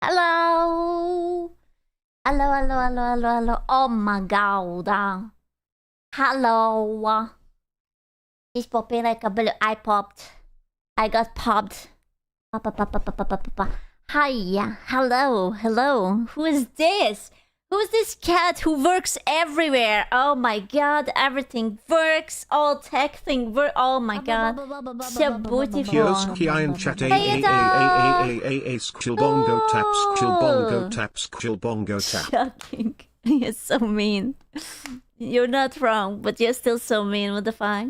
Hello. Hello, hello, hello, hello, hello. Oh my god. Hello. He's popping like a balloon. I popped. I got popped. Hiya. Hello. Hello. Who is this? Who's this cat who works everywhere? Oh my god, everything works. All tech thing works. Oh my god. So beautiful. Here's Kian chat bongo taps bongo tap. Shocking. You're so mean. You're not wrong, but you're still so mean. What the fuck?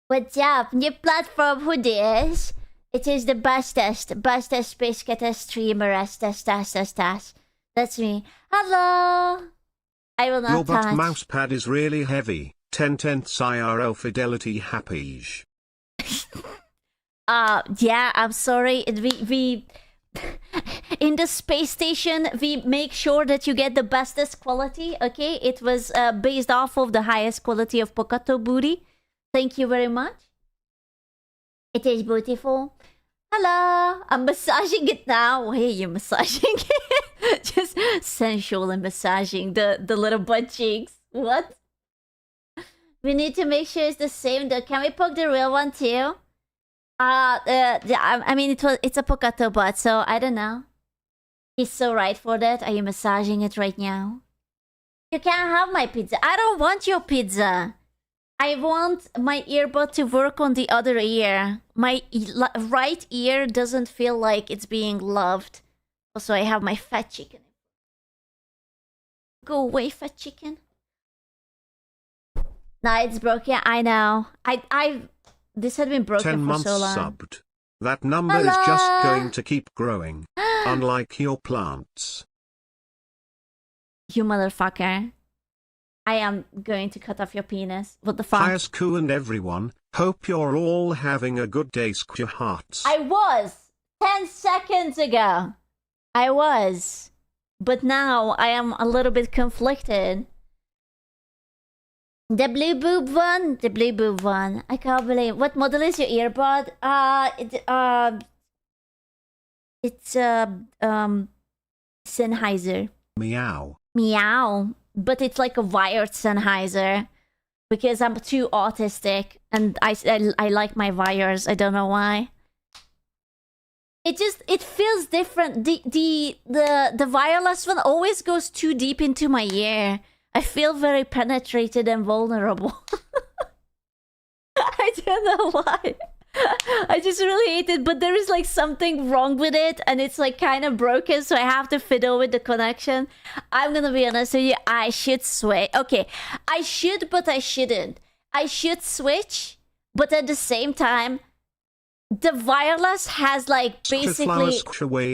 What's up? New platform, who this? It is the Bastest Spacecat streamer. That's me. Hello! I will not Your butt touch. mouse pad is really heavy. 10/10 IRL fidelity happy. Yeah, I'm sorry. We in the space station, we make sure that you get the bestest quality, okay? It was based off of the highest quality of Pokato booty. Thank you very much. It is beautiful. Hello! I'm massaging it now. Hey, you're massaging it? Just sensual and massaging the little butt cheeks. What? We need to make sure it's the same though. Can we poke the real one too? I mean, it's a Pokato butt, so I don't know. He's so right for that. Are you massaging it right now? You can't have my pizza. I don't want your pizza. I want my earbud to work on the other ear. My right ear doesn't feel like it's being loved. Also, I have my fat chicken. Go away, fat chicken. Nah, it's broken. I know. This had been broken 10 for months so long. subbed. That number is just going to keep growing, unlike your plants. You motherfucker. I am going to cut off your penis. What the fuck? Hi Sku and everyone, hope you're all having a good day. Sku hearts. I was 10 seconds ago. I was. But now I am a little bit conflicted. The blue boob one? The blue boob one. I can't believe. What model is your earbud? It's Sennheiser. Meow. Meow. But it's like a wired Sennheiser. Because I'm too autistic. And I like my wires. I don't know why. It feels different. The wireless one always goes too deep into my ear. I feel very penetrated and vulnerable. I don't know why. I just really hate it, but there is like something wrong with it, and it's like kind of broken, so I have to fiddle with the connection. I'm gonna be honest with you, I should switch. Okay, I should, but I shouldn't. I should switch, but at the same time, the wireless has like basically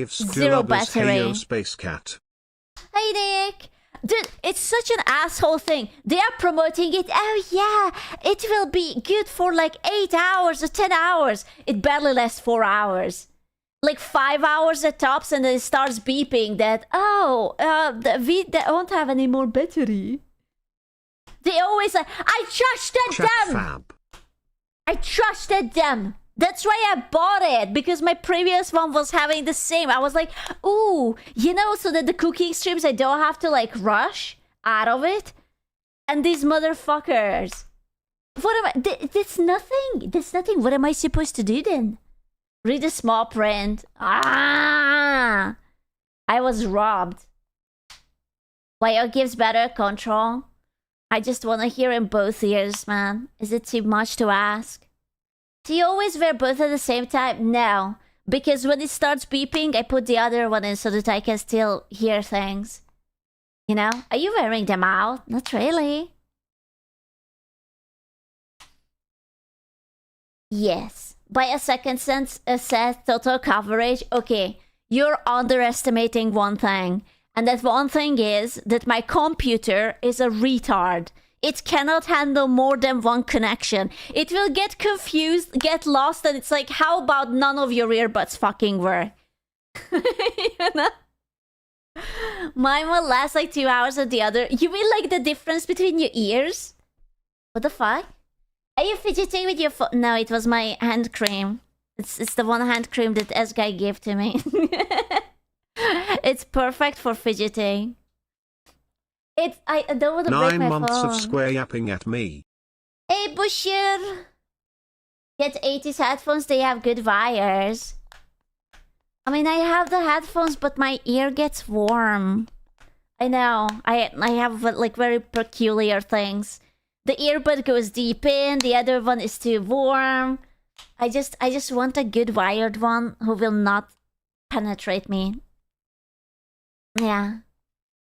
zero battery. Hey, Spacecat. Hey, Nick. Dude, it's such an asshole thing. They are promoting it. Oh yeah, it will be good for like 8 hours or 10 hours. It barely lasts 4 hours. Like 5 hours at tops, and then it starts beeping that, we don't have any more battery. They always like, I trusted them. I trusted them. That's why I bought it, because my previous one was having the same. I was like, ooh, you know, so that the cooking streams, I don't have to like rush out of it. And these motherfuckers. What am I? That's nothing. That's nothing. What am I supposed to do then? Read the small print. I was robbed. Wire gives better control. I just want to hear in both ears, man. Is it too much to ask? Do you always wear both at the same time? No. Because when it starts beeping, I put the other one in so that I can still hear things. You know? Are you wearing them out? Not really. Yes. By a second sense, set total coverage. Okay. You're underestimating one thing. And that one thing is that my computer is a retard. It cannot handle more than one connection. It will get confused, get lost, and it's like, how about none of your earbuds fucking work? You know? Mine will last like 2 hours of the other. You mean like the difference between your ears? What the fuck? Are you fidgeting with your phone? No, it was my hand cream. It's the one hand cream that S-Guy gave to me. It's perfect for fidgeting. I don't want to break my phone. 9 months of square yapping at me. Hey, Bushir! Get 80s headphones, they have good wires. I mean, I have the headphones, but my ear gets warm. I know. I have like very peculiar things. The earbud goes deep in, the other one is too warm. I just want a good wired one who will not penetrate me. Yeah.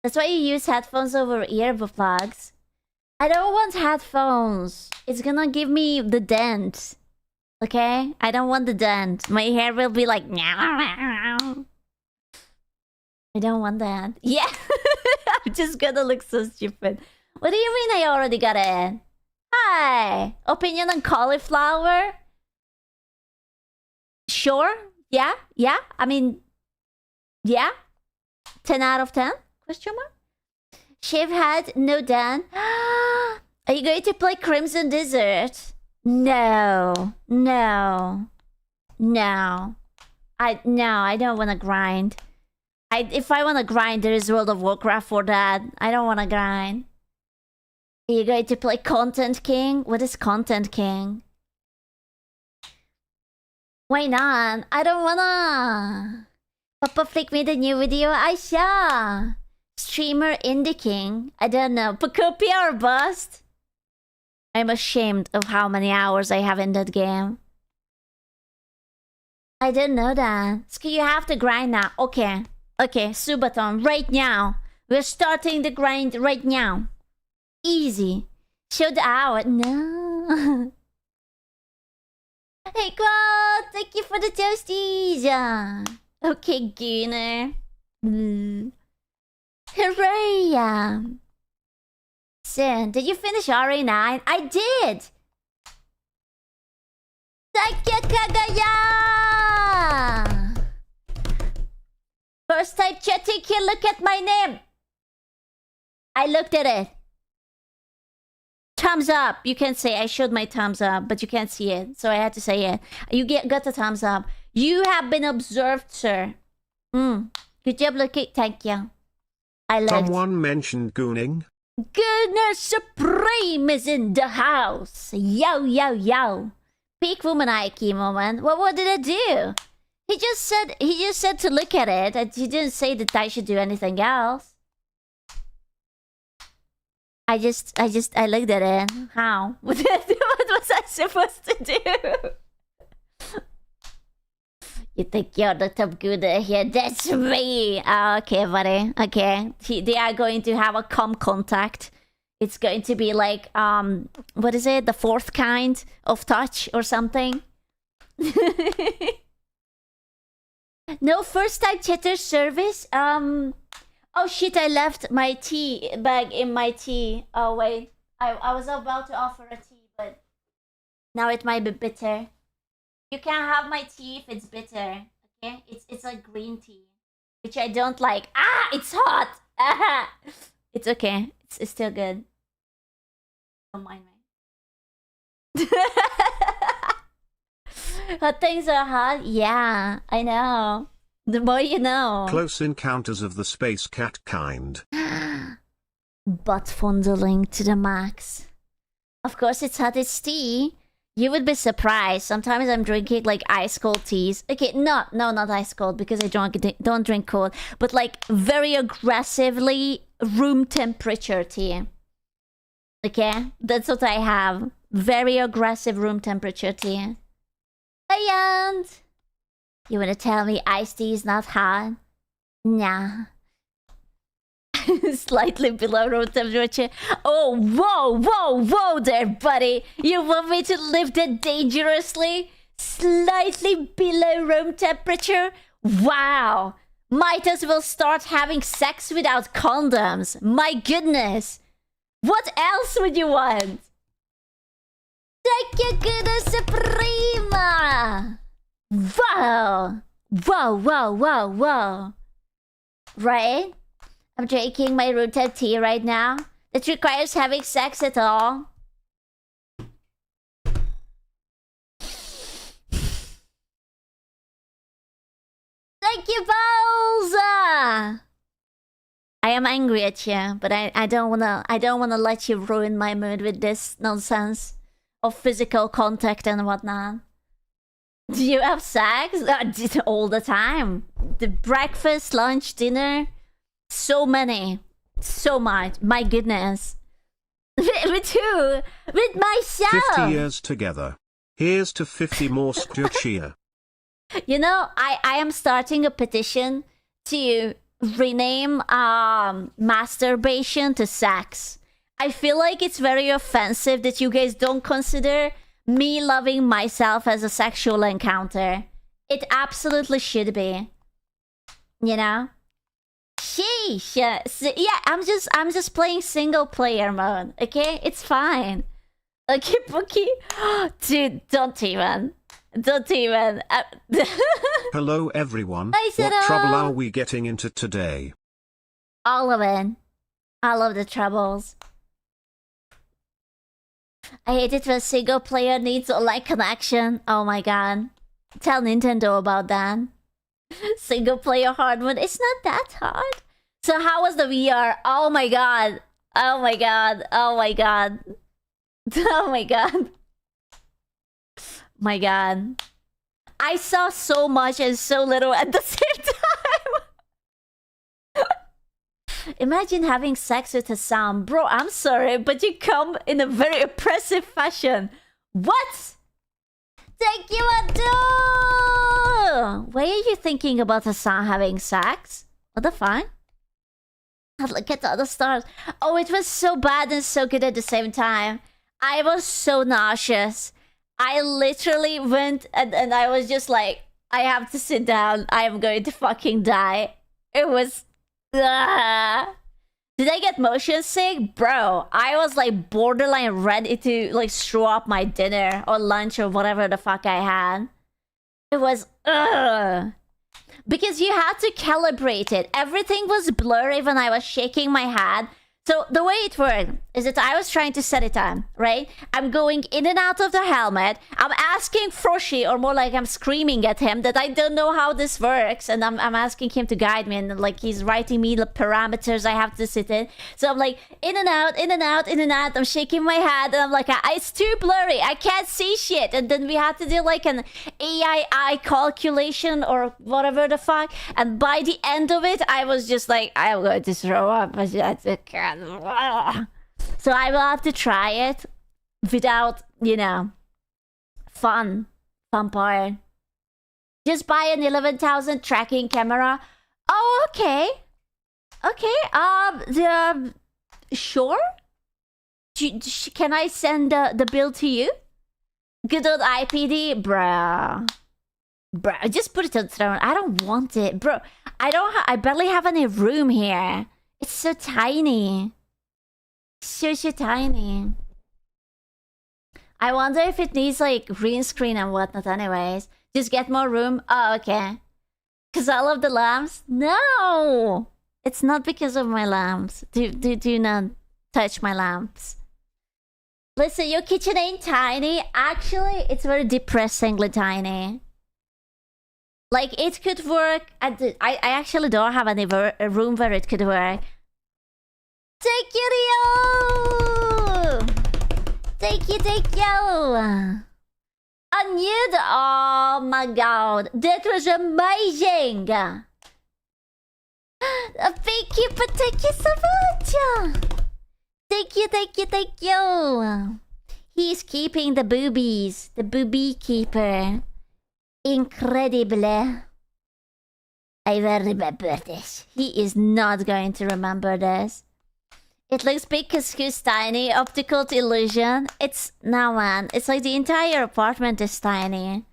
That's why you use headphones over earplugs. I don't want headphones. It's gonna give me the dent. Okay? I don't want the dent. My hair will be like... I don't want that. Yeah! I'm just gonna look so stupid. What do you mean I already got it? Hi! Opinion on cauliflower? Sure? Yeah? Yeah? I mean... Yeah? 10 out of 10? Question mark? Shave head, no done. Are you going to play Crimson Desert? No. No. No. I don't want to grind. If I want to grind, there is World of Warcraft for that. I don't want to grind. Are you going to play Content King? What is Content King? Why not? I don't wanna. Papa Flick made a new video. Aisha! Streamer Indie King. I don't know. Pacopia or bust? I'm ashamed of how many hours I have in that game. I didn't know that. So you have to grind now. Okay. Okay, Subathon, right now. We're starting the grind right now. Easy. Show the hour. No. Hey, Quad! Thank you for the toasties! Okay, Gunner. Hooray! Sin, did you finish RA9? I did! Thank you, Kagaya! First time chatting here, look at my name! I looked at it. Thumbs up. You can say I showed my thumbs up, but you can't see it, so I had to say it. You got the thumbs up. You have been observed, sir. Good job looking. Thank you. I looked. Someone mentioned gooning. Goodness Supreme is in the house. Yo, yo, yo. Peak womanike moment. What did I do? He just said to look at it. He didn't say that I should do anything else. I looked at it. How? What was I supposed to do? You think you're the top gooder here? That's me! Oh, okay, buddy. Okay. They are going to have a cum contact. It's going to be like, what is it? The fourth kind of touch or something? No first time chatter service? Oh shit, I left my tea bag in my tea. Oh wait, I was about to offer a tea, but now it might be bitter. You can't have my tea if it's bitter, okay? It's like green tea, which I don't like. Ah, it's hot! It's okay, it's still good. Don't mind me. Hot things are hot? Yeah, I know. The more you know. Close encounters of the Spacecat kind. Butt fondling to the max. Of course, it's hot as tea. You would be surprised. Sometimes I'm drinking like ice cold teas. Okay, no, not ice cold because I don't drink cold. But like very aggressively room temperature tea. Okay, that's what I have. Very aggressive room temperature tea. And you wanna tell me iced tea is not hot? Nah. Slightly below room temperature. Oh, whoa there, buddy. You want me to live that dangerously? Slightly below room temperature? Wow. Might as well start having sex without condoms. My goodness. What else would you want? Thank you, goodness suprema. Whoa. Right? I'm drinking my room temp tea right now. That requires having sex at all. Thank you, Balls! I am angry at you, but I don't wanna let you ruin my mood with this nonsense of physical contact and whatnot. Do you have sex? All the time. The breakfast, lunch, dinner. So many. So much. My goodness. With who? With myself. 50 years together. Here's to 50 more cheer. You know, I am starting a petition to rename masturbation to sex. I feel like it's very offensive that you guys don't consider me loving myself as a sexual encounter. It absolutely should be. You know? Sheesh. Yeah, I'm just playing single player mode. Okay? It's fine. Okay, Pookie? Dude, don't even. Hello everyone. What trouble are we getting into today? All of it. All of the troubles. I hate it when single player needs online connection. Oh my god. Tell Nintendo about that. Single player hard mode. It's not that hard. So how was the VR? Oh my god. Oh my god. Oh my god. Oh my god. My god. I saw so much and so little at the same time. Imagine having sex with a sound. Bro, I'm sorry, but you come in a very oppressive fashion. What? Thank you, Adu! Why are you thinking about a sound having sex? What the fuck? Look at all the stars. Oh, it was so bad and so good at the same time. I was so nauseous. I literally went and I was just like, I have to sit down. I am going to fucking die. It was... Did I get motion sick? Bro, I was like borderline ready to like throw up my dinner or lunch or whatever the fuck I had. It was... Because you had to calibrate it. Everything was blurry when I was shaking my head. So the way it worked is that I was trying to set it on, right? I'm going in and out of the helmet. I'm asking Froshi, or more like I'm screaming at him that I don't know how this works. And I'm asking him to guide me. And like he's writing me the parameters I have to sit in. So I'm like in and out, in and out, in and out. I'm shaking my head. And I'm like, it's too blurry. I can't see shit. And then we had to do like an AI calculation or whatever the fuck. And by the end of it, I was just like, I'm going to throw up. So I will have to try it without, you know, fun part. Just buy an 11,000 tracking camera. Oh, okay. Sure. Can I send the bill to you? Good old IPD, bruh. Just put it on the throne. I don't want it, bro. I barely have any room here. It's so tiny. So tiny. I wonder if it needs like green screen and whatnot anyways. Just get more room. Oh, okay. Because I love the lamps? No! It's not because of my lamps. Do not touch my lamps. Listen, your kitchen ain't tiny. Actually, it's very depressingly tiny. Like, it could work. I actually don't have any room where it could work. Thank you, Rio! Thank you! Unmute! Oh my god. That was amazing! Thank you so much! Thank you! He's keeping the boobies. The boobie keeper. Incredible. I will remember this. He is not going to remember this. It looks big because who's tiny. Optical illusion. It's... No, man. It's like the entire apartment is tiny.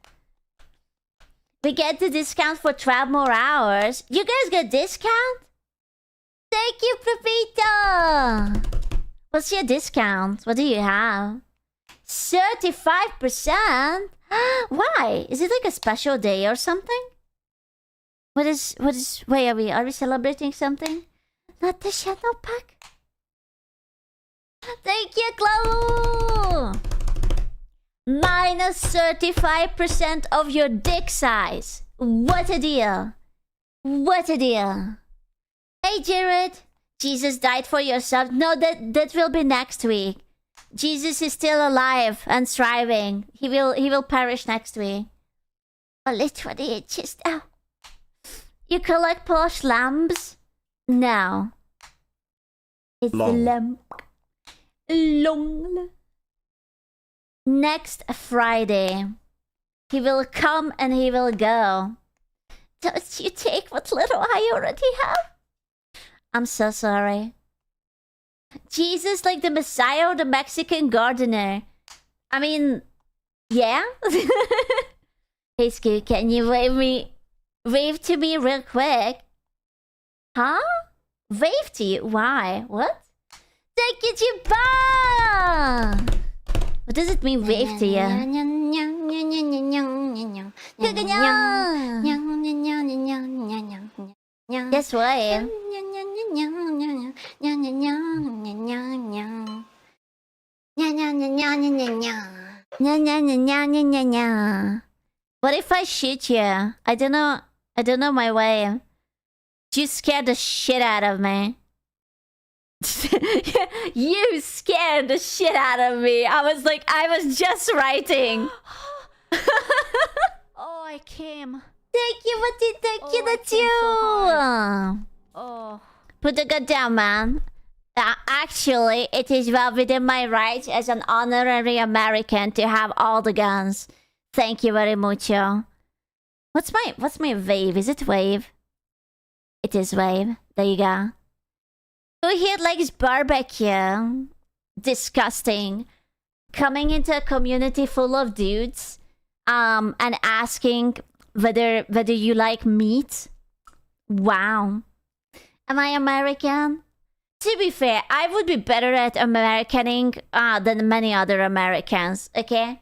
We get the discount for 12 more hours. You guys get discount? Thank you, Pepito! What's your discount? What do you have? 35%? Why? Is it like a special day or something? What is... Wait, are we celebrating something? Not the shadow pack? Thank you, Chloe! Minus 35% of your dick size. What a deal. What a deal. Hey, Jared. Jesus died for your sub. No, that will be next week. Jesus is still alive and thriving. He will perish next week. Only 20 inches now. You collect plush lambs? No. It's the lamp. Long. Next Friday. He will come and he will go. Don't you take what little I already have? I'm so sorry. Jesus like the Messiah or the Mexican gardener? I mean, yeah? Hey, Scoot, can you wave to me real quick? Huh? Wave to you? Why? What? Thank you, Jibba! What does it mean, wave to you? Yes, wave. What if I shoot you? I don't know my way. You scared the shit out of me. You scared the shit out of me. I was just writing. Oh, I came. Thank you, thank you, that's you. Oh. Put the gun down, man. Actually, it is well within my rights as an honorary American to have all the guns. Thank you very much. What's my wave? Is it wave? It is wave. There you go. Who here likes barbecue? Disgusting. coming into a community full of dudes, and asking whether you like meat. Wow. Am I American? To be fair, I would be better at Americaning than many other Americans, okay?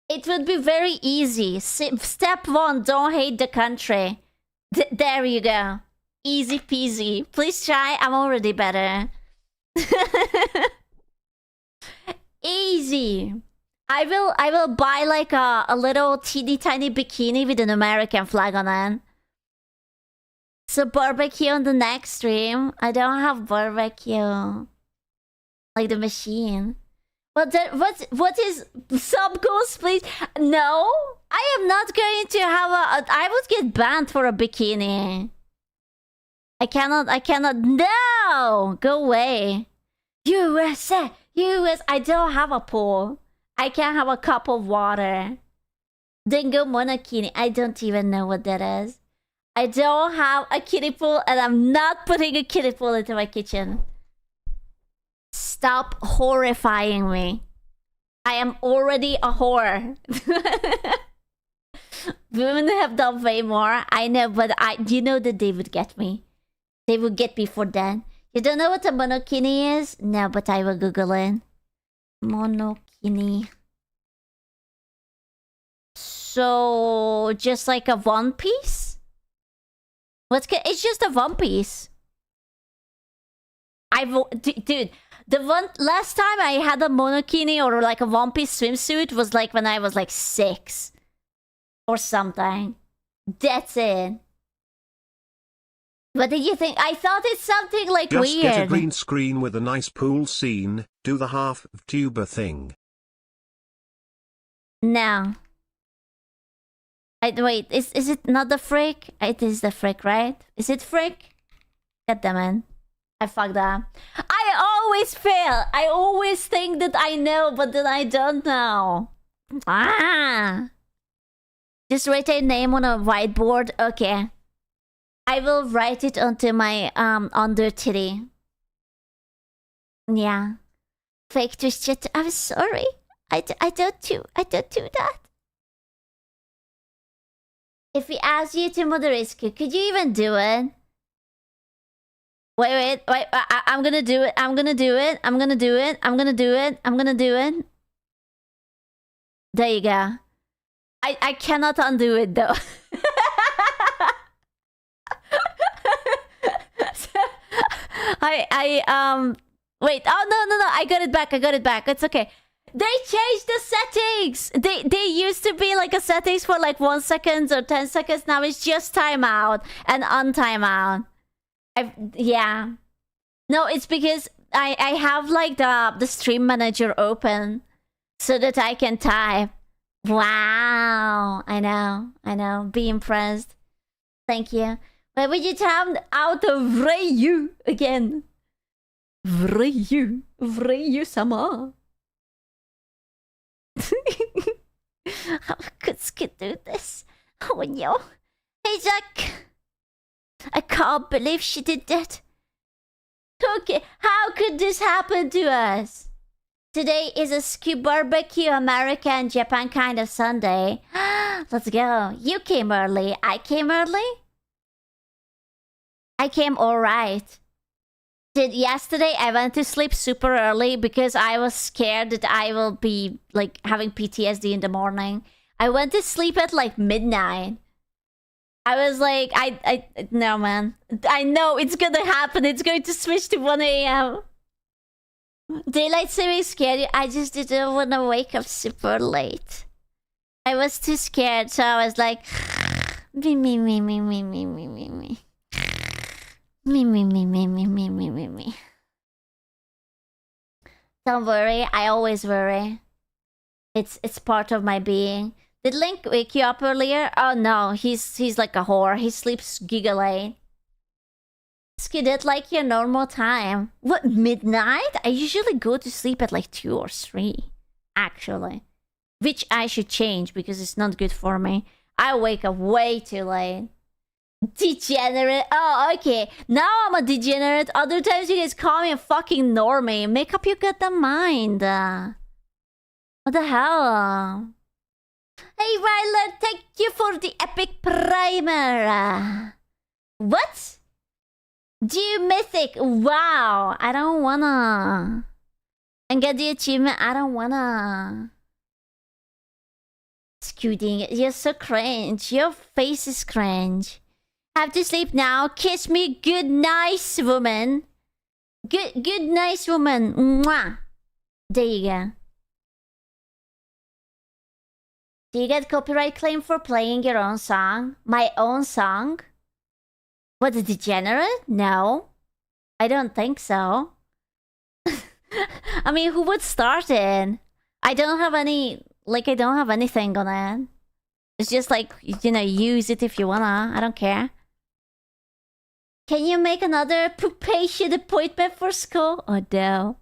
It would be very easy. Step 1, don't hate the country. There you go. Easy peasy. Please try, I'm already better. Easy. I will buy like a little teeny tiny bikini with an American flag on it. So barbecue on the next stream. I don't have barbecue. Like the machine. But what is sub goals, please? No, I am not going to have I would get banned for a bikini. I cannot. No, go away. USA. I don't have a pool. I can't have a cup of water. Dingo monokini. I don't even know what that is. I don't have a kiddie pool, and I'm not putting a kiddie pool into my kitchen. Stop horrifying me. I am already a whore. Women have done way more. I know, but you know that they would get me. They would get me for that. You don't know what a monokini is? No, but I will Google it. Monokini. So, just like a one piece? It's just a one piece. Dude, the last time I had a monokini or like a one piece swimsuit was like when I was like 6 or something. That's it. What did you think? I thought it's something like Just weird. Just get a green screen with a nice pool scene. Do the half VTuber thing. No. Wait, is it not the frick? It is the frick, right? Is it frick? God damn it. I fucked up. I always fail. I always think that I know, but then I don't know. Just write a name on a whiteboard. Okay. I will write it onto my under titty. Yeah. Fake twist chat. I'm sorry. I don't do that. If we ask you to moderate, could you even do it? Wait. I'm gonna do it. I'm gonna do it. There you go. I cannot undo it though. Wait. Oh no. I got it back. It's okay. They changed the settings. They used to be like a settings for like 1 second or 10 seconds. Now it's just timeout and untimeout. Yeah. No, it's because I have like the stream manager open so that I can type. Wow. I know. Be impressed. Thank you. Why would you time out of Vreyu again? Vreyu-sama. How could Skid do this? Oh no. Hey Jack. I can't believe she did that. Okay, how could this happen to us? Today is a ski barbecue American Japan kind of Sunday. Let's go. You came early. I came early? I came alright. Yesterday I went to sleep super early because I was scared that I will be like having PTSD in the morning. I went to sleep at like midnight. I was like, no man. I know it's gonna happen. It's going to switch to 1 a.m. Daylight saving scared you. I just didn't want to wake up super late. I was too scared, so I was like, me. Me. Don't worry, I always worry. It's part of my being. Did Link wake you up earlier? Oh no, he's like a whore. He sleeps giggling. Skid it like your normal time. What, midnight? I usually go to sleep at like 2 or 3. Actually. Which I should change because it's not good for me. I wake up way too late. Degenerate. Oh, okay. Now I'm a degenerate. Other times you guys call me a fucking normie. Make up your goddamn mind. What the hell? Hey, Ryler, thank you for the epic primer. What? Do mythic? Wow, I don't wanna. And get the achievement, I don't wanna. Scooting, you're so cringe. Your face is cringe. Have to sleep now. Kiss me, good nice woman. Good nice woman. Mwah. There you go. Do you get copyright claim for playing your own song? My own song? What, a degenerate? No. I don't think so. I mean, who would start it? I don't have any... Like, I don't have anything on it. It's just like, you know, use it if you wanna. I don't care. Can you make another pupation appointment for school? Oh no.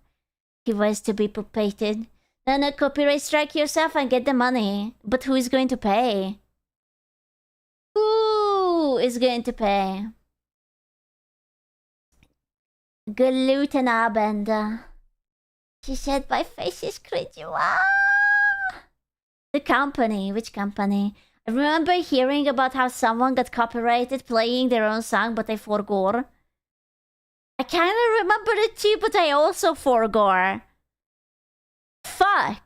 He was to be pupated. No, copyright strike yourself and get the money. But who is going to pay? Who is going to pay? Guten Abend. She said my face is cringy. Wow. The company. Which company? I remember hearing about how someone got copyrighted playing their own song, but they forgore. I kind of remember it too, but I also forgore. Fuck.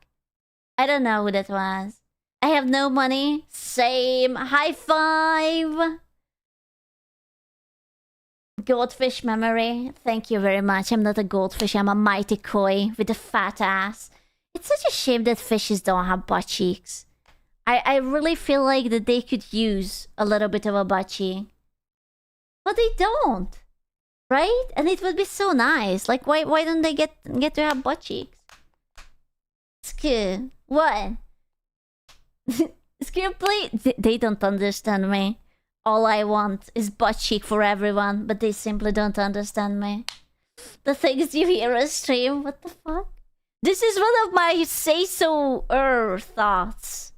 I don't know who that was. I have no money. Same. High five. Goldfish memory. Thank you very much. I'm not a goldfish. I'm a mighty koi with a fat ass. It's such a shame that fishes don't have butt cheeks. I really feel like that they could use a little bit of a butt cheek. But they don't. Right? And it would be so nice. Like, why don't they get to have butt cheeks? Skip. What? Skip, please. They don't understand me. All I want is butt cheek for everyone, but they simply don't understand me. The things you hear on stream, what the fuck? This is one of my say-so thoughts.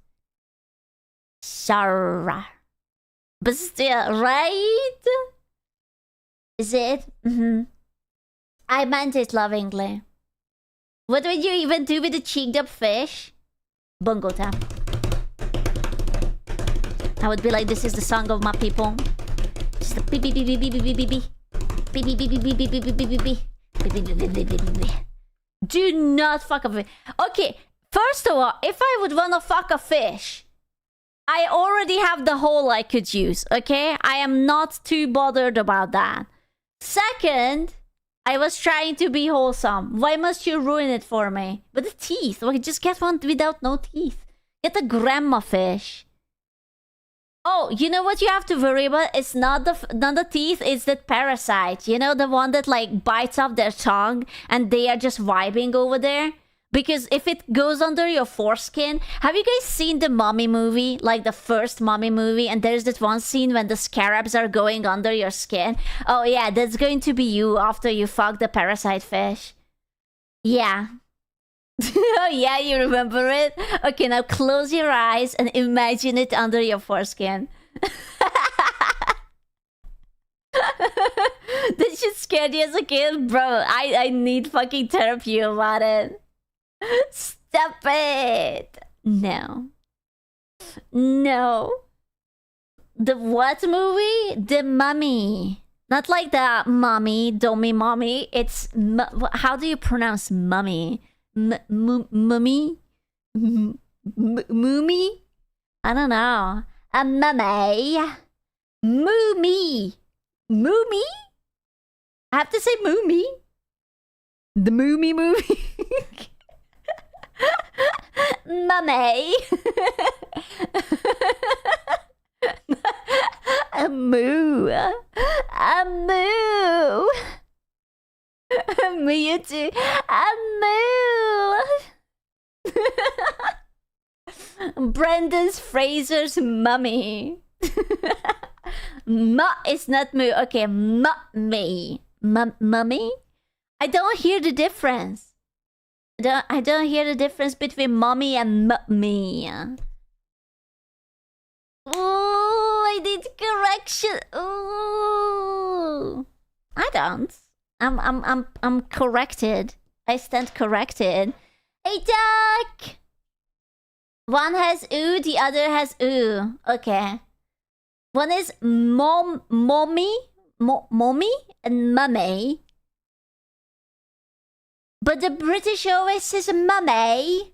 Sarah. But still, right? Is it? I meant it lovingly. What would you even do with a cheeked up fish? Bongo tap. I would be like, this is the song of my people. Just the beep beep beep beep beep beep beep beep beep beep beep beep beep beep beep beep beep beep. Do not fuck a fish. Okay, first of all, if I would wanna fuck a fish, I already have the hole I could use, okay? I am not too bothered about that. Second, I was trying to be wholesome. Why must you ruin it for me? But the teeth, well, just get one without no teeth. Get a grandma fish. Oh, you know what you have to worry about? It's not the teeth, it's that parasite. You know, the one that like bites off their tongue and they are just vibing over there? Because if it goes under your foreskin... Have you guys seen the Mummy movie? Like the first Mummy movie? And there's that one scene when the scarabs are going under your skin. Oh yeah, that's going to be you after you fuck the parasite fish. Yeah. Oh yeah, you remember it? Okay, now close your eyes and imagine it under your foreskin. That shit scared you as a kid? Bro, I need fucking therapy about it. Stop it! No. No. The what movie? The Mummy. Not like the mommy, dummy mommy. It's... How do you pronounce mummy? Mummy? Moomy? I don't know. A mummy. Moomy. Moomy? I have to say Moomy. The Moomy movie. Mummy. A moo. A moo. Me too. A moo. Brendan Fraser's mummy. It's not moo. Okay, mummy. Mummy? I don't hear the difference. I don't hear the difference between mommy and mummy. Oh, I need correction. Oh, I don't. I'm corrected. I stand corrected. Hey, Duck. One has ooh, the other has ooh. Okay. One is mommy, and mummy. But the British always says mummy.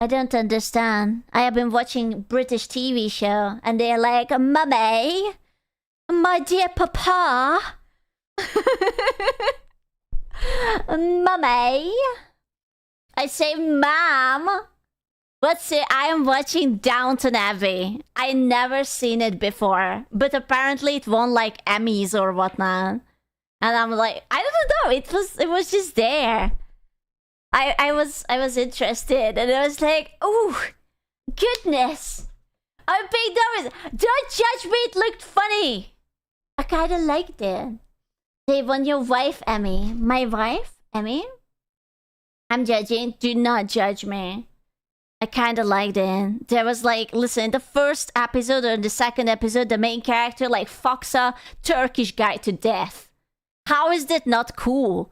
I don't understand. I have been watching British TV show and they're like, mummy, my dear papa. Mummy. I say mom. Let's say I am watching Downton Abbey. I never seen it before, but apparently it won like Emmys or whatnot. And I'm like, I don't know. It was just there. I was interested, and I was like, oh, goodness. I'm being nervous. Don't judge me. It looked funny. I kind of liked it. They won your wife, Emmy. My wife, Emmy. I'm judging. Do not judge me. I kind of liked it. There was like, listen, the first episode or the second episode, the main character like fucks a Turkish guy to death. How is that not cool?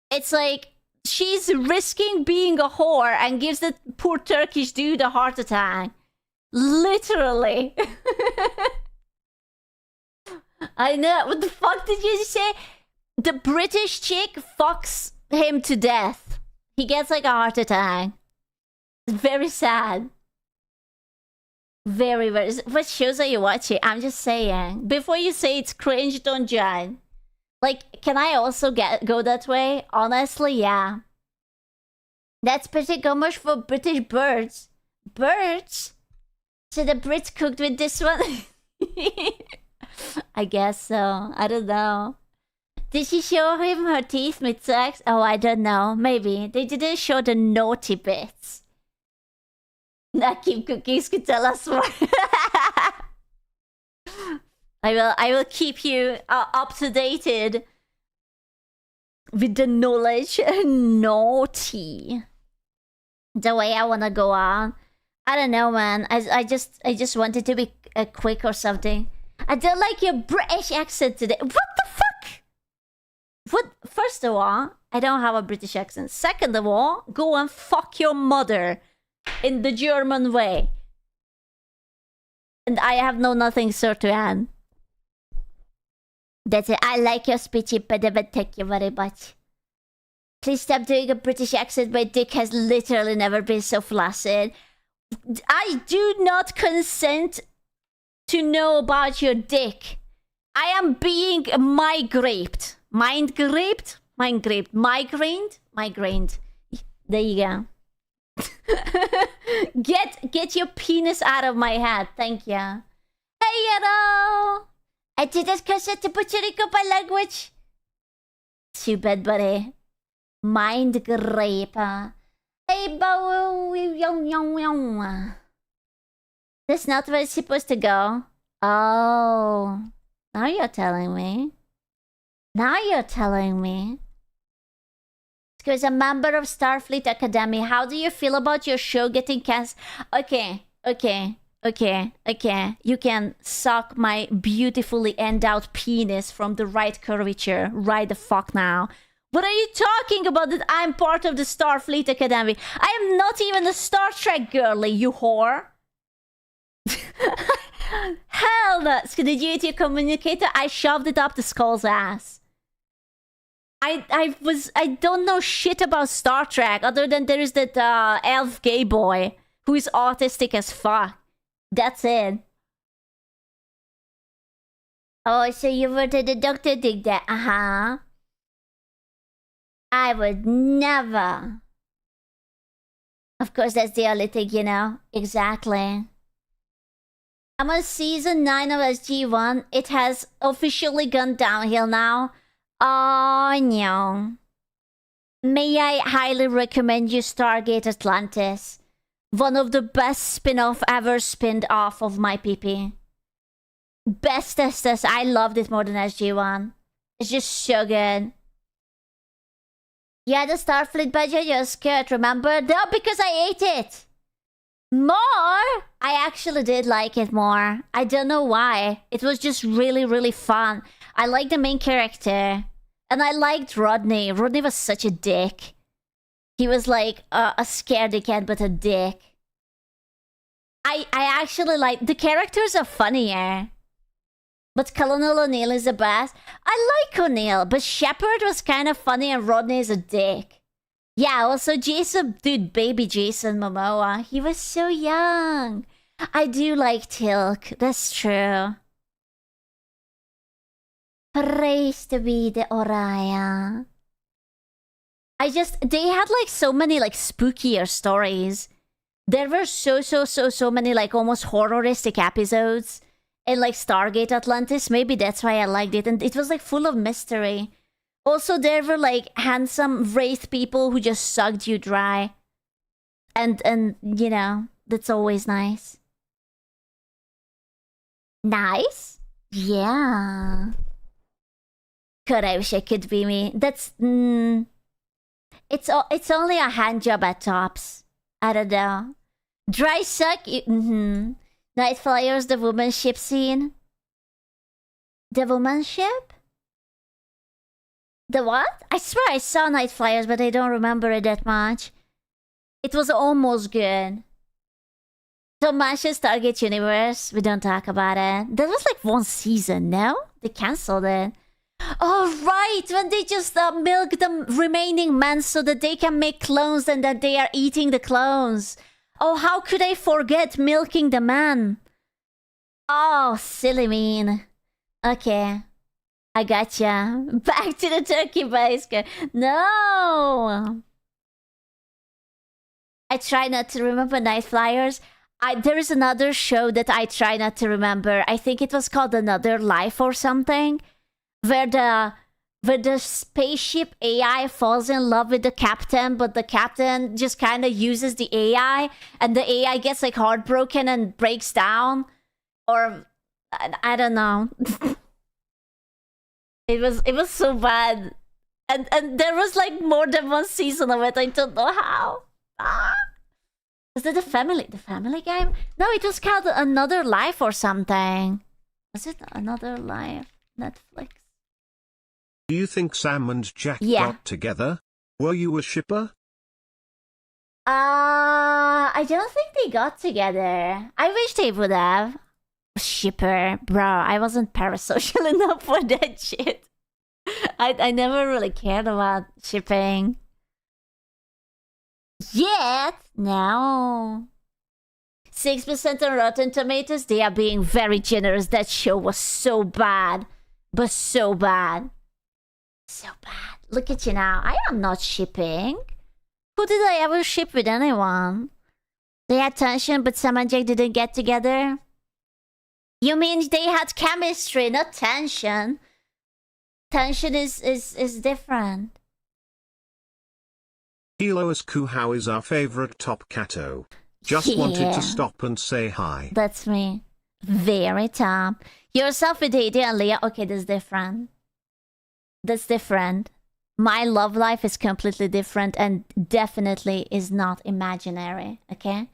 It's like she's risking being a whore and gives the poor Turkish dude a heart attack. Literally. I know. What the fuck did you say? The British chick fucks him to death. He gets like a heart attack. It's very sad. Very, very. What shows are you watching? I'm just saying. Before you say it's cringe, don't judge. Like, can I also go that way? Honestly, yeah. That's pretty much for British birds. Birds? So the Brits cooked with this one? I guess so. I don't know. Did she show him her teeth mid-sex? Oh, I don't know. Maybe. They didn't show the naughty bits. Nakim Cookies could tell us more. I will keep you up to dated with the knowledge. Naughty. The way I wanna go on. I don't know, man. I just wanted to be quick or something. I don't like your British accent today. What the fuck? What? First of all, I don't have a British accent. Second of all, go and fuck your mother in the German way. And I have nothing, sir, to add. That's it. I like your speechy pediment. Thank you very much. Please stop doing a British accent. My dick has literally never been so flaccid. I do not consent to know about your dick. I am being migrated. Mind-graped? Mind-graped. Migrained. There you go. Get your penis out of my head. Thank you. Hey, Yaro! I did this because it's Puerto Rico by language. Too bad, buddy. Mind grape. Hey, that's not where it's supposed to go. Oh. Now you're telling me. Now you're telling me. Because a member of Starfleet Academy, how do you feel about your show getting cast? Okay. You can suck my beautifully endowed penis from the right curvature right the fuck now. What are you talking about that I'm part of the Starfleet Academy? I am not even a Star Trek girly, you whore. Hell no. Did you eat your communicator? I shoved it up the skull's ass. I don't know shit about Star Trek other than there is that elf gay boy who is autistic as fuck. That's it. Oh, so you were to the doctor dig that? Uh-huh. I would never. Of course, that's the only thing, you know. Exactly. I'm on season 9 of SG1. It has officially gone downhill now. Oh, no. May I highly recommend you Stargate Atlantis. One of the best spin-off ever spinned off of my PP. Bestest. I loved it more than SG1. It's just so good. Yeah, the Starfleet budget, you're scared, remember? No, because I ate it. More? I actually did like it more. I don't know why. It was just really, really fun. I liked the main character. And I liked Rodney. Rodney was such a dick. He was like a scaredy cat, but a dick. I actually like the characters are funnier. But Colonel O'Neill is the best. I like O'Neill, but Shepard was kind of funny and Rodney is a dick. Yeah, also Jason, dude, baby Jason Momoa. He was so young. I do like Tilk, that's true. Praise to be the Orion. They had like so many like spookier stories. There were so many like almost horroristic episodes. And like Stargate Atlantis, maybe that's why I liked it. And it was like full of mystery. Also, there were like handsome wraith people who just sucked you dry. And you know, that's always nice. Nice? Yeah. God, I wish it could be me. That's it's only a hand job at tops. I don't know. Dry suck. Night Flyers, the woman ship scene. The woman ship? The what? I swear I saw Night Flyers, but I don't remember it that much. It was almost good. Tom Manch's Target Universe. We don't talk about it. That was like one season, no? They cancelled it. Oh, right! When they just milk the remaining men so that they can make clones and that they are eating the clones. Oh, how could I forget milking the man? Oh, silly mean. Okay. I gotcha. Back to the turkey basket. No! I try not to remember Night Flyers. There is another show that I try not to remember. I think it was called Another Life or something. Where the spaceship AI falls in love with the captain, but the captain just kind of uses the AI, and the AI gets like heartbroken and breaks down, or I don't know. It was so bad, and there was like more than one season of it. I don't know how. Was it the Family Game? No, it was called Another Life or something. Was it Another Life? Netflix. Do you think Sam and Jack got together? Were you a shipper? I don't think they got together. I wish they would have. Shipper, bro. I wasn't parasocial enough for that shit. I never really cared about shipping. Yet, no. 6% on Rotten Tomatoes. They are being very generous. That show was so bad. But so bad. So bad. Look at you now. I am not shipping. Who did I ever ship with anyone? They had tension, but Sam and Jack didn't get together? You mean they had chemistry, not tension? Tension is different. Elois Kuhau is our favorite top cato. Just wanted to stop and say hi. That's me. Very top. Yourself with Heidi and Leah. Okay, that's different. That's different. My love life is completely different and definitely is not imaginary, okay?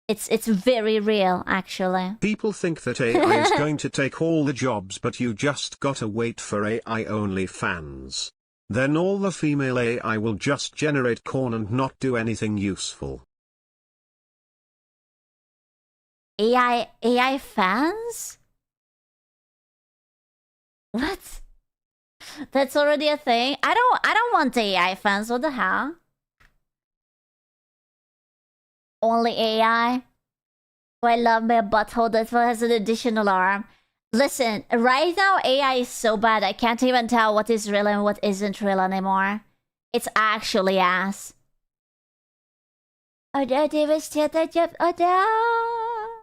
It's very real, actually. People think that AI is going to take all the jobs, but you just gotta wait for AI only fans. Then all the female AI will just generate corn and not do anything useful. AI fans? What? That's already a thing. I don't want AI fans. What the hell? Only AI. Oh, I love my butthole that has an additional arm. Listen, right now AI is so bad I can't even tell what is real and what isn't real anymore. It's actually ass. Oh no, oh no.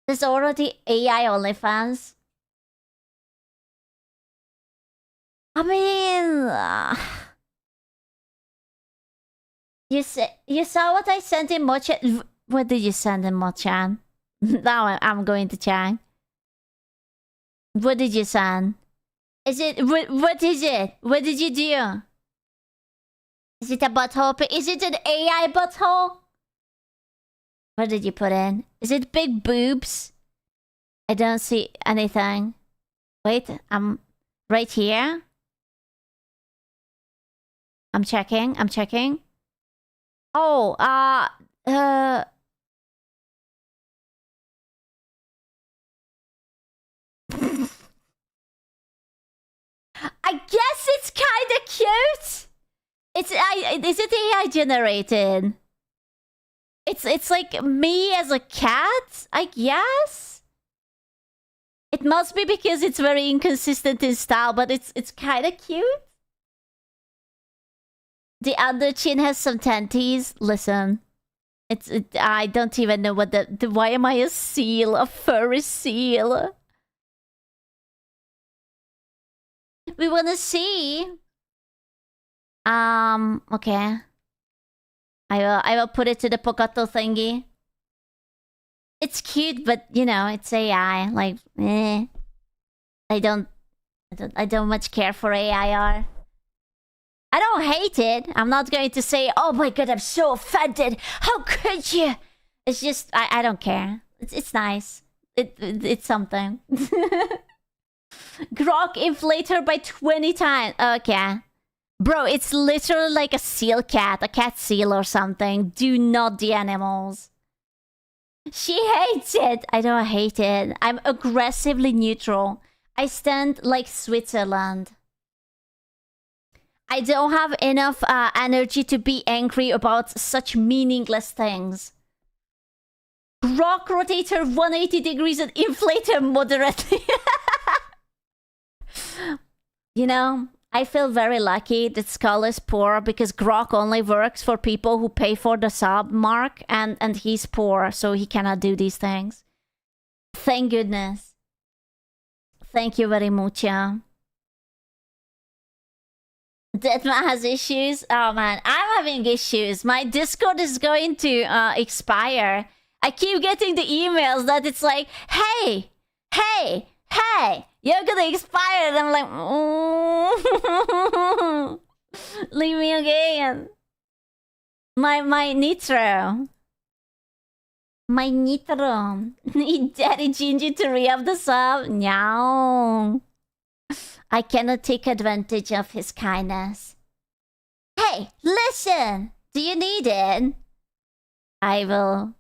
There's already AI OnlyFans. I mean, you saw what I sent in Mochan. What did you send in Mochan? Now I'm going to check. What did you send? Is it what is it? What did you do? Is it a butthole? Is it an AI butthole? What did you put in? Is it big boobs? I don't see anything. Wait, I'm right here. I'm checking. Oh, I guess it's kind of cute. Is it AI generated? It's like me as a cat, I guess. It must be because it's very inconsistent in style, but it's kind of cute. The under chin has some tenties. Listen, I don't even know what the why am I a seal, a furry seal? We wanna see. Okay. I will put it to the Pocato thingy. It's cute, but you know, it's AI. Like, I don't much care for AIR. I don't hate it. I'm not going to say, oh my god, I'm so offended. How could you? It's just, I don't care. It's nice. It's something. Grok inflator by 20 times. Okay. Bro, it's literally like a seal cat, a cat seal or something. Do not the animals. She hates it. I don't hate it. I'm aggressively neutral. I stand like Switzerland. I don't have enough energy to be angry about such meaningless things. Grok rotator 180 degrees and inflator moderately. You know, I feel very lucky that Skull is poor because Grok only works for people who pay for the sub mark and he's poor, so he cannot do these things. Thank goodness. Thank you very much. Deadman has issues. Oh man, I'm having issues. My Discord is going to expire. I keep getting the emails that it's like, hey, you're gonna expire. And I'm like, leave me again. My nitro. My nitro. Need Daddy Ginger to re-up the sub? No. I cannot take advantage of his kindness. Hey, listen! Do you need it? I will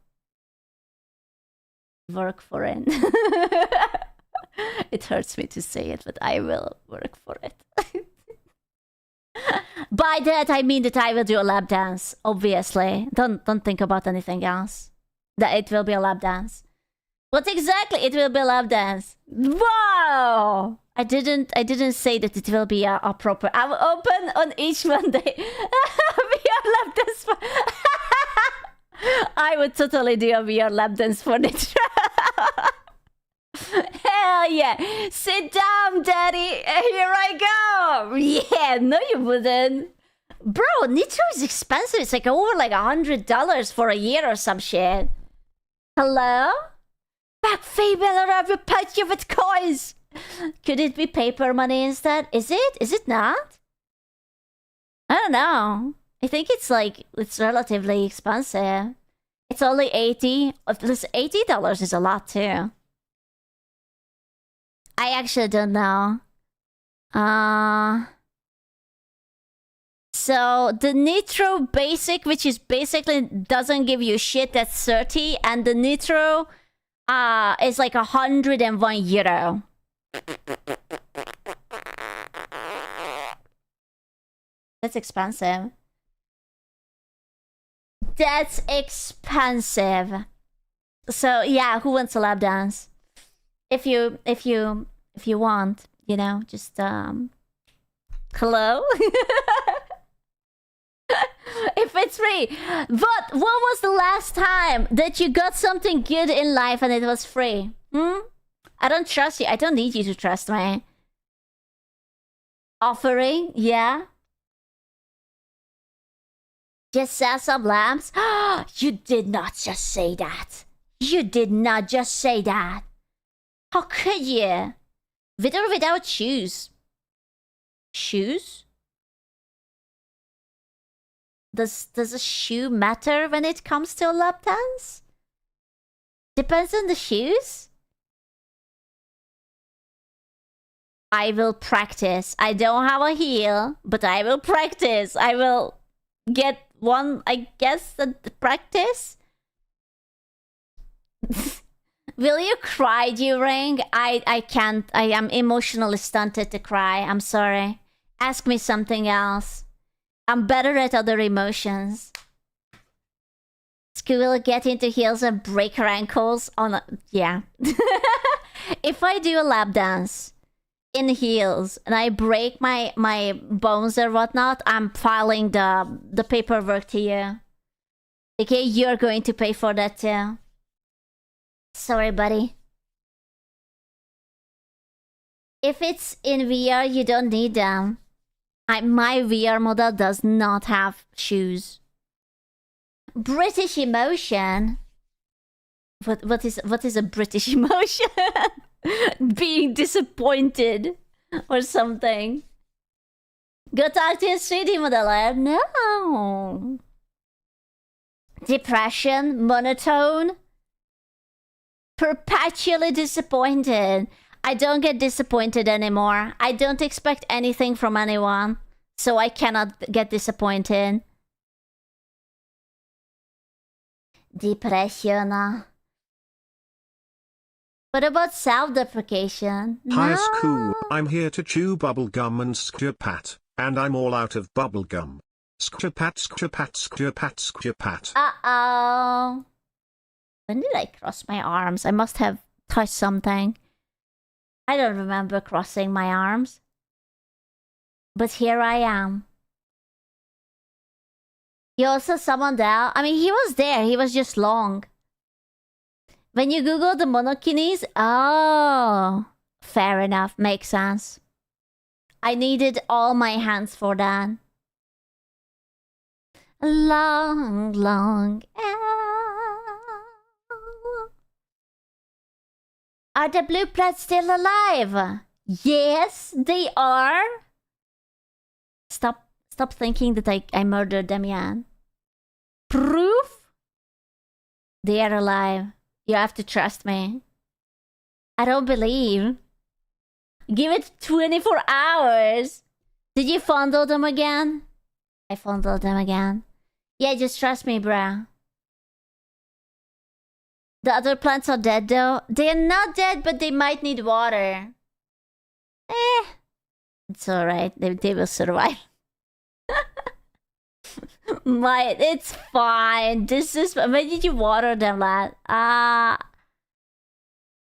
work for it. It hurts me to say it, but I will work for it. By that, I mean that I will do a lap dance, obviously. Don't think about anything else. That it will be a lap dance. What exactly? It will be a lap dance. Wow! I didn't say that it will be a proper. I will open on each Monday. VR lap dance for... I would totally do a VR lap dance for Nitro. Hell yeah! Sit down, Daddy. Here I go. Yeah, no, you wouldn't. Bro, Nitro is expensive. It's like over like $100 for a year or some shit. Hello? Back female, or I will punch you with coins. Could it be paper money instead? Is it? Is it not? I don't know. I think it's relatively expensive. It's only 80. $80 is a lot too. I actually don't know. So the Nitro Basic, which is basically doesn't give you shit, that's 30, and the Nitro is like €101. That's expensive. That's expensive. So yeah, who wants a lap dance? If you want, you know, just hello. If it's free. But when was the last time that you got something good in life and it was free? I don't trust you. I don't need you to trust me. Offering, yeah. Just sell some lamps? You did not just say that. You did not just say that. How could you? With or without shoes? Shoes? Does a shoe matter when it comes to a lap dance? Depends on the shoes. I will practice. I don't have a heel, but I will practice. I will get one, I guess, at the practice. Will you cry during? I can't. I am emotionally stunted to cry. I'm sorry. Ask me something else. I'm better at other emotions. School will get into heels and break her ankles on a... Yeah. If I do a lap dance in heels and I break my bones or whatnot, I'm filing the paperwork to you. Okay, you're going to pay for that too. Sorry, buddy. If it's in VR, you don't need them. My VR model does not have shoes. British emotion? What is a British emotion? Being disappointed or something. Go talk to a 3D modeler. No. Depression, monotone. Perpetually disappointed. I don't get disappointed anymore. I don't expect anything from anyone, so I cannot get disappointed. Depression. What about self-deprecation? Hi, No. school. I'm here to chew bubblegum and skjapat, and I'm all out of bubblegum. Skjapat, skjapat, skjapat, skjapat. Uh-oh. When did I cross my arms? I must have touched something. I don't remember crossing my arms. But here I am. You also summoned out. I mean, he was there. He was just long. When you Google the monokinis, oh, fair enough. Makes sense. I needed all my hands for that. Long, long. Are the blue plants still alive? Yes, they are. Stop thinking that I murdered them, Yan. Proof? They are alive. You have to trust me. I don't believe. Give it 24 hours. Did you fondle them again? I fondled them again. Yeah, just trust me, bruh. The other plants are dead though. They're not dead, but they might need water. It's alright. They will survive. It's fine. This is... When did you water them, lad? I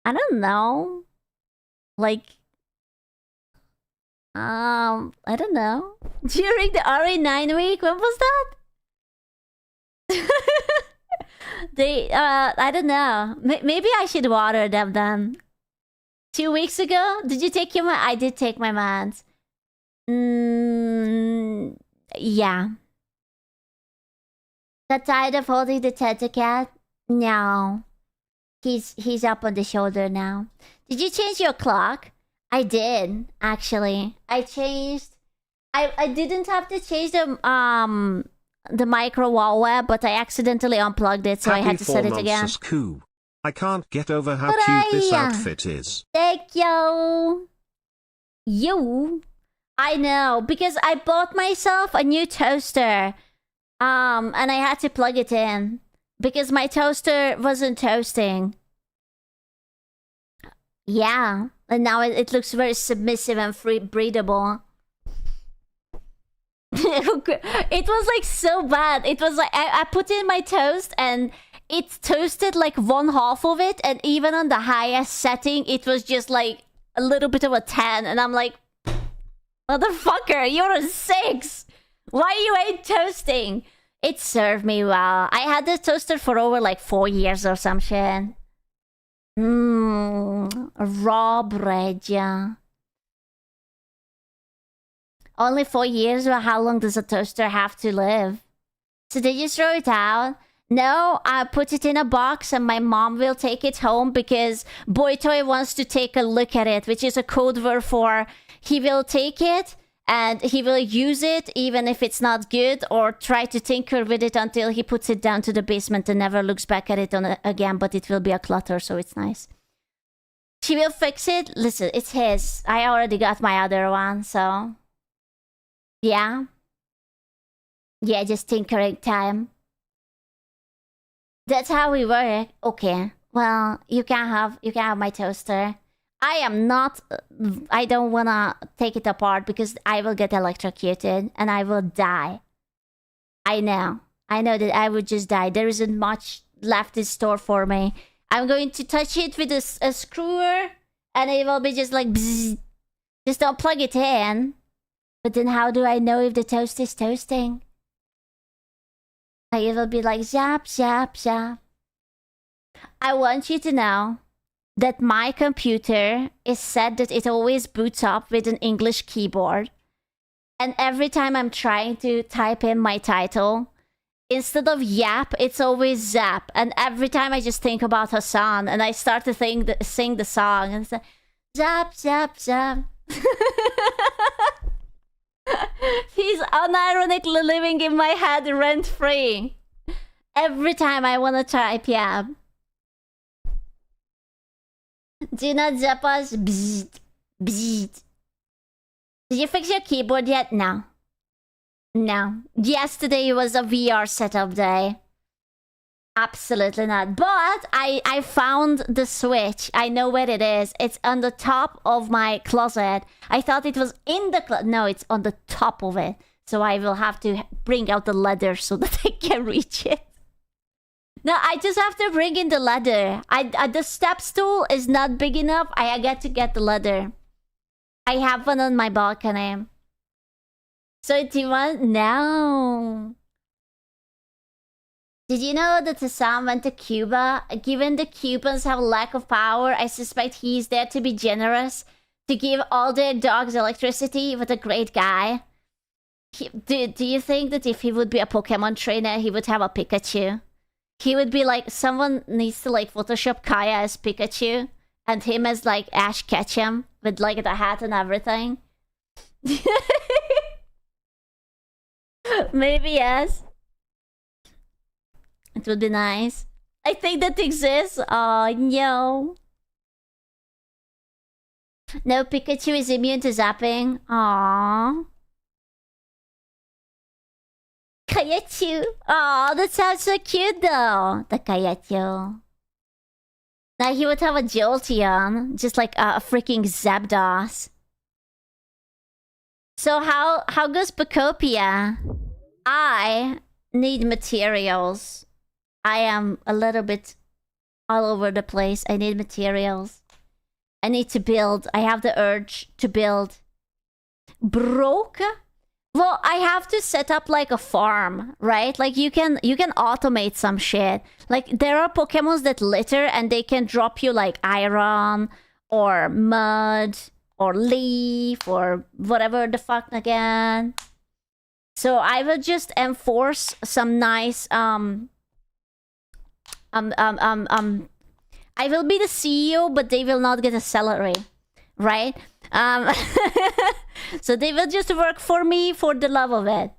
don't know. Like... I don't know. During the RE9 week? When was that? I don't know. Maybe I should water them then. 2 weeks ago? Did you take your man? I did take my man's. Yeah. Got tired of holding the teddy cat? No. He's up on the shoulder now. Did you change your clock? I did, actually. I changed... I didn't have to change the micro wall web, but I accidentally unplugged it, so I had to set it again. Coup. I can't get over how cute this outfit is. Thank you. You. I know, because I bought myself a new toaster. And I had to plug it in because my toaster wasn't toasting. Yeah, and now it looks very submissive and free breathable. It was like so bad. It was like I put in my toast and it toasted like one half of it, and even on the highest setting it was just like a little bit of a 10, and I'm like, motherfucker, you're a 6. Why you ain't toasting? It served me well. I had this toaster for over like 4 years or some shit. Raw bread, yeah. Only 4 years? Well, how long does a toaster have to live? So did you throw it out? No, I put it in a box and my mom will take it home because Boytoy wants to take a look at it, which is a code word for he will take it and he will use it even if it's not good, or try to tinker with it until he puts it down to the basement and never looks back at it again, but it will be a clutter, so it's nice. She will fix it. Listen, it's his. I already got my other one, so... Yeah. Yeah, just tinkering time. That's how we work. Okay. Well, you can have my toaster. I am not. I don't wanna take it apart because I will get electrocuted and I will die. I know that I would just die. There isn't much left in store for me. I'm going to touch it with a screwer, and it will be just like bzzz. Just don't plug it in. But then how do I know if the toast is toasting? Like it will be like zap, zap, zap. I want you to know that my computer is set that it always boots up with an English keyboard. And every time I'm trying to type in my title, instead of yap, it's always zap. And every time I just think about Hassan and I start to sing the song and say, zap, zap, zap. He's unironically living in my head rent-free. Every time I want to type yap. Do not zap us. Bzzz, bzzz. Did you fix your keyboard yet? No. No. Yesterday was a VR setup day. Absolutely not. But I found the switch. I know where it is. It's on the top of my closet. I thought it was in the closet. No, it's on the top of it. So I will have to bring out the ladder so that I can reach it. No, I just have to bring in the ladder. The step stool is not big enough. I get to get the ladder. I have one on my balcony. So do you want? No. Did you know that Hassan went to Cuba? Given the Cubans have lack of power, I suspect he's there to be generous, to give all their dogs electricity. What a great guy. Do you think that if he would be a Pokemon trainer, he would have a Pikachu? He would be like, someone needs to like Photoshop Kaya as Pikachu and him as like Ash Ketchum with like the hat and everything. Maybe yes. It would be nice. I think that exists. Oh no. No, Pikachu is immune to zapping. Aww. Kayachu. Oh, that sounds so cute though. The Kayachu. Now he would have a Jolteon, just like a freaking Zapdos. So how goes Bacopia? I need materials. I am a little bit all over the place. I need materials. I need to build. I have the urge to build. Broke? Well, I have to set up like a farm, right? Like you can automate some shit. Like there are Pokemons that litter and they can drop you like iron or mud or leaf or whatever the fuck again. So I will just enforce some nice I will be the CEO, but they will not get a salary, right? So they will just work for me for the love of it.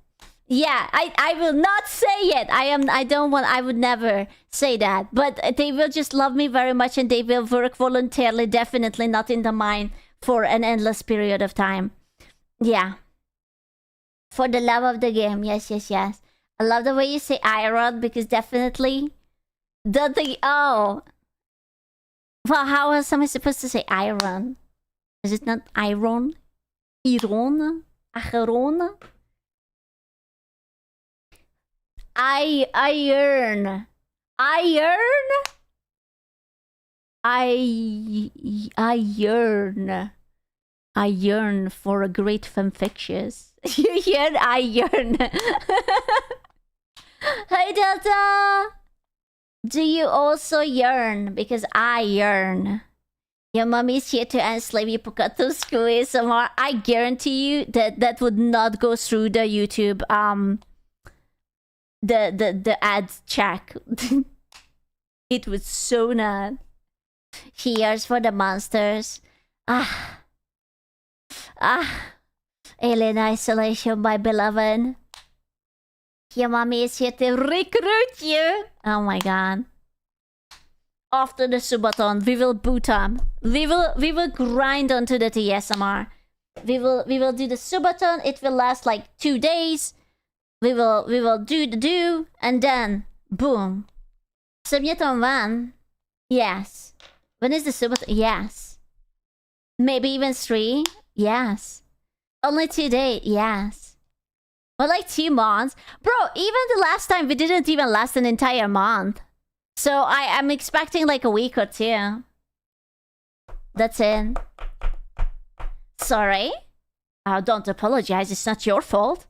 Yeah, I will not say it. I would never say that. But they will just love me very much and they will work voluntarily, definitely not in the mine for an endless period of time. Yeah. For the love of the game. Yes, yes, yes. I love the way you say iron because definitely oh. Well, how else am I supposed to say iron? Is it not iron? Iron? Acheron? Iron. I yearn for a great fanfictious. You yearn, I yearn. Hey Delta! Do you also yearn? Because I yearn. Your mommy's here to enslave you, Pokato School ASMR. I guarantee you that would not go through the YouTube the ad check. It was so not. Here's for the monsters. Alien isolation, my beloved. Your mommy is here to recruit you. Oh my god. After the Subathon, we will boot up. We will grind onto the TSMR. We will do the Subathon. It will last like 2 days. We will do the and then boom. Submit on one. Yes. When is the Subathon? Yes. Maybe even 3? Yes. Only 2 days? Yes. Well, like 2 months? Bro, even the last time we didn't even last an entire month. So I'm expecting like a week or 2. That's it. Sorry? Don't apologize. It's not your fault.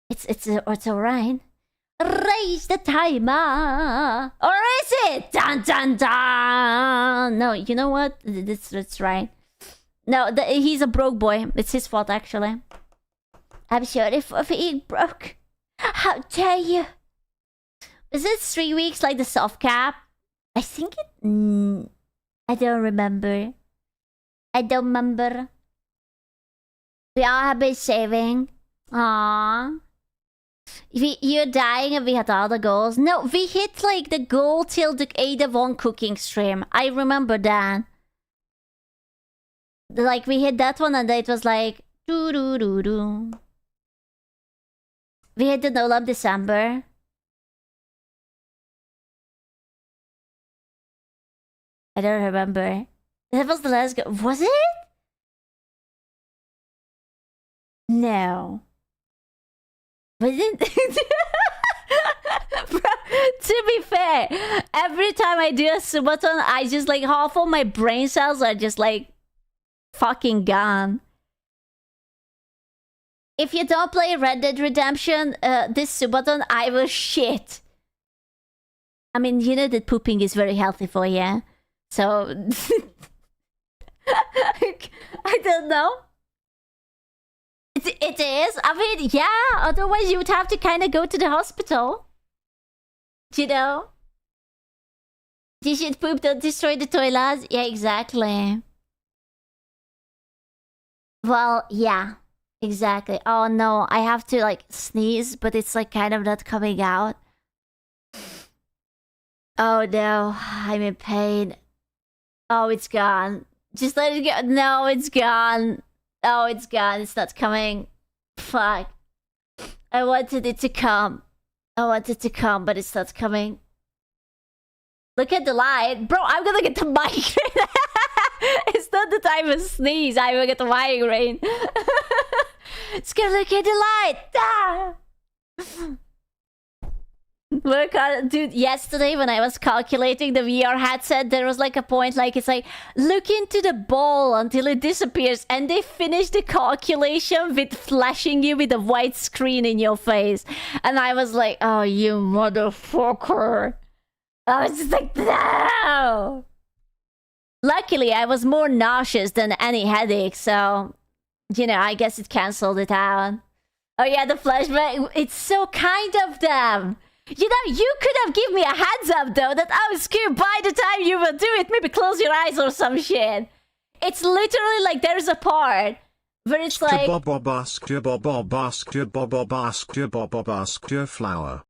It's alright. Raise the timer. Or is it? Dun dun dun. No, you know what? That's right. No, he's a broke boy. It's his fault, actually. I'm sorry for being broke. How dare you? Is it 3 weeks like the soft cap? I think it... I don't remember. We all have been saving. Aww. You're dying and we had all the goals. No, we hit like the goal till the Ada Von cooking stream. I remember that. Like we hit that one and it was like... doo-doo-doo-doo. We hit the No Love December. I don't remember. That was the last go. Was it? No. Was it? Bro, to be fair, every time I do a Subathon, I just like half of my brain cells are just like fucking gone. If you don't play Red Dead Redemption this Subathon, I will shit. I mean, you know that pooping is very healthy for you. So, I don't know. It is? I mean, yeah, otherwise you would have to kind of go to the hospital. You know? You should poop, don't destroy the toilets. Yeah, exactly. Well, yeah. Exactly. Oh no, I have to like sneeze, but it's like kind of not coming out. Oh no, I'm in pain. Oh, it's gone. Just let it go. No, it's gone. Oh, it's gone. It's not coming. Fuck. I wanted it to come. But it's not coming. Look at the light. Bro, I'm gonna get the migraine. It's not the time to sneeze. I will get the migraine. It's gonna look at the light. Ah! Look on, dude, yesterday when I was calculating the VR headset, there was like a point like it's like look into the ball until it disappears, and they finished the calculation with flashing you with a white screen in your face. And I was like, oh, you motherfucker. I was just like, no. Luckily, I was more nauseous than any headache, so you know, I guess it cancelled it out. Oh yeah, the flashback. It's so kind of them. You know, you could have given me a heads up though that I was scared by the time you will do it. Maybe close your eyes or some shit. It's literally like there's a part where it's like... flower.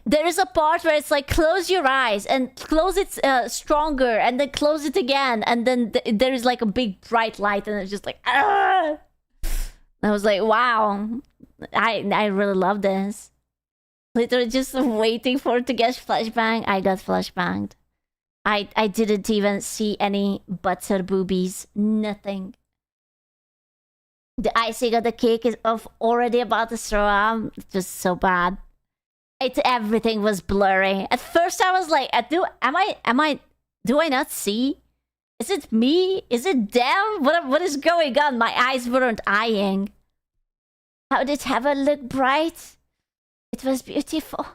There is a part where it's like close your eyes and close it stronger and then close it again. And then there is like a big bright light and it's just like... I was like, wow. I really love this. Literally just waiting for it to get flashbang. I got flashbanged. I didn't even see any butts or boobies. Nothing. The icing on the cake is already about to throw up. It's just so bad. Everything was blurry. At first I was like, do I not see? Is it me? Is it them? What is going on? My eyes weren't eyeing. How did heaven look bright? It was beautiful.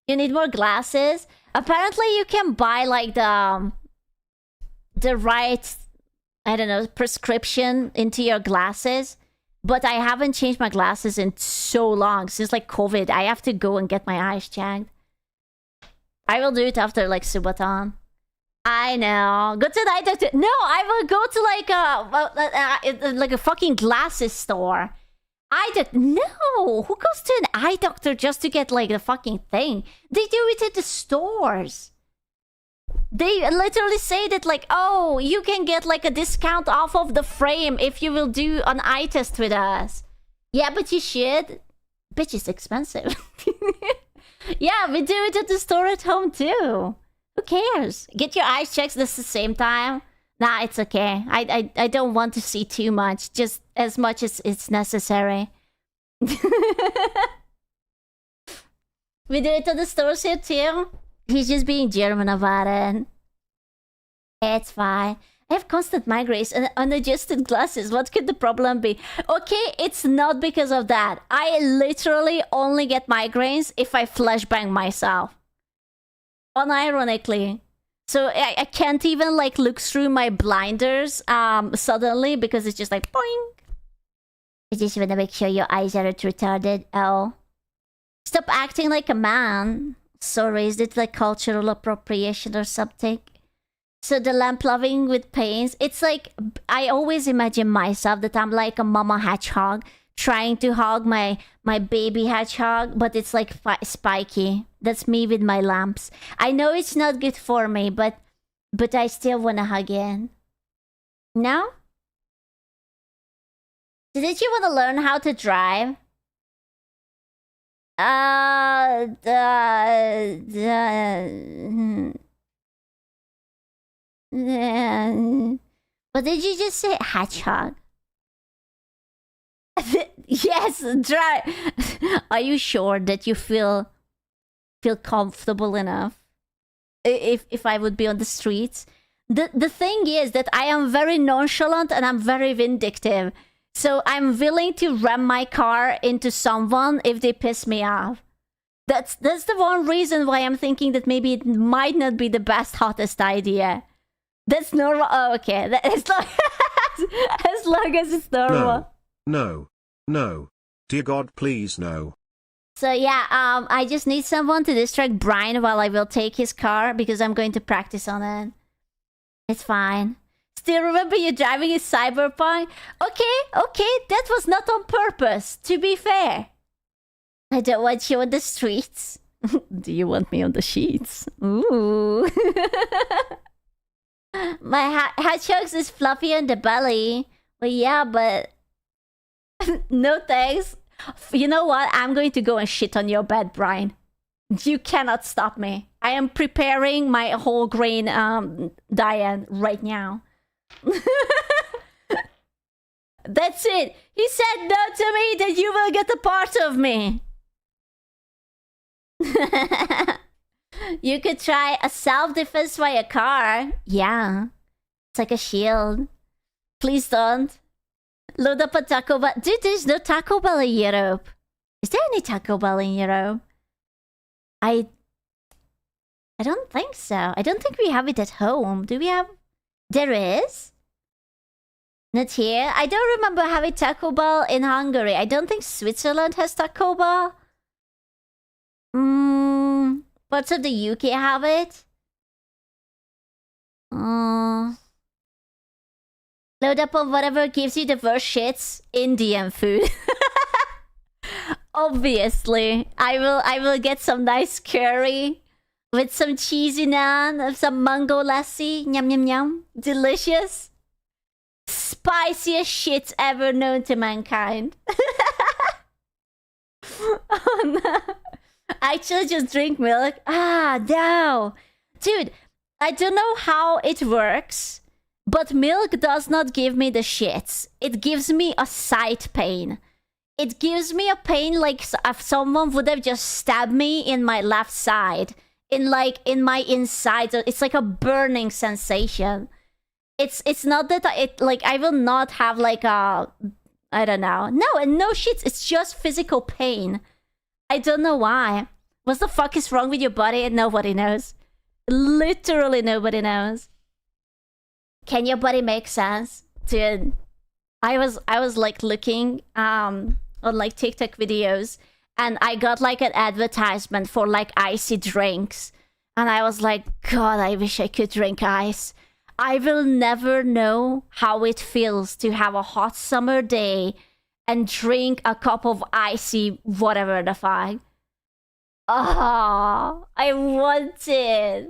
You need more glasses? Apparently you can buy like the right, I don't know, prescription into your glasses. But I haven't changed my glasses in so long. Since like COVID, I have to go and get my eyes checked. I will do it after like Subathon. I know. Go to the eye doctor. No, I will go to like a fucking glasses store. No, who goes to an eye doctor just to get like the fucking thing? They do it at the stores. They literally say that like, oh, you can get like a discount off of the frame if you will do an eye test with us. Yeah, but you should. Bitch, it's expensive. Yeah, we do it at the store at home too. Who cares? Get your eyes checked at the same time. Nah, it's okay. I don't want to see too much. Just as much as it's necessary. We do it to the stores here too. He's just being German about it. It's fine. I have constant migraines and unadjusted glasses. What could the problem be? Okay, it's not because of that. I literally only get migraines if I flashbang myself. Unironically. So I can't even like look through my blinders suddenly because it's just like boing. I just want to make sure your eyes aren't retarded. Oh. Stop acting like a man. Sorry, is it like cultural appropriation or something? So the lamp loving with pains. It's like, I always imagine myself that I'm like a mama hedgehog trying to hog my baby hedgehog, but it's like spiky. That's me with my lamps. I know it's not good for me, but I still want to hug it. No? Did you want to learn how to drive? But did you just say hedgehog? Yes, drive. Are you sure that you feel comfortable enough? If I would be on the streets, the thing is that I am very nonchalant and I'm very vindictive. So I'm willing to ram my car into someone if they piss me off. That's the one reason why I'm thinking that maybe it might not be the best, hottest idea. That's normal. Oh, okay. As long as it's normal. No. Dear God, please no. So yeah, I just need someone to distract Brian while I will take his car because I'm going to practice on it. It's fine. Still remember you driving in Cyberpunk? Okay, that was not on purpose, to be fair. I don't want you on the streets. Do you want me on the sheets? Ooh. My hedgehog is fluffy on the belly. Well, yeah, but... no thanks. You know what? I'm going to go and shit on your bed, Brian. You cannot stop me. I am preparing my whole grain diet right now. That's it. He said no to me, that you will get a part of me. You could try a self-defense via car. Yeah. It's like a shield. Please don't. Load up a Taco Bell. Dude, there's no Taco Bell in Europe. Is there any Taco Bell in Europe? I don't think so. I don't think we have it at home. Do we have... There is? Not here? I don't remember having Taco Bell in Hungary. I don't think Switzerland has Taco Bell. Parts of the UK have it. Load up on whatever gives you the worst shits. Indian food. Obviously. I will get some nice curry. With some cheesy naan, some mango lassi. Yum yum yum. Delicious. Spiciest shits ever known to mankind. Oh no. Actually just drink milk. Ah, no. Dude, I don't know how it works, but milk does not give me the shits. It gives me a side pain. It gives me a pain like if someone would have just stabbed me in my left side. In my insides. It's like a burning sensation. It's not that I will not have like a... I don't know. No shits. It's just physical pain. I don't know why. What the fuck is wrong with your body? Nobody knows. Literally nobody knows. Can your body make sense? Dude, I was like looking on like TikTok videos and I got like an advertisement for like icy drinks. And I was like, God, I wish I could drink ice. I will never know how it feels to have a hot summer day and drink a cup of icy whatever the fuck. Oh, I want it.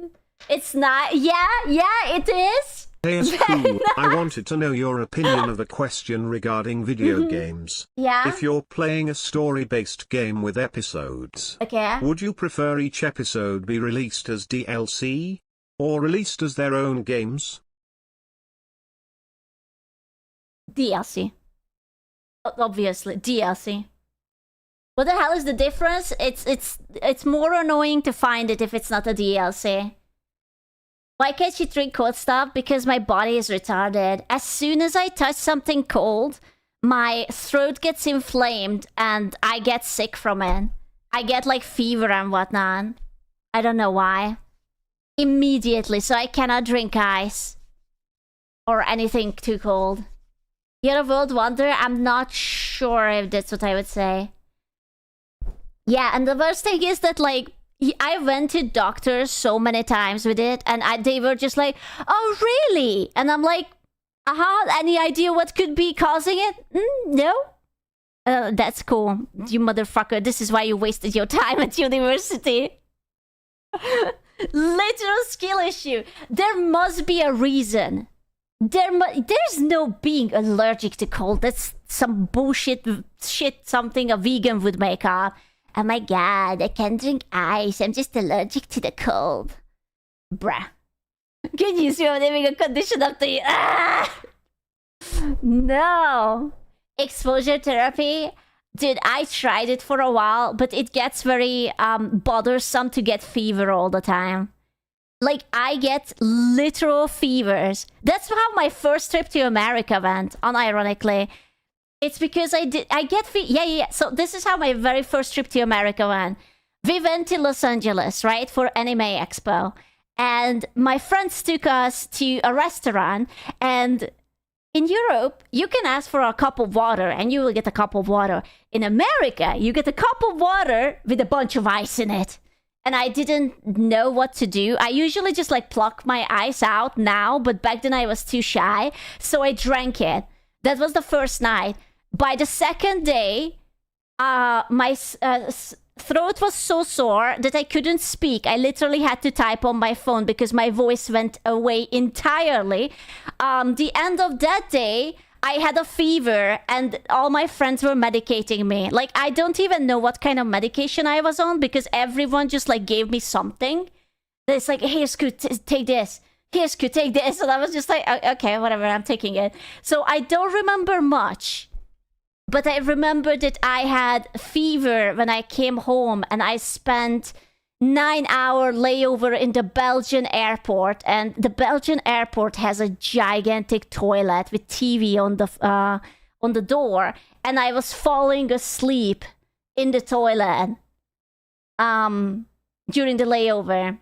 It's not... Yeah, it is. Hey, it's cool. I wanted to know your opinion of a question regarding video games. Yeah? If you're playing a story-based game with episodes, okay, would you prefer each episode be released as DLC? Or released as their own games? DLC. Obviously, DLC. What the hell is the difference? It's more annoying to find it if it's not a DLC. Why can't you drink cold stuff? Because my body is retarded. As soon as I touch something cold, my throat gets inflamed and I get sick from it. I get like fever and whatnot. I don't know why. Immediately, so I cannot drink ice. Or anything too cold. You're a world wonder? I'm not sure if that's what I would say. Yeah, and the worst thing is that, like, I went to doctors so many times with it, and they were just like, oh, really? And I'm like, any idea what could be causing it? No? That's cool, you motherfucker. This is why you wasted your time at university. Literal skill issue. There must be a reason. There's no being allergic to cold. That's some bullshit shit something a vegan would make up. Oh my god, I can't drink ice. I'm just allergic to the cold. Bruh. Can you see I'm having a condition up to you? Ah! No. Exposure therapy? Dude, I tried it for a while, but it gets very bothersome to get fever all the time. Like, I get literal fevers. That's how my first trip to America went, unironically. It's because I get yeah. So this is how my very first trip to America went. We went to Los Angeles, right, for Anime Expo. And my friends took us to a restaurant. And in Europe, you can ask for a cup of water and you will get a cup of water. In America, you get a cup of water with a bunch of ice in it. And I didn't know what to do. I usually just like pluck my ice out now, but back then I was too shy. So I drank it. That was the first night. By the second day, my throat was so sore that I couldn't speak. I literally had to type on my phone because my voice went away entirely. The end of that day, I had a fever and all my friends were medicating me. Like, I don't even know what kind of medication I was on because everyone just like gave me something. It's like, here, Scoot, take this. Here, Scoot, take this. And I was just like, okay, whatever, I'm taking it. So I don't remember much. But I remember that I had fever when I came home and I spent 9-hour layover in the Belgian airport. And the Belgian airport has a gigantic toilet with TV on the door. And I was falling asleep in the toilet during the layover.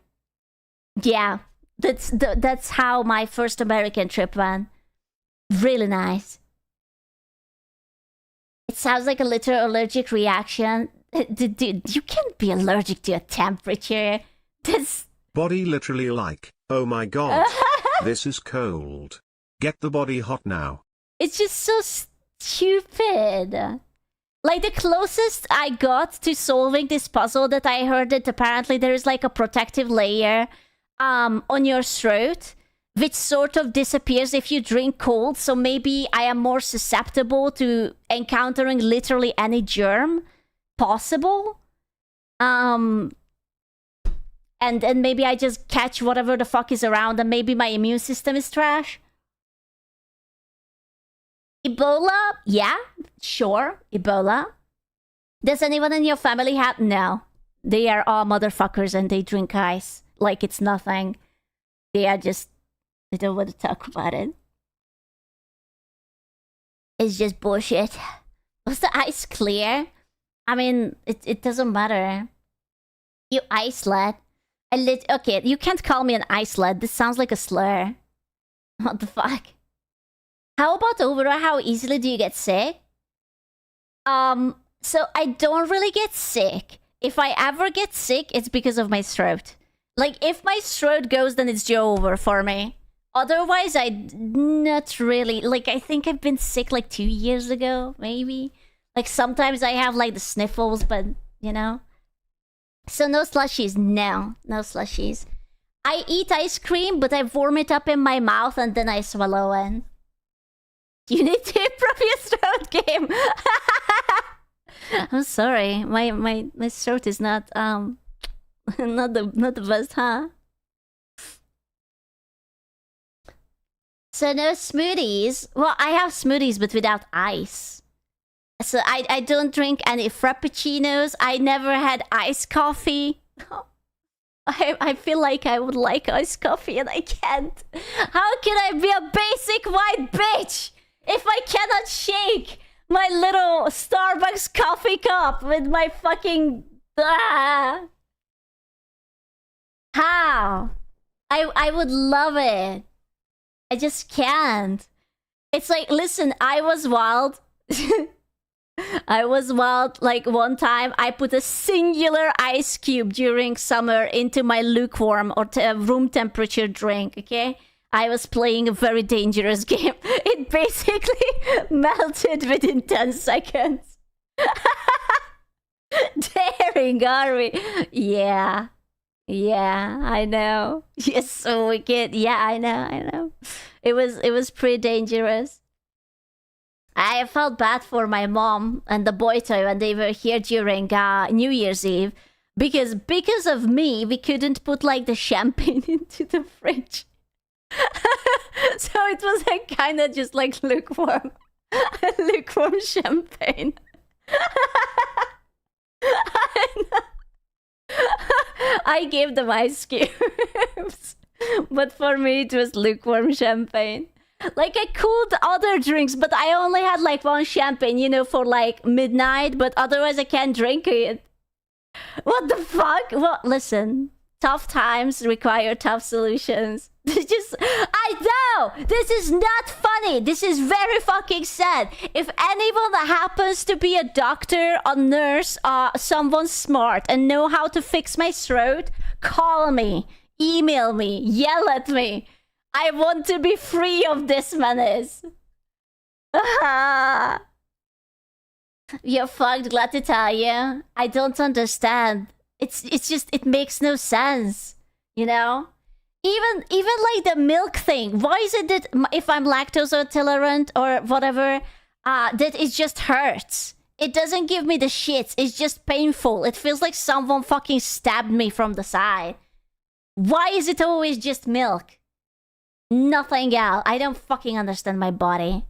Yeah, that's how my first American trip went. Really nice. It sounds like a literal allergic reaction. Dude, you can't be allergic to a temperature. That's... Body literally like, oh my god, this is cold. Get the body hot now. It's just so stupid. Like, the closest I got to solving this puzzle that I heard that apparently there is like a protective layer on your throat, which sort of disappears if you drink cold. So maybe I am more susceptible to encountering literally any germ possible. And maybe I just catch whatever the fuck is around and maybe my immune system is trash. Ebola? Yeah, sure, Ebola. Does anyone in your family have... No. They are all motherfuckers and they drink ice like it's nothing. They are just... I don't want to talk about it. It's just bullshit. Was the ice clear? I mean, it doesn't matter. You ice lad. Okay, you can't call me an ice lad. This sounds like a slur. What the fuck? How about overall, how easily do you get sick? So I don't really get sick. If I ever get sick, it's because of my throat. Like, if my throat goes, then it's over for me. Otherwise, not really. Like, I think I've been sick like 2 years ago, maybe. Like, sometimes I have like the sniffles, but, you know. So no slushies. No slushies. I eat ice cream, but I warm it up in my mouth and then I swallow it. You need to improve your throat game. I'm sorry. My throat is not not the best, huh? So no smoothies. Well, I have smoothies, but without ice. So I don't drink any frappuccinos. I never had iced coffee. I feel like I would like iced coffee and I can't. How can I be a basic white bitch if I cannot shake my little Starbucks coffee cup with my fucking... How? I would love it. I just can't. It's like, listen, I was wild. I was wild. Like one time I put a singular ice cube during summer into my lukewarm or room temperature drink, okay? I was playing a very dangerous game. It basically melted within 10 seconds. Daring, are we? Yeah. Yeah, I know. Yes, so wicked. Yeah, I know. It was pretty dangerous. I felt bad for my mom and the boy toy when they were here during New Year's Eve because of me we couldn't put like the champagne into the fridge. So it was like kind of just like lukewarm champagne. I gave them ice cubes, but for me it was lukewarm champagne. Like, I cooled other drinks, but I only had like one champagne, you know, for like midnight, but otherwise I can't drink it. What the fuck? Well, listen, tough times require tough solutions. I know! This is not funny! This is very fucking sad. If anyone that happens to be a doctor, a nurse, someone smart and know how to fix my throat, call me, email me, yell at me. I want to be free of this menace. You're fucked, glad to tell you. I don't understand. It's just, it makes no sense. You know? Even like the milk thing. Why is it that if I'm lactose intolerant or whatever, that it just hurts? It doesn't give me the shits. It's just painful. It feels like someone fucking stabbed me from the side. Why is it always just milk? Nothing else. I don't fucking understand my body.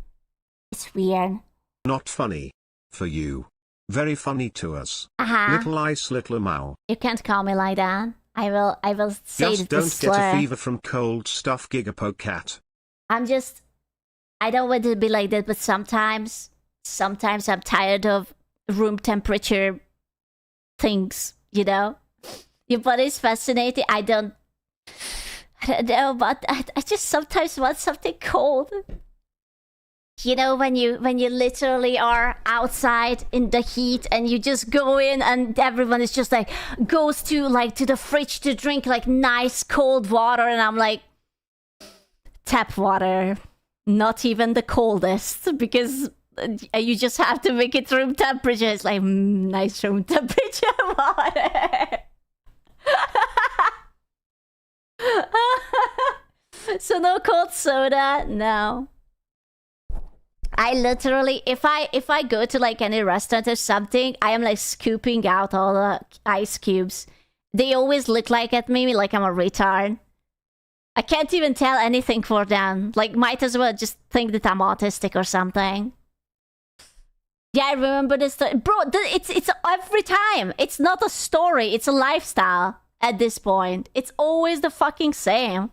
It's weird. Not funny. For you. Very funny to us. Little ice, little Mao. You can't call me like that. I will say just don't get a fever from cold stuff, Gigapocat. I don't want to be like that, but sometimes I'm tired of room temperature things, you know? Your body's fascinating. I don't know, but I just sometimes want something cold. You know, when you literally are outside in the heat and you just go in and everyone is just like goes to the fridge to drink like nice cold water, and I'm like, tap water, not even the coldest, because you just have to make it room temperature. It's like nice room temperature water. So no cold soda, no. I literally, if I go to like any restaurant or something, I am like scooping out all the ice cubes. They always look like at me like I'm a retard. I can't even tell anything for them. Like, might as well just think that I'm autistic or something. Yeah, I remember this. Bro, it's every time. It's not a story. It's a lifestyle at this point. It's always the fucking same.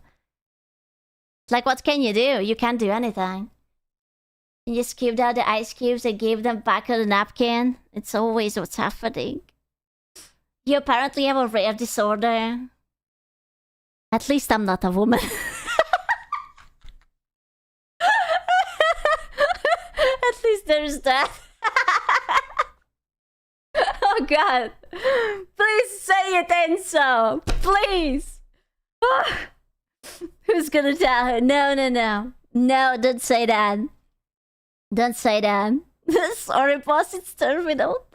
Like, what can you do? You can't do anything. You just scooped out the ice cubes and gave them back on the napkin. It's always what's happening. You apparently have a rare disorder. At least I'm not a woman. At least there's that. Oh god. Please say it, Enzo. Please. Who's gonna tell her? No. No, don't say that. Don't say that. Sorry, boss, it's terminal.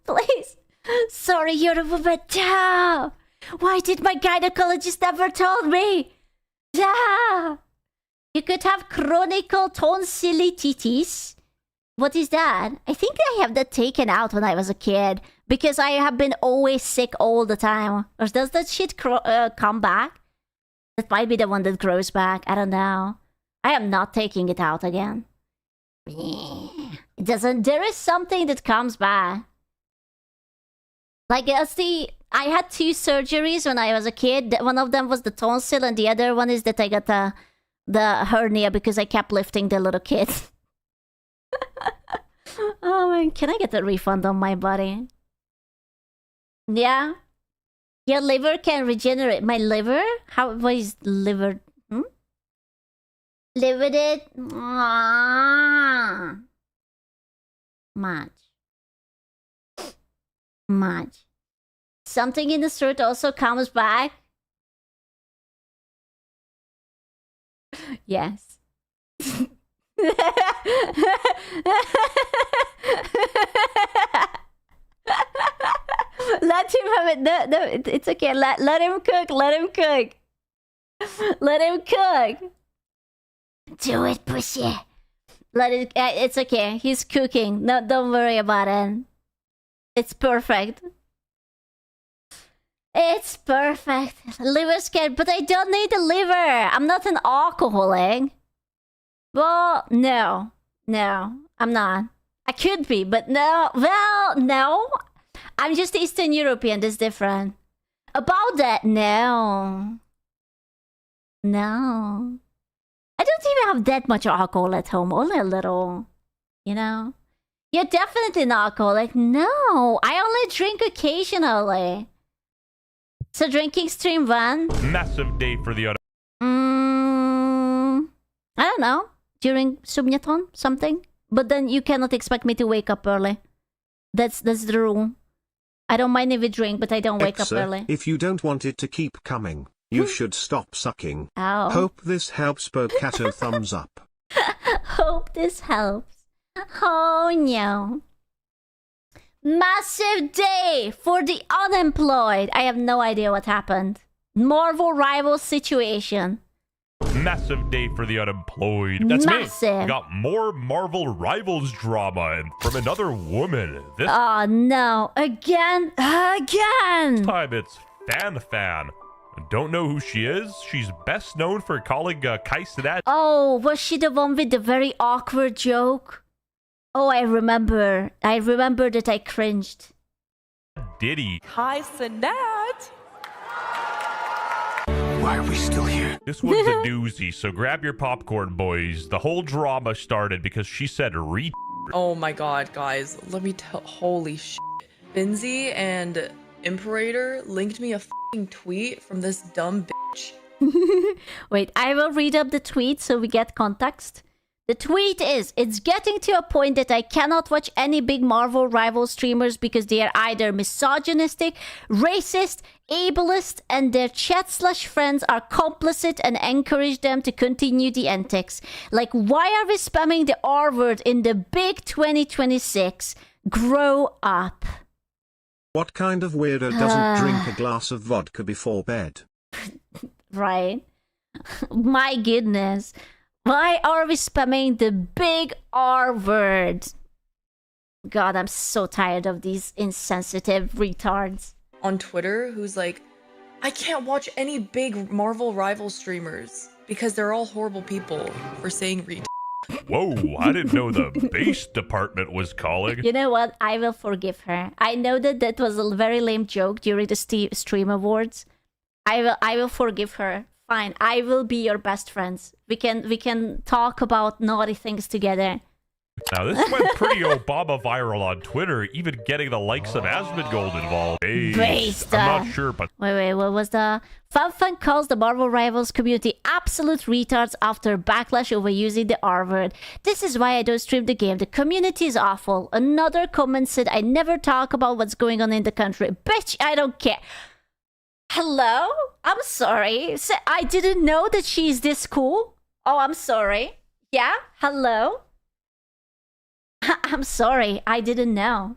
Please. Sorry, you're a woman. Why did my gynecologist never told me? You could have chronic tonsillitis. What is that? I think I have that taken out when I was a kid, because I have been always sick all the time. Or does that shit come back? That might be the one that grows back. I don't know. I am not taking it out again. It doesn't. There is something that comes back. Like I had 2 surgeries when I was a kid. One of them was the tonsil, and the other one is that I got the hernia because I kept lifting the little kid. Oh man, can I get a refund on my body? Yeah. Your liver can regenerate. My liver? What is liver? Live with it. Much. Something in the shirt also comes back. Yes. Let him have it. No, it's okay. Let him cook. Let him cook. Let him cook. Do it, pussy. Let it. It's okay. He's cooking. No, don't worry about it. It's perfect. It's perfect. Liver scared, but I don't need a liver. I'm not an alcoholic. Well, no, I'm not. I could be, but no. Well, no. I'm just Eastern European. That's different. About that, no. I don't even have that much alcohol at home. Only a little. You know? You're definitely an alcoholic. No, I only drink occasionally. So drinking stream 1? Massive day for the other. I don't know. During Subathon, something. But then you cannot expect me to wake up early. That's the rule. I don't mind if we drink, but I don't wake up early. If you don't want it to keep coming, you should stop sucking. Oh. Hope this helps. Spocato thumbs up. Hope this helps. Oh no. Massive day for the unemployed. I have no idea what happened. Marvel rival situation. Massive day for the unemployed. That's Massive. me. Got more Marvel Rivals drama and from another woman. This Oh no. Again. time it's Fan. Don't know who she is. She's best known for calling Kaisedat Oh, was she the one with the very awkward joke? Oh, I remember. I remember that I cringed. Diddy. Hi, Sinat. Why are we still here? This one's a doozy, so grab your popcorn, boys. The whole drama started because she said Oh my god, guys. Let me tell. Holy shit. Binzy and Imperator linked me a fucking tweet from this dumb bitch. Wait, I will read up the tweet so we get context. The tweet is, it's getting to a point that I cannot watch any big Marvel rival streamers because they are either misogynistic, racist, ableist, and their chat/friends are complicit and encourage them to continue the antics. Like, why are we spamming the R word in the big 2026? Grow up. What kind of weirdo doesn't drink a glass of vodka before bed? Right? My goodness. Why are we spamming the big R word? God, I'm so tired of these insensitive retards. On Twitter, who's like, I can't watch any big Marvel rival streamers because they're all horrible people for saying Whoa, I didn't know the bass department was calling. You know what? I will forgive her. I know that was a very lame joke during the Stream Awards. I will forgive her. Fine, I will be your best friends. We can talk about naughty things together. Now, this went pretty Obama viral on Twitter, even getting the likes of Asmongold involved. Based, I'm not sure, but... Wait, what was the... Fan calls the Marvel Rivals community absolute retards after backlash over using the R word. This is why I don't stream the game. The community is awful. Another comment said, I never talk about what's going on in the country. Bitch, I don't care. Hello? I'm sorry. I didn't know that she's this cool. Oh, I'm sorry. Yeah? Hello? I'm sorry. I didn't know.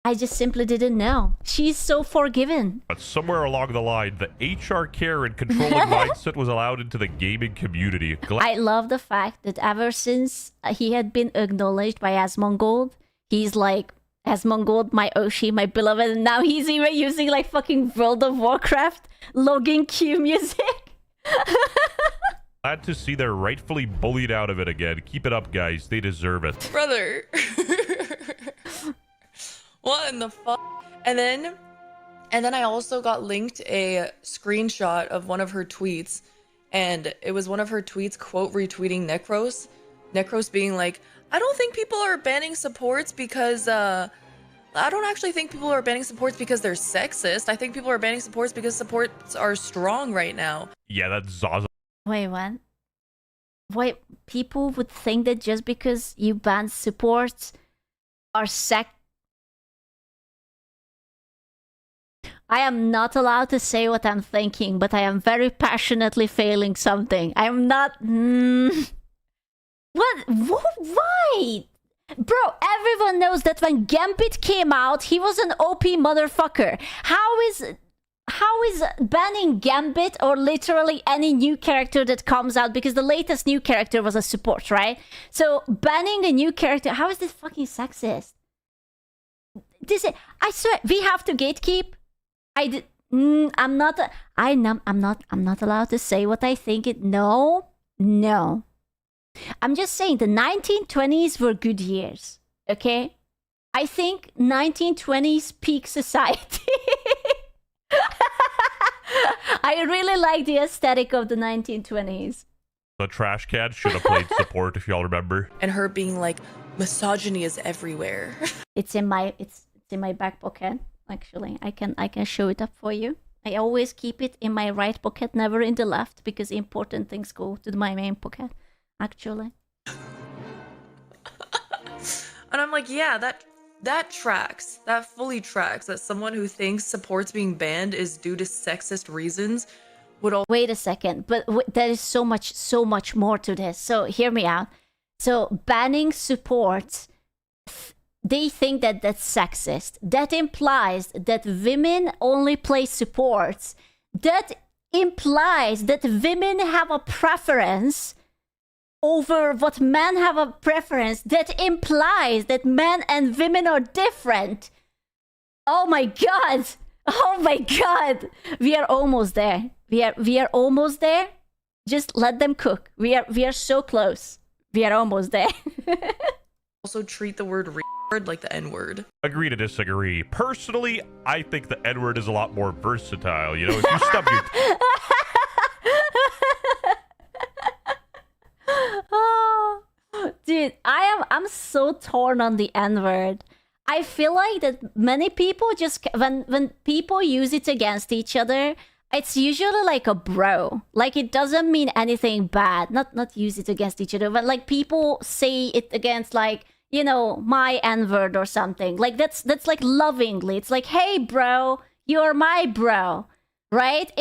I just simply didn't know. She's so forgiving. But somewhere along the line, the HR care and controlling mindset was allowed into the gaming community. I love the fact that ever since he had been acknowledged by Asmongold, he's like, Asmongold, my Oshi, my beloved, and now he's even using like fucking World of Warcraft login queue music. Glad to see they're rightfully bullied out of it again. Keep it up, guys. They deserve it. Brother. What in the fuck? And then I also got linked a screenshot of one of her tweets, and it was one of her tweets quote retweeting Necros. Necros being like, I don't think people are banning supports because I don't actually think people are banning supports because they're sexist. I think people are banning supports because supports are strong right now. Yeah, that's Zaza. Wait, what? Wait, people would think that just because you ban supports are I am not allowed to say what I'm thinking, but I am very passionately feeling something. I am not... What? Why? Bro, everyone knows that when Gambit came out, he was an OP motherfucker. How is banning Gambit or literally any new character that comes out, because the latest new character was a support, right? So banning a new character, how is this fucking sexist? I swear, we have to gatekeep. I'm not allowed to say what I think. No. I'm just saying the 1920s were good years, okay? I think 1920s peak society. I really like the aesthetic of the 1920s. The trash can should have played support, if y'all remember. And her being like, misogyny is everywhere. It's in my back pocket. Actually, I can show it up for you. I always keep it in my right pocket, never in the left, because important things go to my main pocket. Actually. And I'm like, yeah, that tracks. That fully tracks. That someone who thinks supports being banned is due to sexist reasons would all. Wait a second, but there is so much more to this. So hear me out. So banning supports, they think that that's sexist. That implies that women only play supports. That implies that women have a preference over what men have a preference. That implies that men and women are different. Oh my god. We are almost there. We are almost there. Just let them cook. We are so close. We are almost there. Also treat the word like the N-word. Agree to disagree. Personally, I think the N-word is a lot more versatile. You know, if you stub your... Oh, dude, I'm so torn on the N-word. I feel like that many people just when people use it against each other, it's usually like a bro. Like it doesn't mean anything bad. Not use it against each other, but like people say it against like, you know, my N-word or something. Like that's like lovingly. It's like, hey bro, you're my bro. Right?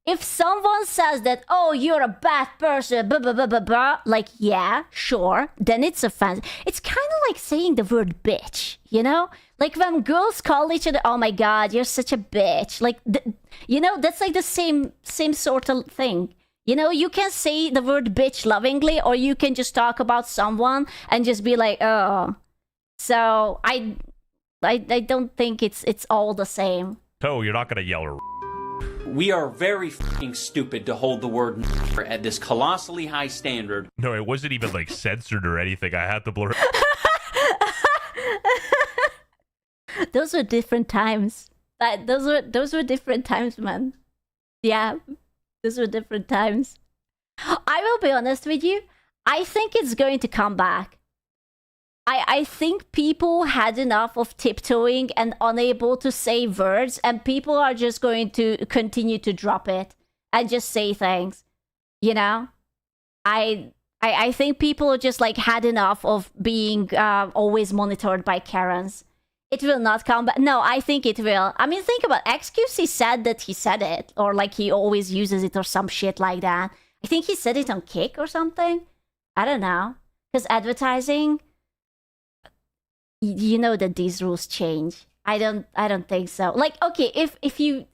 If someone says that, oh, you're a bad person, blah, blah, blah, blah, blah, like, yeah, sure, then it's offensive. It's kind of like saying the word bitch, you know? Like when girls call each other, oh my god, you're such a bitch. Like, you know, that's like the same sort of thing. You know, you can say the word bitch lovingly, or you can just talk about someone and just be like, oh. So I don't think it's all the same. So you're not gonna yell. We are very fucking stupid to hold the word at this colossally high standard. No, it wasn't even like censored or anything. I had to blur. Those were different times. Those were different times, man. Yeah, those were different times. I will be honest with you. I think it's going to come back. I think people had enough of tiptoeing and unable to say words, and people are just going to continue to drop it and just say things. You know? I think people just like had enough of being always monitored by Karens. It will not come back. No, I think it will. I mean, think about XQC said that he said it, or like he always uses it or some shit like that. I think he said it on Kick or something. I don't know. Because advertising, you know that these rules change. I don't think so. Like, okay, if you,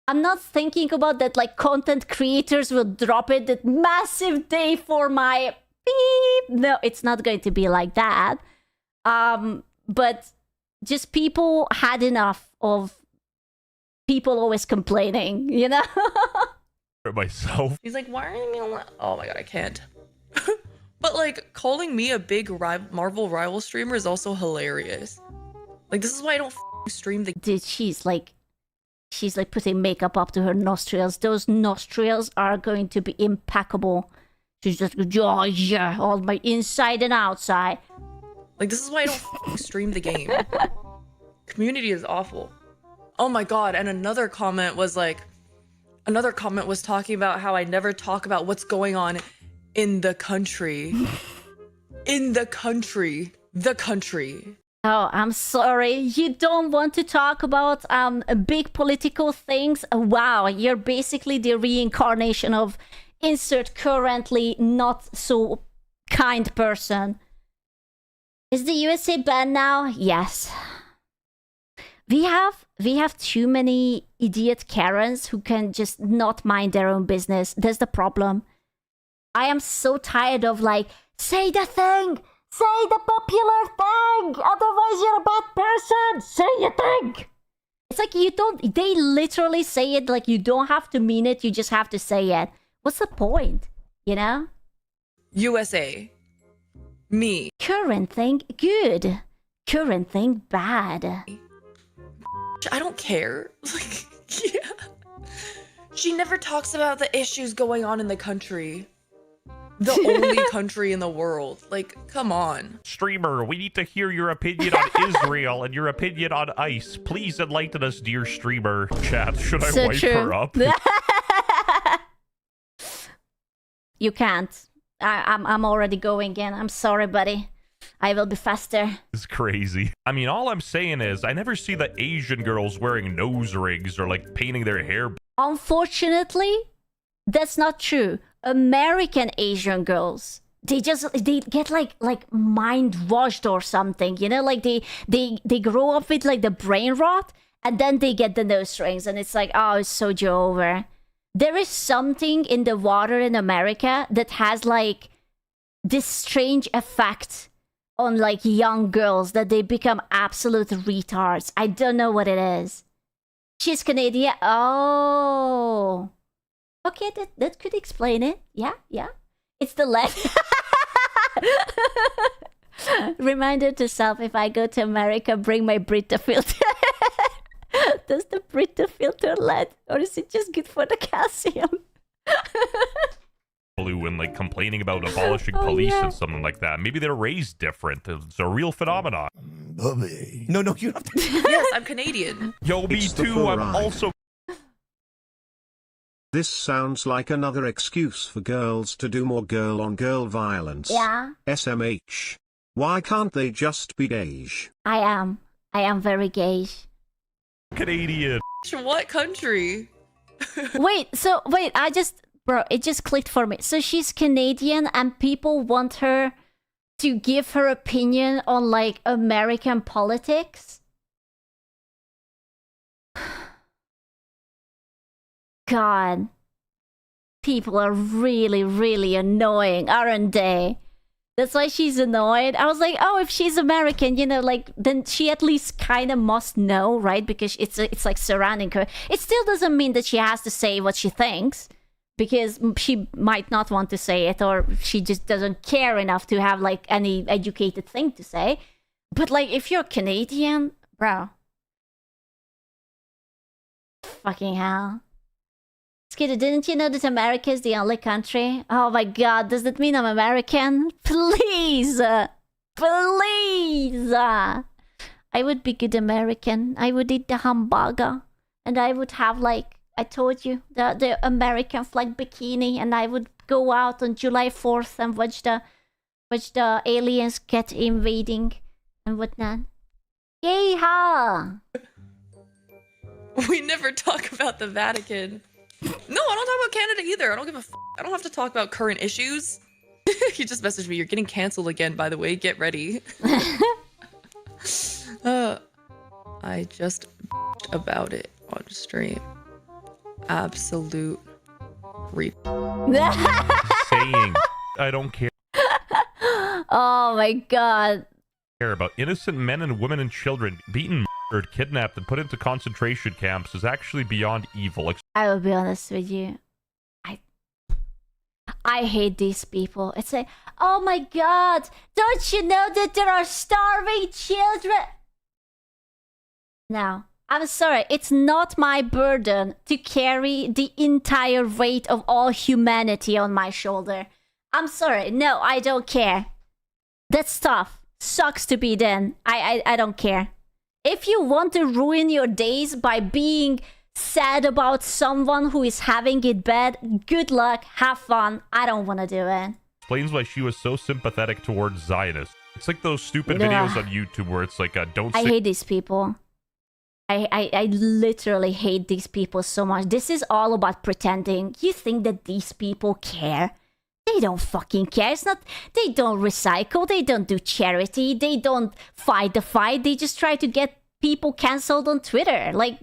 I'm not thinking about that. Like, content creators will drop it that massive day for my beep. No, it's not going to be like that. But just people had enough of people always complaining, you know. myself. He's like, why are you? Oh my god, I can't. But like, calling me a big Marvel rival streamer is also hilarious. Like, this is why I don't stream the. Dude, she's like putting makeup up to her nostrils. Those nostrils are going to be impeccable. She's just, oh yeah, all my inside and outside. Like, this is why I don't stream the game. Community is awful. Oh my god, and another comment was talking about how I never talk about what's going on in the country. In the country. The country. Oh, I'm sorry. You don't want to talk about big political things? Wow, you're basically the reincarnation of insert currently not so kind person. Is the USA banned now? Yes. We have too many idiot Karens who can just not mind their own business. That's the problem. I am so tired of like, say the thing! Say the popular thing! Otherwise you're a bad person! Say your thing! It's like they literally say it like you don't have to mean it, you just have to say it. What's the point? You know? USA. Me. Current thing, good. Current thing, bad. I don't care. Like, yeah. She never talks about the issues going on in the country. The only country in the world. Like, come on. Streamer, we need to hear your opinion on Israel and your opinion on ICE. Please enlighten us, dear streamer. Chat, should I wipe her up? You can't. I'm already going in. I'm sorry, buddy. I will be faster. It's crazy. I mean, all I'm saying is I never see the Asian girls wearing nose rings or like painting their hair. Unfortunately, that's not true. American Asian girls, they get like mind washed or something, you know, like they grow up with like the brain rot and then they get the nose rings and it's like, oh, it's so over. There is something in the water in America that has like this strange effect on like young girls that they become absolute retards. I don't know what it is. She's Canadian. Oh. Okay, that could explain it. Yeah. It's the lead. Reminder to self, if I go to America, bring my Brita filter. Does the Brita filter lead? Or is it just good for the calcium? Blue and like complaining about abolishing police and something like that. Maybe they're raised different. It's a real phenomenon. No, you have to. Yes, I'm Canadian. Yo, me too. I'm also. This sounds like another excuse for girls to do more girl-on-girl violence. Yeah. SMH. Why can't they just be gay? I am very gay. Canadian. What country? Wait, bro, it just clicked for me. So she's Canadian and people want her to give her opinion on like American politics? God. People are really, really annoying, aren't they? That's why she's annoyed. I was like, oh, if she's American, you know, like, then she at least kind of must know, right? Because it's like surrounding her. It still doesn't mean that she has to say what she thinks, because she might not want to say it, or she just doesn't care enough to have like any educated thing to say. But like, if you're Canadian, bro, fucking hell. Skidoo, didn't you know that America is the only country? Oh my god, does that mean I'm American? Please! Please! I would be good American. I would eat the hamburger. And I would have, like, I told you, the American flag bikini. And I would go out on July 4th and watch the aliens get invading and whatnot. Yeehaw! We never talk about the Vatican. No, I don't talk about Canada either. I don't give a I don't have to talk about current issues. He just messaged me, you're getting canceled again, by the way. Get ready. I just about it on stream. Absolute Saying, I don't care. Oh my god. About innocent men and women and children beaten, murdered, kidnapped, and put into concentration camps is actually beyond evil. I will be honest with you. I hate these people. It's like, oh my god, don't you know that there are starving children? No, I'm sorry, it's not my burden to carry the entire weight of all humanity on my shoulder. I'm sorry, no, I don't care. That's tough. Sucks to be then. I don't care. If you want to ruin your days by being sad about someone who is having it bad, good luck, have fun. I don't want to do it. Explains why she was so sympathetic towards Zionists. It's like those stupid videos on YouTube where it's like, don't I hate these people. I literally hate these people so much. This is all about pretending. You think that these people care? They don't fucking care. It's not, they don't recycle, they don't do charity, they don't fight the fight, they just try to get people cancelled on Twitter. Like,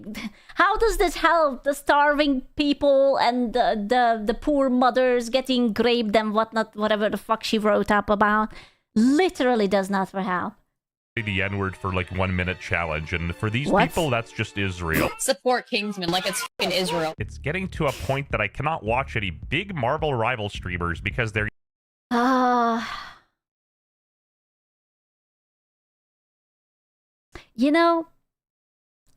how does this help the starving people and the poor mothers getting raped and whatnot, whatever the fuck she wrote up about? Literally does not help. The N-word for like 1 minute challenge, and for these people, that's just Israel. Support Kingsman like it's fucking Israel. It's getting to a point that I cannot watch any big Marvel rival streamers because they're you know,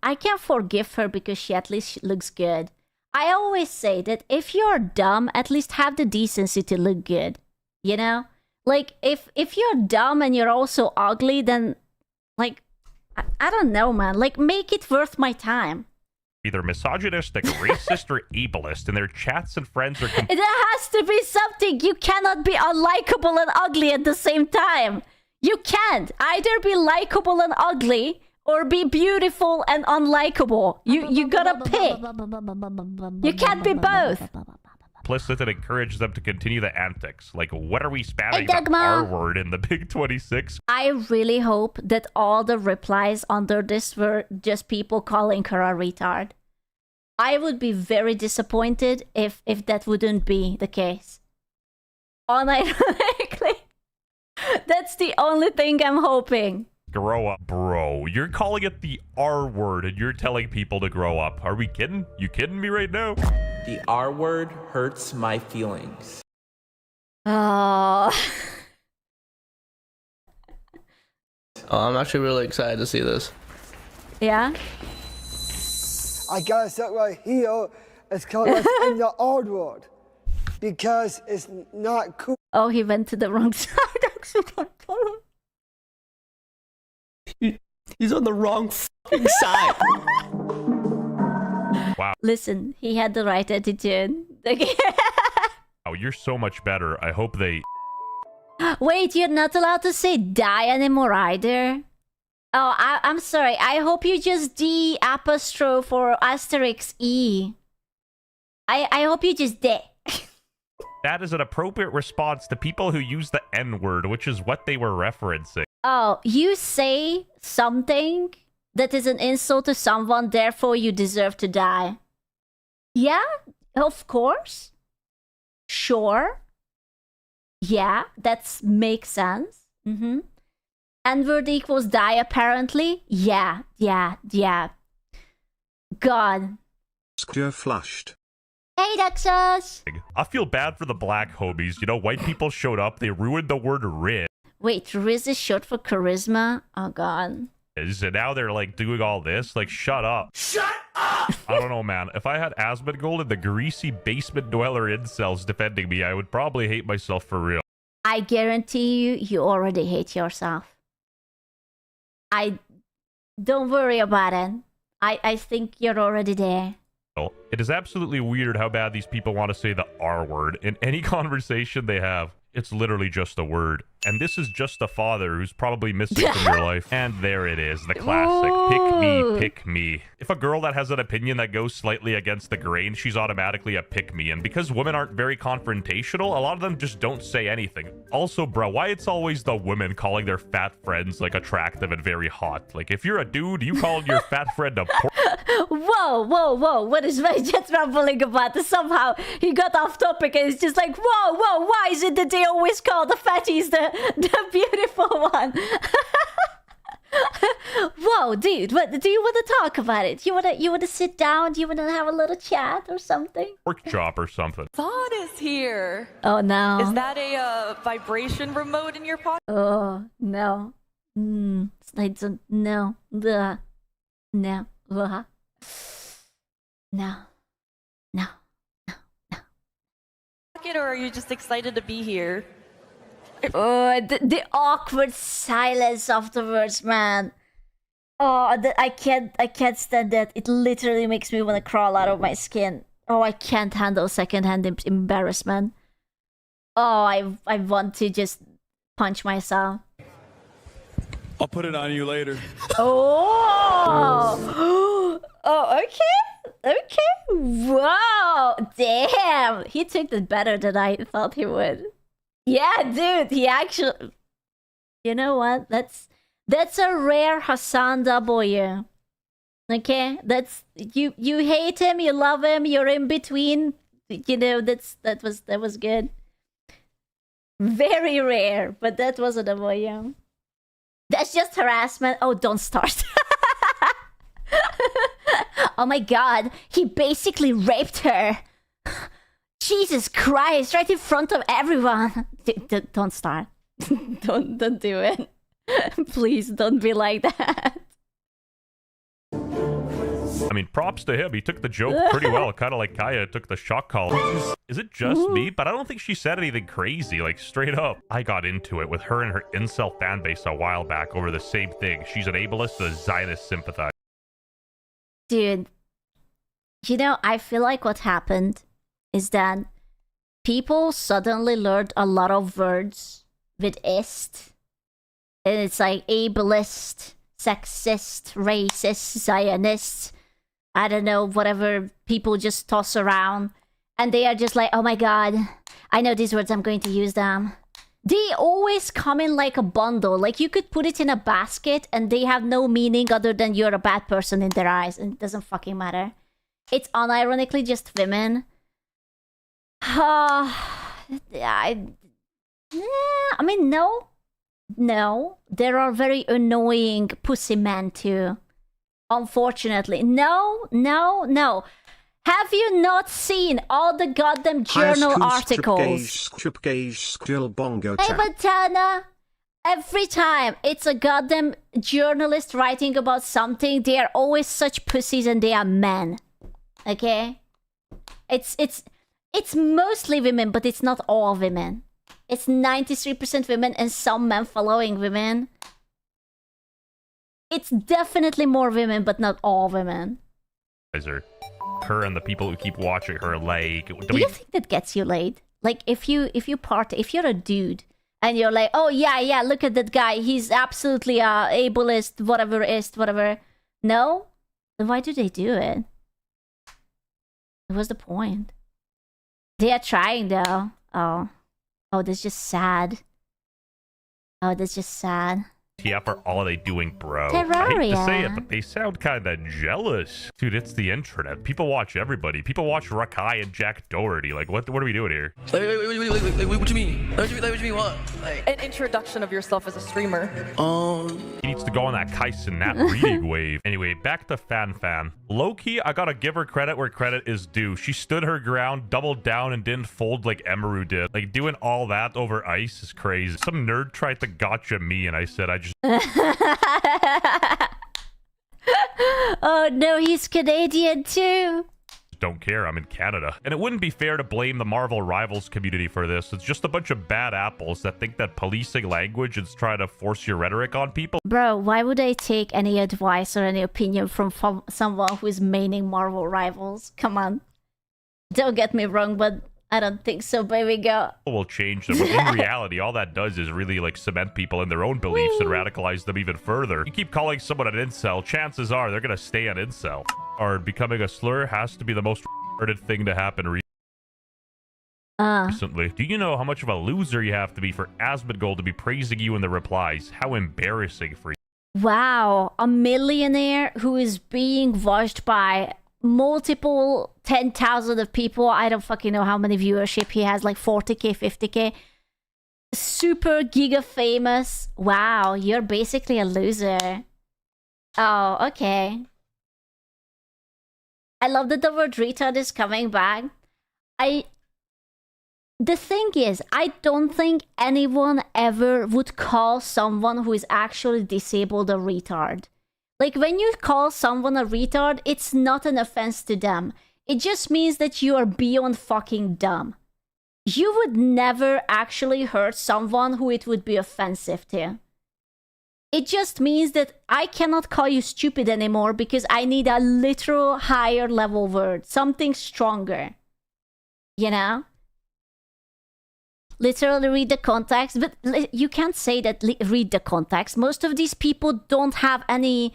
I can forgive her because she at least looks good. I always say that if you're dumb, at least have the decency to look good. You know? Like, if you're dumb and you're also ugly, then, like, I don't know, man. Like, make it worth my time. Either misogynistic, racist, or ableist, and their chats and friends are... There has to be something. You cannot be unlikable and ugly at the same time. You can't. Either be likable and ugly, or be beautiful and unlikable. You gotta pick. You can't be both. Implicit and encourage them to continue the antics. Like, what are we spamming the R word in the Big 26? I really hope that all the replies under this were just people calling her a retard. I would be very disappointed if that wouldn't be the case. Unironically, that's the only thing I'm hoping. Grow up, bro. You're calling it the R word and you're telling people to grow up. Are we kidding? You kidding me right now? The R word hurts my feelings. Oh. I'm actually really excited to see this. Yeah? I gotta sit right here. It's called in the R word. Because it's not cool. Oh, he went to the wrong side. He's on the wrong fucking side. Wow. Listen, he had the right attitude. Oh, you're so much better. I hope they... Wait, you're not allowed to say die anymore either? Oh, I'm sorry. I hope you just D apostrophe or asterisk E. I hope you just de. That is an appropriate response to people who use the N-word, which is what they were referencing. Oh, you say something that is an insult to someone, therefore you deserve to die. Yeah, of course. Sure. Yeah, that makes sense. Mm-hmm. N-word equals die, apparently. Yeah. God. You're flushed. Hey, Duxos! I feel bad for the black homies. You know, white people showed up, they ruined the word Riz. Wait, Riz is short for charisma? Oh, God. And now they're, like, doing all this? Like, shut up. Shut up! I don't know, man. If I had Asmongold and the greasy basement dweller incels defending me, I would probably hate myself for real. I guarantee you already hate yourself. Don't worry about it. I think you're already there. It is absolutely weird how bad these people want to say the R word in any conversation they have. It's literally just a word. And this is just a father who's probably missing from your life. And there it is, the classic. Pick me. If a girl that has an opinion that goes slightly against the grain, she's automatically a pick me. And because women aren't very confrontational, a lot of them just don't say anything. Also, bro, why it's always the women calling their fat friends, like, attractive and very hot? Like, if you're a dude, you call your fat friend a Whoa. What is my jet rambling about? Somehow he got off topic and it's just like, whoa, why is it that they always call the fatties the beautiful one? Whoa, dude, what do you want to talk about it? You wanna sit down? Do you wanna have a little chat or something? Pork chop or something. Thought is here. Oh no. Is that a vibration remote in your pocket? Oh no. I don't no. Ugh. No. Ugh. No. No. Or are you just excited to be here? Oh, the awkward silence afterwards, man. Oh, I can't stand that. It literally makes me want to crawl out of my skin. Oh, I can't handle secondhand embarrassment. Oh, I want to just punch myself. I'll put it on you later. Oh, oh, okay. Wow, damn. He took it better than I thought he would. Yeah, dude, he actually... You know what? That's a rare Hassan W. Okay? That's... You hate him, you love him, you're in between. You know, that was good. Very rare, but that was a W. That's just harassment. Oh, don't start. Oh my god, he basically raped her. Jesus Christ, right in front of everyone. Don't start. don't do it. Please don't be like that. I mean, props to him. He took the joke pretty well, kind of like Kaya took the shock collar. Is it just me? But I don't think she said anything crazy, like straight up. I got into it with her and her incel fanbase a while back over the same thing. She's an ableist, a Zionist sympathizer. Dude, you know, I feel like what happened is that people suddenly learned a lot of words with ist. And it's like ableist, sexist, racist, Zionist. I don't know, whatever people just toss around. And they are just like, oh my god, I know these words, I'm going to use them. They always come in like a bundle. Like you could put it in a basket and they have no meaning other than you're a bad person in their eyes. And it doesn't fucking matter. It's unironically just women. I mean, no. There are very annoying pussy men too. Unfortunately. No. Have you not seen all the goddamn journal articles? Hey, but Tana, every time it's a goddamn journalist writing about something, they are always such pussies and they are men. Okay? It's mostly women, but it's not all women. It's 93% women and some men following women. It's definitely more women, but not all women. Her and the people who keep watching her, like... Do you think that gets you laid? Like, if you're a dude, and you're like, oh yeah, look at that guy, he's absolutely ableist, whatever. No? Then why do they do it? What's the point? They are trying, though. Oh, that's just sad. TF are all they doing, bro? Terraria. I hate to say it, but they sound kind of jealous. Dude, it's the internet. People watch everybody. People watch Rakai and Jack Doherty. Like, what are we doing here? Wait, what you mean? What you mean what? Like... An introduction of yourself as a streamer. He needs to go on that Kaisen Nat reading wave. Anyway, back to Fan. Low-key, I gotta give her credit where credit is due. She stood her ground, doubled down, and didn't fold like Emaru did. Like, doing all that over ice is crazy. Some nerd tried to gotcha me, and I said, Oh no, he's Canadian too. Don't care, I'm in Canada. And it wouldn't be fair to blame the Marvel Rivals community for this. It's just a bunch of bad apples that think that policing language is trying to force your rhetoric on people. Bro, why would I take any advice or any opinion from someone who is maining Marvel Rivals? Come on. Don't get me wrong, but I don't think so, baby girl. Will change them. In reality, all that does is really like cement people in their own beliefs and radicalize them even further. You keep calling someone an incel, chances are they're gonna stay an incel. Or becoming a slur has to be the most retarded thing to happen recently. Do you know how much of a loser you have to be for Asmongold to be praising you in the replies? How embarrassing for you. Wow, a millionaire who is being watched by multiple 10,000 of people. I don't fucking know how many viewership he has, like 40k, 50k. Super giga famous. Wow, you're basically a loser. Oh, okay. I love that the word retard is coming back. The thing is, I don't think anyone ever would call someone who is actually disabled a retard. Like, when you call someone a retard, it's not an offense to them. It just means that you are beyond fucking dumb. You would never actually hurt someone who it would be offensive to. It just means that I cannot call you stupid anymore because I need a literal higher level word, something stronger. You know? Literally read the context, but you can't say that read the context. Most of these people don't have any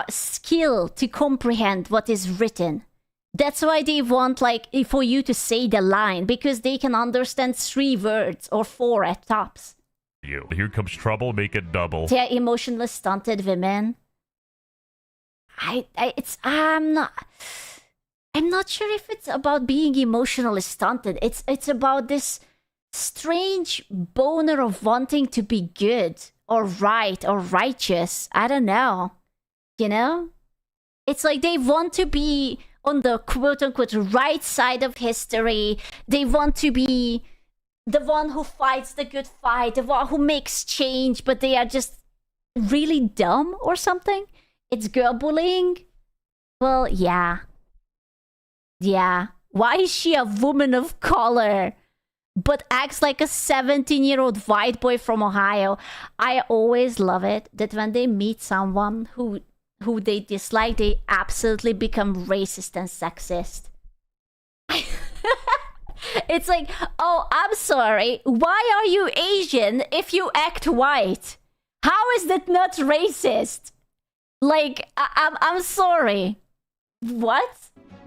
skill to comprehend what is written. That's why they want, like, for you to say the line, because they can understand 3 words or 4 at tops. Here comes trouble, make it double. They're emotionally stunted women. I'm not sure if it's about being emotionally stunted. It's about this strange boner of wanting to be good or right or righteous. I don't know. You know? It's like they want to be on the quote-unquote right side of history. They want to be the one who fights the good fight, the one who makes change, but they are just really dumb or something. It's girl bullying. Well, yeah. Yeah. Why is she a woman of color but acts like a 17-year-old white boy from Ohio? I always love it that when they meet someone who they dislike, they absolutely become racist and sexist. It's like, oh, I'm sorry. Why are you Asian if you act white? How is that not racist? Like, I'm sorry. What?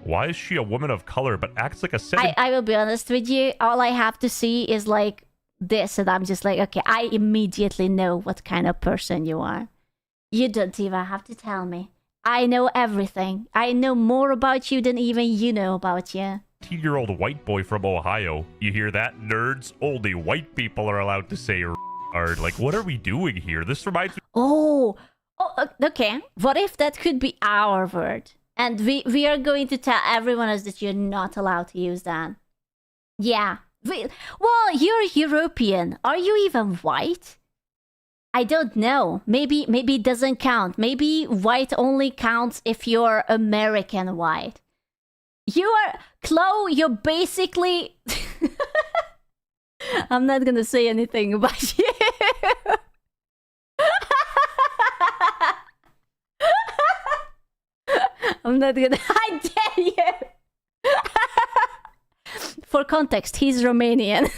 Why is she a woman of color but acts like a 7? I will be honest with you. All I have to see is like this, and I'm just like, okay, I immediately know what kind of person you are. You don't even have to tell me. I know everything. I know more about you than even you know about you. 18-year-old white boy from Ohio. You hear that, nerds? Only white people are allowed to say "r." Like, what are we doing here? This reminds me. Oh, okay. What if that could be our word? And we are going to tell everyone else that you're not allowed to use that. Yeah. Well, you're European. Are you even white? I don't know. Maybe it doesn't count. Maybe white only counts if you're American white. You are, Chloe, you're basically... I'm not gonna say anything about you. I'm not gonna... I dare you! For context, he's Romanian.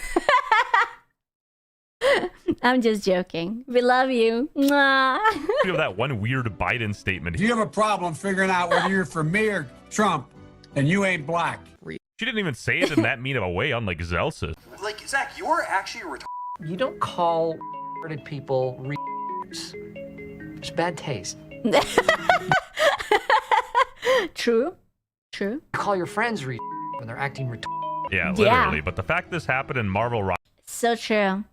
I'm just joking. We love you. Mwah. You have that one weird Biden statement. If you have a problem figuring out whether you're for me or Trump, and you ain't black. She didn't even say it in that mean of a way, unlike Zelsa. Like, Zach, you're actually retarded. You don't call retarded people retarded. It's bad taste. True. You call your friends retarded when they're acting retarded. Yeah, literally. But the fact this happened in Marvel So true.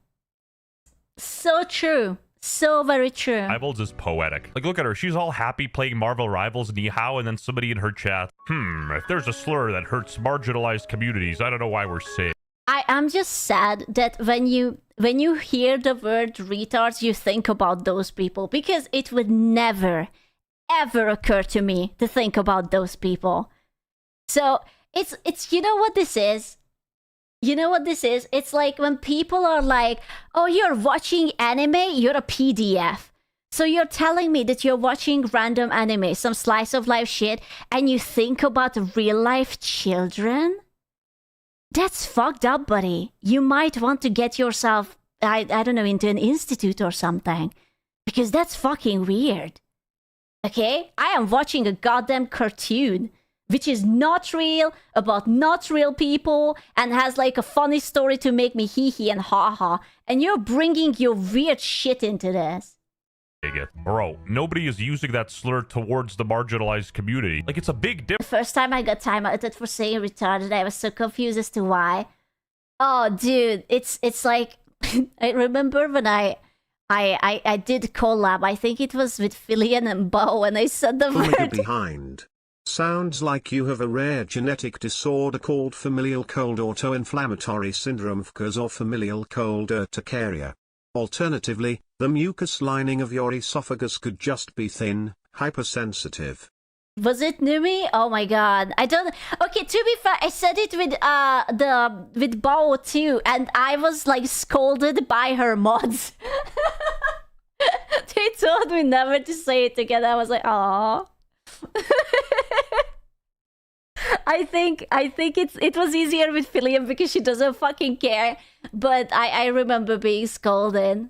So true. So very true. Rivals is poetic. Like, look at her. She's all happy playing Marvel Rivals Ni Hao, and then somebody in her chat, if there's a slur that hurts marginalized communities, I don't know why we're saying. I'm just sad that when you hear the word retards, you think about those people, because it would never, ever occur to me to think about those people. So it's you know what this is? You know what this is? It's like when people are like, oh, you're watching anime? You're a PDF. So you're telling me that you're watching random anime, some slice of life shit, and you think about real life children? That's fucked up, buddy. You might want to get yourself, I don't know, into an institute or something. Because that's fucking weird. Okay? I am watching a goddamn cartoon, which is not real, about not real people, and has like a funny story to make me hee-hee and ha-ha. And you're bringing your weird shit into this. Bro, nobody is using that slur towards the marginalized community. Like, it's a big difference. The first time I got timeouted for saying retarded, I was so confused as to why. Oh, dude, it's like... I remember when I I did collab. I think it was with Filian and Bo, and I said the Familiar word. behind. Sounds like you have a rare genetic disorder called familial cold autoinflammatory syndrome FCS or familial cold urticaria. Alternatively, the mucus lining of your esophagus could just be thin, hypersensitive. Was it Numi? Oh my god. I don't. Okay, to be fair, I said it with Bao too, and I was like scolded by her mods. They told me never to say it again. I was like, "Aw." I think it was easier with Philium because she doesn't fucking care. But I remember being scolded.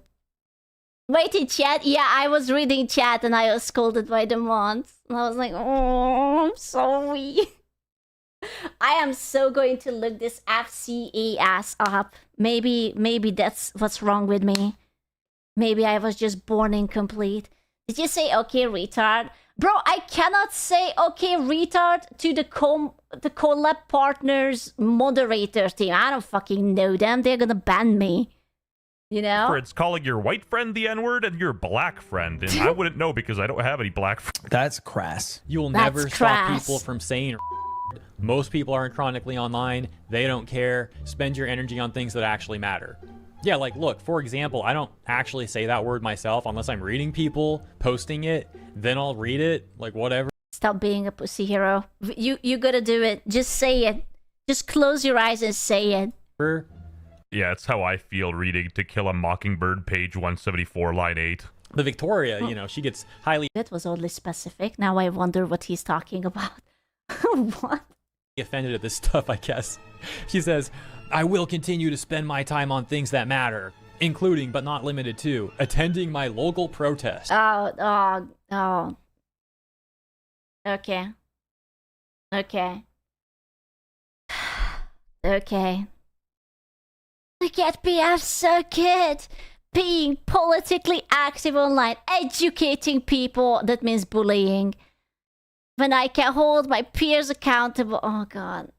Wait, in chat? Yeah, I was reading chat and I was scolded by the mods. And I was like, oh, I'm sorry. I am so going to look this FCA ass up. Maybe that's what's wrong with me. Maybe I was just born incomplete. Did you say okay, retard? Bro, I cannot say okay, retard to the collab partners moderator team. I don't fucking know them. They're gonna ban me. You know? It's calling your white friend the N-word and your black friend. And I wouldn't know because I don't have any black friends. That's crass. You'll never stop people from saying most people aren't chronically online. They don't care. Spend your energy on things that actually matter. Yeah, like, look, for example, I don't actually say that word myself unless I'm reading people, posting it, then I'll read it, like, whatever. Stop being a pussy hero. You gotta do it. Just say it. Just close your eyes and say it. Yeah, it's how I feel reading To Kill a Mockingbird, page 174, line 8. But Victoria, you know, she gets highly... That was oddly specific. Now I wonder what he's talking about. What? Offended at this stuff, I guess. She says, I will continue to spend my time on things that matter, including, but not limited to, attending my local protest. Oh. Okay. Okay. The Get BF Circuit! Being politically active online, educating people, that means bullying. When I can hold my peers accountable. Oh god.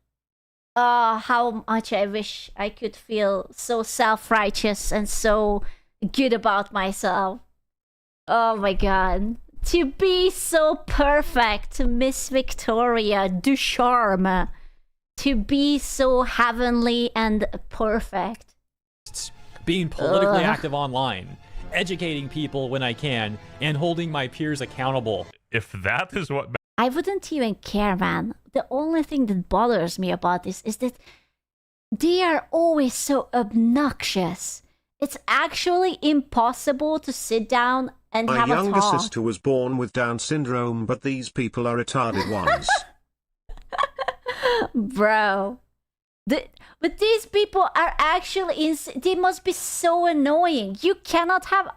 Oh, how much I wish I could feel so self-righteous and so good about myself. Oh my god. To be so perfect, Miss Victoria Ducharme. To be so heavenly and perfect. Being politically active online, educating people when I can, and holding my peers accountable. If that is what... I wouldn't even care, man. The only thing that bothers me about this is that they are always so obnoxious. It's actually impossible to sit down and have a talk. My younger sister was born with Down syndrome, but these people are retarded ones. Bro. But these people are actually... they must be so annoying. You cannot have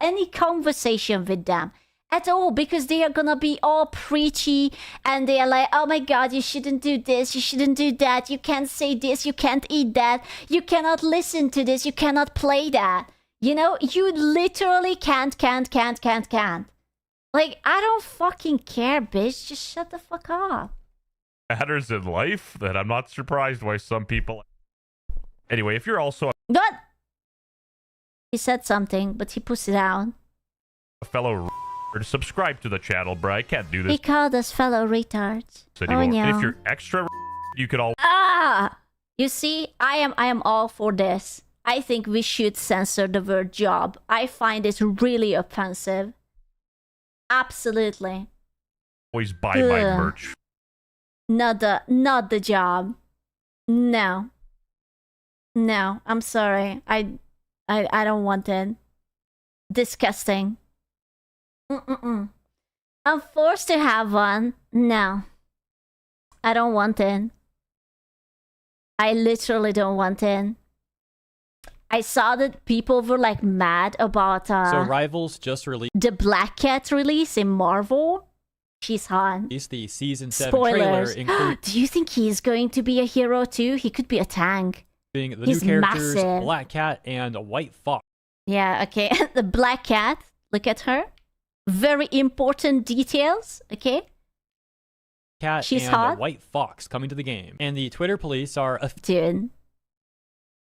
any conversation with them at all, because they are gonna be all preachy and they are like, oh my god, you shouldn't do this, you shouldn't do that, you can't say this, you can't eat that, you cannot listen to this, you cannot play that. You know, you literally can't. Like, I don't fucking care, bitch. Just shut the fuck up. Matters in life that I'm not surprised why some people... Anyway, if you're also... What? He said something, but he puts it down. A fellow... subscribe to the channel, bro. I can't do this. He called us fellow retards. Anymore. Oh no. And if you're extra, you could all... You see, I am all for this. I think we should censor the word job. I find it really offensive. Absolutely. Always buy my merch. Not the job. No, I'm sorry. I don't want it. Disgusting. I'm forced to have one. No. I don't want it. I literally don't want it. I saw that people were like mad about so Rivals just released the Black Cat release in Marvel. She's hot. The season 7 Spoilers. trailer. Do you think he's going to be a hero too? He could be a tank. The he's new characters, massive. Black Cat and a White Fox. Yeah, okay. The Black Cat, look at her. Very important details, okay? Cat She's and hot. a White Fox coming to the game. And the Twitter police are... Dude.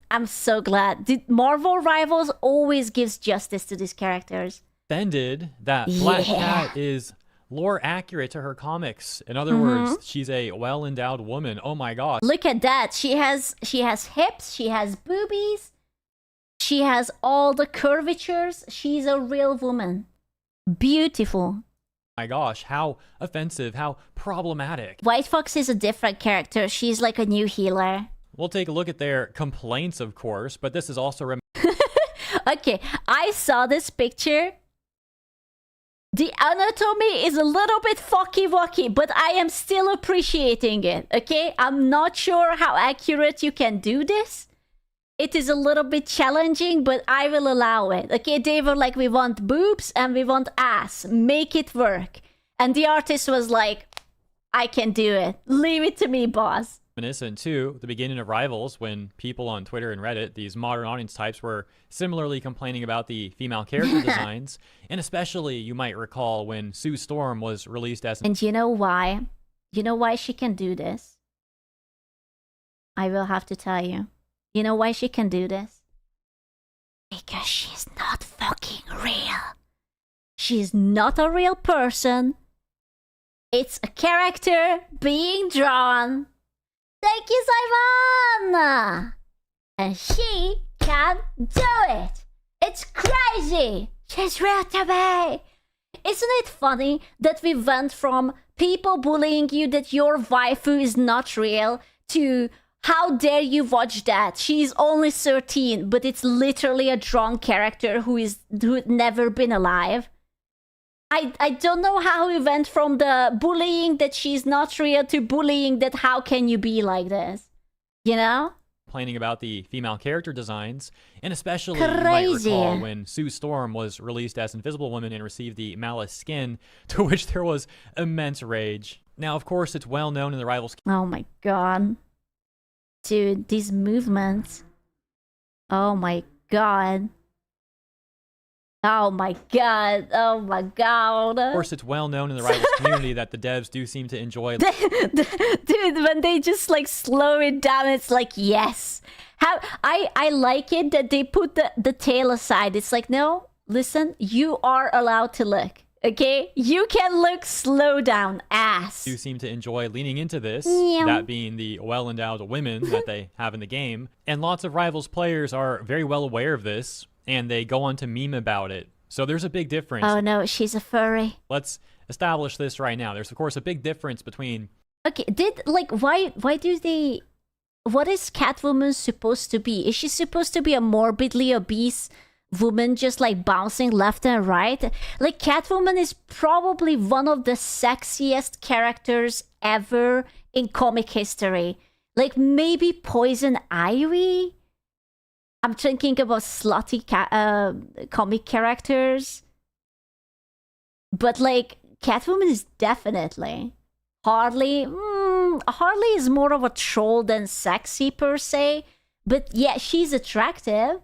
I'm so glad. The Marvel Rivals always gives justice to these characters. Offended that Black Cat is lore accurate to her comics. In other words, she's a well-endowed woman. Oh my god. Look at that. She has hips, she has boobies, she has all the curvatures. She's a real woman. Beautiful. My gosh, how offensive, how problematic. White Fox is a different character. She's like a new healer. We'll take a look at their complaints, of course, but this is also Okay, I saw this picture. The anatomy is a little bit fucky-wucky, but I am still appreciating it, okay? I'm not sure how accurate you can do this. It is a little bit challenging, but I will allow it. Okay, they were like, we want boobs and we want ass. Make it work. And the artist was like, I can do it. Leave it to me, boss. reminiscent to the beginning of Rivals, when people on Twitter and Reddit, these modern audience types, were similarly complaining about the female character designs, and especially you might recall when Sue Storm was released as And you know why? You know why she can do this? I will have to tell you. You know why she can do this? Because she's not fucking real. She's not a real person. It's a character being drawn. Thank you, Simon! And she can do it! It's crazy! She's real to me! Isn't it funny that we went from people bullying you that your waifu is not real to how dare you watch that? She's only 13, but it's literally a drawn character who'd never been alive. I don't know how we went from the bullying that she's not real to bullying that how can you be like this? You know? Complaining about the female character designs, and especially Crazy. You might recall when Sue Storm was released as Invisible Woman and received the Malice skin, to which there was immense rage. Now, of course, it's well known in the Rivals. Oh my god. Dude, these movements. Oh my god. Oh my god. Oh my god. Of course, it's well known in the Rivals community that the devs do seem to enjoy. Dude, when they just like slow it down, it's like, yes. I like it that they put the tail aside. It's like, no, listen, you are allowed to look. Okay? You can look, slow down, ass. Do seem to enjoy leaning into this, Yeah. that being the well-endowed women that they have in the game. And lots of Rivals players are very well aware of this, and they go on to meme about it. So there's a big difference. Oh no, she's a furry. Let's establish this right now. There's, of course, a big difference between... Okay, why do they... What is Catwoman supposed to be? Is she supposed to be a morbidly obese woman just like bouncing left and right? Like, Catwoman is probably one of the sexiest characters ever in comic history. Like, maybe Poison Ivy? I'm thinking about slutty comic characters. But, like, Catwoman is definitely. Harley is more of a troll than sexy per se. But yeah, she's attractive.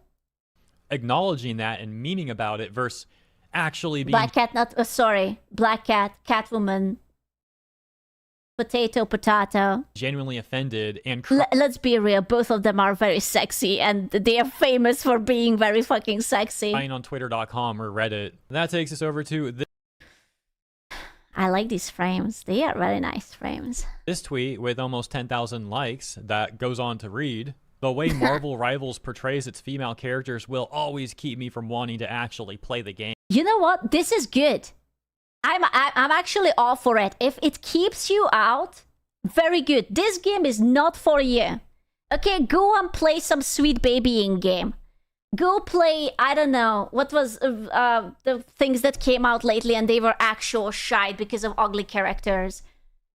Acknowledging that and memeing about it versus actually being... Black Cat, Black Cat, Catwoman, potato. Genuinely offended and... Let's be real, both of them are very sexy and they are famous for being very fucking sexy. Crying on Twitter.com or Reddit. That takes us over to I like these frames. They are really nice frames. this tweet with almost 10,000 likes that goes on to read, "The way Marvel Rivals portrays its female characters will always keep me from wanting to actually play the game." You know what? This is good. I'm actually all for it. If it keeps you out, very good. This game is not for you. Okay, go and play some sweet babying game. Go play, I don't know, what was the things that came out lately and they were actual shite because of ugly characters.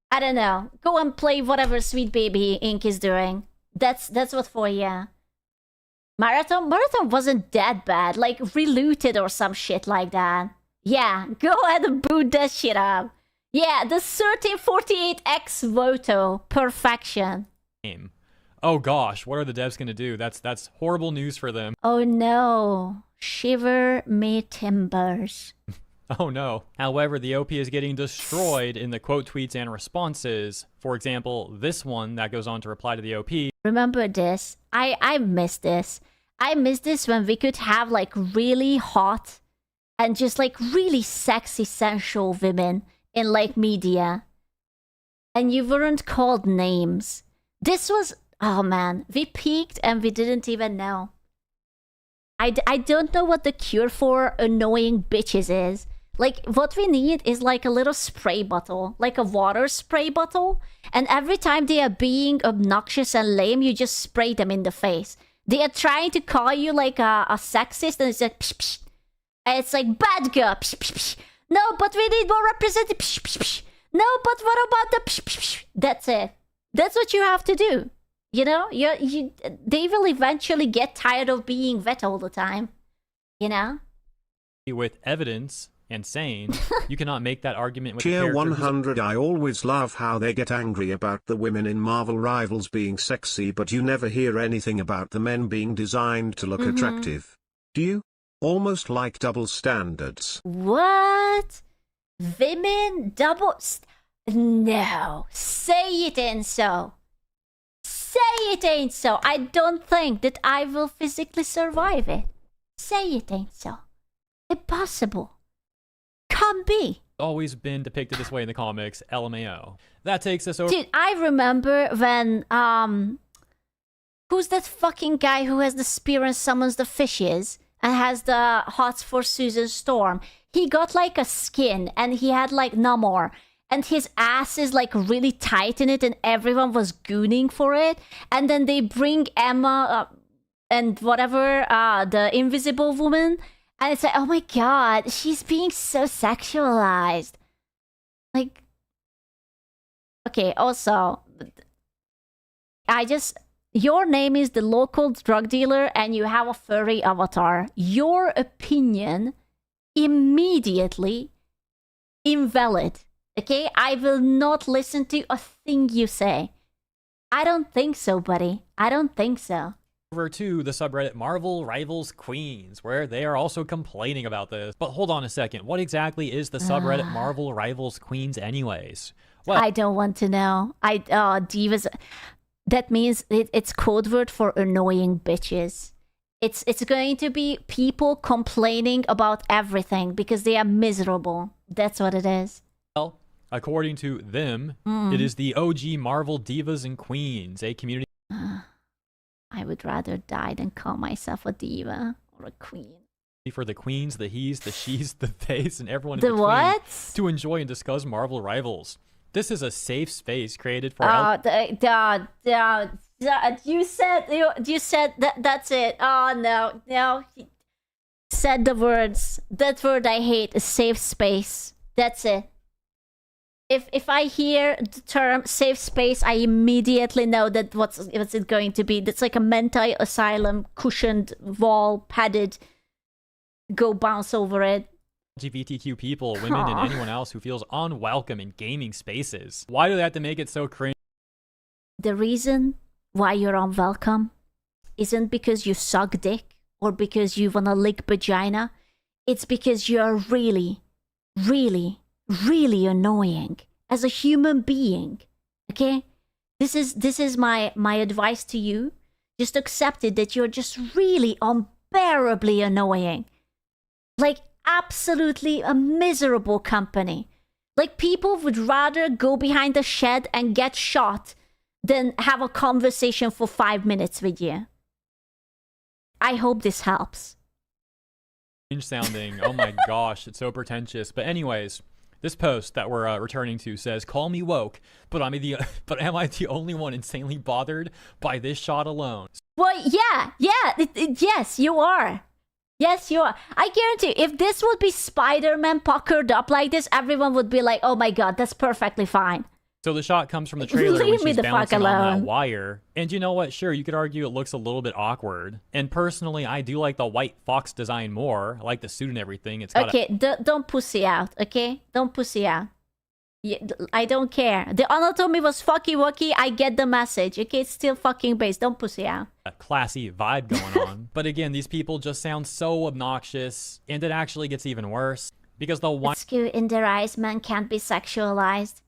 I don't know. Go and play whatever Sweet Baby Inc. is doing. That's what for you. Marathon wasn't that bad. Like, relooted or some shit like that. Yeah, go ahead and boot that shit up. Yeah, the 1348X Voto. Perfection. Game. Oh gosh, what are the devs gonna do? That's horrible news for them. Oh no. Shiver me timbers. Oh no. However, the OP is getting destroyed in the quote tweets and responses. For example, this one that goes on to reply to the OP. Remember this. I miss this. I miss this when we could have like really hot and just like really sexy, sensual women in like media. And you weren't called names. This was, oh man, we peaked and we didn't even know. I don't know what the cure for annoying bitches is. Like, what we need is like a little spray bottle, like a water spray bottle. And every time they are being obnoxious and lame, you just spray them in the face. They are trying to call you like a sexist, and it's like, psh, psh. And it's like, bad girl, psh, psh, psh. No, but we need more representative, psh, psh, psh. No, but what about the psh, psh, psh. That's it. That's what you have to do. You know, they will eventually get tired of being wet all the time. You know? With evidence and saying, you cannot make that argument with Tier the 100. I always love how they get angry about the women in Marvel Rivals being sexy, but you never hear anything about the men being designed to look attractive. Do you? Almost like double standards. What? Women double... No. Say it ain't so. Say it ain't so. I don't think that I will physically survive it. Say it ain't so. Impossible. Can't be. Always been depicted this way in the comics, LMAO. That takes us over. Dude, I remember when, who's that fucking guy who has the spear and summons the fishes and has the hots for Susan Storm? He got like a skin and he had like no more. And his ass is like really tight in it and everyone was gooning for it. And then they bring Emma and whatever, the invisible woman. And it's like, oh my god, she's being so sexualized. Like, okay, also, your name is the local drug dealer and you have a furry avatar. Your opinion immediately invalid. Okay, I will not listen to a thing you say. I don't think so, buddy. I don't think so. Over to the subreddit Marvel Rivals Queens, where they are also complaining about this. But hold on a second. What exactly is the subreddit Marvel Rivals Queens anyways? Well, I don't want to know. Divas... That means it's code word for annoying bitches. It's going to be people complaining about everything because they are miserable. That's what it is. Well, according to them, it is the OG Marvel Divas and Queens, a community. I would rather die than call myself a diva or a queen. For the queens, the he's, the she's, the theys, and everyone in the between what? To enjoy and discuss Marvel Rivals. This is a safe space created for you said that's it. Oh no. Said the words. That word I hate, a safe space. That's it. If I hear the term safe space, I immediately know that what's it going to be. That's like a mental asylum, cushioned wall, padded. Go bounce over it. LGBTQ people, women, and anyone else who feels unwelcome in gaming spaces. Why do they have to make it so cringe? The reason why you're unwelcome isn't because you suck dick or because you wanna lick vagina. It's because you're really, really, really annoying as a human being. Okay? This is my advice to you. Just accept it that you're just really unbearably annoying. Like, absolutely a miserable company. Like, people would rather go behind a shed and get shot than have a conversation for 5 minutes with you. I hope this helps. Sounding. Oh my gosh, it's so pretentious. But anyways, this post that we're returning to says, "Call me woke, but am I the only one insanely bothered by this shot alone?" Well, yeah, yes, you are. Yes, you are. I guarantee if this would be Spider-Man puckered up like this, everyone would be like, oh my god, that's perfectly fine. So the shot comes from the trailer when she's bouncing on that wire. And you know what? Sure, you could argue it looks a little bit awkward. And personally, I do like the white fox design more. I like the suit and everything. It's got okay, don't pussy out, okay? Don't pussy out. I don't care. The anatomy was fucky wucky. I get the message. Okay, it's still fucking based. Don't pussy out. A classy vibe going on. But again, these people just sound so obnoxious. And it actually gets even worse. Because the one skew in their eyes, men can't be sexualized.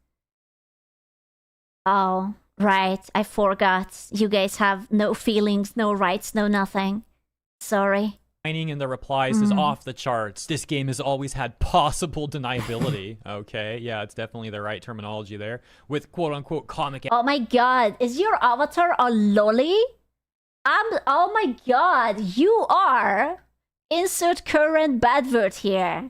Oh, Right, I forgot. You guys have no feelings, no rights, no nothing. Sorry. In the replies is off the charts. This game has always had possible deniability. Okay, yeah, it's definitely the right terminology there. With quote-unquote comic... Oh my god, is your avatar a lolly? Oh my god, you are... Insert current bad word here.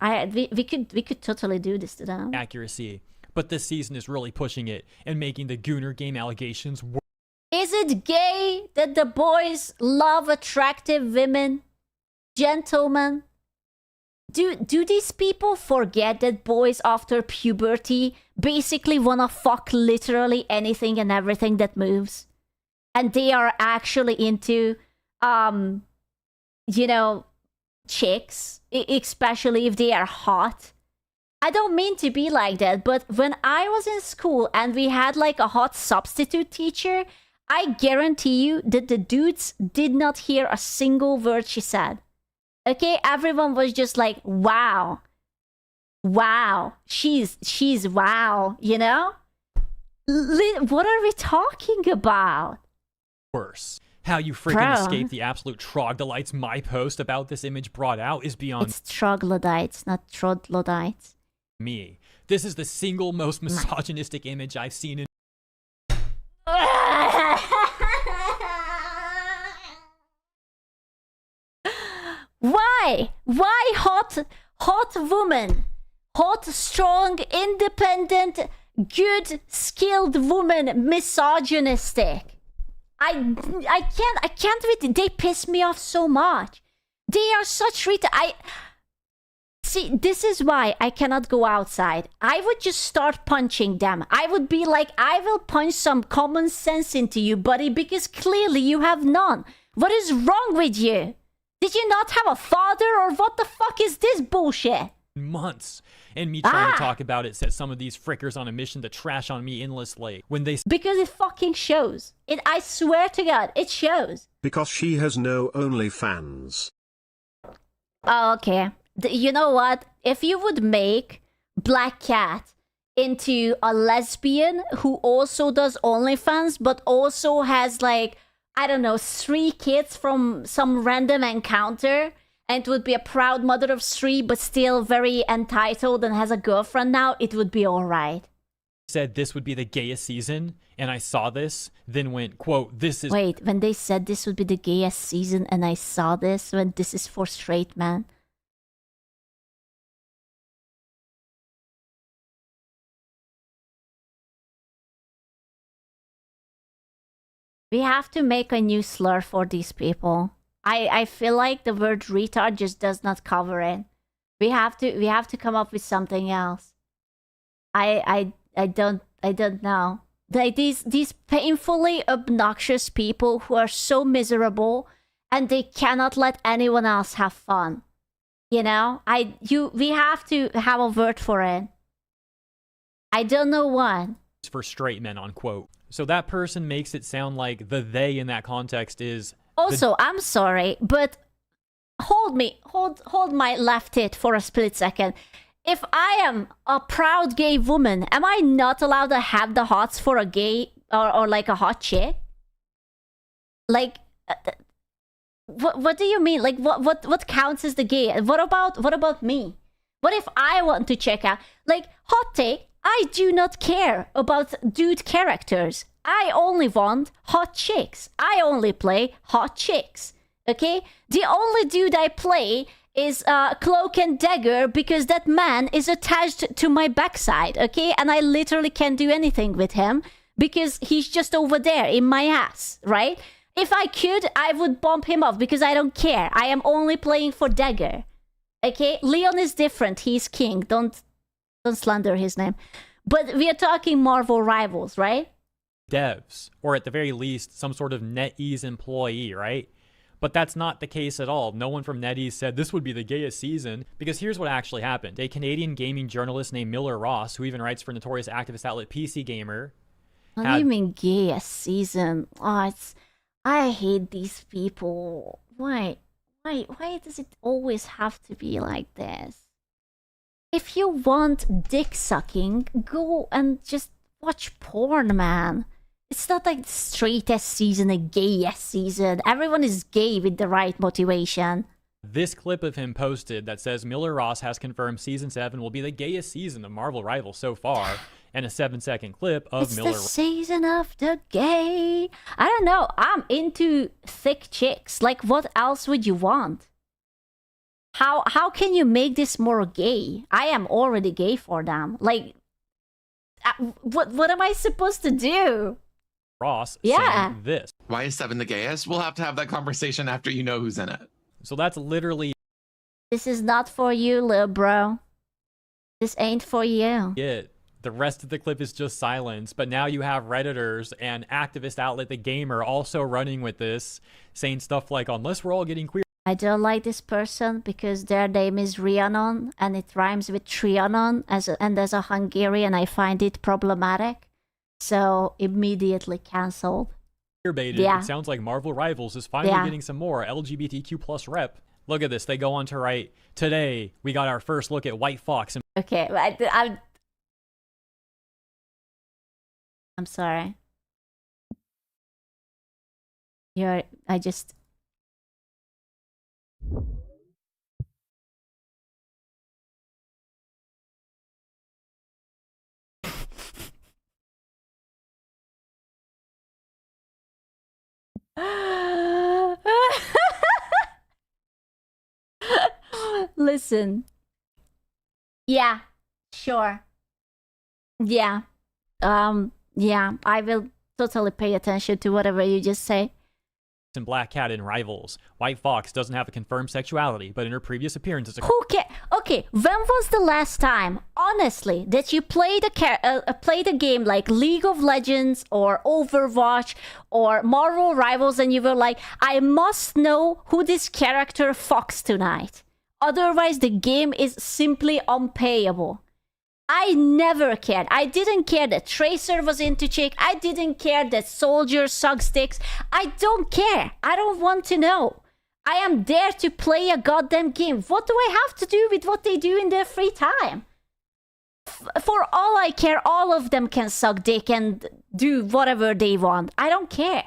We could totally do this to them. Accuracy. But this season is really pushing it and making the Gooner game allegations worse. Is it gay that the boys love attractive women? Gentlemen? Do these people forget that boys after puberty basically wanna fuck literally anything and everything that moves? And they are actually into, you know, chicks, especially if they are hot. I don't mean to be like that, but when I was in school and we had like a hot substitute teacher, I guarantee you that the dudes did not hear a single word she said. Okay, everyone was just like, wow. Wow, she's wow, you know? What are we talking about? Worse. How you freaking escape the absolute troglodytes my post about this image brought out is beyond... It's troglodytes, not troglodytes. ...me. This is the single most misogynistic image I've seen in... Why? Why hot woman? Hot, strong, independent, good, skilled woman misogynistic? I can't with it. They piss me off so much. They are such See, this is why I cannot go outside. I would just start punching them. I would be like, I will punch some common sense into you, buddy, because clearly you have none. What is wrong with you? Did you not have a father, or what the fuck is this bullshit? Months. And me trying to talk about it set some of these frickers on a mission to trash on me endlessly. When they... Because it fucking shows. I swear to God, it shows. Because she has no OnlyFans. Oh, okay. You know what? If you would make Black Cat into a lesbian who also does OnlyFans, but also has like, I don't know, 3 kids from some random encounter, and it would be a proud mother of 3, but still very entitled and has a girlfriend now, it would be alright. Said this would be the gayest season, and I saw this, then went, quote, this is... Wait, when they said this would be the gayest season and I saw this, when this is for straight men? We have to make a new slur for these people. I feel like the word retard just does not cover it. We have to come up with something else. I don't know. Like these painfully obnoxious people who are so miserable and they cannot let anyone else have fun. You know? We have to have a word for it. I don't know what. For straight men, unquote. So that person makes it sound like the they in that context is... Also, I'm sorry, but hold my left tit for a split second. If I am a proud gay woman, am I not allowed to have the hots for a gay or like a hot chick? Like, what do you mean? Like, what counts as the gay? What about me? What if I want to check out? Like, hot take. I do not care about dude characters. I only want hot chicks. I only play hot chicks. Okay? The only dude I play is Cloak and Dagger because that man is attached to my backside. Okay? And I literally can't do anything with him because he's just over there in my ass. Right? If I could, I would bump him off because I don't care. I am only playing for Dagger. Okay? Leon is different. He's king. Don't slander his name. But we are talking Marvel rivals, right? Devs, or at the very least, some sort of NetEase employee, right? But that's not the case at all. No one from NetEase said this would be the gayest season, because here's what actually happened. A Canadian gaming journalist named Miller Ross, who even writes for notorious activist outlet PC Gamer... What do you mean gayest season? Oh, I hate these people. Why does it always have to be like this? If you want dick sucking, go and just watch porn, man. It's not like the straightest season, the gayest season. Everyone is gay with the right motivation. This clip of him posted that says Miller Ross has confirmed season 7 will be the gayest season of Marvel Rivals so far, and a 7-second clip of It's Miller. the season of the gay. I don't know. I'm into thick chicks. Like, what else would you want? How can you make this more gay? I am already gay for them. Like, what am I supposed to do? Ross Yeah. saying this. Why is 7 the gayest? We'll have to have that conversation after you know who's in it. So that's literally This is not for you, little bro. This ain't for you. it. The rest of the clip is just silence, but now you have Redditors and activist outlet The Gamer also running with this, saying stuff like, unless we're all getting queer. I don't like this person because their name is Rhiannon and it rhymes with Trianon, and as a Hungarian I find it problematic. So immediately cancelled. Baited. Yeah. It sounds like Marvel Rivals is finally Yeah. getting some more LGBTQ plus rep. Look at this. They go on to write, today we got our first look at White Fox. And Okay, I'm sorry. I just... Listen. Yeah, sure. Yeah. Yeah, I will totally pay attention to whatever you just say. Black Cat in Rivals. White Fox doesn't have a confirmed sexuality, but in her previous appearances... Who cares? Okay, when was the last time, honestly, that you played a game like League of Legends or Overwatch or Marvel Rivals and you were like, I must know who this character fucks tonight. Otherwise, the game is simply unplayable. I never cared. I didn't care that Tracer was into chick. I didn't care that Soldier sucks dicks. I don't care. I don't want to know. I am there to play a goddamn game. What do I have to do with what they do in their free time? For all I care, all of them can suck dick and do whatever they want. I don't care.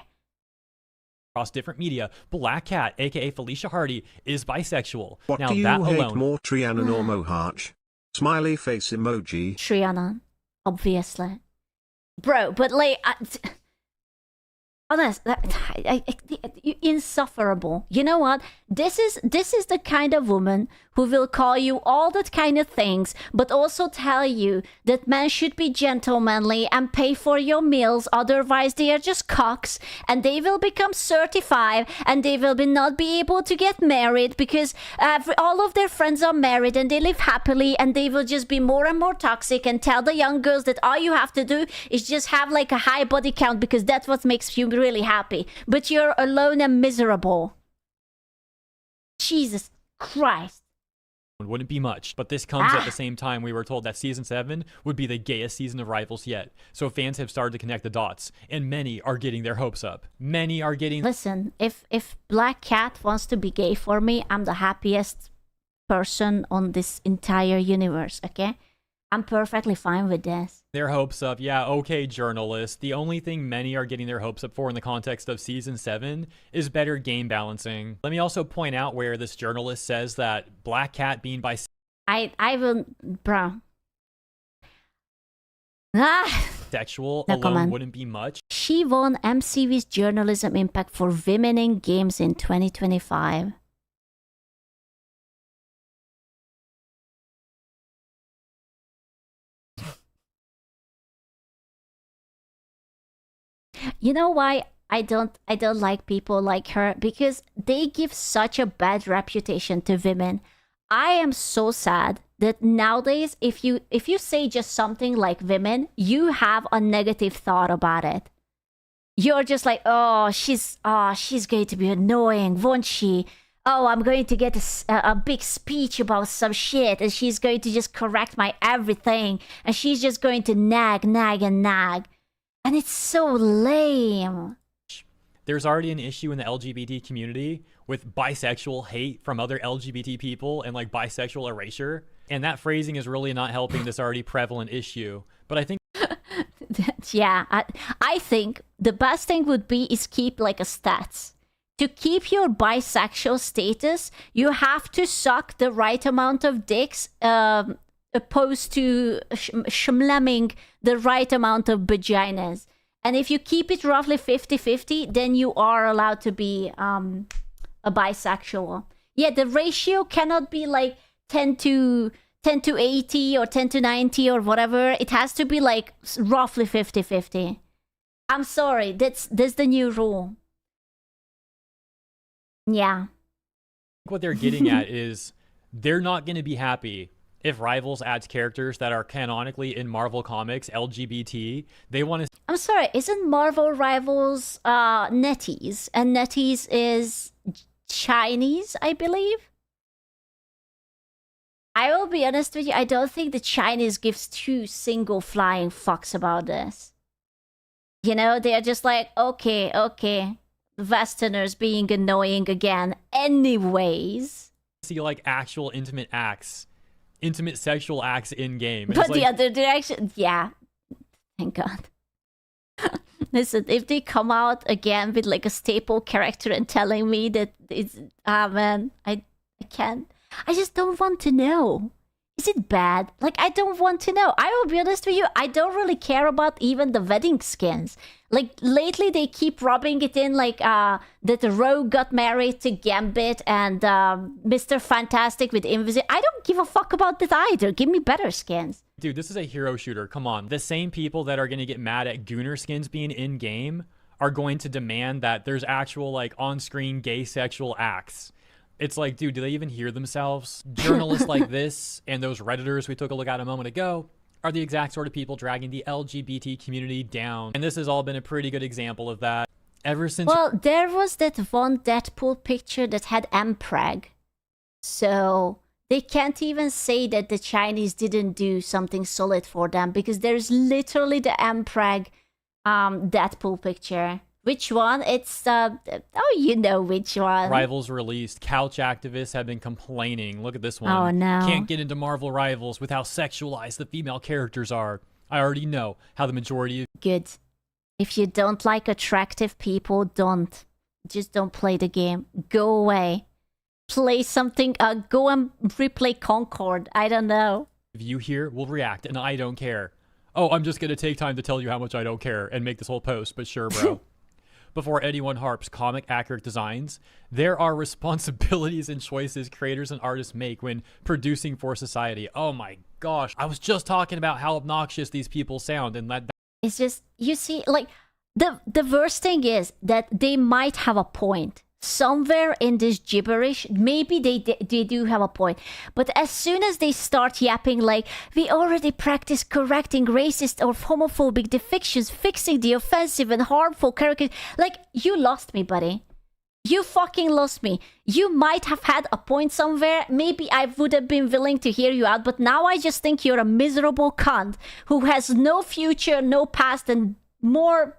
Across different media, Black Cat, aka Felicia Hardy, is bisexual. What now do you that hate alone... more, Trianon or Moharch? Smiley face emoji. Trianon, obviously. Bro, but like... honest, insufferable. You know what? This is the kind of woman who will call you all that kind of things, but also tell you that men should be gentlemanly and pay for your meals, otherwise they are just cocks, and they will become 35 and they will not be able to get married because all of their friends are married and they live happily, and they will just be more and more toxic and tell the young girls that all you have to do is just have like a high body count because that's what makes you really happy, but you're alone and miserable. Jesus Christ. Wouldn't be much, but this comes at the same time we were told that season 7 would be the gayest season of Rivals yet. So fans have started to connect the dots, and many are getting their hopes up. Many are getting... Listen, if Black Cat wants to be gay for me, I'm the happiest person on this entire universe, okay? I'm perfectly fine with this. Their hopes up, yeah, okay, journalists. The only thing many are getting their hopes up for in the context of Season 7 is better game balancing. Let me also point out where this journalist says that Black Cat being bisexual... I will... Bro. Sexual No alone comment. wouldn't be much. She won MCV's Journalism Impact for Women in Games in 2025. You know why I don't like people like her? Because they give such a bad reputation to women. I am so sad that nowadays if you say just something like women, you have a negative thought about it. You're just like, oh, she's going to be annoying, won't she? Oh, I'm going to get a big speech about some shit and she's going to just correct my everything and she's just going to nag. And it's so lame. There's already an issue in the LGBT community with bisexual hate from other LGBT people and like bisexual erasure. And that phrasing is really not helping this already prevalent issue. But I think But yeah, I think the best thing would be is keep like a stats. To keep your bisexual status, you have to suck the right amount of dicks, opposed to schmlemming the right amount of vaginas. And if you keep it roughly 50-50, then you are allowed to be a bisexual. Yeah, the ratio cannot be like 10 to 80 or 10 to 90 or whatever. It has to be like roughly 50-50. I'm sorry, that's the new rule. Yeah. What they're getting at is they're not going to be happy if Rivals adds characters that are canonically in Marvel Comics LGBT. They want to... I'm sorry, isn't Marvel Rivals Netties? And Netties is Chinese, I believe? I will be honest with you, I don't think the Chinese gives two single flying fucks about this. You know, they're just like, okay. Westerners being annoying again. Anyways. See, like, actual intimate sexual acts in game. But the other direction, yeah. Thank God. Listen, if they come out again with like a staple character and telling me that it's, man, I can't. I just don't want to know. Is it bad? Like, I don't want to know. I will be honest with you, I don't really care about even the wedding skins. Like, lately they keep rubbing it in like that Rogue got married to Gambit and Mr. Fantastic with Invisible. I don't give a fuck about that either. Give me better skins. Dude, this is a hero shooter. Come on. The same people that are going to get mad at Gooner skins being in-game are going to demand that there's actual, like, on-screen gay sexual acts. It's like, dude, do they even hear themselves? Journalists like this and those Redditors we took a look at a moment ago are the exact sort of people dragging the LGBT community down. And this has all been a pretty good example of that. Ever since... Well, there was that one Deadpool picture that had MPreg. So they can't even say that the Chinese didn't do something solid for them, because there's literally the MPreg Deadpool picture. Which one? It's, oh, you know which one. Rivals released. Couch activists have been complaining. Look at this one. Oh, no. Can't get into Marvel Rivals with how sexualized the female characters are. I already know how the majority of... Good. If you don't like attractive people, don't. Just don't play the game. Go away. Play something, go and replay Concord. I don't know. You here will react, and I don't care. Oh, I'm just gonna take time to tell you how much I don't care and make this whole post, but sure, bro. Before anyone harps comic accurate designs, there are responsibilities and choices creators and artists make when producing for society. Oh my gosh, I was just talking about how obnoxious these people sound, and that... It's just, you see, like, the worst thing is that they might have a point. Somewhere in this gibberish, maybe they do have a point. But as soon as they start yapping like, we already practice correcting racist or homophobic depictions, fixing the offensive and harmful characters, like, you lost me, buddy. You fucking lost me. You might have had a point somewhere. Maybe I would have been willing to hear you out, but now I just think you're a miserable cunt who has no future, no past, and more...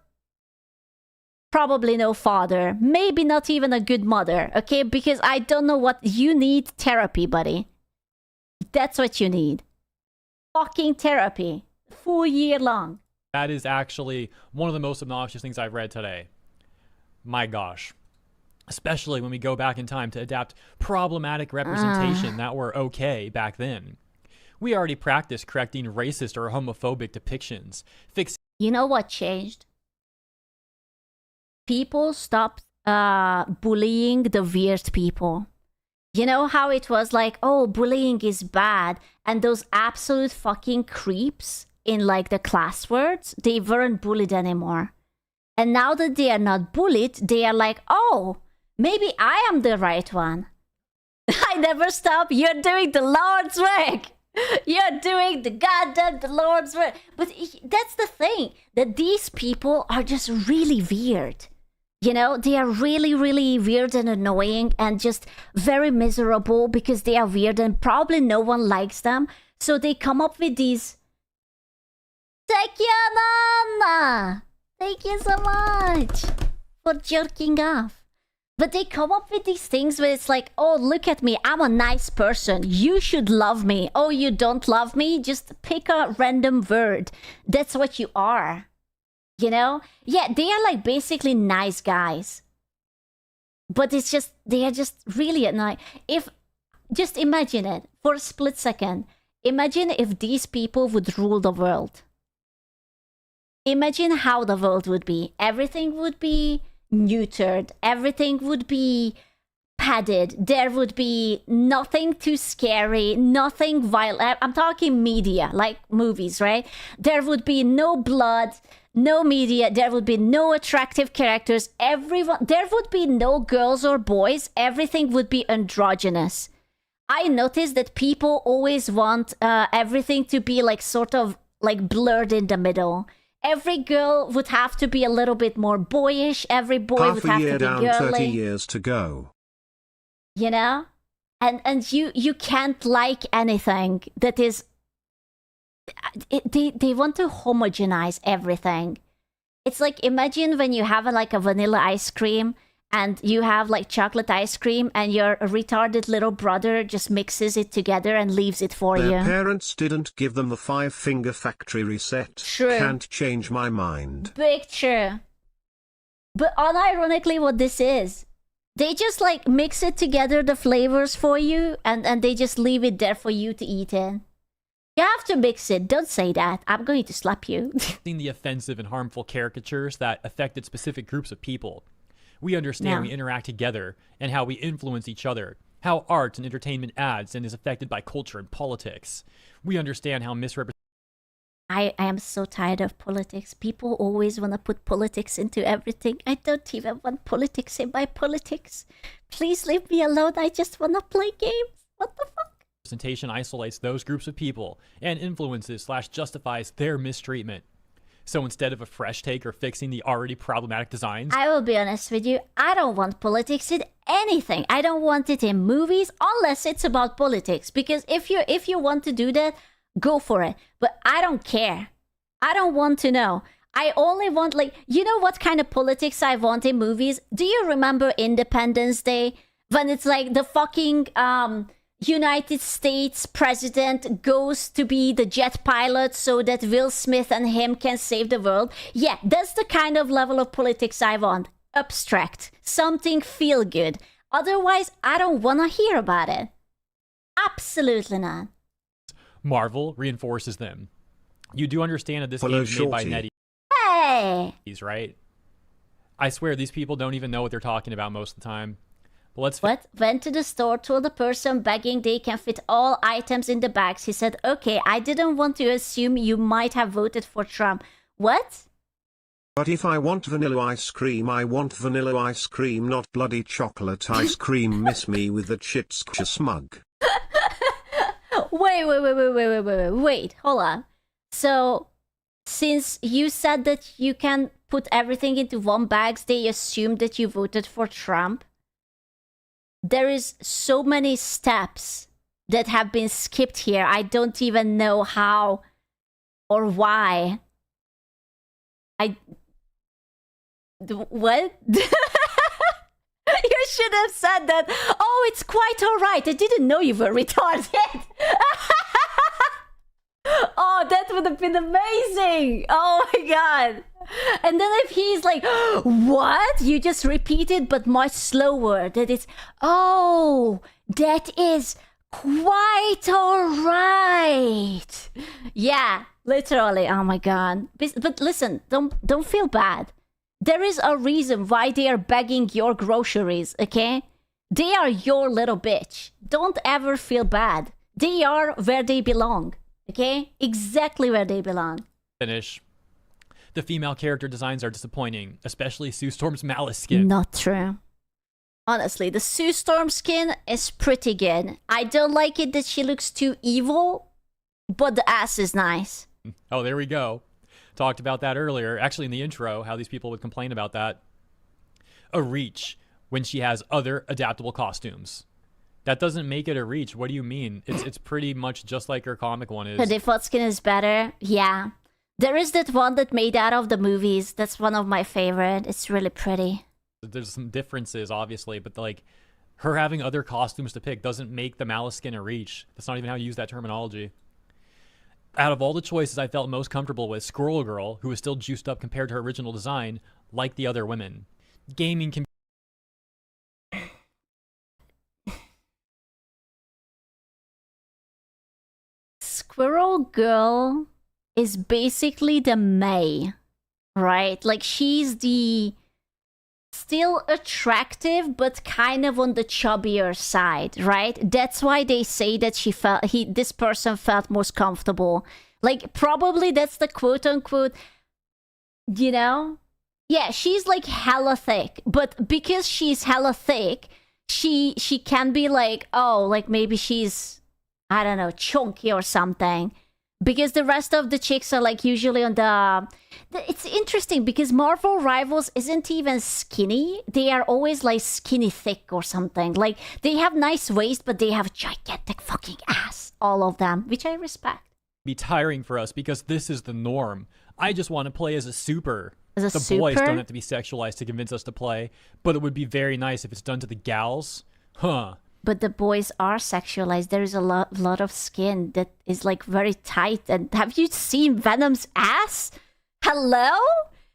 probably no father, maybe not even a good mother, okay? Because I don't know what you need. Therapy, buddy. That's what you need. Fucking therapy. Full year long. That is actually one of the most obnoxious things I've read today. My gosh. Especially when we go back in time to adapt problematic representation that were okay back then. We already practiced correcting racist or homophobic depictions. You know what changed? People stopped bullying the weird people. You know how it was like, oh, bullying is bad, and those absolute fucking creeps in like the class words, they weren't bullied anymore. And now that they are not bullied, they are like, oh, maybe I am the right one. I never stop. You're doing the Lord's work. You're doing the Lord's work. But that's the thing, that these people are just really weird. You know, they are really, really weird and annoying and just very miserable because they are weird and probably no one likes them. So they come up with these... Thank you, Nana! Thank you so much for jerking off. But they come up with these things where it's like, oh, look at me, I'm a nice person. You should love me. Oh, you don't love me? Just pick a random word. That's what you are. You know? Yeah, they are like basically nice guys. But it's just, they are just really annoying. Just imagine it for a split second. Imagine if these people would rule the world. Imagine how the world would be. Everything would be neutered. Everything would be padded. There would be nothing too scary, nothing violent. I'm talking media, like movies, right? There would be no blood, no media. There would be no attractive characters. There would be no girls or boys. Everything would be androgynous. I noticed that people always want everything to be like sort of like blurred in the middle. Every girl would have to be a little bit more boyish. Every boy would have to be girly. Half a year down, 30 years to go. You know? And you can't like anything that is... They want to homogenize everything. It's like, imagine when you have like a vanilla ice cream and you have like chocolate ice cream and your retarded little brother just mixes it together and leaves it for Their you. parents didn't give them the 5-finger factory reset. True. Can't change my mind. Big true. But unironically what this is, they just like mix it together, the flavors for you, and they just leave it there for you to eat in. You have to mix it. Don't say that. I'm going to slap you. Seeing the offensive and harmful caricatures that affected specific groups of people. We understand we interact together and how we influence each other, how art and entertainment adds and is affected by culture and politics. We understand how misrepresentation. I am so tired of politics. People always want to put politics into everything. I don't even want politics in my politics. Please leave me alone. I just want to play games. What the fuck? Representation isolates those groups of people and influences / justifies their mistreatment. So instead of a fresh take or fixing the already problematic designs... I will be honest with you, I don't want politics in anything. I don't want it in movies unless it's about politics. Because if you want to do that, go for it. But I don't care. I don't want to know. I only want, like, you know what kind of politics I want in movies? Do you remember Independence Day? When it's like the fucking... United States president goes to be the jet pilot so that Will Smith and him can save the world. Yeah, that's the kind of level of politics I want. Abstract. Something feel good. Otherwise, I don't want to hear about it. Absolutely not. Marvel reinforces them. You do understand that this game is made by Netty. Hey! Right? I swear, these people don't even know what they're talking about most of the time. But let's... What? Went to the store, told the person begging they can fit all items in the bags. He said, okay, I didn't want to assume you might have voted for Trump. What? But if I want vanilla ice cream, I want vanilla ice cream, not bloody chocolate ice cream. Miss me with the chits smug. Wait, hold on. So, since you said that you can put everything into one bag, they assume that you voted for Trump? There is so many steps that have been skipped here. I don't even know how or why. What? You should have said that. Oh, it's quite alright. I didn't know you were retarded. Oh, that would have been amazing. Oh my god. And then if he's like, what? You just repeated, but much slower. That is, oh, that is quite alright. Yeah, literally. Oh my god. But listen, don't feel bad. There is a reason why they are begging your groceries, okay? They are your little bitch. Don't ever feel bad. They are where they belong. Okay? Exactly where they belong. Finish. The female character designs are disappointing, especially Sue Storm's Malice skin. Not true. Honestly, the Sue Storm skin is pretty good. I don't like it that she looks too evil, but the ass is nice. Oh, there we go. Talked about that earlier, actually in the intro, how these people would complain about that. A reach when she has other adaptable costumes. That doesn't make it a reach. What do you mean? It's pretty much just like her comic one is. Her default skin is better. Yeah. There is that one that made out of the movies. That's one of my favorite. It's really pretty. There's some differences, obviously, but like her having other costumes to pick doesn't make the Malice skin a reach. That's not even how you use that terminology. Out of all the choices, I felt most comfortable with Squirrel Girl, who was still juiced up compared to her original design, like the other women. Gaming can Squirrel Girl is basically the May, right? Like, she's the still attractive but kind of on the chubbier side, right? That's why they say that this person felt most comfortable. Like, probably that's the quote unquote, you know? Yeah, she's like hella thick, but because she's hella thick, she can be like, oh, like maybe she's, I don't know, chunky or something. Because the rest of the chicks are like usually on the... It's interesting because Marvel Rivals isn't even skinny. They are always like skinny thick or something. Like, they have nice waist, but they have gigantic fucking ass. All of them, which I respect. Be tiring for us because this is the norm. I just want to play as a super. As a the boys don't have to be sexualized to convince us to play, but it would be very nice if it's done to the gals. Huh. But the boys are sexualized. There is a lot of skin that is like very tight. And have you seen Venom's ass? Hello?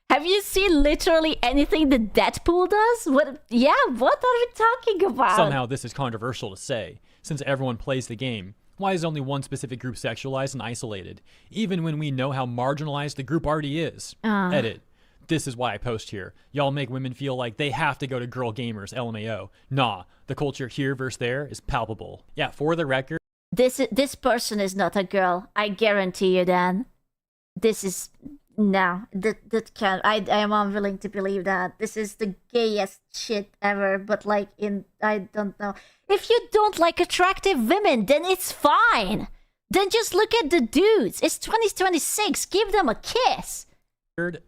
Have you seen literally anything that Deadpool does? What? Yeah, what are we talking about? Somehow this is controversial to say, since everyone plays the game. Why is only one specific group sexualized and isolated? Even when we know how marginalized the group already is. Edit. This is why I post here. Y'all make women feel like they have to go to girl gamers, LMAO. Nah, the culture here versus there is palpable. Yeah, for the record. This person is not a girl. I guarantee you, Dan. This is... No, that can't... I am unwilling to believe that. This is the gayest shit ever, but like I don't know. If you don't like attractive women, then it's fine. Then just look at the dudes. It's 2026. Give them a kiss.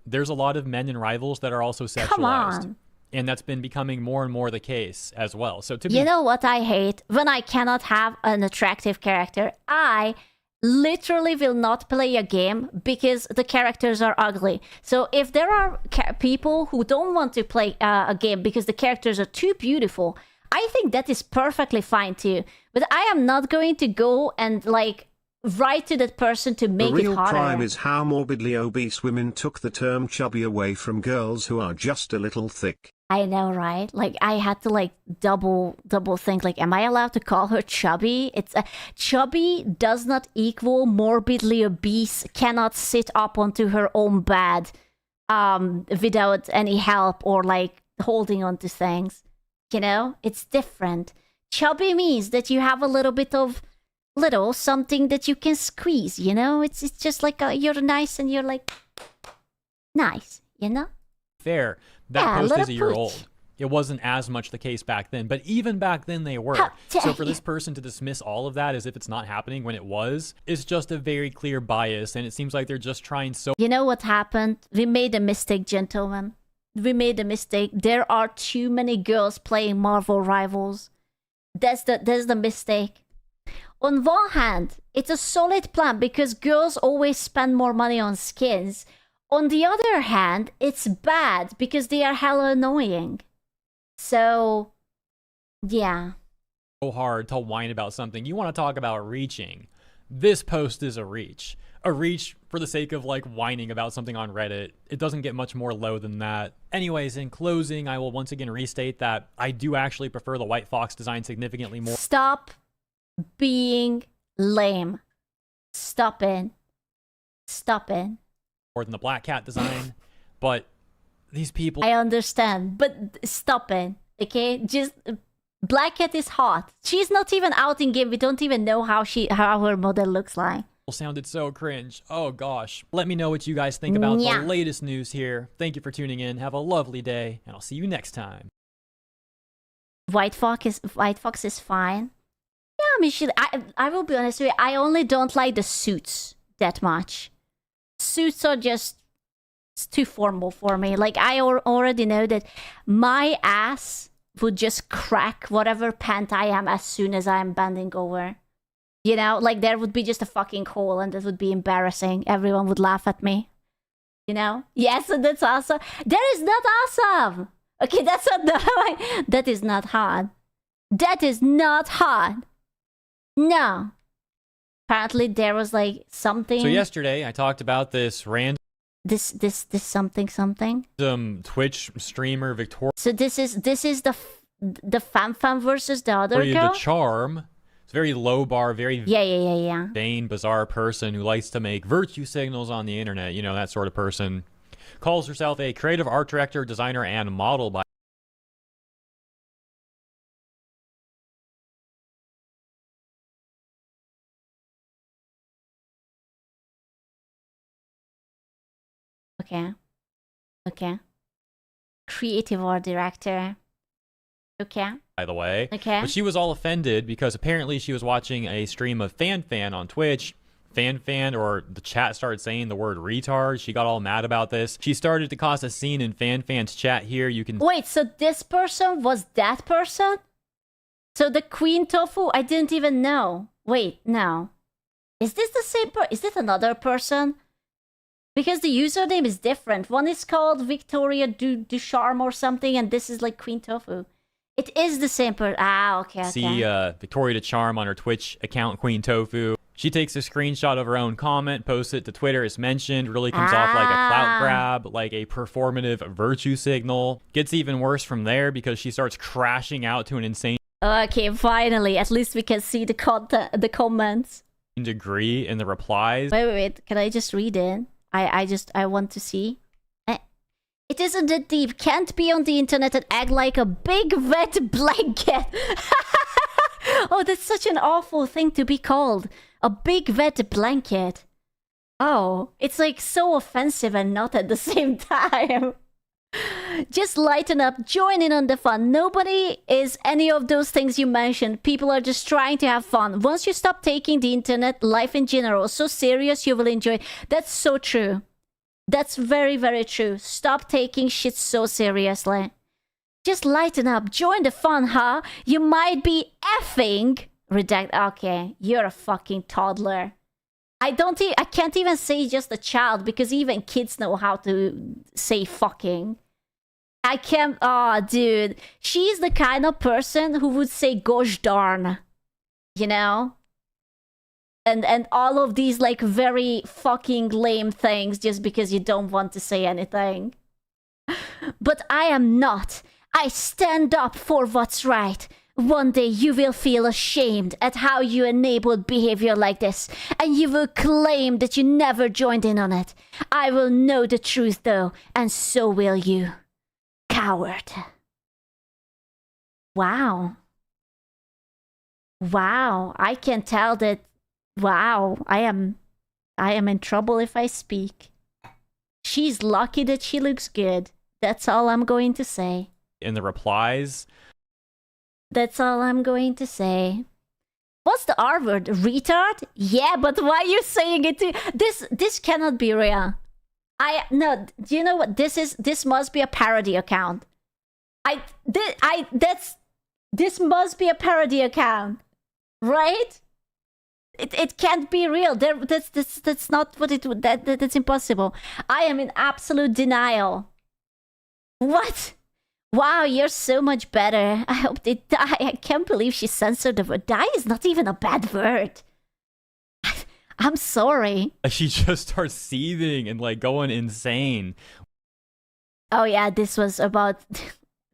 There's a lot of men in Rivals that are also sexualized. Come on. And that's been becoming more and more the case as well. So You know what I hate? When I cannot have an attractive character, I literally will not play a game because the characters are ugly. So if there are people who don't want to play a game because the characters are too beautiful, I think that is perfectly fine too. But I am not going to go and like write to that person to make it harder. The real crime is how morbidly obese women took the term chubby away from girls who are just a little thick. I know, right? Like, I had to like double think, like, am I allowed to call her chubby? It's chubby does not equal morbidly obese, cannot sit up onto her own bed without any help or like holding on to things. You know, it's different. Chubby means that you have a little bit of something that you can squeeze, you know? It's just like you're nice and you're like nice, you know? Fair. That post is a year old. It wasn't as much the case back then, but even back then they were. So for this person to dismiss all of that as if it's not happening when it was, is just a very clear bias, and it seems like they're just trying so... You know what happened? We made a mistake, gentlemen. We made a mistake. There are too many girls playing Marvel Rivals. That's the mistake. On one hand, it's a solid plan because girls always spend more money on skins. On the other hand, it's bad because they are hella annoying. So, yeah. So hard to whine about something. You want to talk about reaching. This post is a reach. A reach for the sake of like whining about something on Reddit. It doesn't get much more low than that. Anyways, in closing, I will once again restate that I do actually prefer the White Fox design significantly more. Stop being lame. Stop it. Stop it. More than the Black Cat design, but these people... I understand, but stop it, okay? Just... Black Cat is hot. She's not even out in game. We don't even know how her model looks like. Sounded so cringe. Oh gosh. Let me know what you guys think about the latest news here. Thank you for tuning in. Have a lovely day, and I'll see you next time. White Fox is fine. Yeah, I mean, I will be honest with you. I only don't like the suits that much. Suits are just too formal for me. Like, I already know that my ass would just crack whatever pant I am as soon as I'm bending over. You know, like there would be just a fucking hole and that would be embarrassing. Everyone would laugh at me. You know? Yes, that's awesome. That is not awesome. Okay, that's not the... That is not hot. That is not hot. No. Apparently there was like something. So yesterday I talked about this random This something. Twitch streamer Victoria. So this is the Fam versus the other girl. The Charm. It's very low bar, very yeah. vain, bizarre person who likes to make virtue signals on the internet. You know, that sort of person. Calls herself a creative art director, designer, and model by. Okay. Creative art director. Okay. By the way. Okay. But she was all offended because apparently she was watching a stream of FanFan on Twitch. FanFan, or the chat started saying the word retard. She got all mad about this. She started to cause a scene in FanFan's chat here. You can... Wait, so this person was that person? So the Queen Tofu, I didn't even know. Wait, no. Is this the same person? Is this another person? Because the username is different. One is called Victoria Ducharme or something, and this is like Queen Tofu. It is the same person. Ah, okay. See Victoria Ducharme on her Twitch account, Queen Tofu. She takes a screenshot of her own comment, posts it to Twitter as mentioned, really comes off like a clout grab, like a performative virtue signal. Gets even worse from there because she starts crashing out to an insane Okay, finally. At least we can see the comments. Degree in the replies. Wait. Can I just read it? I want to see. It isn't that deep. Can't be on the internet and act like a big wet blanket. Oh, that's such an awful thing to be called. A big wet blanket. Oh, it's like so offensive and not at the same time. Just lighten up, join in on the fun. Nobody is any of those things you mentioned. People are just trying to have fun. Once you stop taking the internet, life in general, so serious, you will enjoy. That's so true. That's very, very true. Stop taking shit so seriously. Just lighten up, join the fun, huh? You might be effing... Okay, you're a fucking toddler. I can't even say just a child, because even kids know how to say fucking. I can't... Oh, dude. She's the kind of person who would say gosh darn. You know? And all of these, like, very fucking lame things just because you don't want to say anything. But I am not. I stand up for what's right. One day you will feel ashamed at how you enabled behavior like this, and you will claim that you never joined in on it. I will know the truth though, and so will you. Coward. Wow. Wow, I can tell that. Wow, I am in trouble if I speak. She's lucky that she looks good. That's all I'm going to say. In the replies. That's all I'm going to say. What's the R word? Retard? Yeah, but why are you saying it to... This cannot be real. No, do you know what this is? This must be a parody account. This must be a parody account. Right? It can't be real. That's not what it would... That's impossible. I am in absolute denial. What? Wow, you're so much better. I hope they die. I can't believe she censored the word. Die is not even a bad word. I'm sorry. She just starts seething and like going insane. Oh yeah, this was about...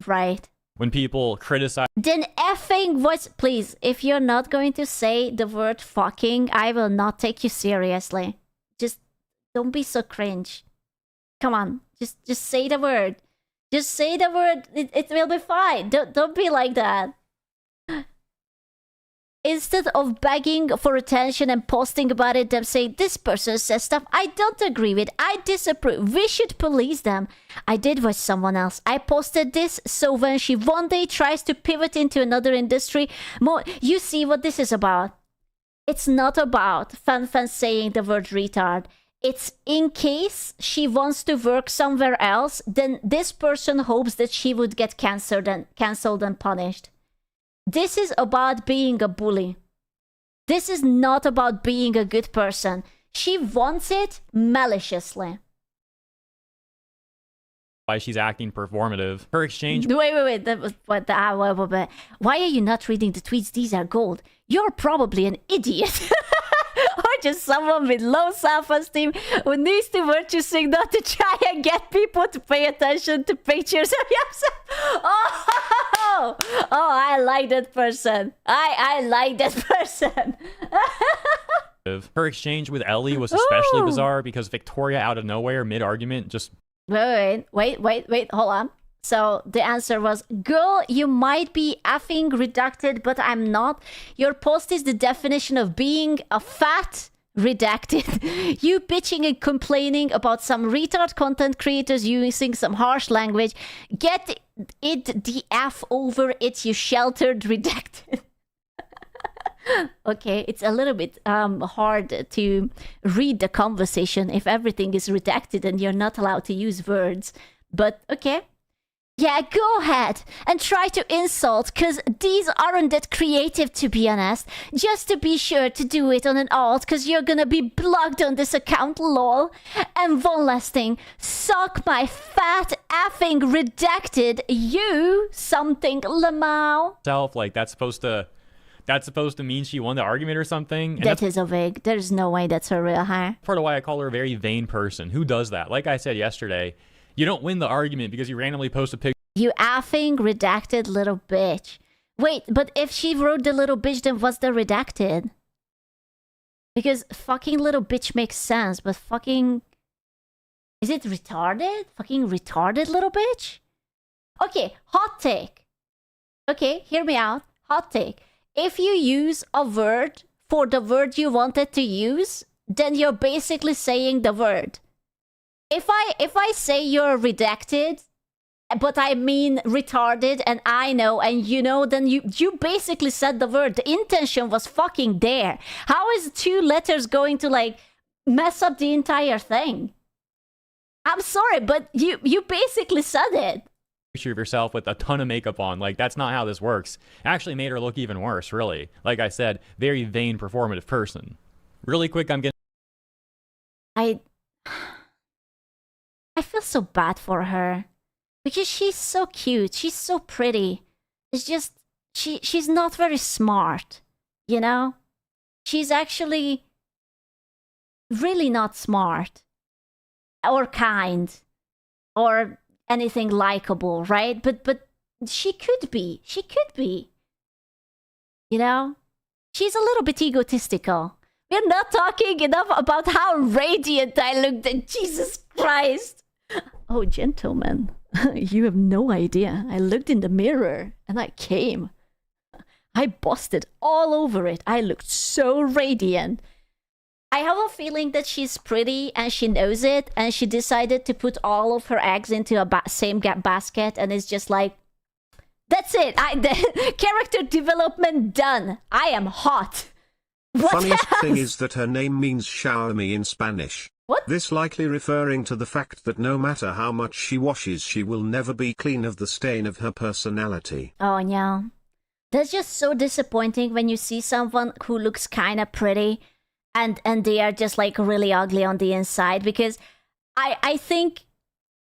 right. When people criticize... Then effing was... Please, if you're not going to say the word fucking, I will not take you seriously. Just don't be so cringe. Come on, just say the word. Just say the word, it will be fine. Don't be like that. Instead of begging for attention and posting about it, them saying, this person says stuff I don't agree with, I disapprove, we should police them. I did with someone else. I posted this, so when she one day tries to pivot into another industry, you see what this is about. It's not about fan saying the word retard. It's in case she wants to work somewhere else, then this person hopes that she would get cancelled and punished. This is about being a bully. This is not about being a good person. She wants it maliciously. Why she's acting performative. Her exchange... Wait. That was what Why are you not reading the tweets? These are gold. You're probably an idiot. just someone with low self-esteem who needs to virtue signal to try and get people to pay attention to pictures of yourself. Oh, I like that person. I like that person. Her exchange with Ellie was especially bizarre because Victoria out of nowhere, mid-argument, just... Wait, hold on. So the answer was, girl, you might be effing redacted, but I'm not. Your post is the definition of being a fat redacted. You bitching and complaining about some retard content creators using some harsh language. Get it the F over it, you sheltered redacted. Okay, it's a little bit hard to read the conversation if everything is redacted and you're not allowed to use words. But okay. Yeah, go ahead and try to insult, cause these aren't that creative, to be honest. Just to be sure to do it on an alt, cause you're gonna be blocked on this account, lol. And one last thing, suck my fat effing redacted you something, Lamau. Like that's supposed to mean she won the argument or something. And that is a vague. There's no way that's a real high. Part of why I call her a very vain person. Who does that? Like I said yesterday, you don't win the argument because you randomly post a picture. You effing redacted little bitch. Wait, but if she wrote the little bitch, then what's the redacted? Because fucking little bitch makes sense, but fucking... Is it retarded? Fucking retarded little bitch? Okay, hot take. Okay, hear me out. Hot take. If you use a word for the word you wanted to use, then you're basically saying the word. If I say you're redacted, but I mean retarded, and I know and you know, then you basically said the word. The intention was fucking there. How is 2 letters going to like mess up the entire thing? I'm sorry, but you basically said it. Picture of yourself with a ton of makeup on. Like, that's not how this works. Actually made her look even worse, really. Like I said, very vain performative person. Really quick, I'm getting... I feel so bad for her. Because she's so cute. She's so pretty. It's just... She's not very smart. You know? She's actually... really not smart. Or kind. Or... anything likable, right? But she could be. She could be. You know? She's a little bit egotistical. We're not talking enough about how radiant I looked at Jesus Christ. Oh, gentlemen, you have no idea. I looked in the mirror and I came. I busted all over it. I looked so radiant. I have a feeling that she's pretty and she knows it, and she decided to put all of her eggs into a same basket, and it's just like, that's it. The character development done. I am hot. What Funniest else? thing is that her name means shower me in Spanish. What? This likely referring to the fact that no matter how much she washes, she will never be clean of the stain of her personality. Oh no. That's just so disappointing when you see someone who looks kind of pretty and they are just like really ugly on the inside, because I think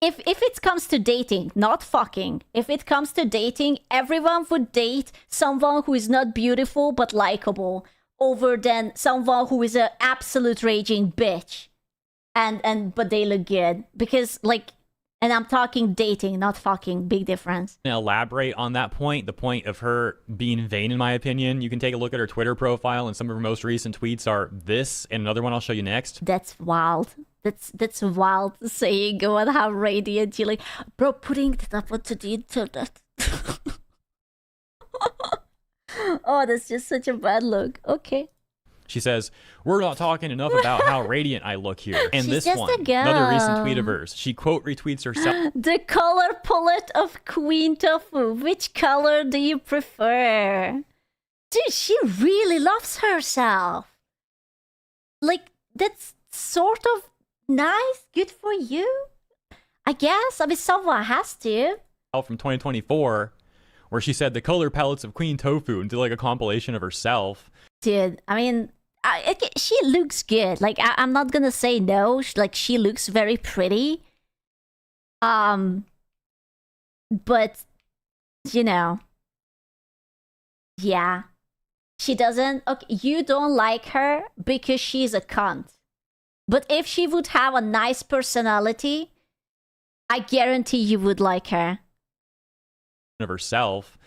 if it comes to dating, not fucking, if it comes to dating, everyone would date someone who is not beautiful but likable over than someone who is an absolute raging bitch but they look good, because like, and I'm talking dating, not fucking. Big difference. To elaborate on that point, the point of her being vain, in my opinion, you can take a look at her Twitter profile, and some of her most recent tweets are this and another one I'll show you next. That's wild. That's wild saying about how radiant you like. Bro, putting it up onto the internet. Oh, that's just such a bad look. Okay. She says, we're not talking enough about how radiant I look here. And She's this just one, a girl. another recent tweet of hers, she quote retweets herself. The color palette of Queen Tofu. Which color do you prefer? Dude, she really loves herself. Like, that's sort of nice. Good for you. I guess. I mean, someone has to. From 2024, where she said the color palettes of Queen Tofu, and did like a compilation of herself. Dude, I mean, she looks good. Like, I'm not gonna say no. Like, she looks very pretty. But, you know. Yeah. She doesn't. Okay, you don't like her because she's a cunt. But if she would have a nice personality, I guarantee you would like her. Of herself.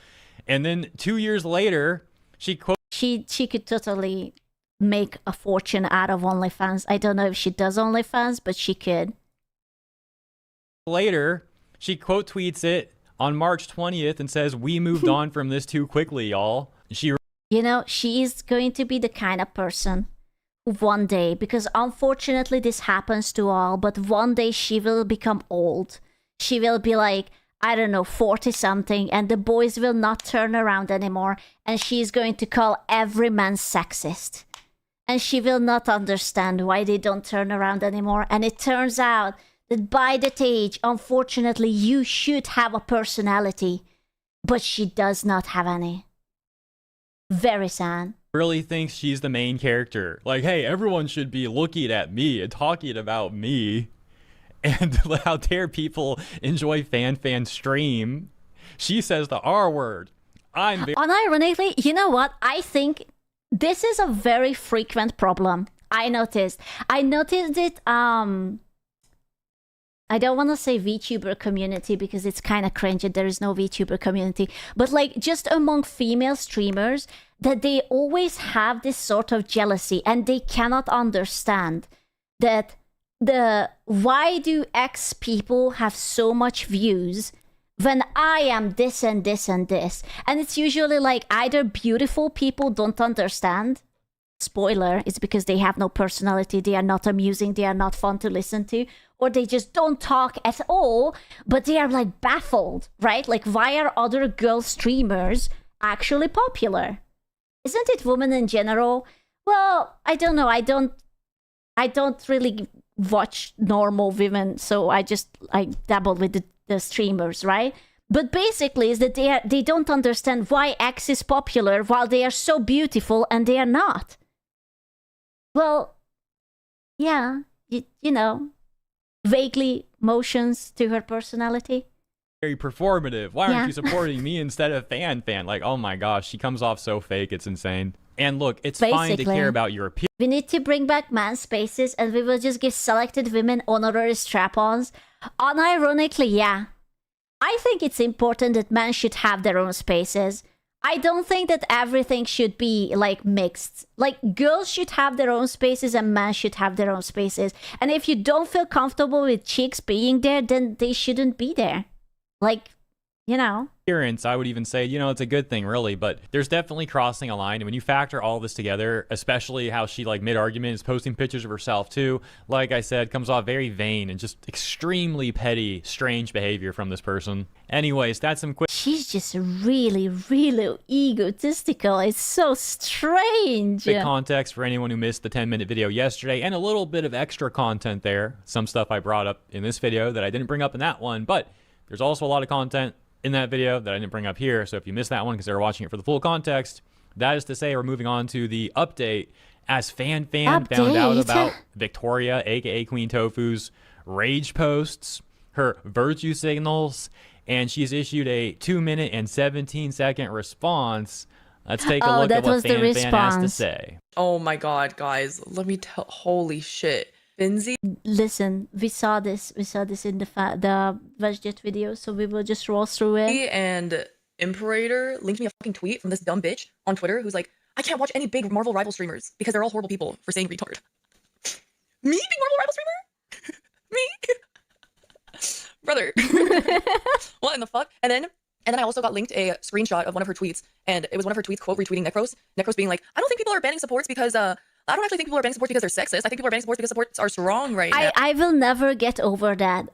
And then 2 years later, she could totally make a fortune out of OnlyFans. I don't know if she does OnlyFans, but she could. Later, she quote tweets it on March 20th and says, "We moved on from this too quickly, y'all." You know, she is going to be the kind of person who one day, because unfortunately this happens to all, but one day she will become old. She will be like, I don't know, 40 something, and the boys will not turn around anymore, and she's going to call every man sexist. And she will not understand why they don't turn around anymore. And it turns out that by that age, unfortunately, you should have a personality, but she does not have any. Very sad. Really thinks she's the main character. Like, hey, everyone should be looking at me and talking about me. And how dare people enjoy fan stream. She says the R word. Unironically, you know what? I think this is a very frequent problem. I noticed it, I don't want to say VTuber community because it's kind of cringe and there is no VTuber community, but like just among female streamers, that they always have this sort of jealousy and they cannot understand that why do X people have so much views when I am this and this and this? And it's usually like either beautiful people don't understand. Spoiler, it's because they have no personality, they are not amusing, they are not fun to listen to, or they just don't talk at all, but they are like baffled, right? Like, why are other girl streamers actually popular? Isn't it women in general? Well, I don't know. I don't really watch normal women, so I dabble with the streamers, right? But basically is that they don't understand why X is popular while they are so beautiful and they are not. Well, yeah, you know, vaguely motions to her personality. Very performative. Why aren't you supporting me instead of fan? Like, oh my gosh, she comes off so fake, it's insane. And look, it's fine to care about your appearance. We need to bring back man spaces and we will just give selected women honorary strap-ons. Unironically, yeah. I think it's important that men should have their own spaces. I don't think that everything should be like mixed. Like, girls should have their own spaces and men should have their own spaces. And if you don't feel comfortable with chicks being there, then they shouldn't be there. Like, you know. Appearance, I would even say, you know, it's a good thing, really, but there's definitely crossing a line. And when you factor all this together, especially how she, like, mid-argument is posting pictures of herself, too, like I said, comes off very vain and just extremely petty, strange behavior from this person. Anyways, that's some quick... She's just really, really egotistical. It's so strange. Quick context for anyone who missed the 10-minute video yesterday, and a little bit of extra content there. Some stuff I brought up in this video that I didn't bring up in that one, but there's also a lot of content in that video that I didn't bring up here, so if you missed that one because they were watching it for the full context, that is to say we're moving on to the update as Fan found out about Victoria, aka Queen Tofu's rage posts, her virtue signals, and she's issued a 2-minute and 17-second response. Let's take a look at what Fan has to say. Oh my god, guys, let me tell, holy shit. Finzi. Listen, we saw this in the Budget video, so we will just roll through it. And Imperator linked me a fucking tweet from this dumb bitch on Twitter who's like, I can't watch any big Marvel rival streamers because they're all horrible people for saying retard. Me, big Marvel rival streamer? Me? Brother. What in the fuck? And then I also got linked a screenshot of one of her tweets, and it was one of her tweets quote retweeting Necros. Necros being like, I don't think people are banning supports because I don't actually think people are banning supports because they're sexist. I think people are banning supports because supports are strong right now. I will never get over that.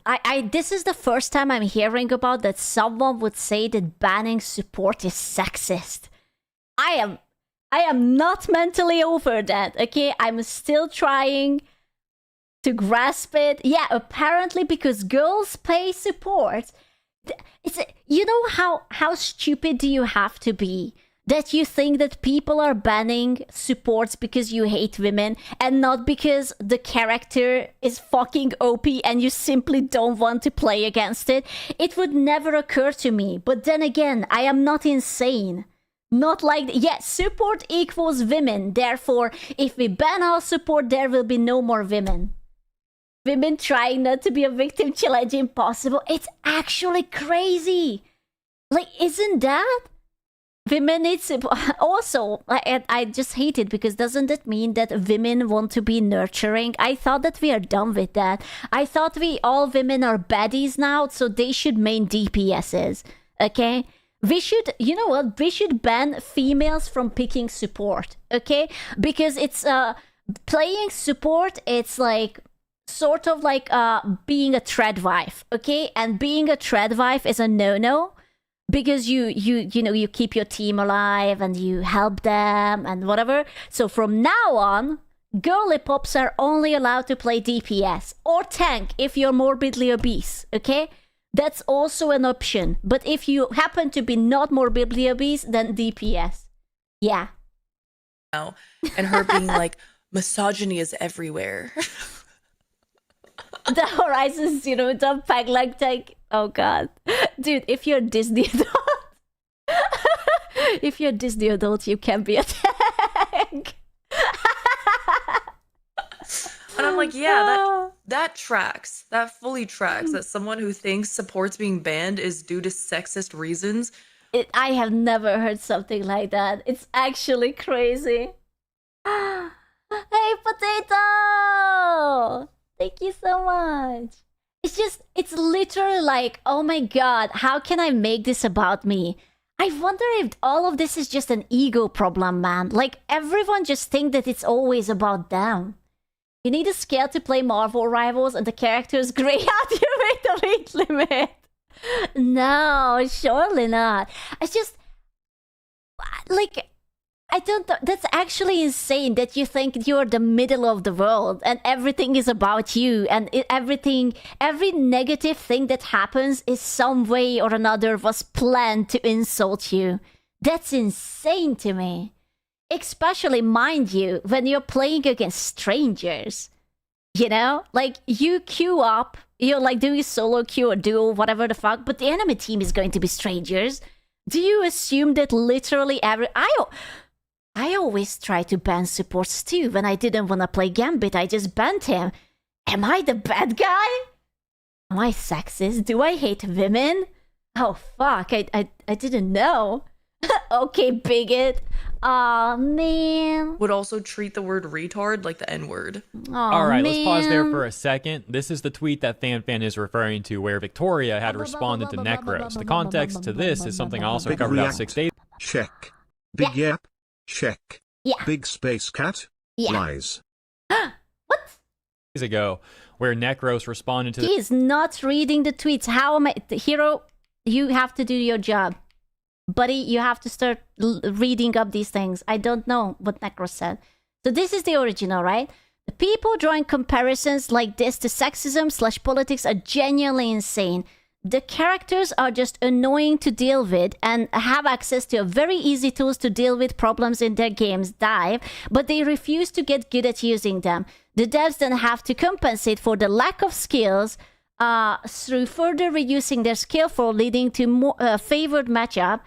This is the first time I'm hearing about that someone would say that banning support is sexist. I am not mentally over that, okay? I'm still trying to grasp it. Yeah, apparently because girls pay support. You know how stupid do you have to be that you think that people are banning supports because you hate women and not because the character is fucking OP and you simply don't want to play against it? It would never occur to me. But then again, I am not insane. Not like, yes, support equals women. Therefore, if we ban our support, there will be no more women. Women trying not to be a victim challenge impossible. It's actually crazy. Like, isn't that? Women need support. Also, I just hate it because doesn't it mean that women want to be nurturing? I thought that we are done with that. I thought all women are baddies now, so they should main DPSs. Okay? We should, you know what? We should ban females from picking support. Okay? Because it's, playing support, it's like, sort of like, being a tread wife. Okay? And being a tread wife is a no-no. Because you keep your team alive and you help them and whatever. So from now on, girly pops are only allowed to play DPS or tank if you're morbidly obese, okay? That's also an option. But if you happen to be not morbidly obese, then DPS. Yeah. And her being like, misogyny is everywhere. The Horizon Zero Dawn pack like, oh god. Dude, if you're Disney adult, if you're Disney adult, you can be a tank. And I'm like, yeah, that tracks. That fully tracks. That someone who thinks support's being banned is due to sexist reasons. I have never heard something like that. It's actually crazy. Hey, Potato! Thank you so much. It's literally like, oh my god, how can I make this about me? I wonder if all of this is just an ego problem, man. Like, everyone just think that it's always about them. You need a scale to play Marvel Rivals and the characters gray out your weight limit. No, surely not. It's just, like, I don't know. That's actually insane that you think you're the middle of the world and everything is about you and every negative thing that happens is some way or another was planned to insult you. That's insane to me. Especially, mind you, when you're playing against strangers. You know? Like, you queue up, you're like doing solo queue or duo, whatever the fuck, but the enemy team is going to be strangers. Do you assume that literally I always try to ban supports too. When I didn't want to play Gambit, I just banned him. Am I the bad guy? Am I sexist? Do I hate women? Oh fuck, I didn't know. Okay, bigot. Aw, man. Would also treat the word retard like the N-word. All right, let's pause there for a second. This is the tweet that FanFan is referring to where Victoria had responded to Necros. The context to this is something I also Big covered about react. 6 days. Check. Big yep. Check. Yeah. Big Spacecat. Yeah. Lies. Ago, where Necros responded to He is not reading the tweets. How am I... Hero, you have to do your job. Buddy, you have to start reading up these things. I don't know what Necros said. So this is the original, right? The people drawing comparisons like this to sexism/politics are genuinely insane. The characters are just annoying to deal with and have access to very easy tools to deal with problems in their games, Dive, but they refuse to get good at using them. The devs then have to compensate for the lack of skills through further reducing their skill for leading to more favored matchup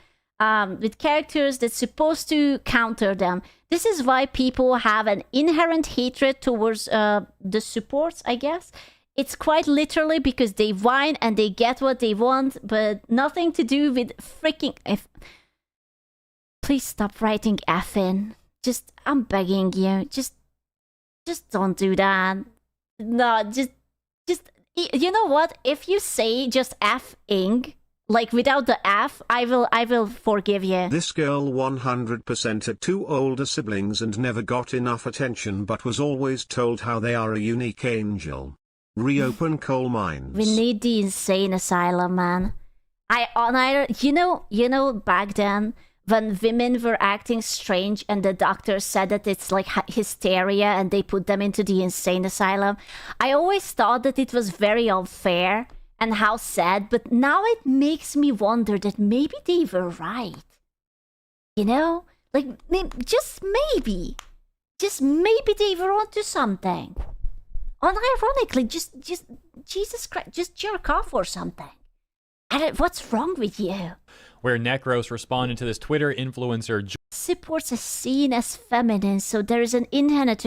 with characters that's supposed to counter them. This is why people have an inherent hatred towards the supports, I guess. It's quite literally because they whine and they get what they want, but nothing to do with freaking F. Please stop writing F in. Just, I'm begging you. Just don't do that. No, just, you know what? If you say just F-ing, like without the F, I will forgive you. This girl 100% had two older siblings and never got enough attention but was always told how they are a unique angel. Reopen coal mines. We need the insane asylum, man. You know, back then, when women were acting strange and the doctor said that it's like hysteria and they put them into the insane asylum, I always thought that it was very unfair and how sad, but now it makes me wonder that maybe they were right. You know? Like, just maybe they were onto something. Unironically, just Jesus Christ, just jerk off or something. What's wrong with you? where Necros responded to this Twitter influencer. Supports are seen as feminine, so there is an inherent...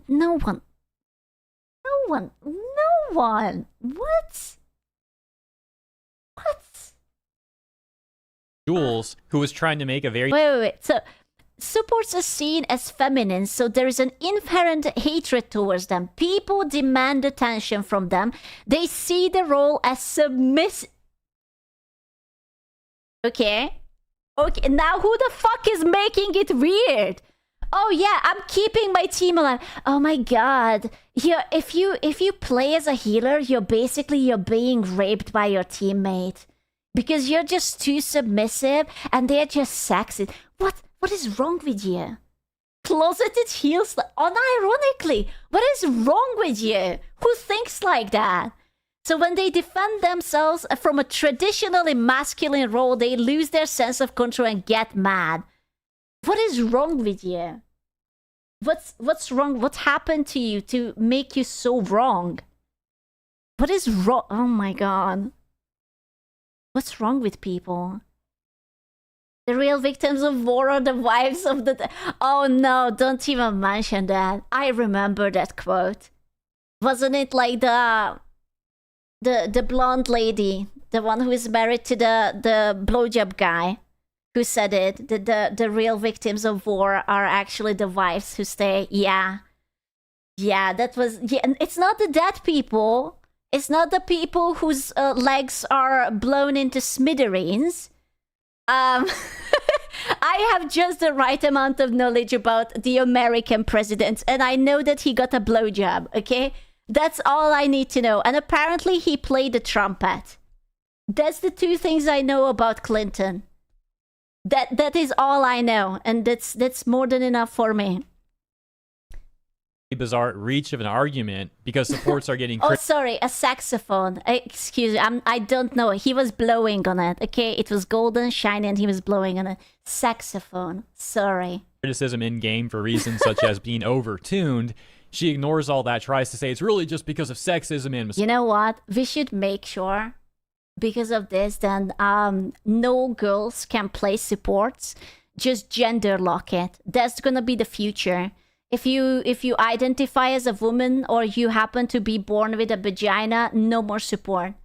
No one. What? Jules, who was trying to make a very... Wait. So, supports are seen as feminine, so there is an inherent hatred towards them. People demand attention from them. They see the role as submissive. Okay, now who the fuck is making it weird? Oh yeah, I'm keeping my team alive. Oh my god. If you play as a healer, you're being raped by your teammate. Because you're just too submissive and they're just sexy. What is wrong with you? Closeted heals, unironically. What is wrong with you? Who thinks like that? So when they defend themselves from a traditionally masculine role, they lose their sense of control and get mad. What is wrong with you? What's wrong? What happened to you to make you so wrong? What is wrong? Oh my god. What's wrong with people? The real victims of war are the wives of the... Oh no, don't even mention that. I remember that quote. Wasn't it like the blonde lady, the one who is married to the blowjob guy, who said it? The real victims of war are actually the wives who stay. Yeah, that was... Yeah, it's not the dead people. It's not the people whose legs are blown into smithereens. I have just the right amount of knowledge about the American president, and I know that he got a blowjob, okay? That's all I need to know. And apparently he played the trumpet. That's the two things I know about Clinton. That is all I know, and that's more than enough for me. Bizarre reach of an argument because supports are getting... Oh, sorry, a saxophone. Excuse me, I don't know. He was blowing on it, okay? It was golden, shiny, and he was blowing on a saxophone. Sorry. Criticism in-game for reasons such as being over-tuned. She ignores all that, tries to say it's really just because of sexism and... You know what? We should make sure, because of this, then no girls can play supports. Just gender lock it. That's gonna be the future. If you identify as a woman or you happen to be born with a vagina, no more support.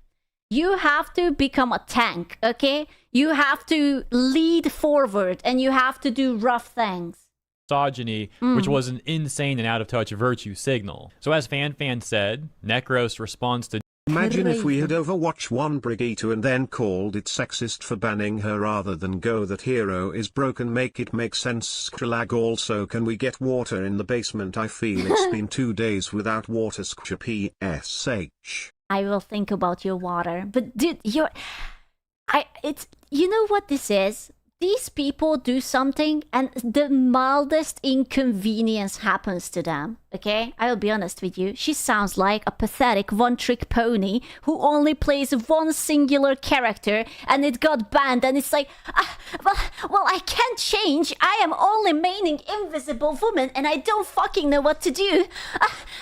You have to become a tank, okay? You have to lead forward and you have to do rough things. Misogyny, which was an insane and out-of-touch virtue signal. So as Fan said, Necros responds to... Imagine if we had Overwatch 1 Brigitte and then called it sexist for banning her rather than go that hero is broken, make it make sense. Skrilag. Also, can we get water in the basement? I feel it's been 2 days without water. PSH. I will think about your water. But dude, you know what this is? These people do something and the mildest inconvenience happens to them, okay? I'll be honest with you. She sounds like a pathetic one-trick pony who only plays one singular character and it got banned and it's like, well, I can't change. I am only maining Invisible Woman and I don't fucking know what to do.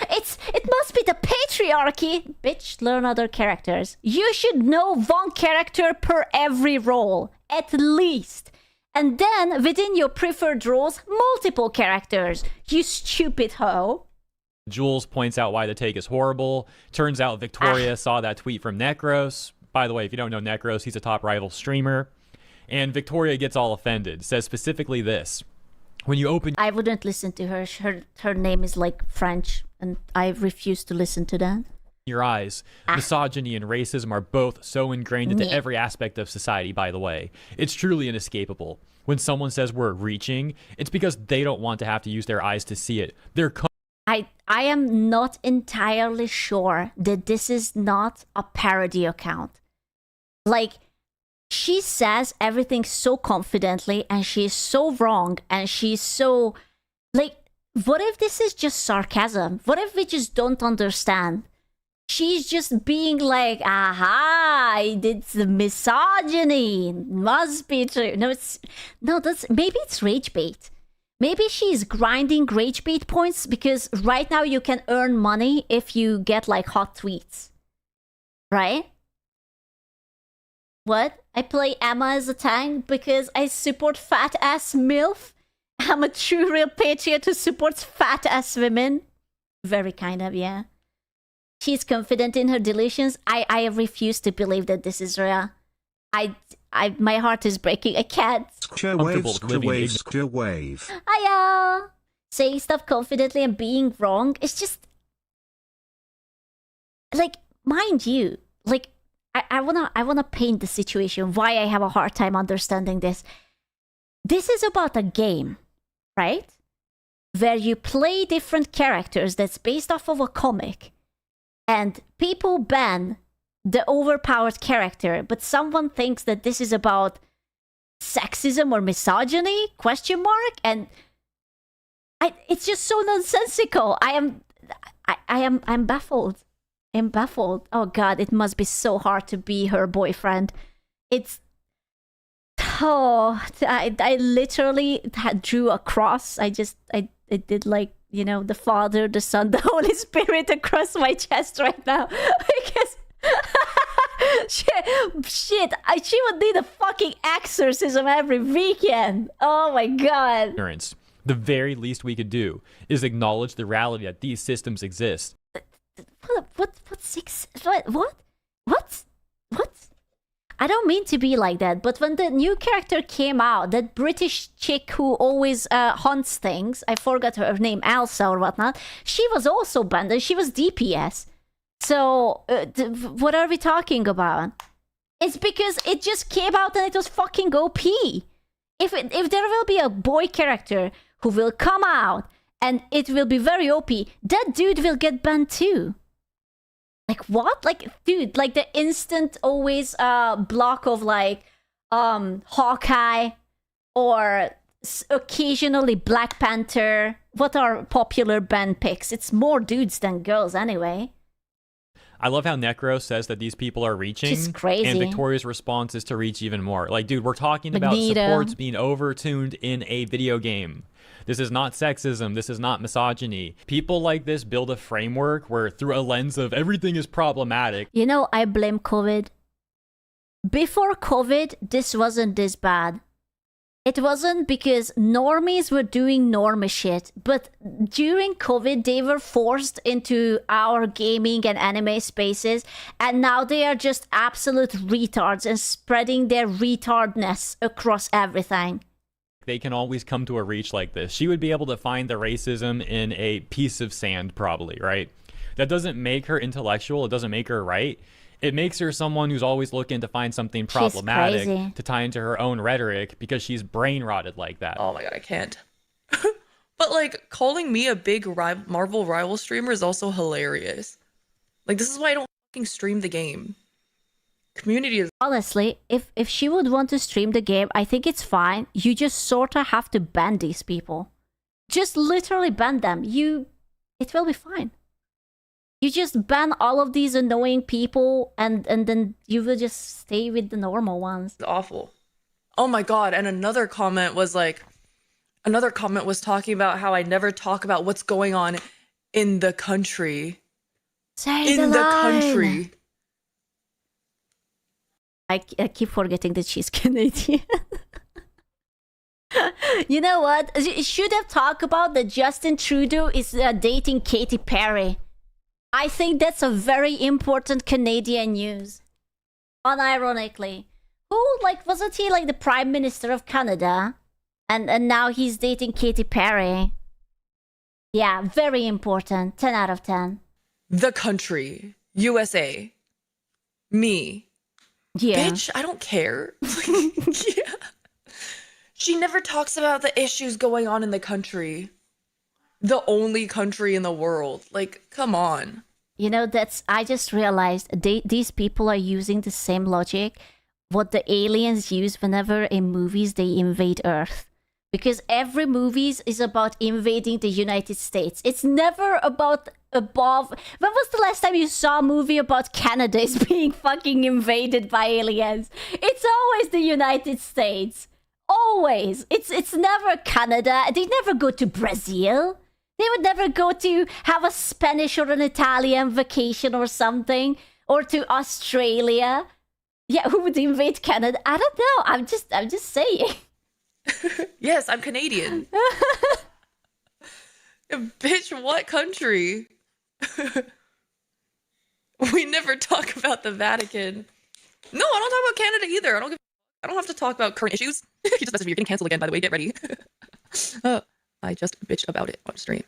It must be the patriarchy. Bitch, learn other characters. You should know one character per every role, at least. And then, within your preferred roles, multiple characters. You stupid hoe. Jules points out why the take is horrible. Turns out Victoria saw that tweet from Necros. By the way, if you don't know Necros, he's a top rival streamer. And Victoria gets all offended. Says specifically this. When you open... I wouldn't listen to her. Her name is like French. And I refuse to listen to that. Your eyes. Misogyny and racism are both so ingrained into every aspect of society, by the way. It's truly inescapable. When someone says we're reaching, it's because they don't want to have to use their eyes to see it. I am not entirely sure that this is not a parody account. Like, she says everything so confidently and she's so wrong and she's so... Like, what if this is just sarcasm? What if we just don't understand? She's just being like, aha, it's misogyny. Must be true. Maybe it's rage bait. Maybe she's grinding rage bait points because right now you can earn money if you get like hot tweets. Right? What? I play Emma as a tank because I support fat ass MILF. I'm a true real patriot who supports fat ass women. Very kind of, yeah. She's confident in her delusions. I refuse to believe that this is real. My heart is breaking. I can't. Wave. Hiya! Saying stuff confidently and being wrong. It's just... Like, mind you, like, I wanna paint the situation, why I have a hard time understanding this. This is about a game, right? Where you play different characters that's based off of a comic. And people ban the overpowered character, but someone thinks that this is about sexism or misogyny? Question mark? And it's just so nonsensical. I'm baffled. I'm baffled. Oh god, it must be so hard to be her boyfriend. I literally drew a cross. I did like, you know, the Father, the Son, the Holy Spirit across my chest right now. Because shit, she would need a fucking exorcism every weekend. Oh my god. The very least we could do is acknowledge the reality that these systems exist. What? I don't mean to be like that, but when the new character came out, that British chick who always haunts things, I forgot her name, Elsa or whatnot, she was also banned and she was DPS. So, what are we talking about? It's because it just came out and it was fucking OP. If there will be a boy character who will come out and it will be very OP, that dude will get banned too. Like what? Like, dude, like the instant always block of like Hawkeye or occasionally Black Panther. What are popular ban picks? It's more dudes than girls anyway. I love how Necro says that these people are reaching. She's crazy. And Victoria's response is to reach even more. Like, dude, we're talking about Magneto. supports being overtuned in a video game. This is not sexism. This is not misogyny. People like this build a framework where through a lens of everything is problematic. You know, I blame COVID. Before COVID, this wasn't this bad. It wasn't because normies were doing normie shit, but during COVID, they were forced into our gaming and anime spaces, and now they are just absolute retards and spreading their retardness across everything. They can always come to a reach like this. She would be able to find the racism in a piece of sand, probably, right? That doesn't make her intellectual. It doesn't make her right. It makes her someone who's always looking to find something problematic to tie into her own rhetoric because she's brain rotted like that. Oh my god, I can't. But like, calling me a big Marvel rival streamer is also hilarious. Like, this is why I don't fucking stream the game. Community is... Honestly, if she would want to stream the game, I think it's fine. You just sorta have to ban these people. Just literally ban them. It will be fine. You just ban all of these annoying people and then you will just stay with the normal ones. It's awful. Oh my god, and another comment was talking about how I never talk about what's going on in the country. Say in the country. I keep forgetting that she's Canadian. You know what? You should have talked about that Justin Trudeau is dating Katy Perry. I think that's a very important Canadian news. Unironically. Who, like, wasn't he like the Prime Minister of Canada? And now he's dating Katy Perry. Yeah, very important. 10 out of 10. The country. USA. Me. Yeah. Bitch, I don't care. Yeah. She never talks about the issues going on in the country. The only country in the world. Like, come on. You know, I just realized these people are using the same logic what the aliens use whenever in movies they invade Earth. Because every movie is about invading the United States. It's never about above... When was the last time you saw a movie about Canada is being fucking invaded by aliens? It's always the United States. Always. It's never Canada. They never go to Brazil. They would never go to have a Spanish or an Italian vacation or something. Or to Australia. Yeah, who would invade Canada? I don't know. I'm just saying. Yes, I'm Canadian. Bitch, what country? We never talk about the Vatican. No, I don't talk about Canada either. I don't have to talk about current issues. You just messaged me. You're getting canceled again, by the way. Get ready. I just bitched about it on stream.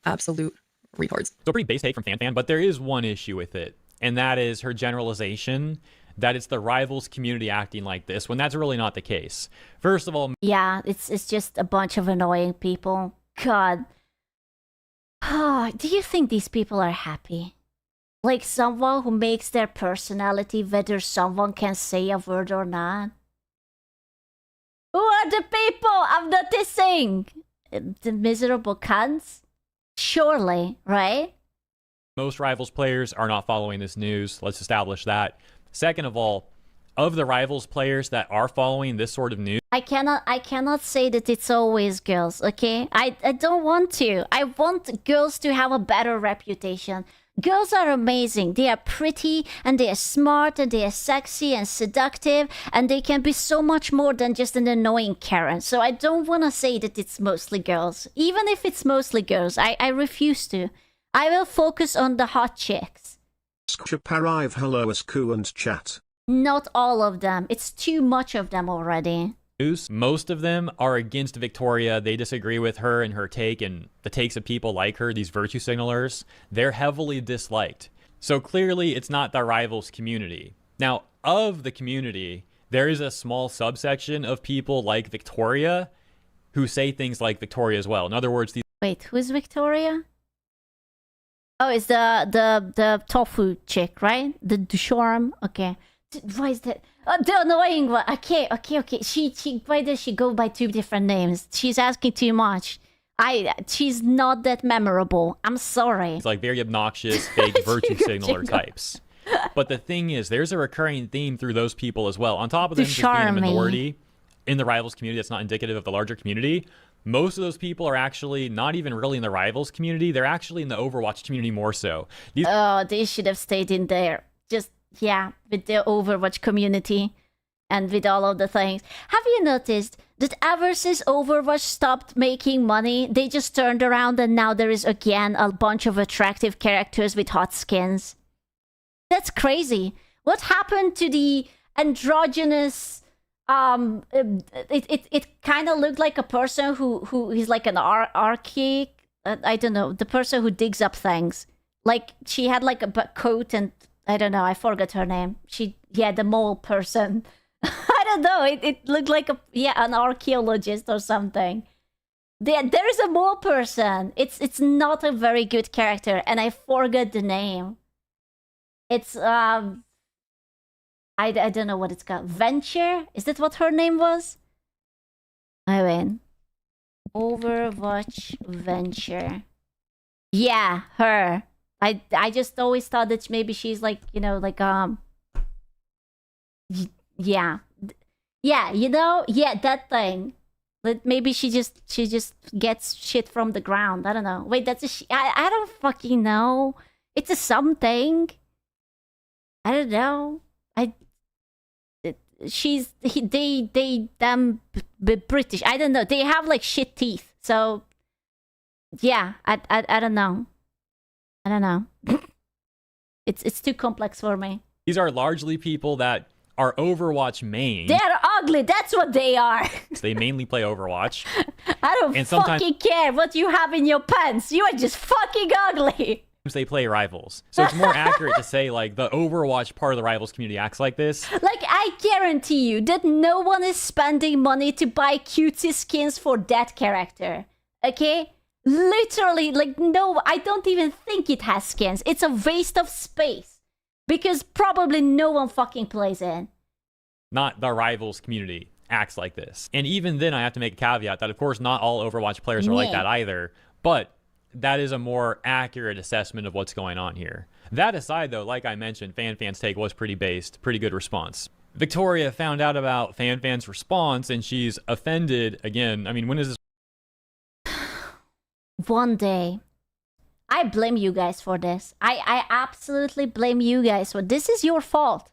Absolute retards. So pretty base take from FanFan, but there is one issue with it, and that is her generalization that it's the rivals community acting like this, when that's really not the case. First of all, yeah, it's just a bunch of annoying people. God. Do you think these people are happy? Like someone who makes their personality whether someone can say a word or not? Who are the people I'm noticing? The miserable cunts? Surely, right? most Rivals players are not following this news. Let's establish that. Second of all, of the Rivals players that are following this sort of news, I cannot say that it's always girls, okay? I don't want to. I want girls to have a better reputation. Girls are amazing. They are pretty, and they are smart, and they are sexy and seductive, and they can be so much more than just an annoying Karen. So I don't want to say that it's mostly girls. Even if it's mostly girls, I refuse to. I will focus on the hot chicks. Arrive, hello, Asku and chat. Not all of them. It's too much of them already. Most of them are against Victoria. They disagree with her and her take and the takes of people like her, these virtue signalers. They're heavily disliked. So clearly it's not the Rivals community. Now, of the community, there is a small subsection of people like Victoria who say things like Victoria as well. In other words, these— Wait, who's Victoria? Oh, it's the tofu chick, right? The Dushorm. Okay. Why is that? Oh, the annoying one. Okay. She. Why does she go by two different names? She's asking too much. She's not that memorable. I'm sorry. It's like very obnoxious, fake virtue signaler types. But the thing is, there's a recurring theme through those people as well. On top of them just being a minority in the Rivals community that's not indicative of the larger community, most of those people are actually not even really in the Rivals community. They're actually in the Overwatch community more so. They should have stayed in there. Yeah, with the Overwatch community and with all of the things. Have you noticed that ever since Overwatch stopped making money, they just turned around and now there is again a bunch of attractive characters with hot skins? That's crazy. What happened to the androgynous... It kind of looked like a person who is like an archaic... I don't know, the person who digs up things. Like, she had like a coat and... I don't know, I forgot her name. The mole person. I don't know, it looked like an archaeologist or something. There is a mole person. It's not a very good character, and I forgot the name. It's, I don't know what it's called. Venture? Is that what her name was? I mean, Overwatch Venture. Yeah, her. I just always thought that maybe she's like, that thing. But maybe she just gets shit from the ground. I don't know. Wait, that's I don't fucking know. It's a something. I don't know. British. I don't know. They have like shit teeth. So yeah, I don't know. I don't know. It's too complex for me. These are largely people that are Overwatch main. They're ugly. That's what they are. They mainly play Overwatch. I don't fucking care what you have in your pants. You are just fucking ugly. They play Rivals. So it's more accurate to say like the Overwatch part of the Rivals community acts like this. Like, I guarantee you that no one is spending money to buy cutesy skins for that character. Okay? Literally, like, no, I don't even think it has skins. It's a waste of space. Because probably no one fucking plays it. Not the Rivals community acts like this. And even then, I have to make a caveat that, of course, not all Overwatch players are like that either. But that is a more accurate assessment of what's going on here. That aside, though, like I mentioned, FanFan's take was pretty based. Pretty good response. Victoria found out about FanFan's response, and she's offended again. I mean, when is this? One day. I blame you guys for this. I absolutely blame you guys for this. Is your fault.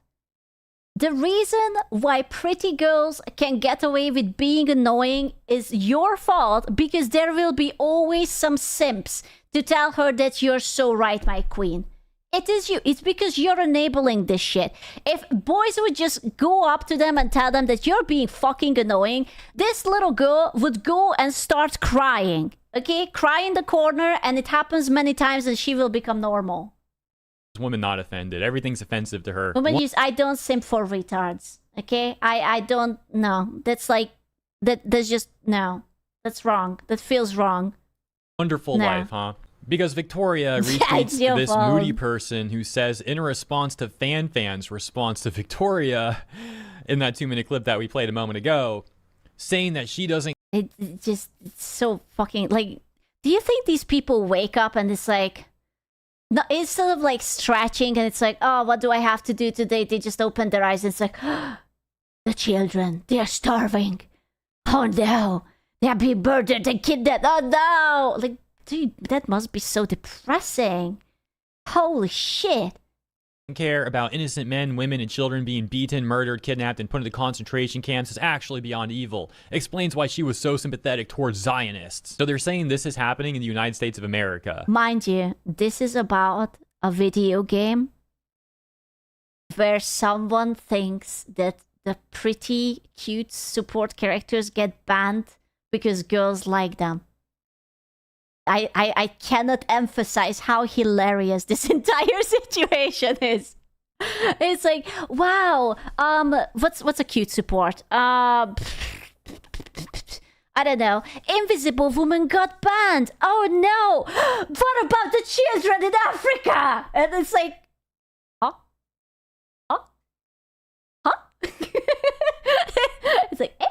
the reason why pretty girls can get away with being annoying is your fault, because there will be always some simps to tell her that you're so right, my queen. It is you. It's because you're enabling this shit. If boys would just go up to them and tell them that you're being fucking annoying, this little girl would go and start crying. Okay? Cry in the corner, and it happens many times, and she will become normal. Woman not offended. Everything's offensive to her. Woman use, I don't simp for retards. Okay? I don't, no. That's like, that's just, no. That's wrong. That feels wrong. Wonderful life, huh? Because Victoria retweets this moody person who says, in response to fans' response to Victoria, in that 2-minute clip that we played a moment ago, saying that she doesn't... It's so fucking, like, do you think these people wake up and it's like... No, instead of like stretching and it's like, oh, what do I have to do today? They just open their eyes and it's like, oh, the children, they're starving. Oh no, they're being murdered and kidnapped. Oh no! Like, dude, that must be so depressing. Holy shit. Care about innocent men, women, and children being beaten, murdered, kidnapped, and put into concentration camps is actually beyond evil. Explains why she was so sympathetic towards Zionists. So they're saying this is happening in the United States of America. Mind you, this is about a video game where someone thinks that the pretty, cute support characters get banned because girls like them. I cannot emphasize how hilarious this entire situation is. It's like, wow, what's a cute support? I don't know. Invisible Woman got banned. Oh no! What about the children in Africa? And it's like, huh? It's like, eh?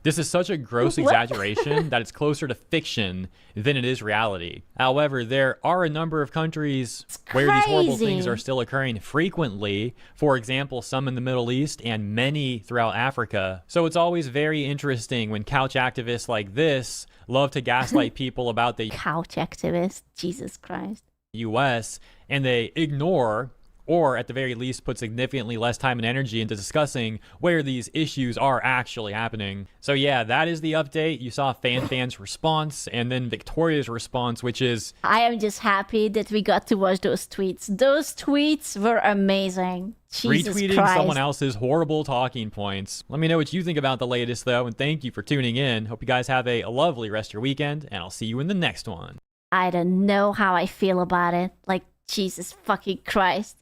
This is such a gross exaggeration that it's closer to fiction than it is reality. However, there are a number of countries where these horrible things are still occurring frequently. For example, some in the Middle East and many throughout Africa. So it's always very interesting when couch activists like this love to gaslight people about the couch activists, Jesus Christ, US, and they ignore, or at the very least put significantly less time and energy into discussing where these issues are actually happening. So yeah, that is the update. You saw fans' response, and then Victoria's response, which is... I am just happy that we got to watch those tweets. Those tweets were amazing. Jesus retweeting Christ. Someone else's horrible talking points. Let me know what you think about the latest, though, and thank you for tuning in. Hope you guys have a lovely rest of your weekend, and I'll see you in the next one. I don't know how I feel about it. Like, Jesus fucking Christ.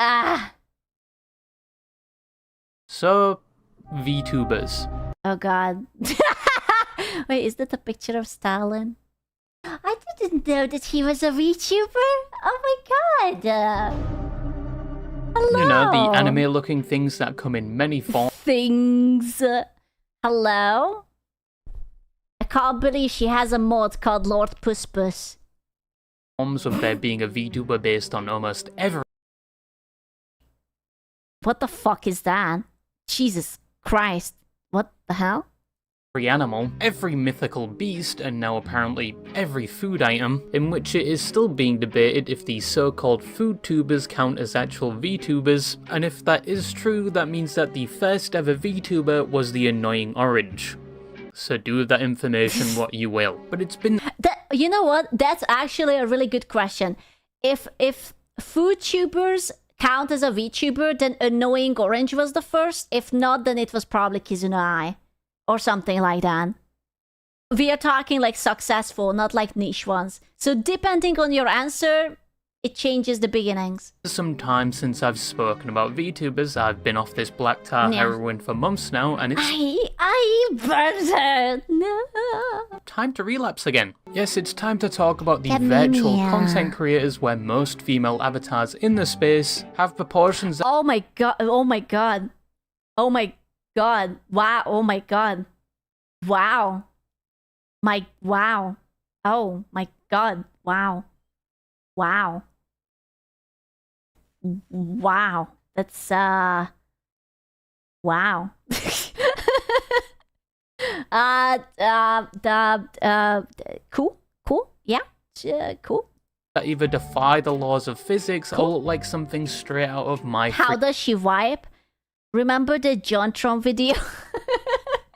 Ah. So, VTubers. Oh god. Wait, is that a picture of Stalin? I didn't know that he was a VTuber. Oh my god. Hello. You know, the anime-looking things that come in many forms. Things. Hello? I can't believe she has a mod called Lord Puss Puss. Of there being a VTuber based on almost every... What the fuck is that? Jesus Christ. What the hell? Every animal, every mythical beast, and now apparently every food item, in which it is still being debated if these so-called food tubers count as actual VTubers, and if that is true, that means that the first ever VTuber was the annoying orange. So do with that information what you will. But it's been... You know what? That's actually a really good question. If food tubers count as a VTuber, then Annoying Orange was the first. If not, then it was probably Kizuna or something like that. We are talking like successful, not like niche ones. So depending on your answer, it changes the beginnings. Some time since I've spoken about VTubers. I've been off this black tar heroin for months now, and it's... I burned it. No. Time to relapse again. Yes, it's time to talk about the virtual content creators where most female avatars in the space have proportions... Oh my god, oh my god. Oh my god. Wow, oh my god. Wow. Wow. Oh my god. Wow. Wow. Wow. That's wow. Cool. Yeah. Cool. that either defy the laws of physics or look like something straight out of my How does she wipe? Remember the John Trump video?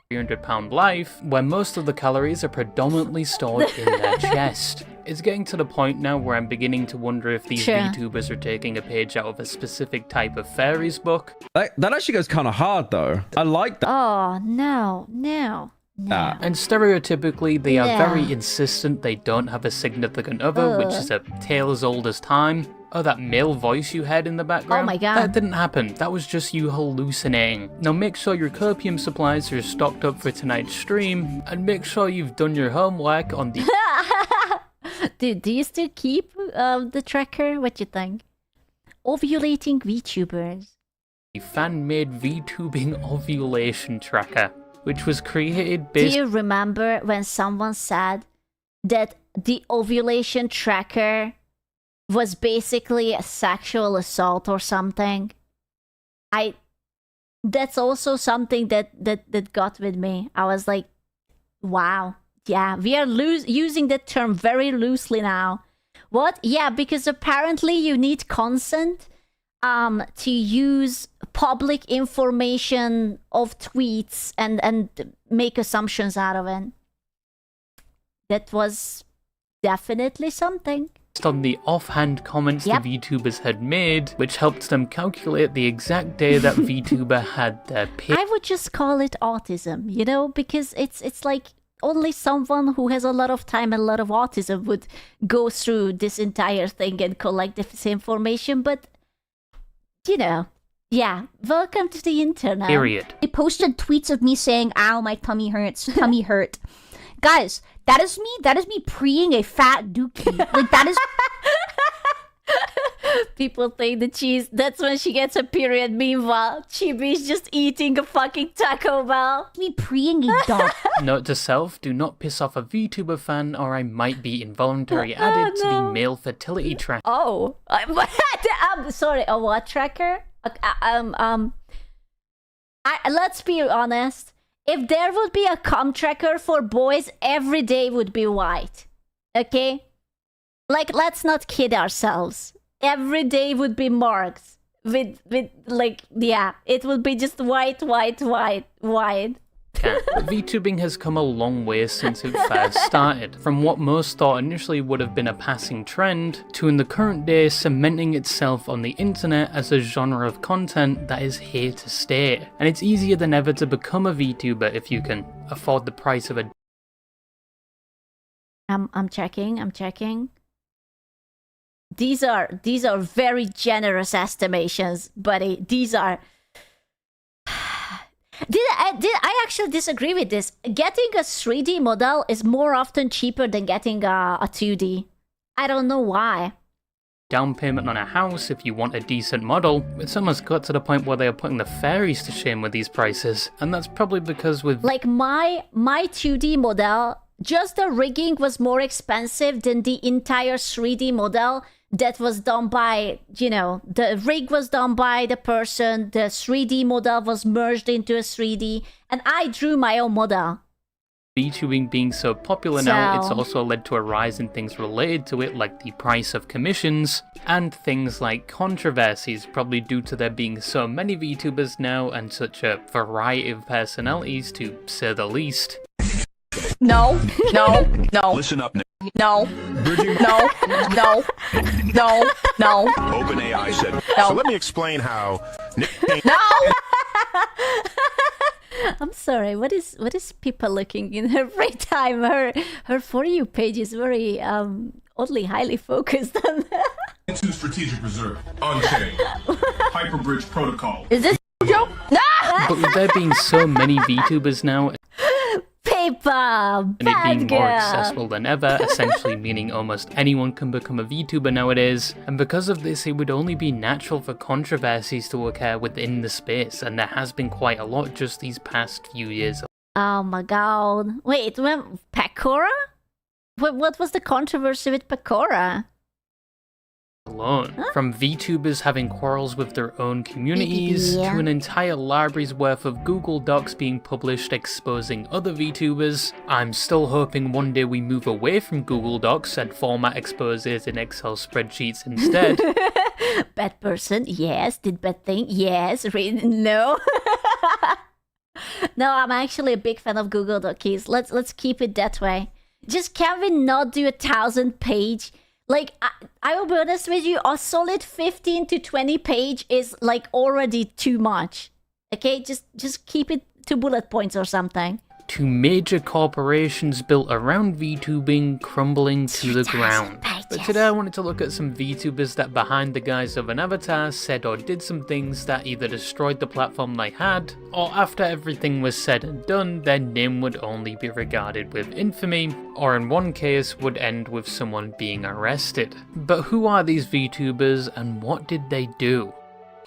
300-pound life, where most of the calories are predominantly stored in their chest. It's getting to the point now where I'm beginning to wonder if these VTubers are taking a page out of a specific type of fairies book. That actually goes kind of hard, though. I like that. Oh, no. And stereotypically, they are very insistent they don't have a significant other, which is a tale as old as time. Oh, that male voice you had in the background? Oh my god. That didn't happen. That was just you hallucinating. Now make sure your copium supplies are stocked up for tonight's stream, and make sure you've done your homework on the... Dude, do you still keep the tracker? What you think? Ovulating VTubers. The fan-made VTubing ovulation tracker, which was created based... Do you remember when someone said that the ovulation tracker was basically a sexual assault or something? That's also something that got with me. I was like, wow. Yeah, we are using that term very loosely now. What? Yeah, because apparently you need consent to use public information of tweets and make assumptions out of it. That was definitely something. On the offhand comments the VTubers had made, which helped them calculate the exact day that VTuber had their peak. I would just call it autism, you know, because it's like only someone who has a lot of time and a lot of autism would go through this entire thing and collect this information, but, you know, yeah, welcome to the internet. Period. They posted tweets of me saying, ow, my tummy hurts, tummy hurt. Guys, that is me preeing a fat dookie. Like, that is... People think that's when she gets a period. Meanwhile, Chibi's just eating a fucking Taco Bell. Me preeing a dog. Note to self, do not piss off a VTuber fan or I might be involuntarily added to the male fertility tracker. Oh, I'm sorry, a what tracker? Let's be honest. If there would be a cum tracker for boys, every day would be white. Okay? Like, let's not kid ourselves. Every day would be marked with like, yeah, it would be just white. VTubing has come a long way since it first started, from what most thought initially would have been a passing trend, to in the current day cementing itself on the internet as a genre of content that is here to stay. And it's easier than ever to become a VTuber if you can afford the price of a... I'm checking. These are very generous estimations, buddy. These are... I actually disagree with this. Getting a 3D model is more often cheaper than getting a 2D. I don't know why. Down payment on a house if you want a decent model. It's almost got to the point where they are putting the fairies to shame with these prices. And that's probably because with... Like my 2D model, just the rigging was more expensive than the entire 3D model that was done by, you know, the rig was done by the person, the 3D model was merged into a 3D, and I drew my own model. VTubing being so popular now, it's also led to a rise in things related to it, like the price of commissions, and things like controversies, probably due to there being so many VTubers now and such a variety of personalities, to say the least. No. Listen up, Nick. No. No. OpenAI said. No. So let me explain how. No. I'm sorry. What is people looking in her free time? Her For You page is very oddly highly focused on. Into the strategic reserve, Unchained, Hyperbridge Protocol. Is this a joke? No. But with there being so many VTubers now, Paper, and it being more accessible than ever, essentially meaning almost anyone can become a VTuber nowadays, and because of this it would only be natural for controversies to occur within the space, and there has been quite a lot just these past few years. Oh my god. Wait, when Pecora? What was the controversy with Pecora? alone. From VTubers having quarrels with their own communities, to an entire library's worth of Google Docs being published exposing other VTubers. I'm still hoping one day we move away from Google Docs and format exposes in Excel spreadsheets instead. Bad person, yes. Did bad thing, yes. No. No, I'm actually a big fan of Google Docs. Let's keep it that way. Just can we not do 1,000-page? Like, I will be honest with you, a solid 15 to 20 page is like already too much. Okay, just keep it to bullet points or something. To major corporations built around VTubing crumbling to the ground. But today I wanted to look at some VTubers that behind the guise of an avatar said or did some things that either destroyed the platform they had, or after everything was said and done, their name would only be regarded with infamy, or in one case would end with someone being arrested. But who are these VTubers and what did they do?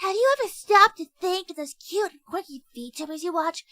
Have you ever stopped to think of those cute and quirky VTubers you watch?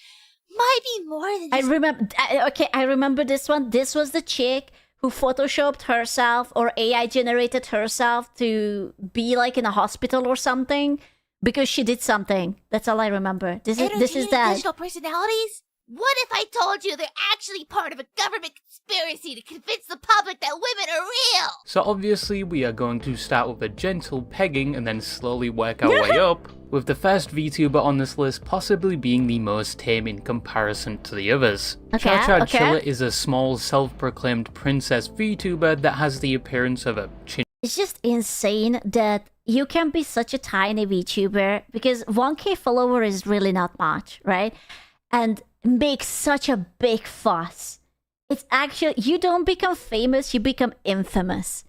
Might be more than just... I remember this one. This was the chick who photoshopped herself or AI generated herself to be like in a hospital or something because she did something. That's all I remember. This is that. Digital personalities? What if I told you they're actually part of a government conspiracy to convince the public that women are real? So obviously we are going to start with a gentle pegging and then slowly work our way up, with the first VTuber on this list possibly being the most tame in comparison to the others. Cha-Cha Chilla is a small self-proclaimed princess VTuber that has the appearance of a chin. It's just insane that you can be such a tiny VTuber because 1K follower is really not much, right? And make such a big fuss. It's actually, you don't become famous, you become infamous.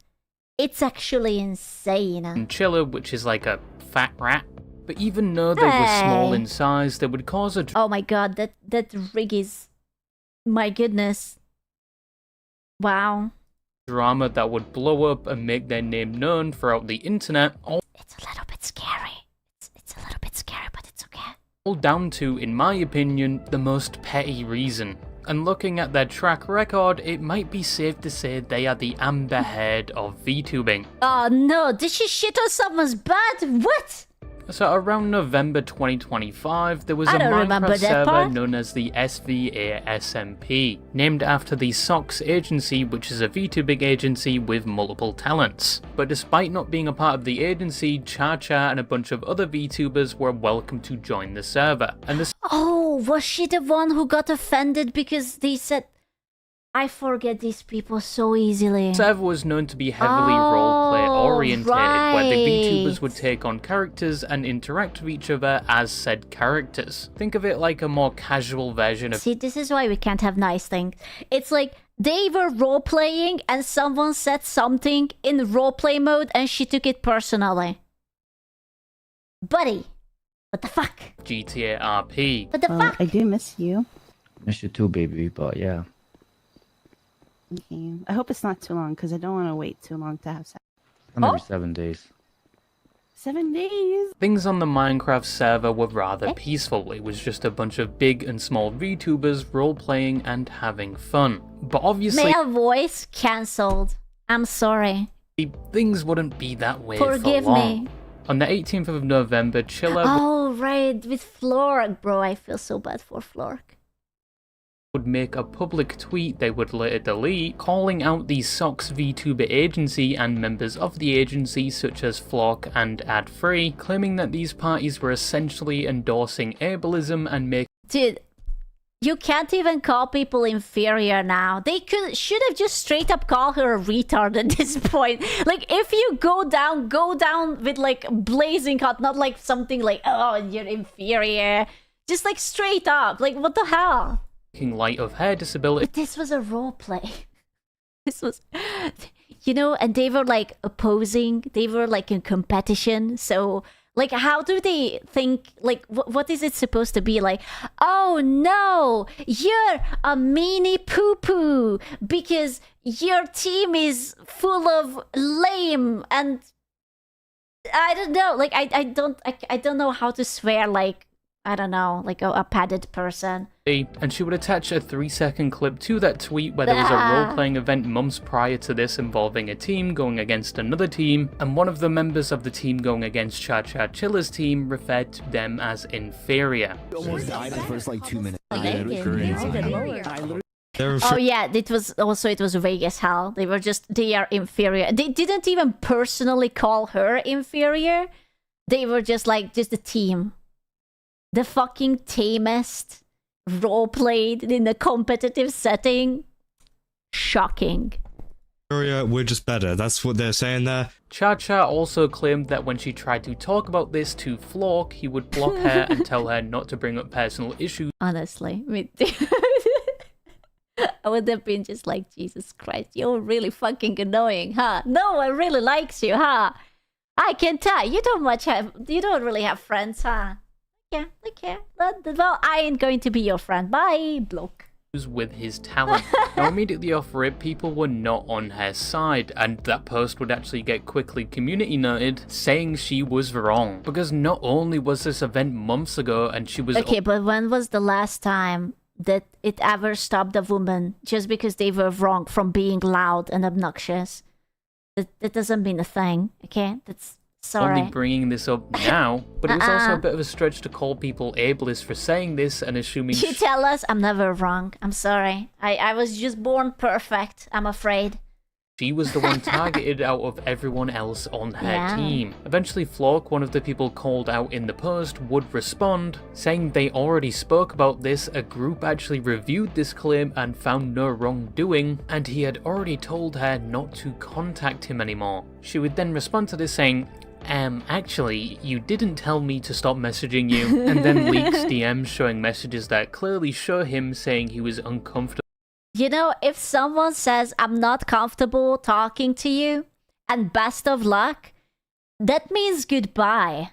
It's actually insane. Chilla, which is like a fat rat. But even though they were small in size, they would cause a... Oh my god, that rig is... My goodness. Wow. Drama that would blow up and make their name known throughout the internet. It's a little bit scary. It's a little bit scary, but it's okay. All down to, in my opinion, the most petty reason. And looking at their track record, it might be safe to say they are the Amber Heard of VTubing. Oh no, did she shit on someone's butt? What? So around November 2025, there was a Minecraft server known as the SVASMP, named after the SOX agency, which is a VTubing agency with multiple talents. But despite not being a part of the agency, Cha-Cha and a bunch of other VTubers were welcome to join the server. And this... Oh, was she the one who got offended because they said... I forget these people so easily. The server was known to be heavily roleplay oriented, where the VTubers would take on characters and interact with each other as said characters. Think of it like a more casual version of... See, this is why we can't have nice things. It's like they were roleplaying and someone said something in roleplay mode and she took it personally. Buddy, what the fuck? GTA RP. What the fuck? I do miss you. Miss you too, baby, but yeah. Okay. I hope it's not too long because I don't want to wait too long to have sex. Every 7 days. 7 days? Things on the Minecraft server were rather peaceful. It was just a bunch of big and small VTubers role-playing and having fun. But obviously... Male voice cancelled. I'm sorry. Things wouldn't be that way Forgive for long. me. On the 18th of November, Chilla... Oh, right. With Flork, bro. I feel so bad for Flork. Would make a public tweet they would later delete, calling out the SOX VTuber agency and members of the agency such as Flock and Ad3, claiming that these parties were essentially endorsing ableism and making... Dude, you can't even call people inferior now. They should have just straight up called her a retard at this point. Like, if you go down with like blazing hot, not like something like, oh, you're inferior. Just like straight up, like what the hell? Light of her disability. But this was a role play. This was, you know, and they were like opposing. They were like in competition. So, like, how do they think? Like, what is it supposed to be? Like, oh no, you're a mini poo poo because your team is full of lame and I don't know. Like, I don't know how to swear like I don't know, like a padded person. And she would attach a 3-second clip to that tweet where there was a role-playing event months prior to this involving a team going against another team, and one of the members of the team going against Cha Cha Chilla's team referred to them as inferior. Almost died in the first like 2 minutes. Oh yeah, it was vague as hell. They are inferior. They didn't even personally call her inferior. They were just the team. The fucking tamest role-played in a competitive setting. Shocking. We're just better. That's what they're saying there. Cha Cha also claimed that when she tried to talk about this to Flork, he would block her and tell her not to bring up personal issues. Honestly, I would have been just like, Jesus Christ, you're really fucking annoying, huh? No one really likes you, huh? I can tell. You don't really have friends, huh? Yeah, okay. Well, I ain't going to be your friend. Bye, bloke. With his talent. Now immediately off rip, people were not on her side, and that post would actually get quickly community noted, saying she was wrong. Because not only was this event months ago, and she was... Okay, but when was the last time that it ever stopped a woman just because they were wrong from being loud and obnoxious? That doesn't mean a thing, okay? That's... Sorry. Only bringing this up now, but it was also a bit of a stretch to call people ableist for saying this and assuming... You tell us I'm never wrong. I'm sorry. I was just born perfect, I'm afraid. She was the one targeted out of everyone else on her team. Eventually, Flork, one of the people called out in the post, would respond, saying they already spoke about this, a group actually reviewed this claim and found no wrongdoing, and he had already told her not to contact him anymore. She would then respond to this saying, actually, you didn't tell me to stop messaging you, and then leaks DMs showing messages that clearly show him saying he was uncomfortable. You know, if someone says, I'm not comfortable talking to you, and best of luck, that means goodbye.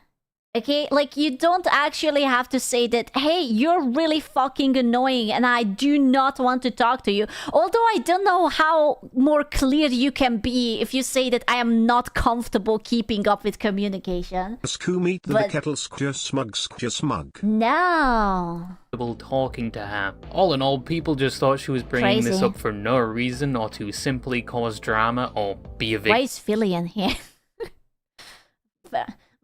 Okay? Like, you don't actually have to say that, hey, you're really fucking annoying and I do not want to talk to you. Although I don't know how more clear you can be if you say that I am not comfortable keeping up with communication. The kettle's smug. No. Talking to her. All in all, people just thought she was bringing this up for no reason or to simply cause drama or be a victim. Why is Fillion here?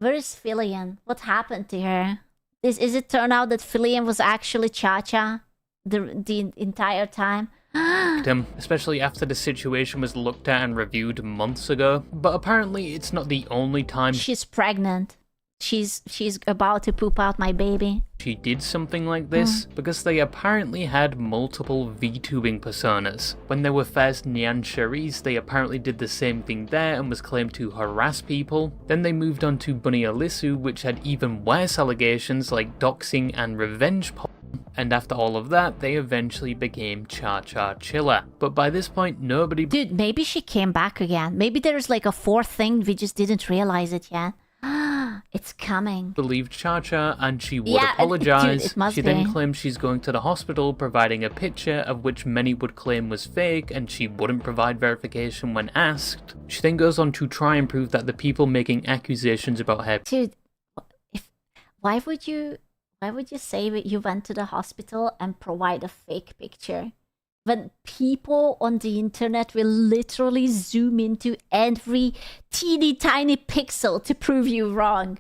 Where is Fillion? What happened to her? Is it turn out that Fillion was actually Cha-Cha the entire time? Especially after the situation was looked at and reviewed months ago. But apparently it's not the only time she's pregnant. She's about to poop out my baby. She did something like this because they apparently had multiple VTubing personas. When they were first Nyan Cherise, they apparently did the same thing there and was claimed to harass people. Then they moved on to Bunny Alisu, which had even worse allegations like doxing and revenge porn. And after all of that, they eventually became Cha Cha Chilla. But by this point, nobody... Dude, maybe she came back again. Maybe there's like a fourth thing, we just didn't realize it yet. It's coming. Believed Cha Cha and she would apologize. She then claimed she's going to the hospital, providing a picture of which many would claim was fake, and she wouldn't provide verification when asked. She then goes on to try and prove that the people making accusations about her... Dude, why would you say that you went to the hospital and provide a fake picture? When people on the internet will literally zoom into every teeny tiny pixel to prove you wrong.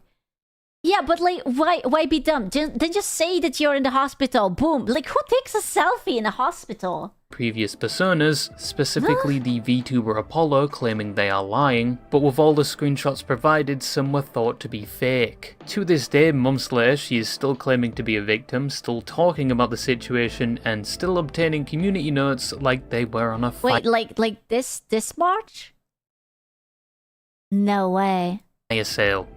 Yeah, but like, why be dumb? Then just say that you're in the hospital. Boom. Like, who takes a selfie in a hospital? Previous personas, specifically the VTuber Apollo, claiming they are lying, but with all the screenshots provided, some were thought to be fake. To this day, months later, she is still claiming to be a victim, still talking about the situation, and still obtaining community notes like they were on a fight. Wait, like this March? No way. Sale.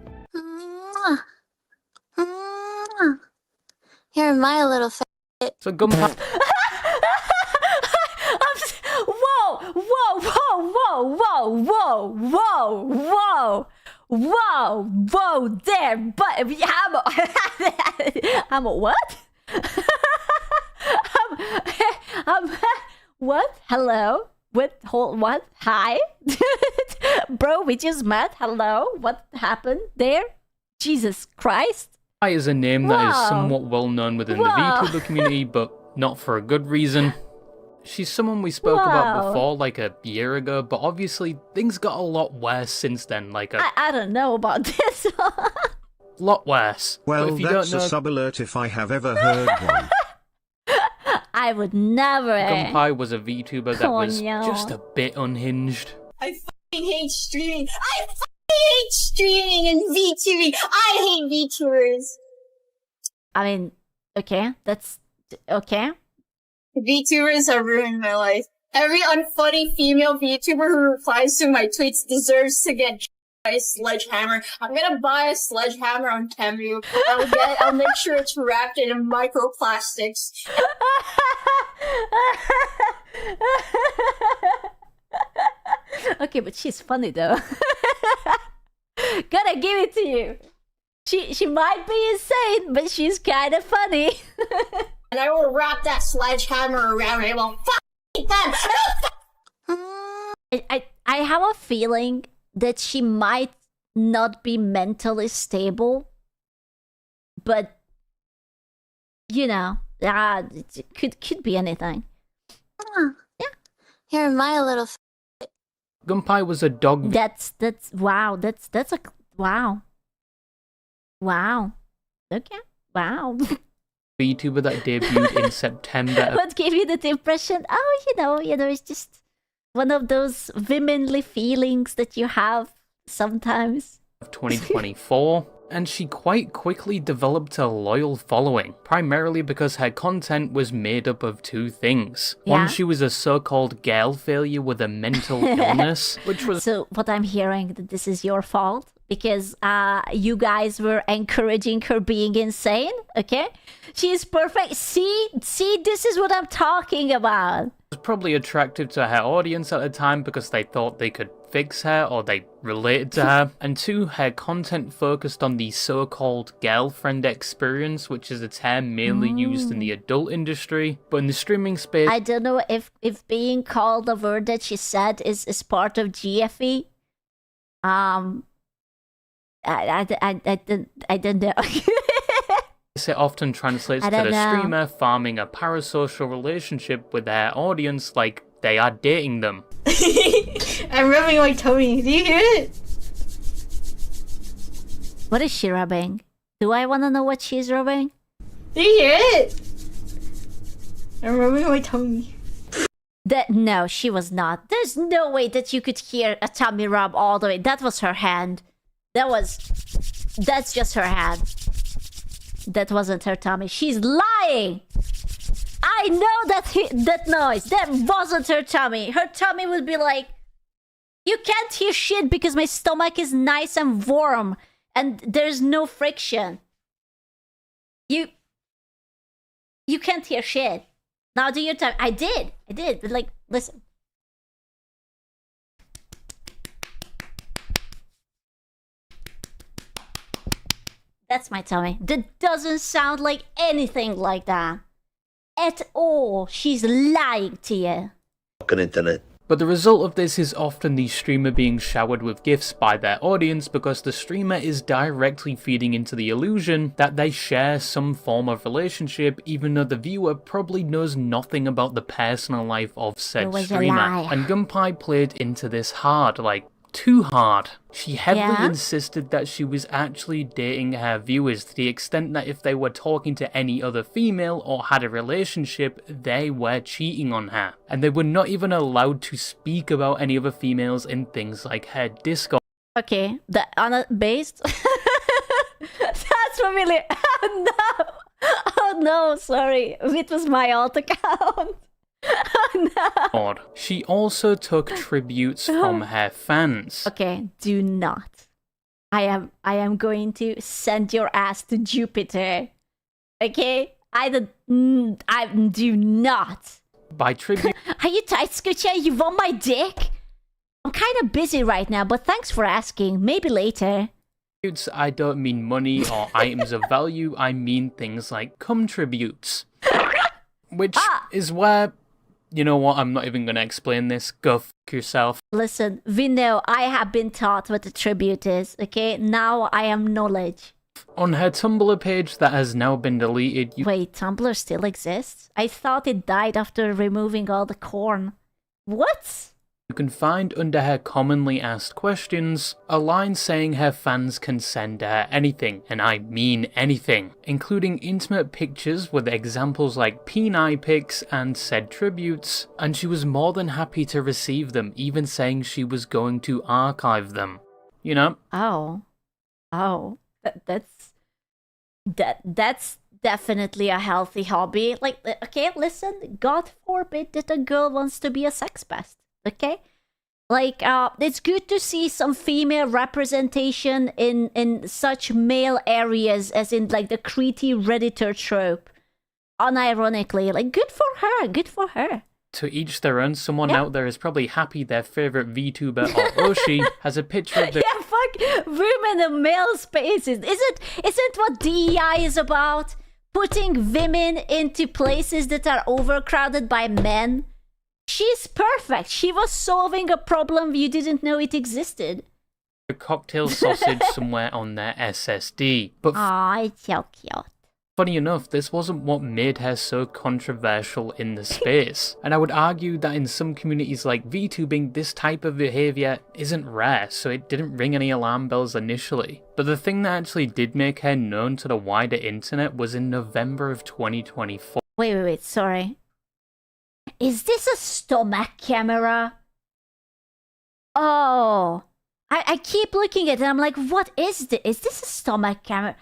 You're my little So go Whoa! There, but I'm a what? What? Hello? What? Hi? Bro, we just met. Hello? What happened there? Jesus Christ. is a name that is Whoa. somewhat well known within the Whoa. VTuber community, but not for a good reason. She's someone we spoke about Whoa. before, like a year ago, but obviously things got a lot worse since then, like a I don't know about this. lot worse. But Well, if you that's don't a know, sub-alert if I have ever heard one. I would never. Gunpie was a VTuber that Oh, was no. just a bit unhinged. I fucking hate streaming. I fucking hate streaming and VTubing. I hate VTubers. I mean, okay, that's okay. VTubers have ruined my life. Every unfunny female VTuber who replies to my tweets deserves to get by a sledgehammer. I'm gonna buy a sledgehammer on Temu. I'll make sure it's wrapped in microplastics. Okay, but she's funny though. Gotta give it to you. She might be insane, but she's kind of funny. And I will wrap that sledgehammer around it. Well, fuck them. I have a feeling that she might not be mentally stable, but you know, it could be anything. Yeah, you're my little. Gunpie was a dog. That's wow. That's a wow. Wow. Okay. Wow. VTuber that debuted in September What gave you that impression? Oh, you know, it's just one of those womanly feelings that you have sometimes. of 2024, and she quite quickly developed a loyal following, primarily because her content was made up of two things. Yeah. One, she was a so-called girl failure with a mental illness, which was... So what I'm hearing, that this is your fault because you guys were encouraging her being insane, okay? She's perfect. See, this is what I'm talking about. was probably attractive to her audience at the time because they thought they could fix her or they related to her. And two, her content focused on the so-called girlfriend experience, which is a term mainly used in the adult industry. But in the streaming space... I don't know if being called the word that she said is part of GFE. I don't know. It often translates to the streamer farming a parasocial relationship with their audience like they are dating them. I'm rubbing my tummy. Do you hear it? What is she rubbing? Do I want to know what she's rubbing? Do you hear it? I'm rubbing my tummy. No, she was not. There's no way that you could hear a tummy rub all the way. That was her hand. That's just her hand. That wasn't her tummy. She's lying. I know that noise. That wasn't her tummy. Her tummy would be like, you can't hear shit because my stomach is nice and warm and there's no friction. You can't hear shit. Now do your time. I did. But like, listen. That's my tummy. That doesn't sound like anything like that. At all. She's lying to you. Fucking internet. But the result of this is often the streamer being showered with gifts by their audience because the streamer is directly feeding into the illusion that they share some form of relationship even though the viewer probably knows nothing about the personal life of said streamer. And Gunpie played into this hard, like too hard. She heavily insisted that she was actually dating her viewers to the extent that if they were talking to any other female or had a relationship, they were cheating on her. And they were not even allowed to speak about any other females in things like her Discord. Okay, based? That's familiar. Oh no! Oh no, sorry. It was my alt account. Oh no! She also took tributes from her fans. Okay, do not. I am going to send your ass to Jupiter. Okay? I do not. By tribute. Are you tight, Scoocher? You want my dick? I'm kind of busy right now, but thanks for asking. Maybe later. I don't mean money or items of value. I mean things like cum tributes. Which is where... You know what, I'm not even going to explain this. Go f*** yourself. Listen, we know I have been taught what a tribute is, okay? Now I am knowledge. On her Tumblr page that has now been deleted, Wait, Tumblr still exists? I thought it died after removing all the corn. What? you can find under her commonly asked questions a line saying her fans can send her anything, and I mean anything, including intimate pictures with examples like peni pics and said tributes, and she was more than happy to receive them, even saying she was going to archive them. You know? Oh. That's definitely a healthy hobby. Like, okay, listen, God forbid that a girl wants to be a sex pest. Okay, like it's good to see some female representation in such male areas as in like the Creety Redditor trope. Unironically, like good for her. To each their own. Someone out there is probably happy their favorite VTuber or Oshi has a picture of their fuck women in male spaces. Isn't what DEI is about? Putting women into places that are overcrowded by men. She's perfect. She was solving a problem you didn't know it existed. a cocktail sausage somewhere on their SSD. But it's so cute. Funny enough, this wasn't what made her so controversial in the space, and I would argue that in some communities like VTubing, this type of behaviour isn't rare, so it didn't ring any alarm bells initially. But the thing that actually did make her known to the wider internet was in November of 2024. Wait, sorry. Is this a stomach camera? Oh, I keep looking at it, I'm like, what is this? Is this a stomach camera?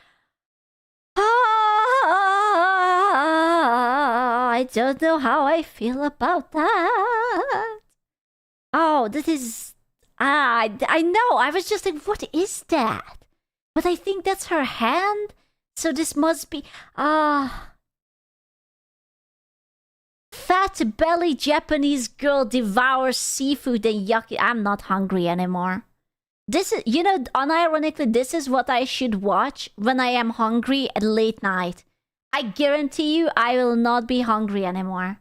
I don't know how I feel about that. Oh, this is... I know, I was just like, what is that? But I think that's her hand, so this must be... Fat belly Japanese girl devours seafood and yucky... I'm not hungry anymore. This is, you know, unironically, this is what I should watch when I am hungry at late night. I guarantee you I will not be hungry anymore.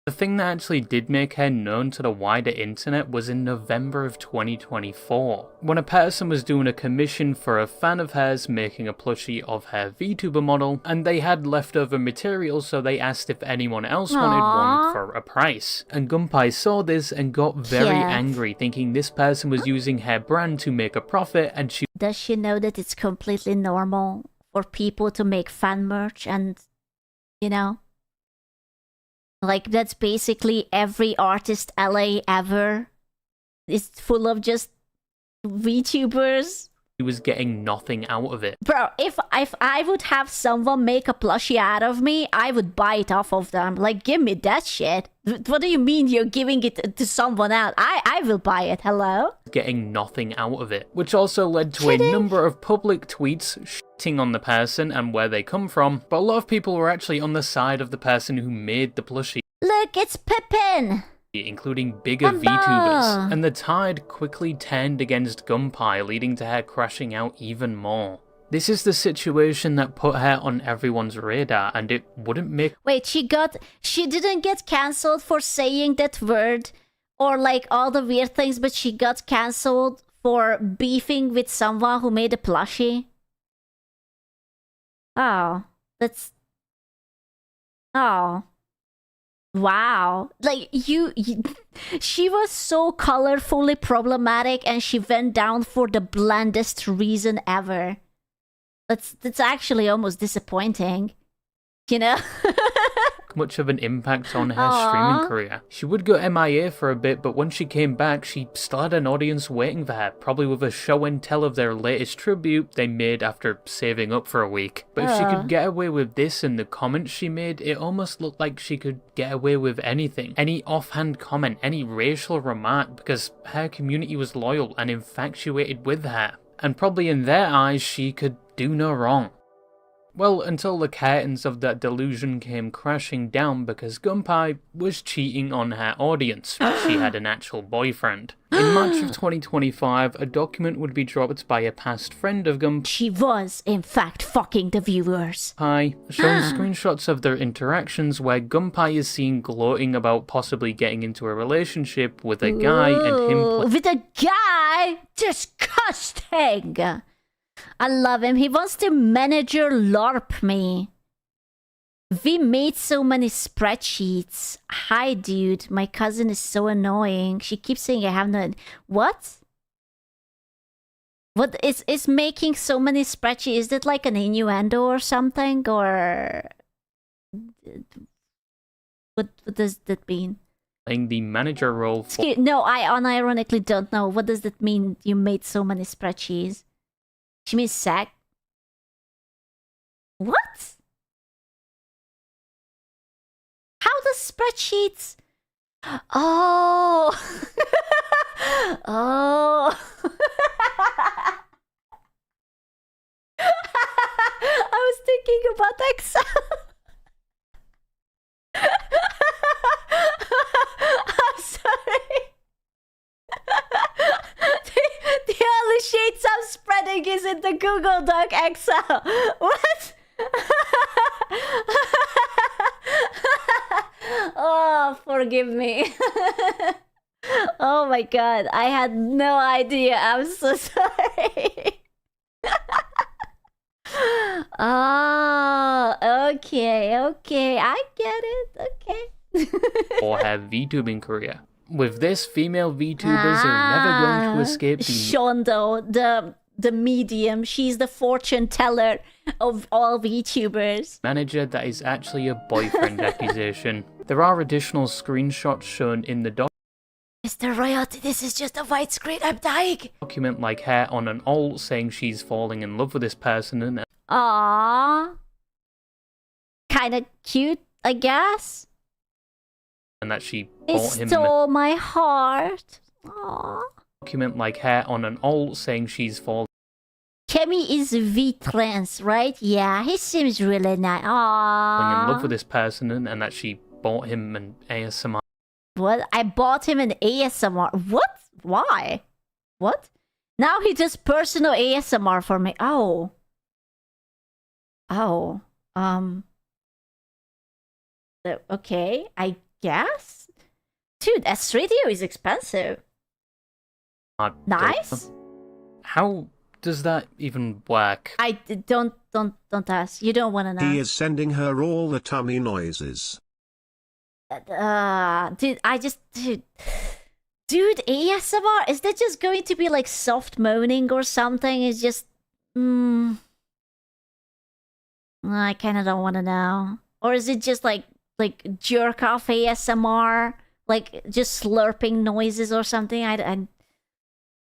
The thing that actually did make her known to the wider internet was in November of 2024, when a person was doing a commission for a fan of hers making a plushie of her VTuber model, and they had leftover material, so they asked if anyone else wanted one for a price. And Gunpei saw this and got very angry, thinking this person was using her brand to make a profit, and she... Does she know that it's completely normal for people to make fan merch and, you know... Like, that's basically every artist LA ever. It's full of just VTubers. He was getting nothing out of it. Bro, if I would have someone make a plushie out of me, I would buy it off of them. Like, give me that shit. What do you mean you're giving it to someone else? I will buy it, hello? Getting nothing out of it. Which also led to a number of public tweets shitting on the person and where they come from, but a lot of people were actually on the side of the person who made the plushie. Look, it's Pippin! Including bigger VTubers, and the tide quickly turned against Gunpei, leading to her crashing out even more. This is the situation that put her on everyone's radar, and it wouldn't make... Wait, she didn't get cancelled for saying that word, or like all the weird things, but she got cancelled for beefing with someone who made a plushie? Oh, that's... Oh... Wow, like you she was so colorfully problematic and she went down for the blandest reason ever. That's actually almost disappointing, you know? Much of an impact on her streaming career. She would go MIA for a bit, but when she came back, she still had an audience waiting for her, probably with a show and tell of their latest tribute they made after saving up for a week. But if she could get away with this and the comments she made, it almost looked like she could get away with anything. Any offhand comment, any racial remark, because her community was loyal and infatuated with her. And probably in their eyes, she could do no wrong. Well, until the curtains of that delusion came crashing down because Gunpei was cheating on her audience. She had an actual boyfriend. In March of 2025, a document would be dropped by a past friend of Gunpei. She was, in fact, fucking the viewers. Showing screenshots of their interactions where Gunpei is seen gloating about possibly getting into a relationship with a guy and him... With a guy? Disgusting! I love him. He wants to manager LARP me. We made so many spreadsheets. Hi, dude. My cousin is so annoying. She keeps saying I have no... What? What is making so many spreadsheets? Is that like an innuendo or something? Or... What does that mean? Playing the manager role for... No, I unironically don't know. What does that mean, you made so many spreadsheets? She means sack? What? How does spreadsheets... Oh! Oh! I was thinking about Excel. I'm sorry. The only sheets I'm spreading is in the Google Doc Excel. What? Oh, forgive me. Oh my god, I had no idea. I'm so sorry. Oh, okay, I get it. Okay. or her VTubing career. With this, female VTubers are never going to escape the... Shondo, the medium. She's the fortune teller of all VTubers. Manager that is actually a boyfriend accusation. There are additional screenshots shown in the Mr. Royalty, this is just a white screen. I'm dying. document, like her on an alt saying she's falling in love with this person and... Aww. Kinda cute, I guess. And that she It bought him... stole my heart. Aww. Document like her on an alt saying she's falling... Kemi is V-trans, right? Yeah, he seems really nice. in love Aww. with this person and that she bought him an ASMR. What? I bought him an ASMR. What? Why? What? Now he does personal ASMR for me. Oh. Oh. Okay, I guess. Dude, S-Radio is expensive. Nice. How does that even work? Don't ask. You don't want to know. He is sending her all the tummy noises. Dude, dude, ASMR, is that just going to be like soft moaning or something? It's just, I kind of don't want to know. Or is it just like jerk off ASMR, like just slurping noises or something? I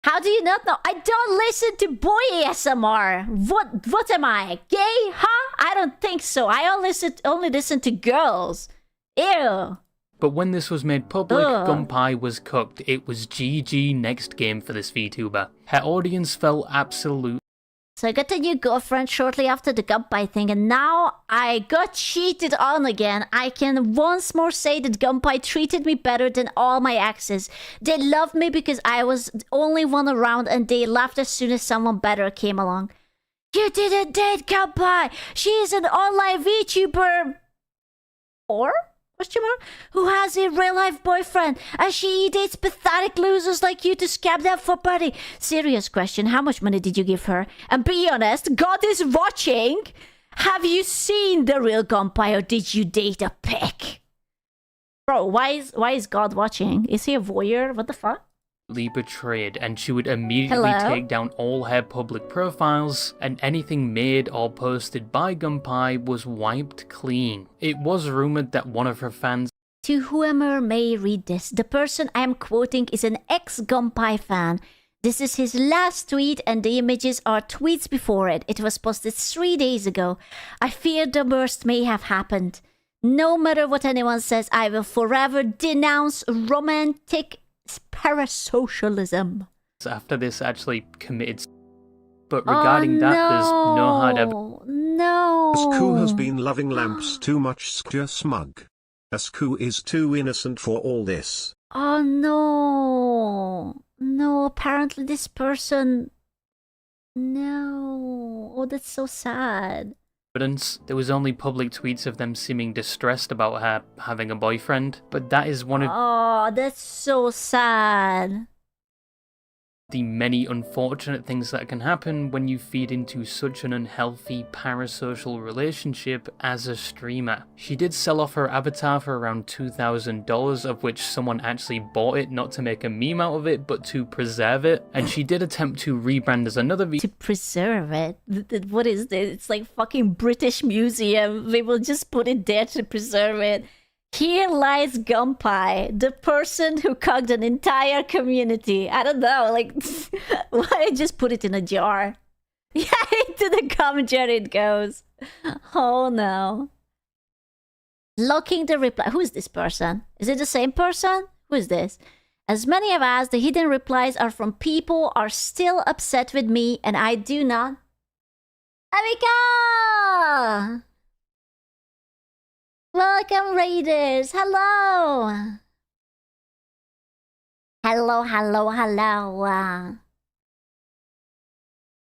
how do you not know? I don't listen to boy ASMR. What am I, gay? Huh? I don't think so. I only listen to girls. Ew. But when this was made public, Gunpei was cooked. It was GG next game for this VTuber. Her audience fell absolute. So I got a new girlfriend shortly after the Gunpei thing, and now I got cheated on again. I can once more say that Gunpei treated me better than all my exes. They loved me because I was the only one around, and they left as soon as someone better came along. You didn't date Gunpei! She is an online VTuber... Or? Who has a real-life boyfriend, and she dates pathetic losers like you to scam them for money. Serious question, how much money did you give her? And be honest, God is watching. Have you seen the real Gunpei, or did you date a pic? Bro, why is God watching? Is he a voyeur? What the fuck? Betrayed, and she would immediately take down all her public profiles, and anything made or posted by Gunpei was wiped clean. It was rumored that one of her fans... To whoever may read this, the person I am quoting is an ex-Gunpei fan. This is his last tweet, and the images are tweets before it. It was posted 3 days ago. I fear the worst may have happened. No matter what anyone says, I will forever denounce romantic parasocialism. After this actually committed... But regarding that, there's no hard evidence. No. Asku has been loving lamps too much. Smug. Asku is too innocent for all this. Oh no. No, apparently this person... No. Oh, that's so sad. There was only public tweets of them seeming distressed about her having a boyfriend, but that is one of... Oh, that's so sad. the many unfortunate things that can happen when you feed into such an unhealthy parasocial relationship as a streamer. She did sell off her avatar for around $2,000, of which someone actually bought it not to make a meme out of it, but to preserve it. And she did attempt to rebrand as another To preserve it? What is this? It's like fucking British Museum. They will just put it there to preserve it. Here lies Gunpie, the person who cooked an entire community. I don't know, like, why just put it in a jar? Yeah, into the gum jar it goes. Oh no. Locking the reply. Who is this person? Is it the same person? Who is this? As many have asked, the hidden replies are from people are still upset with me and I do not. Amika! Welcome, Raiders. Hello. Hello.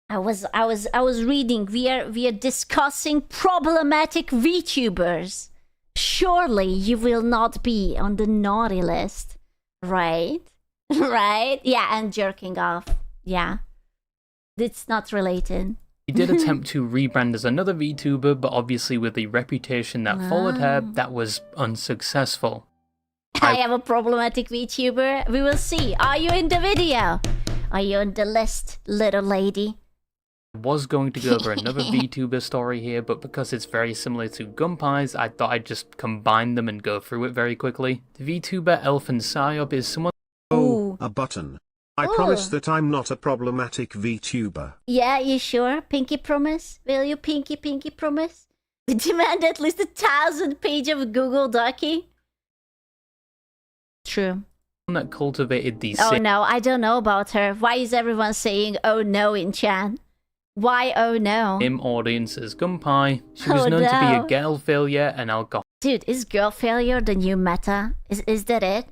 I was reading. We are discussing problematic VTubers. Surely you will not be on the naughty list, right? Right? Yeah, and jerking off. Yeah, it's not related. She did attempt to rebrand as another VTuber, but obviously with the reputation that followed her, that was unsuccessful. I am a problematic VTuber. We will see. Are you in the video? Are you on the list, little lady? I was going to go over another VTuber story here, but because it's very similar to Gunpie's, I thought I'd just combine them and go through it very quickly. The VTuber Elfin Psyop is someone... Oh, a button. I promise that I'm not a problematic VTuber. Yeah, you sure? Pinky promise? Will you pinky promise? Demand at least 1,000 pages of Google Docy? True. that cultivated these... Oh no, I don't know about her. Why is everyone saying oh no in chat? Why oh no? Same audience as Gunpie. She was known to be a girl failure and alcohol. Dude, is girl failure the new meta? Is that it?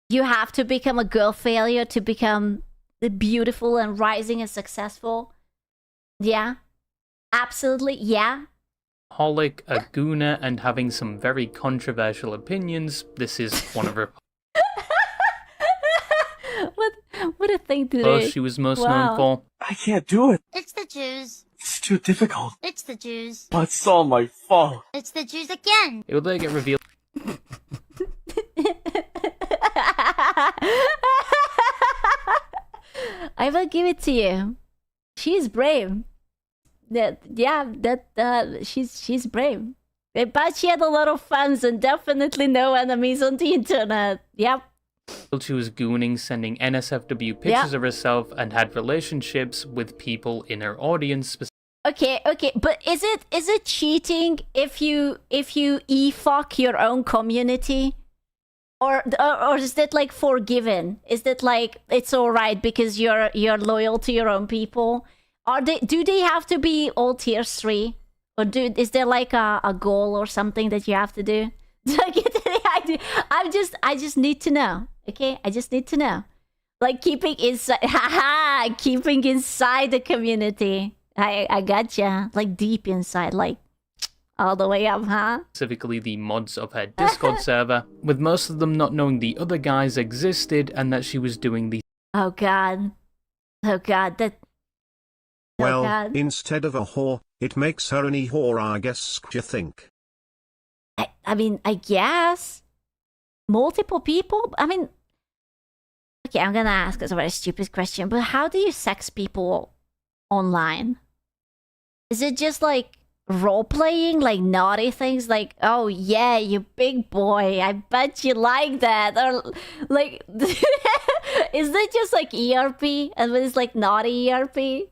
You have to become a girl failure to become beautiful and rising and successful? Yeah. Absolutely, yeah. Holic, a gooner, and having some very controversial opinions. This is one of her... What a thing to do. Posts she was most known for. I can't do it. It's the Jews. It's too difficult. It's the Jews. But it's all my fault. It's the Jews again. It would later get revealed. I will give it to you. She's brave. She's brave. But she had a lot of fans and definitely no enemies on the internet. Yep. She was gooning, sending NSFW pictures of herself, and had relationships with people in her audience. Okay, but is it cheating if you e-fuck your own community? Or is that like forgiven? Is that like it's alright because you're loyal to your own people? Do they have to be all tier 3? Or is there like a goal or something that you have to do? I just need to know. Okay, I just need to know. Like keeping inside the community. I gotcha. Like deep inside, like all the way up, huh? Specifically the mods of her Discord server, with most of them not knowing the other guys existed and that she was doing the... Oh god, that... Well, God. Instead of a whore, it makes her an e-whore, I guess, you think? I mean, I guess. Multiple people? I mean... Okay, I'm gonna ask a very stupid question, but how do you sex people online? Is it just like role-playing, like naughty things, like, oh yeah, you big boy, I bet you like that, or like, is that just like ERP, and it's like naughty ERP?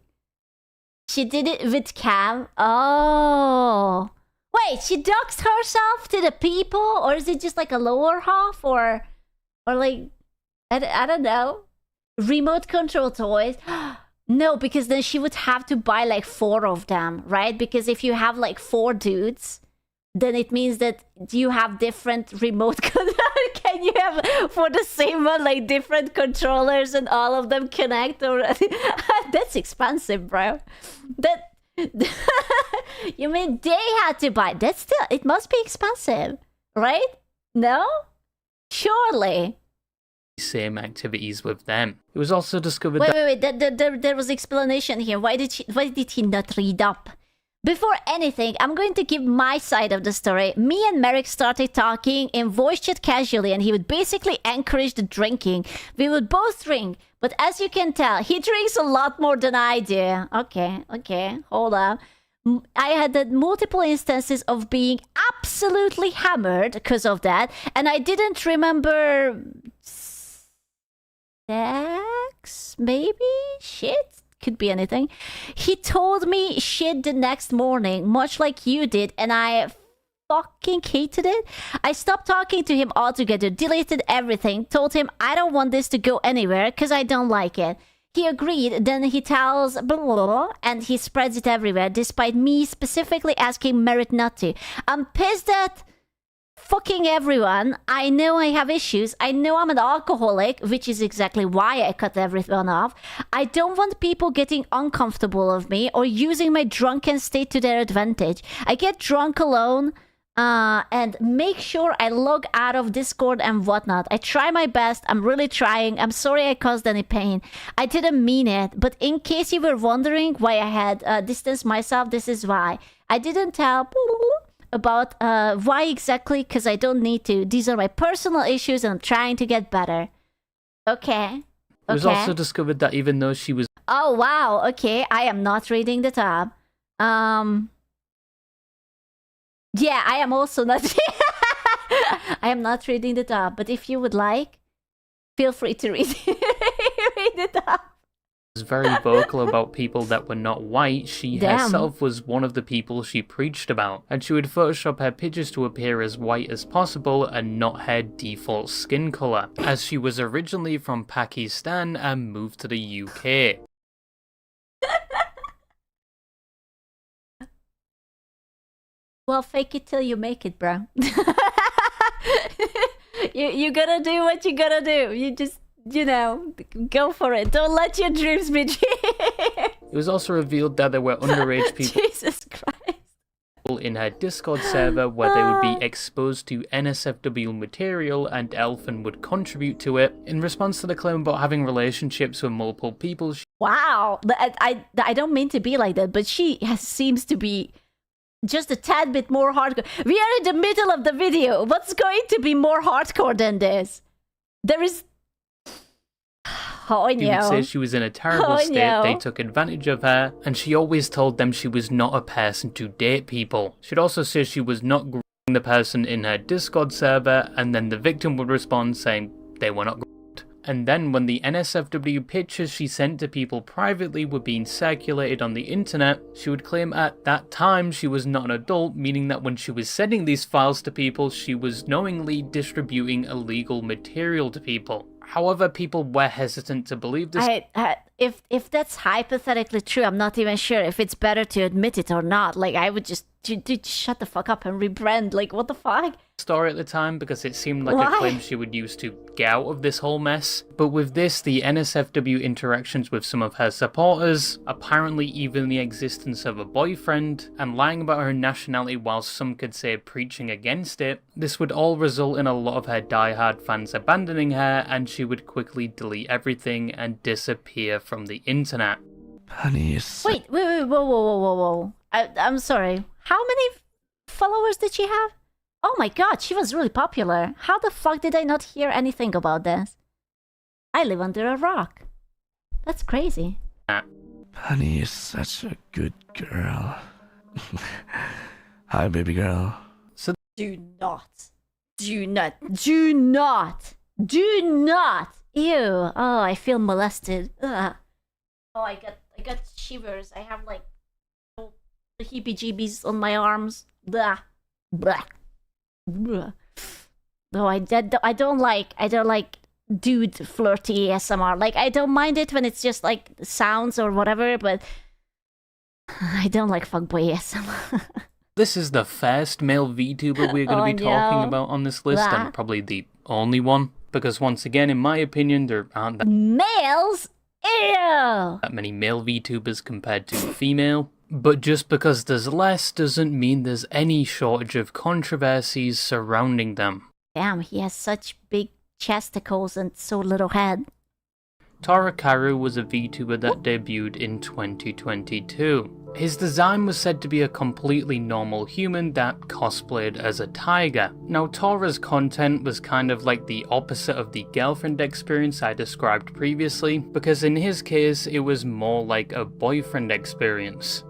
She did it with Cam. Oh, wait, she doxed herself to the people, or is it just like a lower half, or like, I don't know, remote control toys? No, because then she would have to buy like 4 of them, right? Because if you have like 4 dudes, then it means that you have different remote controllers. Can you have for the same one like different controllers and all of them connect? Or that's expensive, bro. That you mean they had to buy? That's still, it must be expensive, right? No, surely. same activities with them. It was also discovered Wait. There was explanation here. Why did he not read up? Before anything, I'm going to give my side of the story. Me and Merrick started talking in voice chat casually, and he would basically encourage the drinking. We would both drink, but as you can tell, he drinks a lot more than I do. Okay, hold up. I had multiple instances of being absolutely hammered because of that, and I didn't remember sex, maybe? Shit? Could be anything. He told me shit the next morning, much like you did, and I fucking hated it. I stopped talking to him altogether, deleted everything, told him I don't want this to go anywhere because I don't like it. He agreed, then he tells blah, blah, blah, and he spreads it everywhere, despite me specifically asking Merit not to. I'm pissed at fucking everyone. I know I have issues. I know I'm an alcoholic, which is exactly why I cut everyone off. I don't want people getting uncomfortable of me or using my drunken state to their advantage. I get drunk alone and make sure I log out of Discord and whatnot. I try my best. I'm really trying. I'm sorry I caused any pain. I didn't mean it, but in case you were wondering why I had distanced myself, this is why. I didn't tell about why exactly, because I don't need to. These are my personal issues and I'm trying to get better. Okay. It was also discovered that even though she was... Oh, wow. Okay, I am not reading the tab. Yeah, I am also not... I am not reading the tab, but if you would like, feel free to read the tab. Was very vocal about people that were not white. She herself was one of the people she preached about, and she would Photoshop her pictures to appear as white as possible and not her default skin colour, as she was originally from Pakistan and moved to the UK. Well, fake it till you make it, bro. you gotta do what you gotta do. You just, go for it. Don't let your dreams be dreams. It was also revealed that there were underage people Jesus Christ. In her Discord server where they would be exposed to NSFW material and Elfin would contribute to it. In response to the claim about having relationships with multiple people, Wow. I don't mean to be like that, but she seems to be just a tad bit more hardcore. We are in the middle of the video. What's going to be more hardcore than this? There is... Oh, no. She would say she was in a terrible state, they took advantage of her, and she always told them she was not a person to date people. She'd also say she was not grooming the person in her Discord server, and then the victim would respond saying they were not groomed. And then when the NSFW pictures she sent to people privately were being circulated on the internet, she would claim at that time she was not an adult, meaning that when she was sending these files to people, she was knowingly distributing illegal material to people. However, people were hesitant to believe this. If that's hypothetically true, I'm not even sure if it's better to admit it or not. Like, I would just shut the fuck up and rebrand. Like, what the fuck? Story at the time because it seemed like a claim she would use to get out of this whole mess. But with this, the NSFW interactions with some of her supporters, apparently even the existence of a boyfriend, and lying about her nationality while some could say preaching against it, this would all result in a lot of her diehard fans abandoning her, and she would quickly delete everything and disappear from the internet. Honey, wait, whoa. I'm sorry. How many followers did she have? Oh my god, she was really popular. How the fuck did I not hear anything about this? I live under a rock. That's crazy. Honey is such a good girl. Hi, baby girl. So do not. Ew. Oh, I feel molested. Ugh. Oh, I got shivers. I have like the heebie-jeebies on my arms. Blah. Blah. Blah. No, I don't like dude flirty ASMR. Like, I don't mind it when it's just like sounds or whatever, but I don't like fuckboy ASMR. This is the first male VTuber we're going to be talking about on this list, and probably the only one, because once again, in my opinion, there aren't males. Ew. That many male VTubers compared to female. But just because there's less doesn't mean there's any shortage of controversies surrounding them. Damn, he has such big chesticles and so little head. Tora Karu was a VTuber that debuted in 2022. His design was said to be a completely normal human that cosplayed as a tiger. Now, Tora's content was kind of like the opposite of the girlfriend experience I described previously, because in his case, it was more like a boyfriend experience.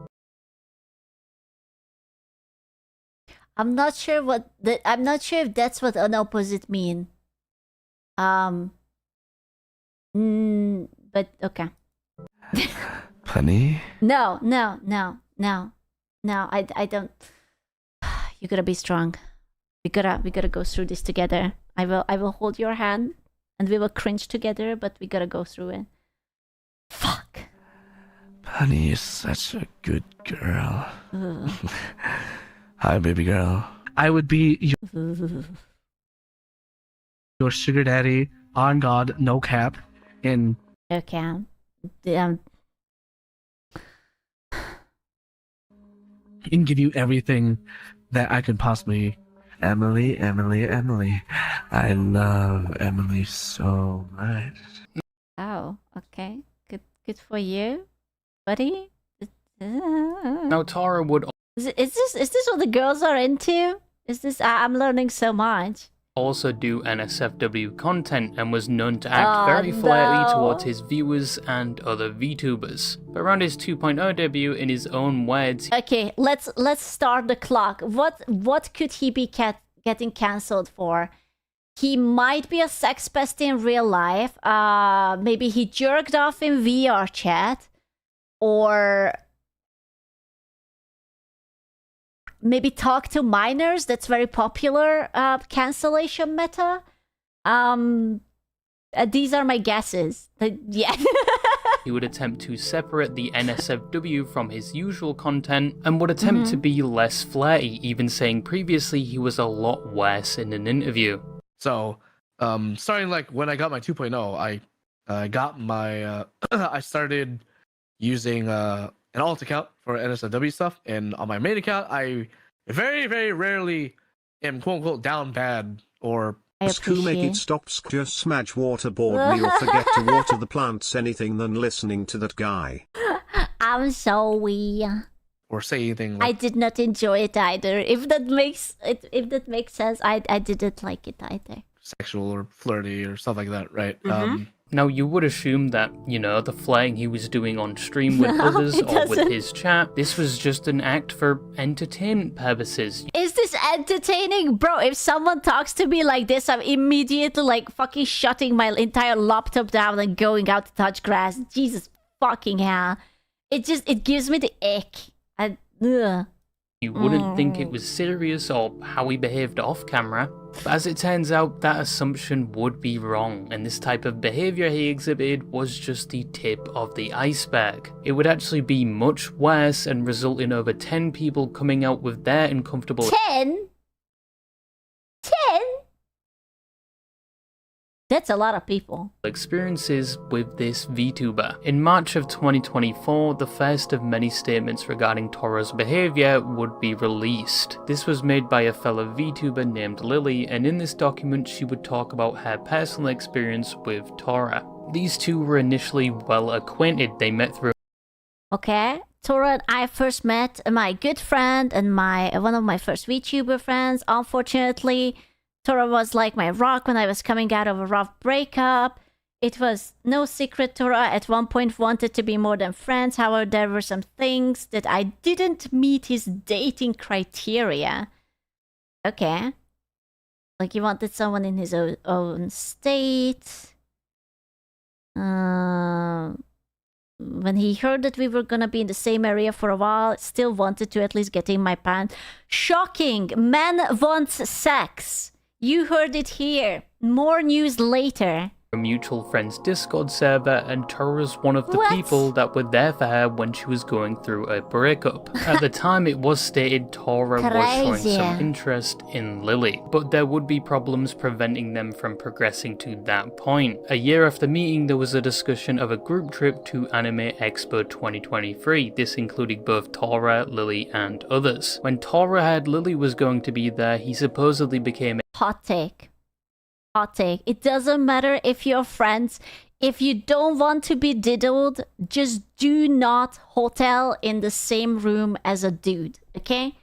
I'm not sure I'm not sure if that's what an opposite mean. But okay. Honey? No. I don't. You gotta be strong. We gotta go through this together. I will hold your hand, and we will cringe together. But we gotta go through it. Fuck. Honey is such a good girl. Ugh. Hi, baby girl. I would be your sugar daddy, on God, no cap, and Okay. and give you everything that I could possibly. Emily. I love Emily so much. Oh, okay. Good for you, buddy. Now, Tora would Is this what the girls are into? Is this? I'm learning so much. also do NSFW content and was known to act very flirty towards his viewers and other VTubers. But around his 2.0 debut, in his own words, Okay, let's start the clock. What could he be getting cancelled for? He might be a sex pest in real life. Maybe he jerked off in VR chat, or maybe talk to minors. That's very popular cancellation meta. These are my guesses. Yeah. he would attempt to separate the NSFW from his usual content and would attempt to be less flirty, even saying previously he was a lot worse in an interview. So, starting like when I got my 2.0, I got my I started using an alt account for NSFW stuff, and on my main account, I very, very rarely am quote unquote down bad or. Who make it stop just smudge waterboard me or forget to water the plants anything than listening to that guy. I'm sorry. Or say anything. I did not enjoy it either. If that makes sense, I didn't like it either. Sexual or flirty or stuff like that, right? Now, you would assume that, you know, the flirting he was doing on stream with others or with his chat, this was just an act for entertainment purposes. Is this entertaining? Bro, if someone talks to me like this, I'm immediately like fucking shutting my entire laptop down and going out to touch grass. Jesus fucking hell. It gives me the ick. You wouldn't think it was serious or how he behaved off camera, but as it turns out, that assumption would be wrong, and this type of behavior he exhibited was just the tip of the iceberg. It would actually be much worse and result in over 10 people coming out with their uncomfortable 10? That's a lot of people. Experiences with this VTuber. In March of 2024, the first of many statements regarding Tora's behavior would be released. This was made by a fellow VTuber named Lily, and in this document she would talk about her personal experience with Tora. These two were initially well acquainted. They met through Okay, Tora and I first met, my good friend and one of my first VTuber friends. Unfortunately, Tora was like my rock when I was coming out of a rough breakup. It was no secret Tora at one point wanted to be more than friends. However, there were some things that I didn't meet his dating criteria. Okay. Like he wanted someone in his own state. When he heard that we were gonna be in the same area for a while, still wanted to at least get in my pants. Shocking! Man wants sex! You heard it here. More news later. a mutual friend's Discord server, and Tora was one of the people that were there for her when she was going through a breakup. At the time, it was stated Tora was showing some interest in Lily, but there would be problems preventing them from progressing to that point. A year after meeting, there was a discussion of a group trip to Anime Expo 2023, this including both Tora, Lily, and others. When Tora heard Lily was going to be there, he supposedly became Hot take. hot take. It doesn't matter if you're friends. If you don't want to be diddled, just do not hotel in the same room as a dude, okay?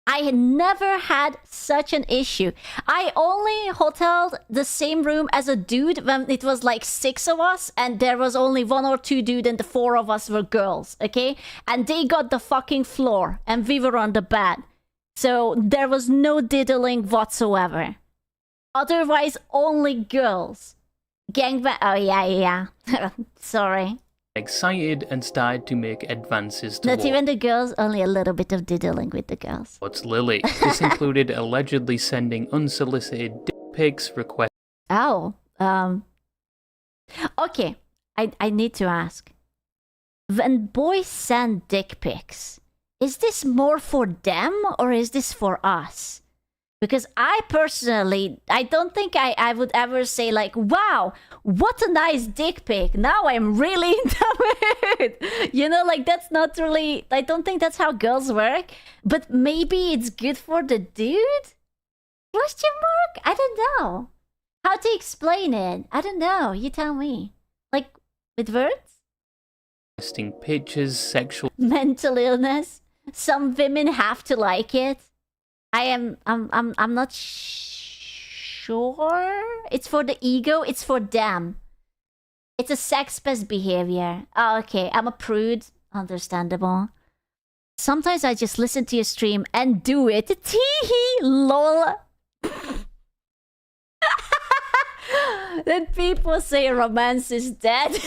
I had never had such an issue. I only hoteled the same room as a dude when it was like 6 of us and there was only 1 or 2 dudes and the 4 of us were girls, okay? And they got the fucking floor and we were on the bed. So there was no diddling whatsoever. Otherwise, only girls. Gangbang. Oh, yeah. Sorry. Excited and started to make advances Not towards even the girls, only a little bit of diddling with the girls. Lily. This included allegedly sending unsolicited dick pics, requests. Oh, okay. I need to ask. When boys send dick pics, is this more for them or is this for us? Because I personally, I don't think I would ever say like, wow, what a nice dick pic. Now I'm really into it. You know, like that's not really, I don't think that's how girls work. But maybe it's good for the dude? Question mark? I don't know. How to explain it? I don't know. You tell me. Like, with words? Posting pictures, sexual Mental illness? Some women have to like it. I'm not sure. It's for the ego. It's for them. It's a sex-based behavior. Oh, okay. I'm a prude. Understandable. Sometimes I just listen to your stream and do it. Teehee, lol. Then people say romance is dead.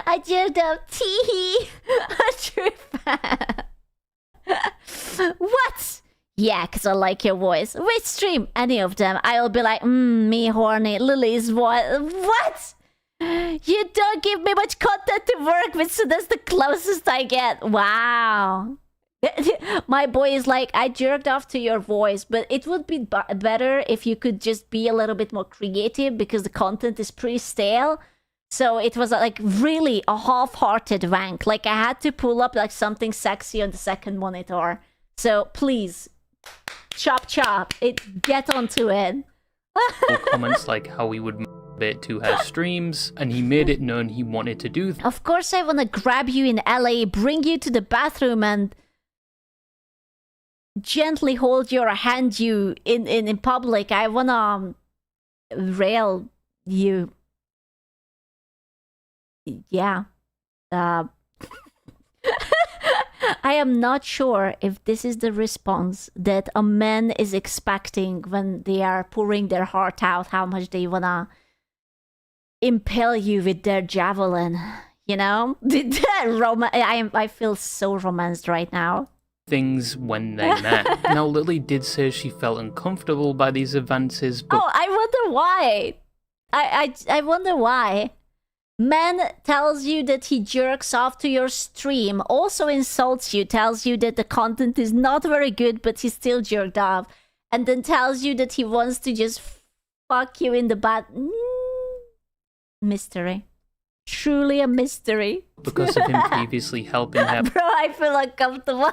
I jerked up teehee. A true fan. What? Yeah, because I like your voice. Which stream? Any of them. I'll be like, me horny. Lily's voice. What? You don't give me much content to work with, so that's the closest I get. Wow. My boy is like, I jerked off to your voice, but it would be better if you could just be a little bit more creative because the content is pretty stale. So it was like really a half-hearted wank. Like I had to pull up like something sexy on the second monitor. So please, chop, get onto it. comments like how he would it to her streams, and he made it known he wanted to do Of course I want to grab you in LA, bring you to the bathroom and gently hold your hand you in public. I want to rail you. Yeah. I am not sure if this is the response that a man is expecting when they are pouring their heart out, how much they want to impale you with their javelin, you know? I feel so romanced right now. things when they met. Now, Lily did say she felt uncomfortable by these advances, but... Oh, I wonder why. I wonder why. Man tells you that he jerks off to your stream, also insults you, tells you that the content is not very good, but he still jerked off, and then tells you that he wants to just fuck you in the butt. Mystery. Truly a mystery. Because of him previously helping her. Bro, I feel uncomfortable.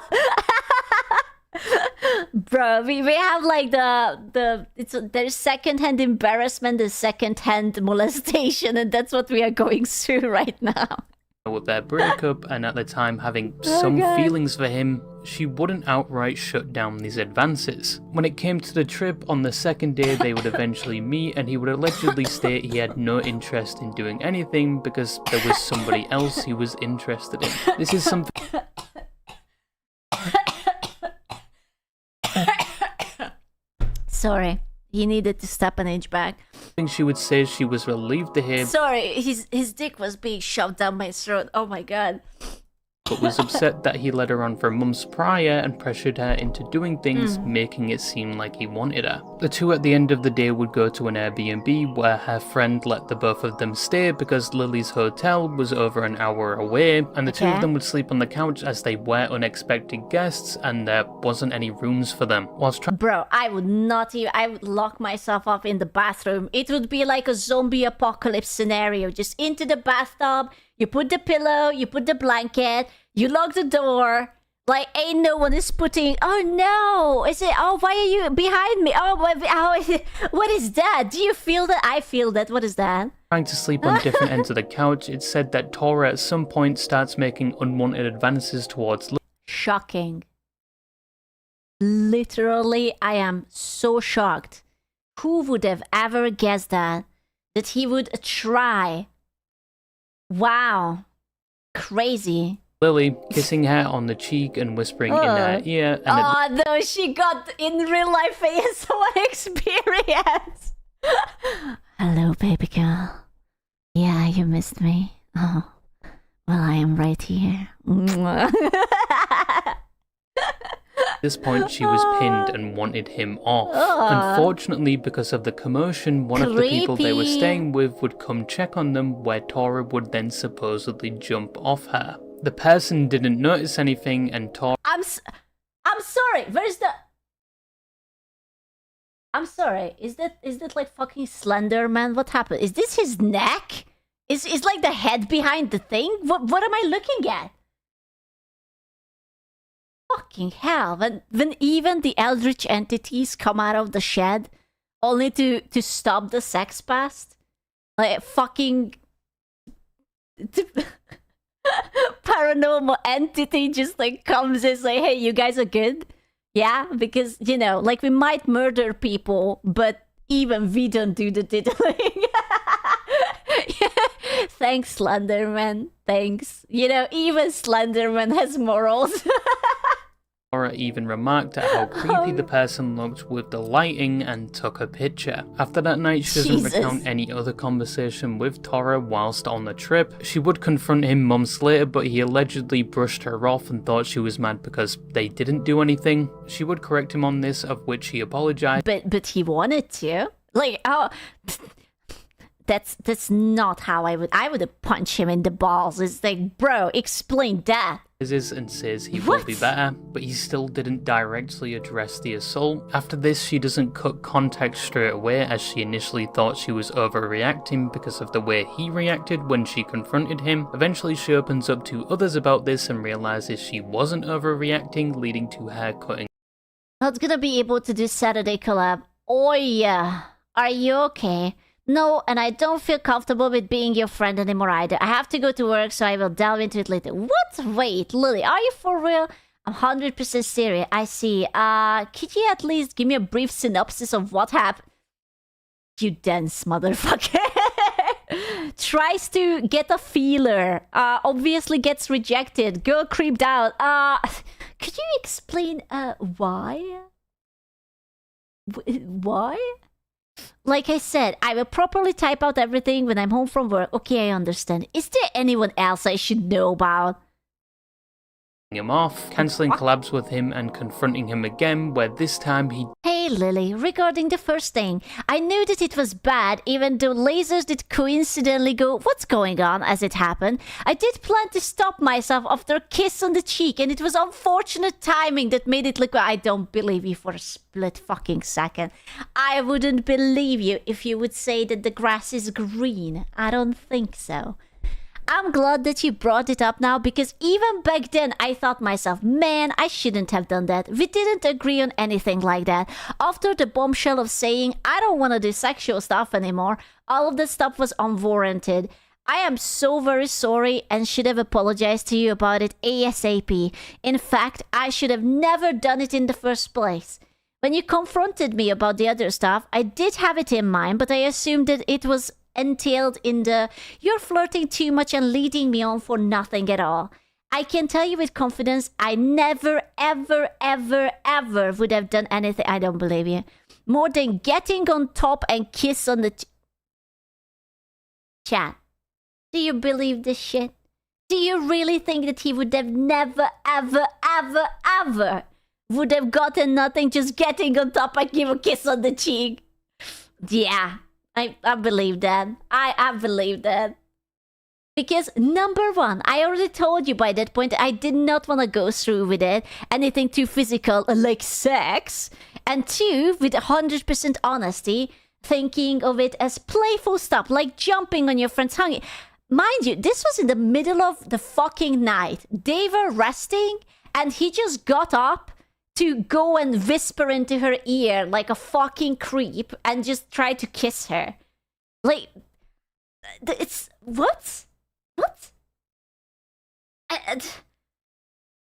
Bro, we have like there's secondhand embarrassment and secondhand molestation, and that's what we are going through right now. With their breakup, and at the time having some feelings for him, she wouldn't outright shut down these advances. When it came to the trip, on the second day they would eventually meet, and he would allegedly state he had no interest in doing anything because there was somebody else he was interested in. This is something... Sorry, he needed to step an inch back. She would say she was relieved to hear. Sorry, his dick was being shoved down my throat. Oh my god. But was upset that he led her on for months prior and pressured her into doing things, making it seem like he wanted her. The two at the end of the day would go to an Airbnb where her friend let the both of them stay because Lily's hotel was over an hour away, and the two of them would sleep on the couch as they were unexpected guests and there wasn't any rooms for them. Bro, I would not even, I would lock myself up in the bathroom. It would be like a zombie apocalypse scenario. Just into the bathtub, you put the pillow, you put the blanket, you lock the door, Like, ain't no one is putting, oh no, is it, oh, why are you behind me? Oh, what is that? Do you feel that? I feel that. What is that? Trying to sleep on different ends of the couch, it's said that Tora at some point starts making unwanted advances towards Shocking. Literally, I am so shocked. Who would have ever guessed that? That he would try. Wow. Crazy. Lily, kissing her on the cheek and whispering in her ear. And oh no, she got in real life ASMR experience. Hello, baby girl. Yeah, you missed me. Oh, well, I am right here. At this point, she was pinned and wanted him off. Unfortunately, because of the commotion, one of the people they were staying with would come check on them, where Tora would then supposedly jump off her. The person didn't notice anything, and Tora... I'm sorry, where's the... I'm sorry, is that like fucking Slender Man? What happened? Is this his neck? Is like the head behind the thing? What am I looking at? Fucking hell, when even the eldritch entities come out of the shed only to stop the sex past? Like fucking paranormal entity just like comes and say, hey, you guys are good? Yeah, because, you know, like we might murder people, but even we don't do the diddling. Thanks, Slenderman. Thanks. You know, even Slenderman has morals. Tora even remarked at how creepy the person looked with the lighting and took a picture. After that night, she doesn't recount any other conversation with Tora whilst on the trip. She would confront him months later, but he allegedly brushed her off and thought she was mad because they didn't do anything. She would correct him on this, of which he apologized. But he wanted to. Like, oh... That's not how I would have punched him in the balls. It's like, bro, explain that. And says he will be better, but he still didn't directly address the assault. After this, she doesn't cut contact straight away, as she initially thought she was overreacting because of the way he reacted when she confronted him. Eventually, she opens up to others about this and realizes she wasn't overreacting, leading to her cutting. Not gonna be able to do Saturday collab. Oh yeah, are you okay? No, and I don't feel comfortable with being your friend anymore either. I have to go to work, so I will delve into it later. What? Wait, Lily, are you for real? I'm 100% serious. I see. Could you at least give me a brief synopsis of what happened? You dense motherfucker. Tries to get a feeler. Obviously gets rejected. Girl creeped out. Could you explain, why? Why? Like I said, I will properly type out everything when I'm home from work. Okay, I understand. Is there anyone else I should know about? Him off, cancelling collabs with him and confronting him again, where this time he... Hey Lily, regarding the first thing, I knew that it was bad, even though lasers did coincidentally go, what's going on, as it happened. I did plan to stop myself after a kiss on the cheek, and it was unfortunate timing that made it look... I don't believe you for a split fucking second. I wouldn't believe you if you would say that the grass is green. I don't think so. I'm glad that you brought it up now, because even back then I thought myself, man, I shouldn't have done that. We didn't agree on anything like that. After the bombshell of saying I don't want to do sexual stuff anymore, all of that stuff was unwarranted. I am so very sorry and should have apologized to you about it ASAP. In fact, I should have never done it in the first place. When you confronted me about the other stuff, I did have it in mind, but I assumed that it was entailed in the you're flirting too much and leading me on for nothing at all. I can tell you with confidence, I never, ever, ever, ever would have done anything, I don't believe you, more than getting on top and kiss on the chat. Do you believe this shit? Do you really think that he would have never, ever, ever, ever would have gotten nothing just getting on top and give a kiss on the cheek? Yeah. I believe that. I believe that. Because number one, I already told you by that point I did not want to go through with it. Anything too physical like sex. And two, with 100% honesty, thinking of it as playful stuff, like jumping on your friend's hungry. Mind you, this was in the middle of the fucking night. They were resting and he just got up to go and whisper into her ear like a fucking creep and just try to kiss her. Like, it's... What?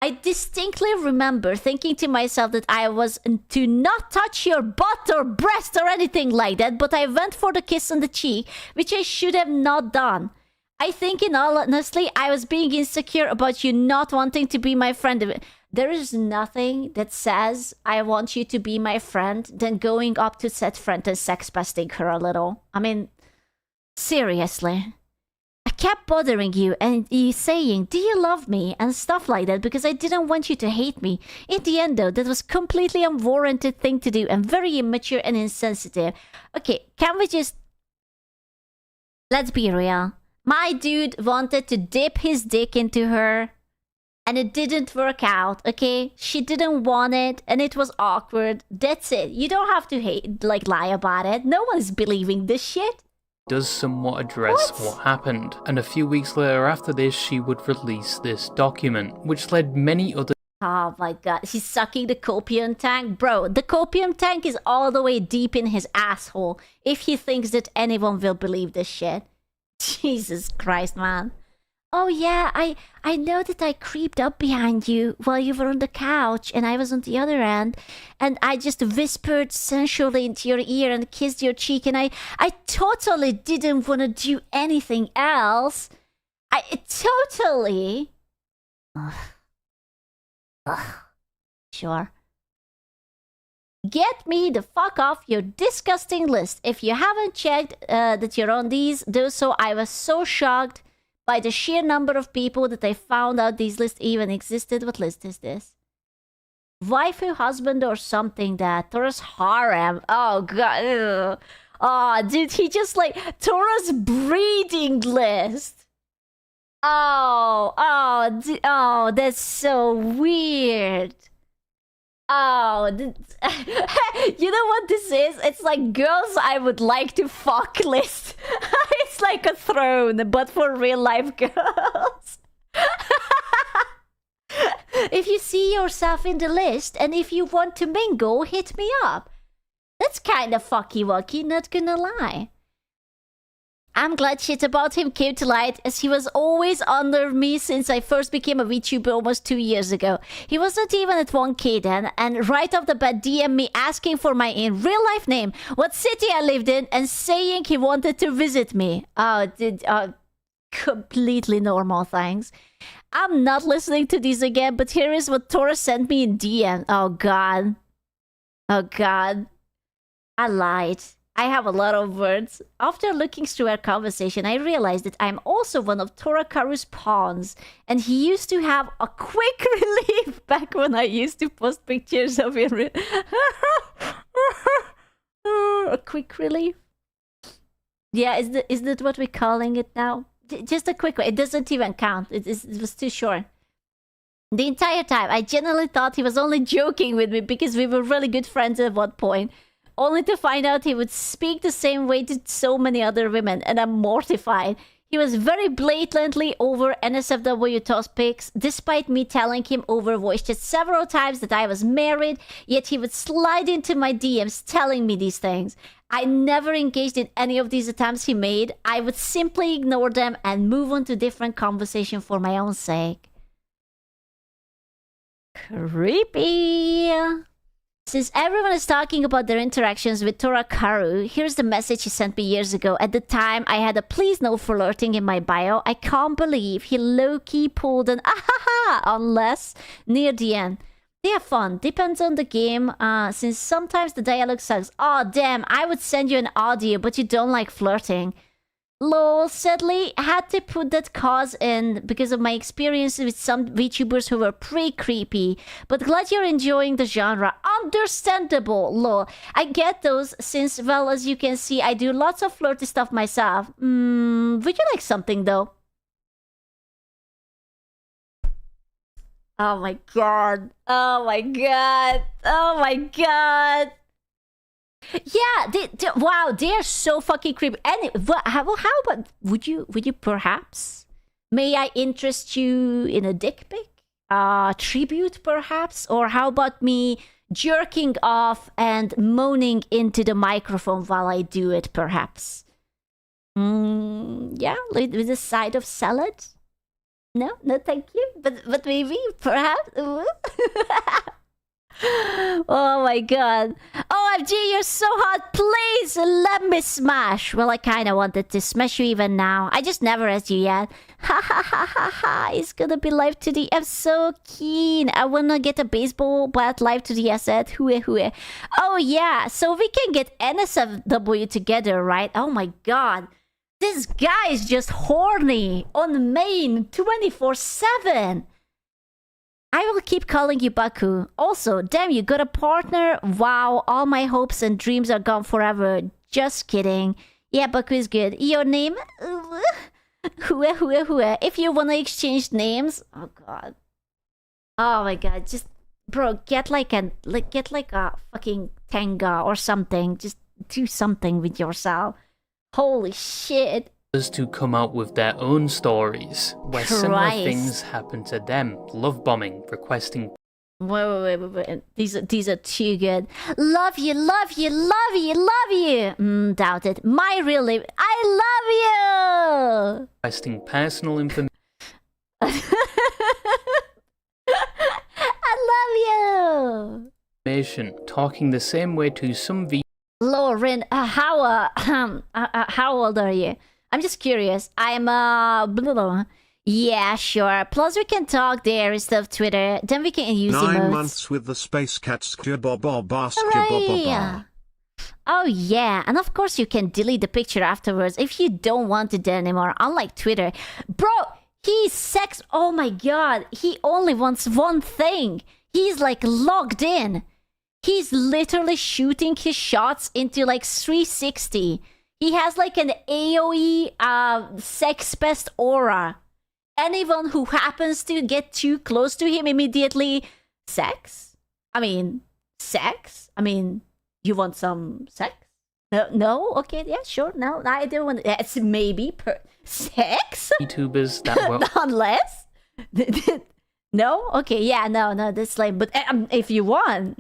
I distinctly remember thinking to myself that I was to not touch your butt or breast or anything like that, but I went for the kiss on the cheek, which I should have not done. I think, in all honesty, I was being insecure about you not wanting to be my friend. There is nothing that says I want you to be my friend than going up to said friend and sex pesting her a little. I mean, seriously. I kept bothering you and you saying, do you love me? And stuff like that because I didn't want you to hate me. In the end though, that was completely unwarranted thing to do and very immature and insensitive. Okay, can we just... Let's be real. My dude wanted to dip his dick into her and it didn't work out, okay? She didn't want it and it was awkward. That's it. You don't have to lie about it. No one's believing this shit. Does somewhat address what happened, and a few weeks later after this she would release this document, which led many other... Oh my god, he's sucking the copium tank? Bro, the copium tank is all the way deep in his asshole if he thinks that anyone will believe this shit. Jesus Christ, man. Oh yeah, I know that I creeped up behind you while you were on the couch and I was on the other end and I just whispered sensually into your ear and kissed your cheek and I totally didn't want to do anything else. I totally... Sure. Get me the fuck off your disgusting list. If you haven't checked that you're on these, do so. I was so shocked by the sheer number of people that I found out these lists even existed. What list is this? Waifu, husband, or something that. Taurus harem. Oh, God. Ugh. Oh, dude, he just like... Taurus breeding list. Oh, that's so weird. Oh, you know what this is? It's like girls I would like to fuck list. It's like a throne, but for real life girls. If you see yourself in the list and if you want to mingle, hit me up. That's kind of fucky-wucky, not gonna lie. I'm glad shit about him came to light, as he was always under me since I first became a VTuber almost 2 years ago. He wasn't even at 1K then, and right off the bat DM me asking for my in real life name, what city I lived in, and saying he wanted to visit me. Completely normal things. I'm not listening to these again, but here is what Taurus sent me in DM. Oh god. Oh god. I lied. I have a lot of words. After looking through our conversation, I realized that I'm also one of Torakaru's pawns, and he used to have a quick relief back when I used to post pictures of him. A quick relief? Yeah, is that what we're calling it now? Just a quick one. It doesn't even count. It was too short. The entire time, I genuinely thought he was only joking with me because we were really good friends at one point. Only to find out he would speak the same way to so many other women, and I'm mortified. He was very blatantly over NSFW topics, despite me telling him over voice chat several times that I was married, yet he would slide into my DMs telling me these things. I never engaged in any of these attempts he made. I would simply ignore them and move on to different conversation for my own sake. Creepy. Since everyone is talking about their interactions with Torakaru, here's the message he sent me years ago. At the time, I had a please no flirting in my bio. I can't believe he low-key pulled an ahaha unless near the end. They have fun. Depends on the game, since sometimes the dialogue sucks. Oh damn, I would send you an audio, but you don't like flirting. Lol, sadly, I had to put that cause in because of my experience with some VTubers who were pretty creepy. But glad you're enjoying the genre. Understandable, lol. I get those since, well, as you can see, I do lots of flirty stuff myself. Would you like something, though? Oh my god. Oh my god. Oh my god. Yeah, wow, they are so fucking creepy. And how about would you perhaps? May I interest you in a dick pic? tribute, perhaps? Or how about me jerking off and moaning into the microphone while I do it, perhaps? Yeah, with a side of salad? No, thank you. But maybe, perhaps. Oh my god. OMG, you're so hot. Please let me smash. Well, I kind of wanted to smash you even now. I just never asked you yet. Ha ha ha ha ha. It's gonna be live to the... I'm so keen. I wanna get a baseball bat live to the asset. Hue. Oh yeah, so we can get NSFW together, right? Oh my god. This guy is just horny on main 24/7. I will keep calling you Baku. Also, damn, you got a partner? Wow, all my hopes and dreams are gone forever. Just kidding. Yeah, Baku is good. Your name? Hue. If you wanna exchange names, oh god. Oh my god, just bro, get like a fucking Tenga or something. Just do something with yourself. Holy shit. To come out with their own stories where similar Christ. things happen to them. Love bombing, requesting. Wait. These are too good. Love you. Doubt it. My real name. I love you. Requesting personal information. I love you. Talking the same way to some Lauren, how old are you? I'm just curious. I'm yeah, sure. Plus we can talk there instead of Twitter. Then we can use 9 emotes. months with the Spacecat. Right. Oh yeah, and of course you can delete the picture afterwards if you don't want it there anymore, unlike Twitter. Bro, he's sex. Oh my god, he only wants one thing. He's like logged in. He's literally shooting his shots into like 360. He has like an AoE sex pest aura. Anyone who happens to get too close to him immediately, sex? I mean, you want some sex? No? Okay, yeah, sure. No, I don't want... It's maybe sex? VTubers that were... Unless... No? Okay, yeah, no, that's lame. But if you want...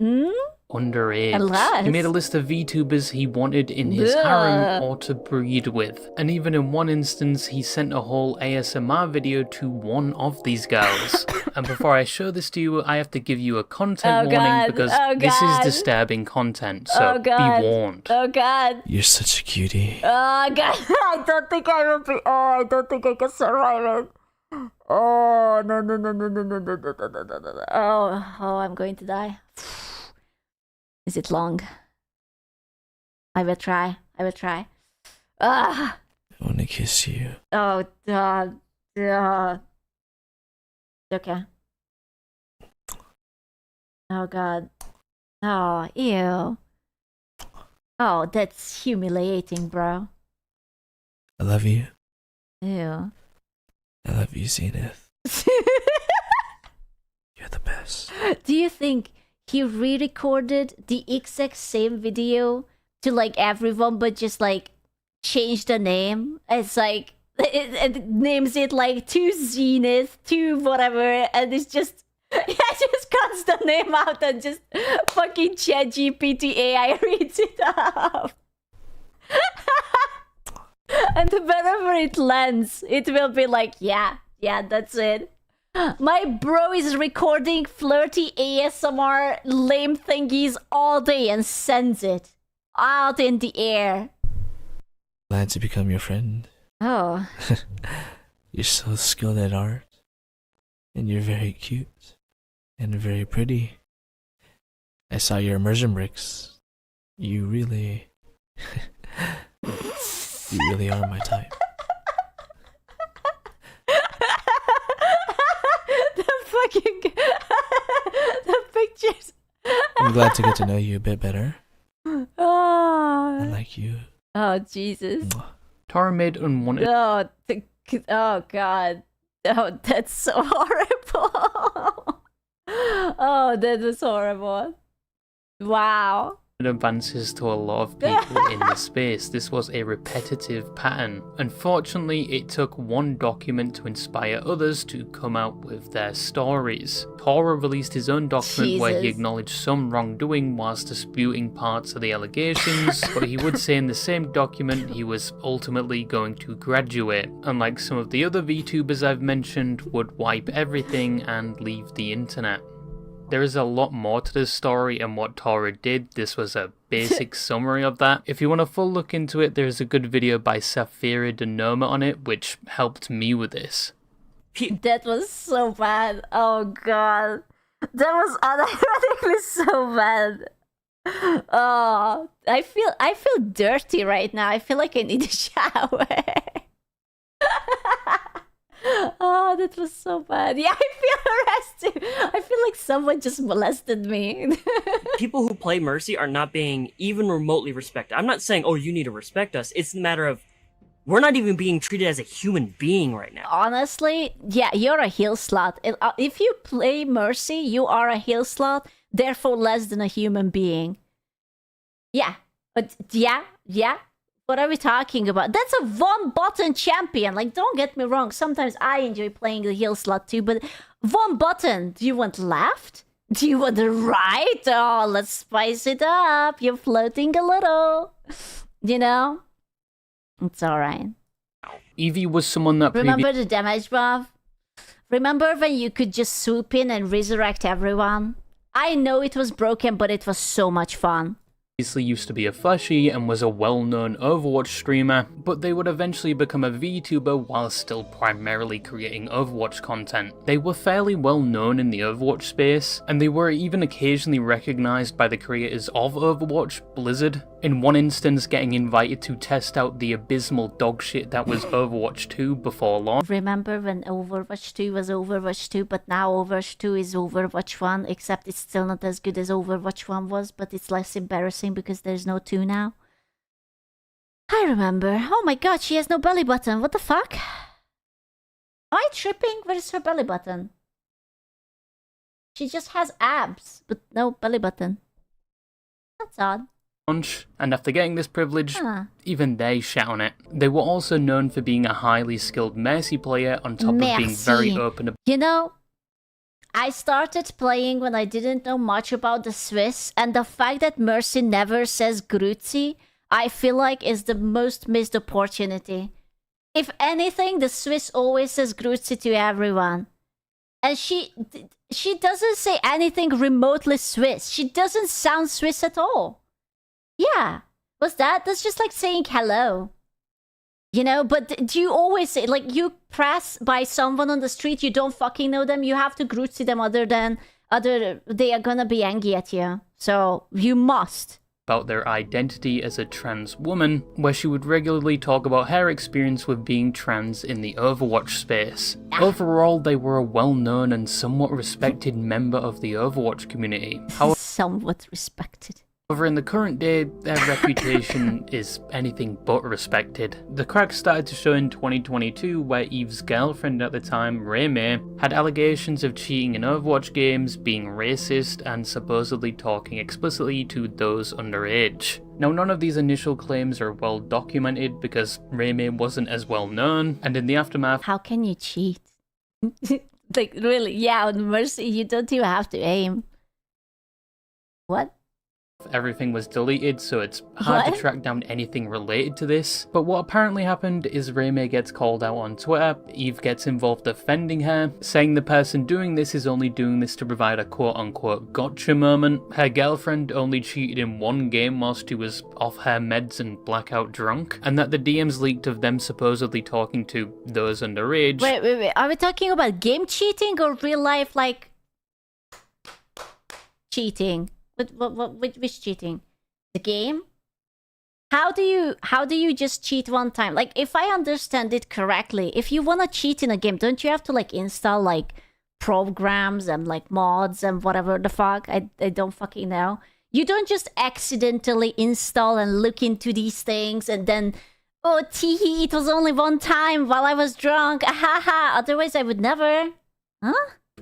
underage. Unless... He made a list of VTubers he wanted in his harem or to breed with. And even in one instance, he sent a whole ASMR video to one of these girls. And before I show this to you, I have to give you a content warning because this is disturbing content, so be warned. Oh god. You're such a cutie. Oh god, I don't think I will be... I don't think I can survive it. Oh, no. Oh, I'm going to die. Is it long? I will try. I want to kiss you. Oh, God. Okay. Oh, God. Oh, ew. Oh, that's humiliating, bro. I love you. Ew. I love you, Zenith. You're the best. Do you think he re-recorded the exact same video to like everyone, but just like change the name? It's like it names it like to Zenith, to whatever, and it's just just cuts the name out and just fucking ChatGPT AI reads it up. And wherever it lands, it will be like, yeah, that's it. My bro is recording flirty ASMR lame thingies all day and sends it out in the air. Glad to become your friend. Oh. You're so skilled at art. And you're very cute. And very pretty. I saw your immersion bricks. You really... You really are my type. The pictures. I'm glad to get to know you a bit better. Oh. I like you. Oh, Jesus. Tara made unwanted. Oh, God. Oh, that's so horrible. Oh, that was horrible. Wow. advances to a lot of people in the space. This was a repetitive pattern. Unfortunately, it took one document to inspire others to come out with their stories. Tora released his own document where he acknowledged some wrongdoing whilst disputing parts of the allegations, but he would say in the same document he was ultimately going to graduate, unlike some of the other VTubers I've mentioned would wipe everything and leave the internet. There is a lot more to this story and what Tora did. This was a basic summary of that. If you want a full look into it, there's a good video by Safira Denoma on it, which helped me with this. That was so bad. Oh god. That was unironically so bad. Oh, I feel dirty right now. I feel like I need a shower. Oh, that was so bad. Yeah, I feel arrested. I feel like someone just molested me. People who play Mercy are not being even remotely respected. I'm not saying, oh, you need to respect us. It's a matter of, we're not even being treated as a human being right now. Honestly, yeah, you're a heel slot. If you play Mercy, you are a heel slot, therefore less than a human being. Yeah, but yeah. What are we talking about? That's a one-button champion. Like, don't get me wrong. Sometimes I enjoy playing the heel slot too, but one button. Do you want left? Do you want the right? Oh, let's spice it up. You're floating a little. You know? It's alright. Eevee was someone that Remember the damage buff? Remember when you could just swoop in and resurrect everyone? I know it was broken, but it was so much fun. Previously used to be a fleshy and was a well-known Overwatch streamer, but they would eventually become a VTuber while still primarily creating Overwatch content. They were fairly well known in the Overwatch space, and they were even occasionally recognized by the creators of Overwatch, Blizzard, in one instance getting invited to test out the abysmal dogshit that was Overwatch 2 before launch. Remember when Overwatch 2 was Overwatch 2, but now Overwatch 2 is Overwatch 1, except it's still not as good as Overwatch 1 was, but it's less embarrassing because there's no 2 now. I remember. Oh my god, she has no belly button. What the fuck? Am I tripping? Where is her belly button? She just has abs, but no belly button. That's odd. And after getting this privilege, even they shat on it. They were also known for being a highly skilled Mercy player on top of being very open about. You know, I started playing when I didn't know much about the Swiss, and the fact that Mercy never says Grüezi, I feel like is the most missed opportunity. If anything, the Swiss always says Grüezi to everyone. And she doesn't say anything remotely Swiss. She doesn't sound Swiss at all. Yeah, what's that? That's just like saying hello. You know, but do you always say, like, you pass by someone on the street, you don't fucking know them, you have to Grüezi them they are gonna be angry at you. So, you must. About their identity as a trans woman, where she would regularly talk about her experience with being trans in the Overwatch space. Overall, they were a well-known and somewhat respected member of the Overwatch community. Somewhat respected. However, in the current day, their reputation is anything but respected. The cracks started to show in 2022, where Eve's girlfriend at the time, Reme, had allegations of cheating in Overwatch games, being racist, and supposedly talking explicitly to those underage. Now, none of these initial claims are well documented because Reme wasn't as well known, and in the aftermath... How can you cheat? Like, really, yeah, on Mercy, you don't even have to aim. What? Everything was deleted, so it's hard to track down anything related to this. But what apparently happened is Reme gets called out on Twitter, Eve gets involved defending her, saying the person doing this is only doing this to provide a quote-unquote gotcha moment. Her girlfriend only cheated in one game whilst she was off her meds and blackout drunk, and that the DMs leaked of them supposedly talking to those underage. Wait, are we talking about game cheating or real life, like, cheating? Which cheating? The game? How do you just cheat one time? Like, if I understand it correctly, if you wanna cheat in a game, don't you have to like install like programs and like mods and whatever the fuck? I don't fucking know. You don't just accidentally install and look into these things and then, oh teehee, it was only one time while I was drunk. Ahaha. Otherwise I would never. Huh?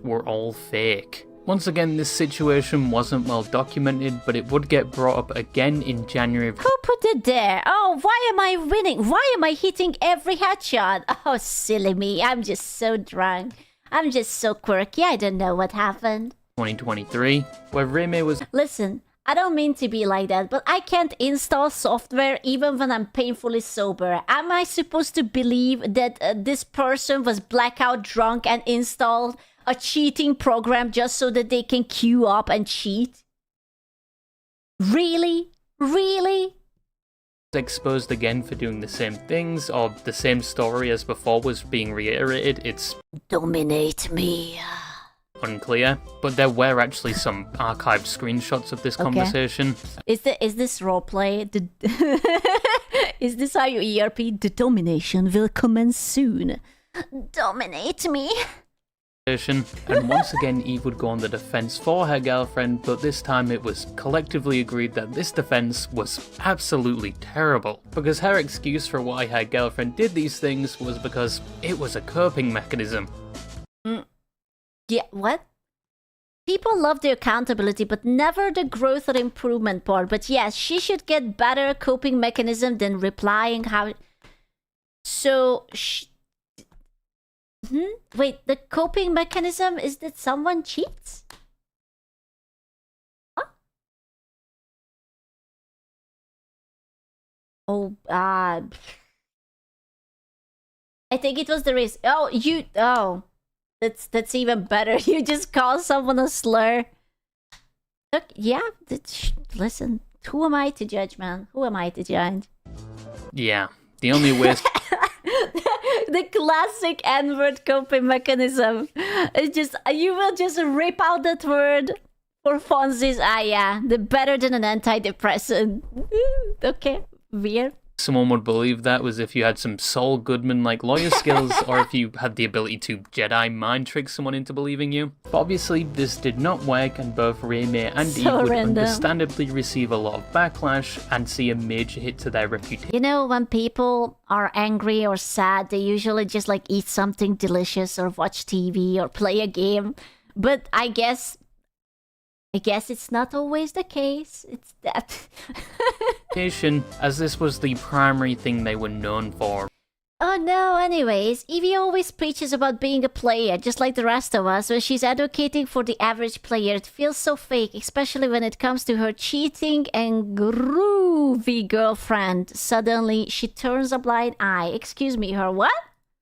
Were all fake. Once again, this situation wasn't well documented, but it would get brought up again in January. Who put it there? Oh, why am I winning? Why am I hitting every headshot? Oh, silly me. I'm just so drunk. I'm just so quirky. I don't know what happened. 2023, where Reme was... Listen, I don't mean to be like that, but I can't install software even when I'm painfully sober. Am I supposed to believe that this person was blackout drunk and installed a cheating program just so that they can queue up and cheat? Really? Really? Exposed again for doing the same things, or the same story as before was being reiterated. It's dominate me. Unclear, but there were actually some archived screenshots of this conversation. Is this roleplay? Is this how you ERP? The domination will commence soon. Dominate me. And once again, Eve would go on the defense for her girlfriend, but this time it was collectively agreed that this defense was absolutely terrible, because her excuse for why her girlfriend did these things was because it was a coping mechanism. Yeah, what? People love the accountability, but never the growth or improvement part. But yes, she should get better coping mechanism than replying how... So... Wait, the coping mechanism is that someone cheats? Huh? Oh, I think it was the risk. Oh, that's even better. You just call someone a slur. Look, yeah, listen, who am I to judge, man? Who am I to judge? Yeah, the only way... The classic N-word coping mechanism. It's just, you will just rip out that word for funsies. Yeah, the better than an antidepressant. Okay, weird. Someone would believe that was if you had some Saul Goodman-like lawyer skills, or if you had the ability to Jedi mind trick someone into believing you. But obviously, this did not work, and both Reme and Eve would understandably receive a lot of backlash and see a major hit to their reputation. You know, when people are angry or sad, they usually just like eat something delicious or watch TV or play a game. But I guess it's not always the case. It's that. As this was the primary thing they were known for. Oh no, anyways, Evie always preaches about being a player, just like the rest of us. When she's advocating for the average player, it feels so fake, especially when it comes to her cheating and groovy girlfriend. Suddenly, she turns a blind eye. Excuse me, her what?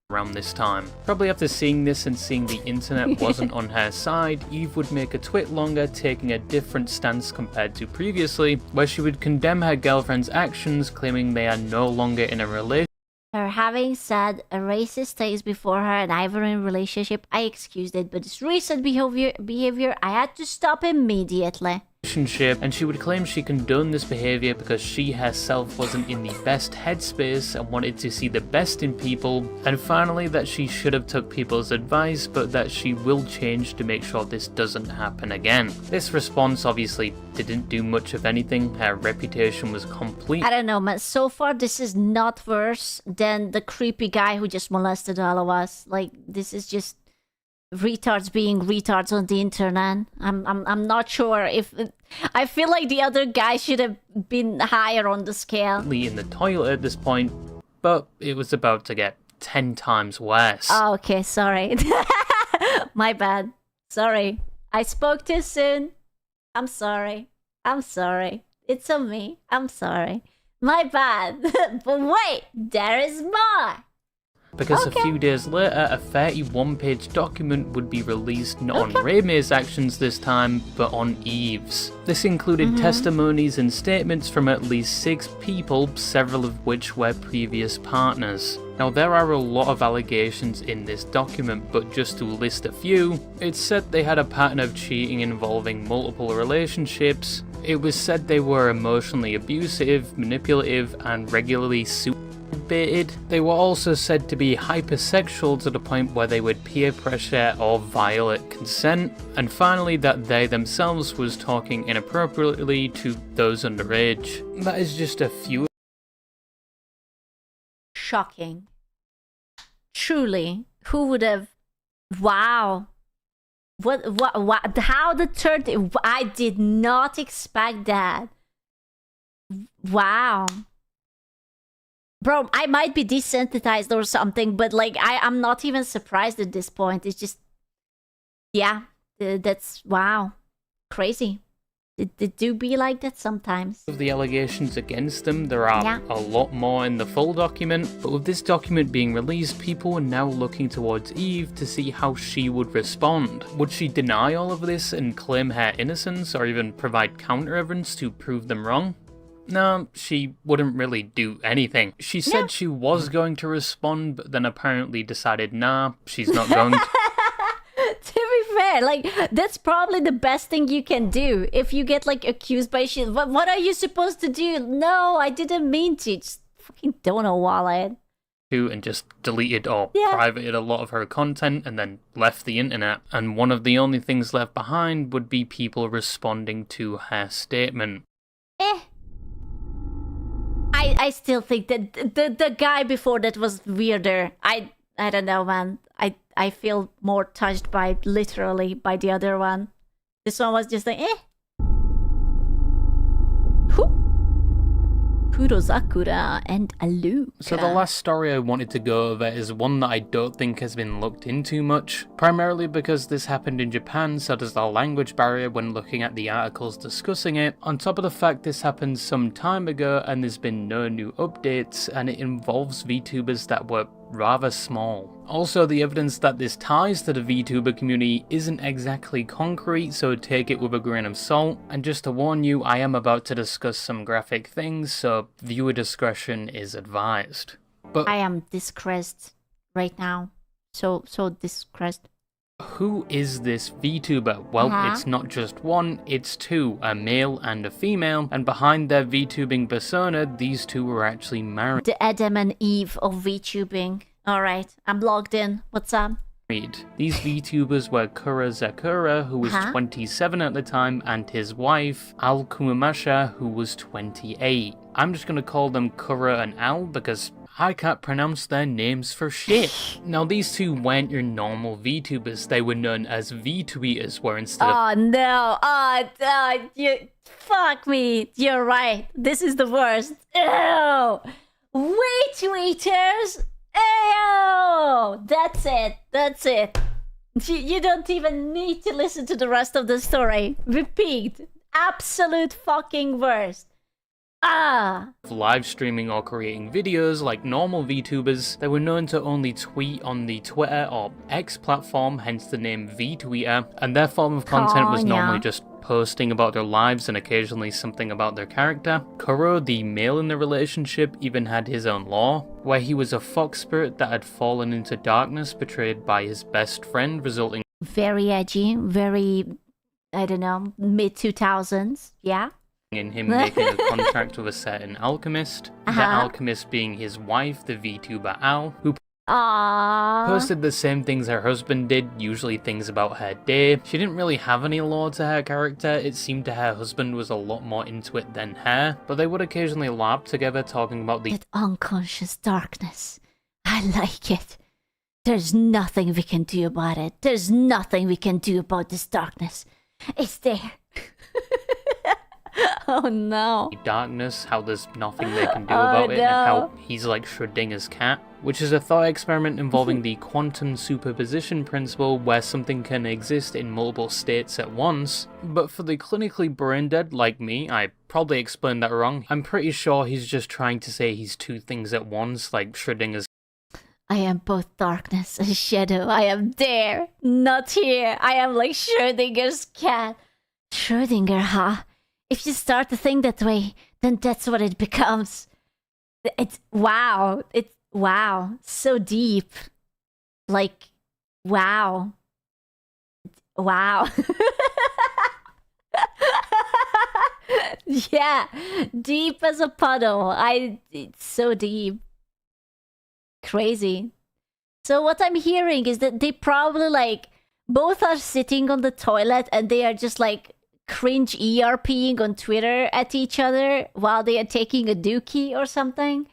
Around this time. Probably after seeing this and seeing the internet wasn't on her side, Eve would make a tweet longer, taking a different stance compared to previously, where she would condemn her girlfriend's actions, claiming they are no longer in a relationship. Her having said a racist things before her and I were in a relationship, I excused it, but this recent behavior, I had to stop immediately. And she would claim she condoned this behavior because she herself wasn't in the best headspace and wanted to see the best in people, and finally that she should have took people's advice, but that she will change to make sure this doesn't happen again. This response obviously didn't do much of anything. Her reputation was complete. I don't know, man. So far this is not worse than the creepy guy who just molested all of us. Like, this is just retards being retards on the internet. I'm not sure if I feel like the other guy should have been higher on the scale. In the toilet at this point, but it was about to get 10 times worse. Oh, okay, sorry. My bad. Sorry. I spoke too soon. I'm sorry. It's on me. I'm sorry. My bad. But wait, there is more. Because a few days later, a 31-page document would be released not on Reme's actions this time, but on Eve's. This included testimonies and statements from at least 6 people, several of which were previous partners. Now, there are a lot of allegations in this document, but just to list a few, it said they had a pattern of cheating involving multiple relationships. It was said they were emotionally abusive, manipulative, and regularly baited. They were also said to be hypersexual to the point where they would peer pressure or violate consent, and finally that they themselves was talking inappropriately to those underage. That is just a few. Shocking. Truly, who would have... Wow. What? How the third? I did not expect that. Wow. Bro, I might be desensitized or something, but like I'm not even surprised at this point. It's just, yeah, that's wow, crazy. It do be like that sometimes. Of the allegations against them, there are a lot more in the full document, but with this document being released, people are now looking towards Eve to see how she would respond. Would she deny all of this and claim her innocence, or even provide counter-evidence to prove them wrong? No, she wouldn't really do anything. She said she was going to respond, but then apparently decided, nah, she's not going to. To be fair, like, that's probably the best thing you can do. If you get, like, accused by shit, what are you supposed to do? No, I didn't mean to. Just fucking don't know, wallet. And just deleted or privated a lot of her content and then left the internet. And one of the only things left behind would be people responding to her statement. I still think that the guy before that was weirder. I don't know, man. I feel more touched by the other one. This one was just like, Kurosakura and Alu. So the last story I wanted to go over is one that I don't think has been looked into much, primarily because this happened in Japan, so there's a language barrier when looking at the articles discussing it, on top of the fact this happened some time ago and there's been no new updates, and it involves VTubers that were rather small. Also, the evidence that this ties to the VTuber community isn't exactly concrete, so take it with a grain of salt, and just to warn you, I am about to discuss some graphic things, so viewer discretion is advised. But I am distressed right now. So distressed. Who is this VTuber? Well, it's not just one, it's two, a male and a female, and behind their VTubing persona, these two were actually married. The Adam and Eve of VTubing. Alright, I'm logged in. What's up? These VTubers were Kura Zakura, who was 27 at the time, and his wife, Al Kumamasha, who was 28. I'm just gonna call them Kura and Al because I can't pronounce their names for shit. Now, these two weren't your normal VTubers. They were known as VTweeters, where instead of... Oh no, you... Fuck me. You're right. This is the worst. Ew! VTweeters! Ew! That's it. You don't even need to listen to the rest of the story. Repeat. Absolute fucking worst. Live streaming or creating videos like normal VTubers, they were known to only tweet on the Twitter or X platform, hence the name VTweeter, and their form of content was normally just posting about their lives and occasionally something about their character. Kuro, the male in the relationship, even had his own lore, where he was a fox spirit that had fallen into darkness betrayed by his best friend, resulting very edgy, very, I don't know, mid-2000s, yeah? In him making a contract with a certain alchemist, that alchemist being his wife, the VTuber Al, who posted the same things her husband did, usually things about her day. She didn't really have any lore to her character, it seemed to her husband was a lot more into it than her, but they would occasionally LARP together talking about the unconscious darkness. I like it. There's nothing we can do about it. There's nothing we can do about this darkness. It's there. Oh no. Darkness, how there's nothing they can do about it, and how he's like Schrödinger's cat, which is a thought experiment involving the quantum superposition principle where something can exist in multiple states at once. But for the clinically brain dead like me, I probably explained that wrong. I'm pretty sure he's just trying to say he's two things at once, like Schrödinger's. I am both darkness and shadow. I am there, not here. I am like Schrödinger's cat. Schrödinger, huh? If you start to think that way, then that's what it becomes. It's wow. It's wow. So deep. Like, wow. Wow. Yeah. Deep as a puddle. It's so deep. Crazy. So what I'm hearing is that they probably like both are sitting on the toilet and they are just like cringe ERPing on Twitter at each other while they are taking a dookie or something.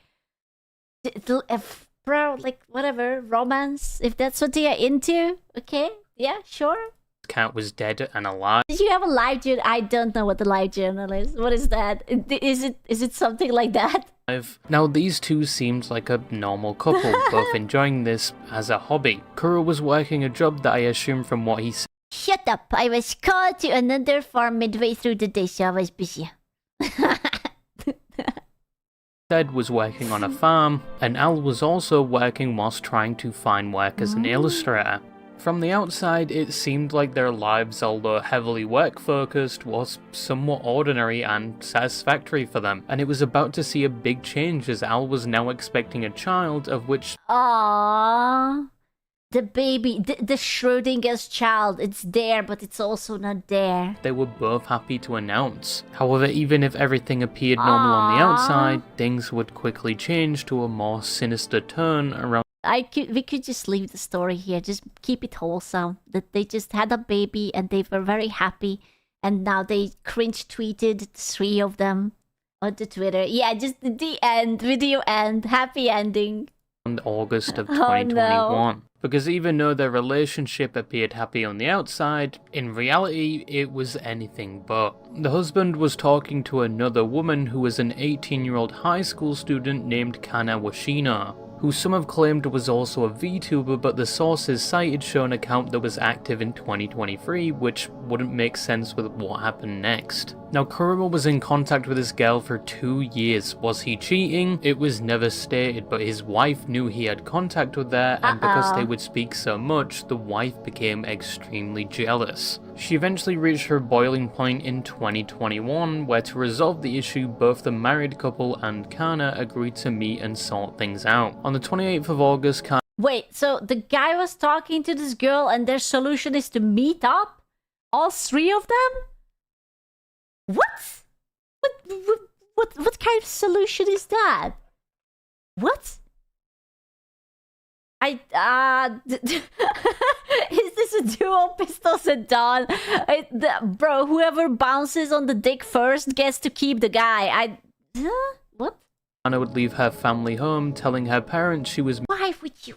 Bro, like, whatever, romance, if that's what they are into, okay, yeah, sure. cat was dead and alive. Did you have a live journal? I don't know what the live journal is. What is that? Is it something like that? Now, these two seemed like a normal couple, both enjoying this as a hobby. Kuro was working a job that I assume from what he said. Shut up! I was called to another farm midway through the day, so I was busy. Was working on a farm, and Al was also working whilst trying to find work as an illustrator. From the outside, it seemed like their lives, although heavily work-focused, was somewhat ordinary and satisfactory for them, and it was about to see a big change as Al was now expecting a child, of which... Aww. The baby, the Schrodinger's child, it's there, but it's also not there. They were both happy to announce. However, even if everything appeared normal on the outside, things would quickly change to a more sinister turn around. We could just leave the story here, just keep it wholesome. That they just had a baby and they were very happy, and now they cringe tweeted 3 of them on the Twitter. Yeah, just the end, video end, happy ending. August of 2021. Oh, no. Because even though their relationship appeared happy on the outside, in reality it was anything but. The husband was talking to another woman who was an 18-year-old high school student named Kana Washina, who some have claimed was also a VTuber, but the sources cited show an account that was active in 2023, which wouldn't make sense with what happened next. Now, Kuruma was in contact with this girl for 2 years. Was he cheating? It was never stated, but his wife knew he had contact with her, and because they would speak so much, the wife became extremely jealous. She eventually reached her boiling point in 2021, where to resolve the issue, both the married couple and Kana agreed to meet and sort things out. On the 28th of August, Kana... Wait, so the guy was talking to this girl and their solution is to meet up? All 3 of them? What? What kind of solution is that? What? Is this a dual pistols at dawn? Bro, whoever bounces on the dick first gets to keep the guy. What? Anna would leave her family home, telling her parents she was... Why would you?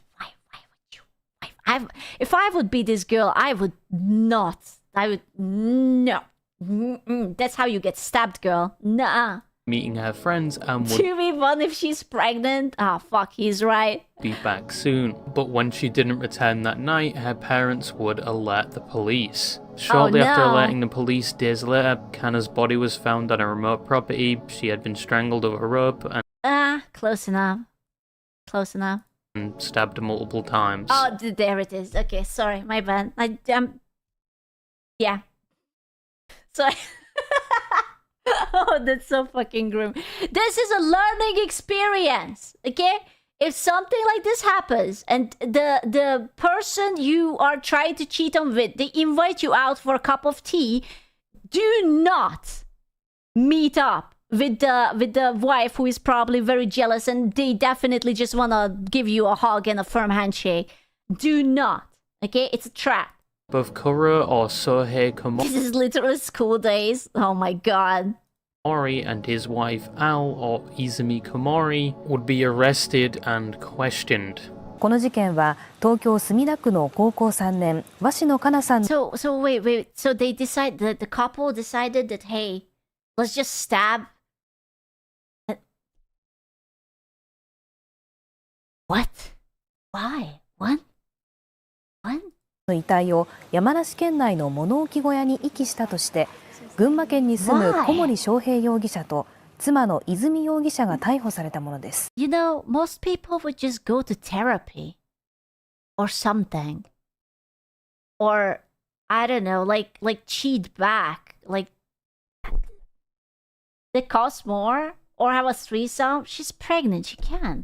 If I would be this girl, I would not. I would... No. That's how you get stabbed, girl. Nah. Meeting her friends and would... 2v1 if she's pregnant? Ah, fuck, he's right. ...be back soon. But when she didn't return that night, her parents would alert the police. Shortly after alerting the police, days later, Kana's body was found on a remote property. She had been strangled over a rope and... close enough. Close enough. And stabbed multiple times. Oh, there it is. Okay, sorry, my bad. Yeah. Sorry. Oh, that's so fucking grim. This is a learning experience, okay? If something like this happens and the person you are trying to cheat on with, they invite you out for a cup of tea, do not meet up with the wife who is probably very jealous and they definitely just want to give you a hug and a firm handshake. Do not, okay? It's a trap. Both Kuro or Sohei Komori... This is literally school days. Oh my god. Komori and his wife Al or Izumi Komori would be arrested and questioned. この事件は東京墨田区の高校3年鷲野花夏さん So wait. So they decide that the couple decided that, hey, let's just stab. What? Why? What? の遺体を山梨県内の物置小屋に遺棄したとして群馬県に住む小森章平容疑者と妻の泉容疑者が逮捕されたものです。You know, most people would just go to therapy or something. Or I don't know, like cheat back. Like they cost more or have a threesome. She's pregnant, she can.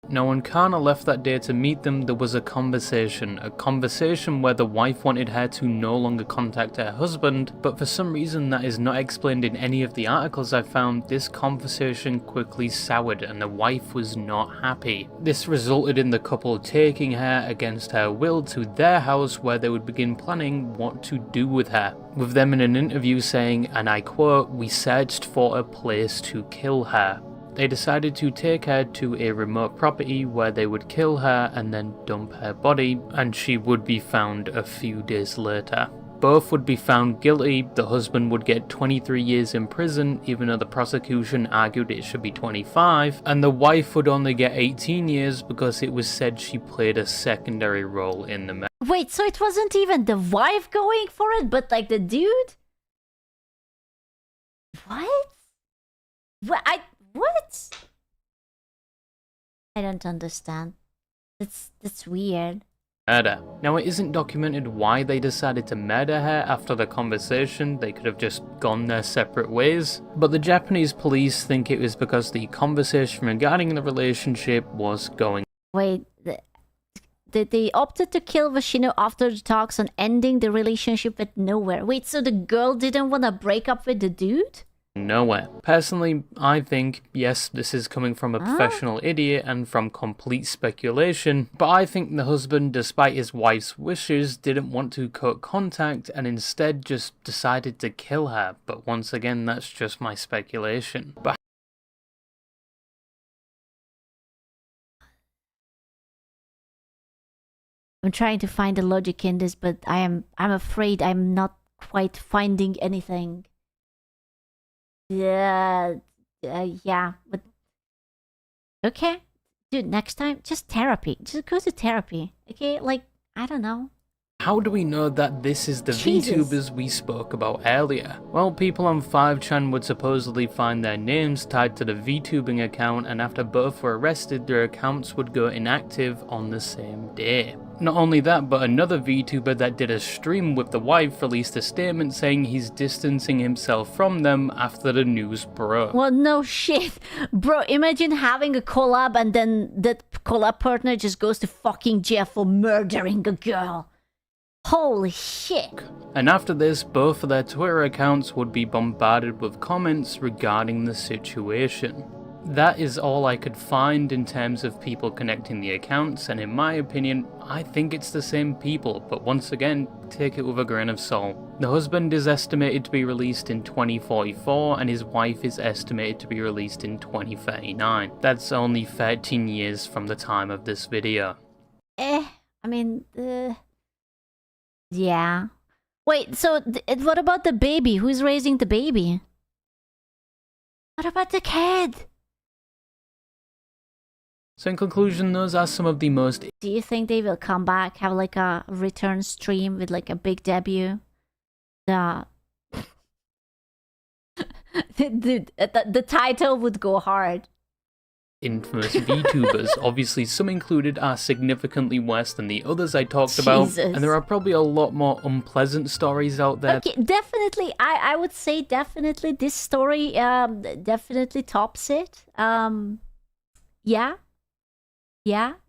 Now, when Kana left that day to meet them, there was a conversation where the wife wanted her to no longer contact her husband, but for some reason that is not explained in any of the articles I found. This conversation quickly soured and the wife was not happy. This resulted in the couple taking her against her will to their house where they would begin planning what to do with her, with them in an interview saying, and I quote, "We searched for a place to kill her." They decided to take her to a remote property where they would kill her and then dump her body, and she would be found a few days later. Both would be found guilty. The husband would get 23 years in prison, even though the prosecution argued it should be 25, and the wife would only get 18 years because it was said she played a secondary role in the Wait, so it wasn't even the wife going for it, but like the dude? What? What? I don't understand. That's weird. murder. Now, it isn't documented why they decided to murder her after the conversation. They could have just gone their separate ways, but the Japanese police think it was because the conversation regarding the relationship was going. Wait, they opted to kill Vashino after the talks on ending the relationship with nowhere. Wait, so the girl didn't want to break up with the dude? Nowhere. Personally, I think, yes, this is coming from a professional idiot and from complete speculation, but I think the husband, despite his wife's wishes, didn't want to cut contact and instead just decided to kill her. But once again, that's just my speculation. But I'm trying to find the logic in this, but I'm afraid I'm not quite finding anything. Yeah, but okay, dude. Next time, just therapy. Just go to therapy. Okay, like I don't know. how do we know that this is the Jesus. VTubers we spoke about earlier? Well, people on 5chan would supposedly find their names tied to the VTubing account, and after both were arrested, their accounts would go inactive on the same day. Not only that, but another VTuber that did a stream with the wife released a statement saying he's distancing himself from them after the news broke. Well, no shit, bro. Imagine having a collab and then that collab partner just goes to fucking jail for murdering a girl. Holy shit. And after this, both of their Twitter accounts would be bombarded with comments regarding the situation. That is all I could find in terms of people connecting the accounts, and in my opinion, I think it's the same people, but once again, take it with a grain of salt. The husband is estimated to be released in 2044, and his wife is estimated to be released in 2039. That's only 13 years from the time of this video. I mean, yeah. Wait, so what about the baby? Who's raising the baby? What about the kid? So in conclusion, those are some of the most... Do you think they will come back, have like a return stream with like a big debut? The title would go hard. infamous VTubers. Obviously, some included are significantly worse than the others I talked about, Jesus. and there are probably a lot more unpleasant stories out there. Okay, definitely. I would say definitely this story definitely tops it. Yeah. That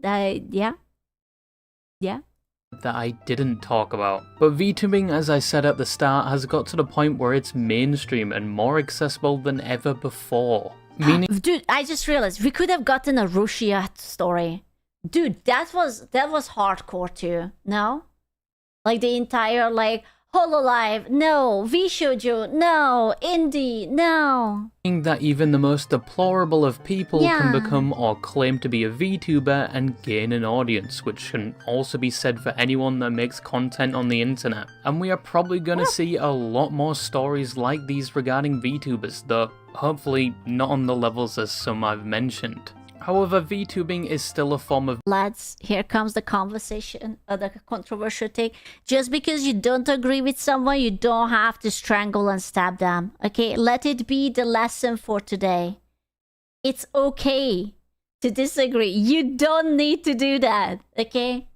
I didn't talk about. But VTubing, as I said at the start, has got to the point where it's mainstream and more accessible than ever before. Meaning, Dude, I just realized we could have gotten a Russia story. Dude, that was hardcore too. No? Like the entire like Hololive, no, V-Shoujo, no, Indie, no. that even the most deplorable of people can Yeah. become or claim to be a VTuber and gain an audience, which can also be said for anyone that makes content on the internet. And we are probably gonna see a lot more stories like these regarding VTubers, though hopefully not on the levels as some I've mentioned. However, VTubing is still a form of... Lads, here comes the conversation, the controversial take. Just because you don't agree with someone, you don't have to strangle and stab them. Okay, let it be the lesson for today. It's okay to disagree. You don't need to do that, okay?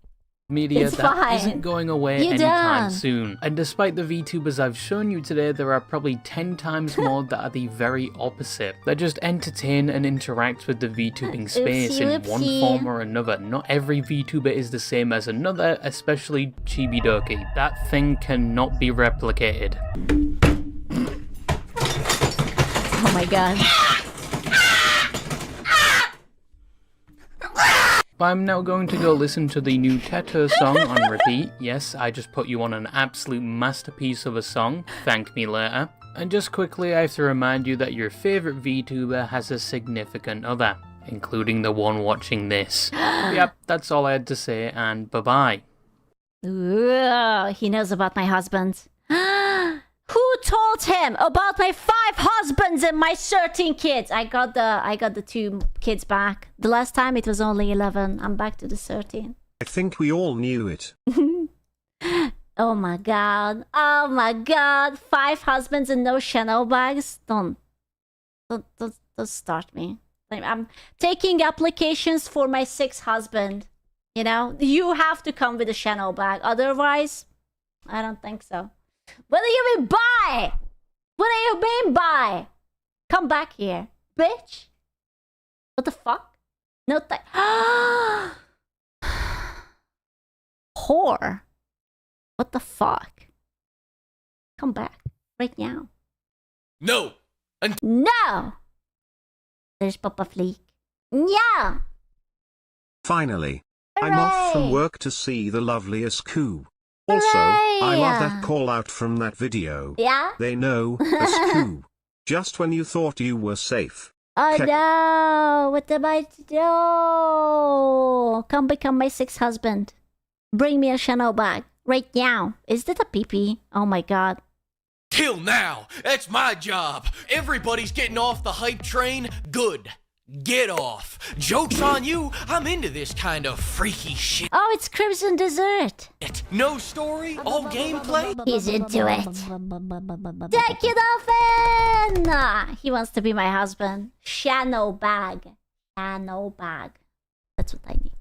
media It's that fine. isn't going away You anytime don't. soon. And despite the VTubers I've shown you today, there are probably 10 times more that are the very opposite. They just entertain and interact with the VTubing space in one Oopsie. form or another. Not every VTuber is the same as another, especially Chibidoki. That thing cannot be replicated. Oh my god. I'm now going to go listen to the new Teto song on repeat. Yes, I just put you on an absolute masterpiece of a song. Thank me later. And just quickly, I have to remind you that your favourite VTuber has a significant other, including the one watching this. Yep, that's all I had to say, and bye-bye. Ooh, he knows about my husband. Who told him about my 5 husbands and my 13 kids? I got the 2 kids back. The last time it was only 11. I'm back to the 13. I think we all knew it. Oh my god. Oh my god. 5 husbands and no Chanel bags? Don't start me. I'm taking applications for my 6th husband. You know, you have to come with a Chanel bag. Otherwise, I don't think so. What do you mean by? What do you mean by? Come back here, bitch. What the fuck? No Whore. What the fuck? Come back right now. No. No. There's Papa Fleek. No. Finally, Hooray. I'm off from work to see the loveliest coup. Also, I love that call out from that video. Yeah? They know a coup. Just when you thought you were safe. Oh no! What am I to do? Come become my 6th husband. Bring me a Chanel bag right now. Is that a pee-pee? Oh my god. Till now, that's my job. Everybody's getting off the hype train. Good. Get off. Joke's on you. I'm into this kind of freaky shit. Oh, it's Crimson Dessert. No story, all gameplay. He's into it. Take it off in. He wants to be my husband. Chanel bag. Chanel bag. That's what I need.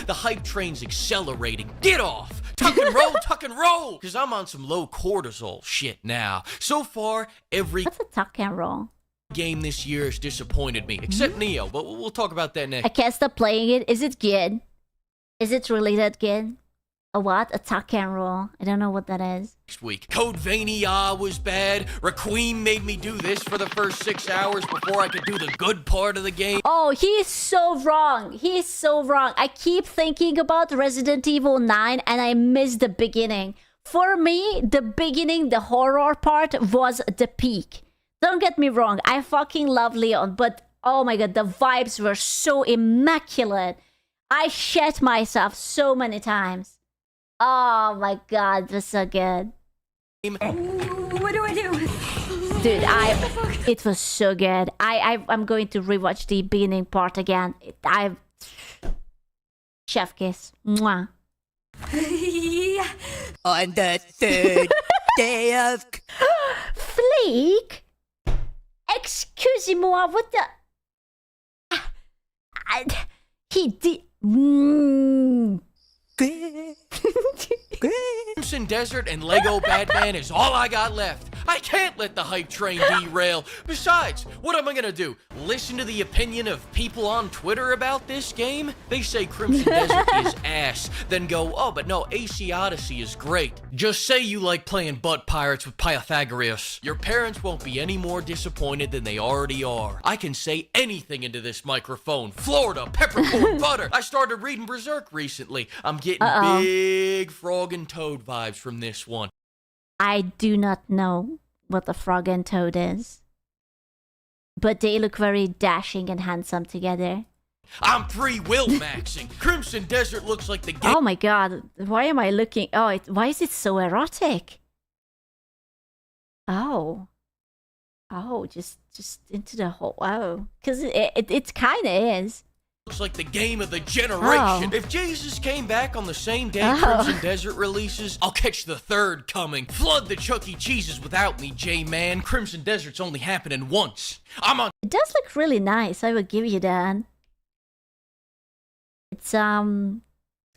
The hype train's accelerating. Get off. Tuck and roll, tuck and roll. Because I'm on some low cortisol shit now. So far, every... What's a tuck and roll? Game this year has disappointed me, except Neo, but we'll talk about that next. I can't stop playing it. Is it good? Is it really that good? A what? A tuck and roll? I don't know what that is. Next week. Code Vania was bad. Requiem made me do this for the first 6 hours before I could do the good part of the game. Oh, he's so wrong. He's so wrong. I keep thinking about Resident Evil 9 and I miss the beginning. For me, the beginning, the horror part was the peak. Don't get me wrong, I fucking love Leon, but oh my god, the vibes were so immaculate. I shat myself so many times. Oh my god, it was so good. What do I do? Dude, it was so good. I'm going to rewatch the beginning part again. Chef kiss. Mwah. On the 3rd day of... Fleek? Excusez-moi, what the... He did... Crimson Desert and Lego Batman is all I got left. I can't let the hype train derail. Besides, what am I gonna do? Listen to the opinion of people on Twitter about this game? They say Crimson Desert is ass, then go, oh, but no, AC Odyssey is great. Just say you like playing butt pirates with Pythagoras. Your parents won't be any more disappointed than they already are. I can say anything into this microphone. Florida, peppercorn, butter. I started reading Berserk recently. I'm getting big frog and toad vibes from this one. I do not know what a frog and toad is, but they look very dashing and handsome together. I'm free will maxing. Crimson Desert looks like the game. Oh my god, why am I looking? Oh, why is it so erotic? Oh, just into the whole. Oh, because it kind of is. Looks like the game of the generation. Oh. If Jesus came back on the same day Crimson Desert releases, I'll catch the 3rd coming. Flood the Chuck E. Cheeses without me, J-Man. Crimson Desert's only happening once. I'm on. It does look really nice. I will give you that. It's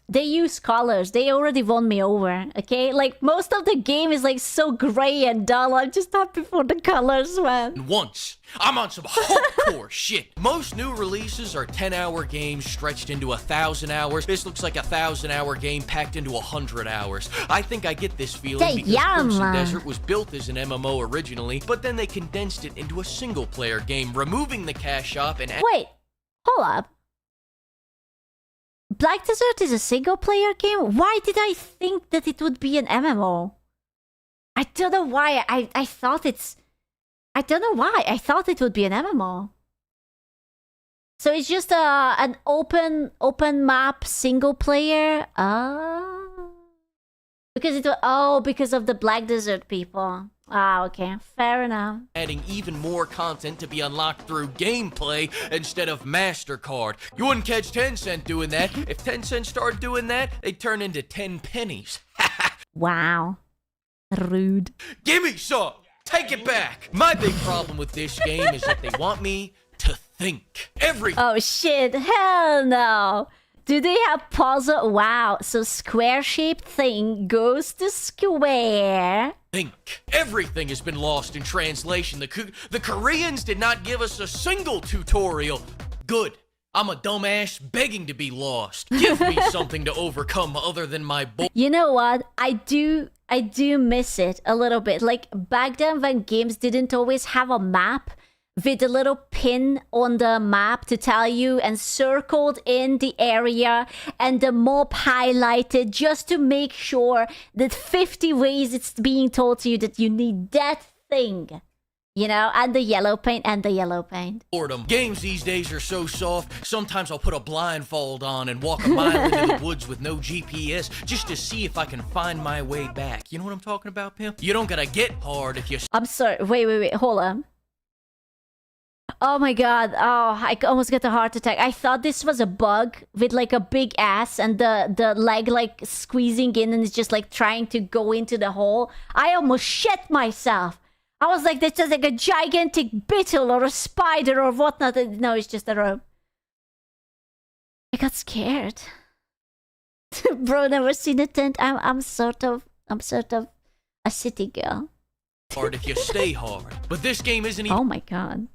they use colors. They already won me over. Okay, like most of the game is like so gray and dull. I'm just happy for the colors, man. Once. I'm on some hardcore shit. Most new releases are 10-hour games stretched into 1,000 hours. This looks like a 1,000-hour game packed into 100 hours. I think I get this feeling because Crimson Desert was built as an MMO originally, but then they condensed it into a single-player game, removing the cash shop and... Wait, hold up. Black Desert is a single-player game? Why did I think that it would be an MMO? I don't know why. I thought it's... I don't know why. I thought it would be an MMO. So it's just an open map single player. Because it was because of the Black Desert people. Ah, okay, fair enough. Adding even more content to be unlocked through gameplay instead of MasterCard. You wouldn't catch Tencent doing that. If Tencent started doing that, they'd turn into 10 pennies. Wow. Rude. Gimme some! Take it back! My big problem with this game is that they want me to think. Oh shit, hell no! Do they have puzzle? Wow, so square-shaped thing goes to square. Think. Everything has been lost in translation. The Koreans did not give us a single tutorial. Good. I'm a dumbass begging to be lost. Give me something to overcome other than my You know what? I do miss it a little bit. Like back then when games didn't always have a map with a little pin on the map to tell you and circled in the area and the mob highlighted just to make sure that 50 ways it's being told to you that you need that thing. You know, and the yellow paint and the yellow paint. Boredom. Games these days are so soft, sometimes I'll put a blindfold on and walk a mile into the woods with no GPS just to see if I can find my way back. You know what I'm talking about, Pimp? You don't gotta get hard if you... I'm sorry, wait, hold on. Oh my god, I almost got a heart attack. I thought this was a bug with like a big ass and the leg like squeezing in and it's just like trying to go into the hole. I almost shit myself. I was like, this is like a gigantic beetle or a spider or whatnot. No, it's just a rope. I got scared. Bro, never seen a tent. I'm sort of a city girl. Hard if you stay hard. But this game isn't even... Oh my god.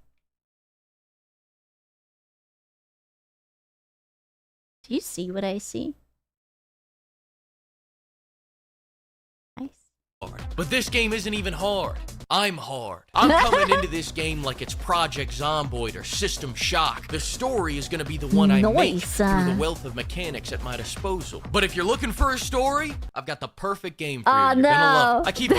Do you see what I see? Nice. Hard. But this game isn't even hard. I'm hard. I'm coming into this game like it's Project Zomboid or System Shock. The story is going to be the one I make through the wealth of mechanics at my disposal. But if you're looking for a story, I've got the perfect game for you. You're gonna love it. I keep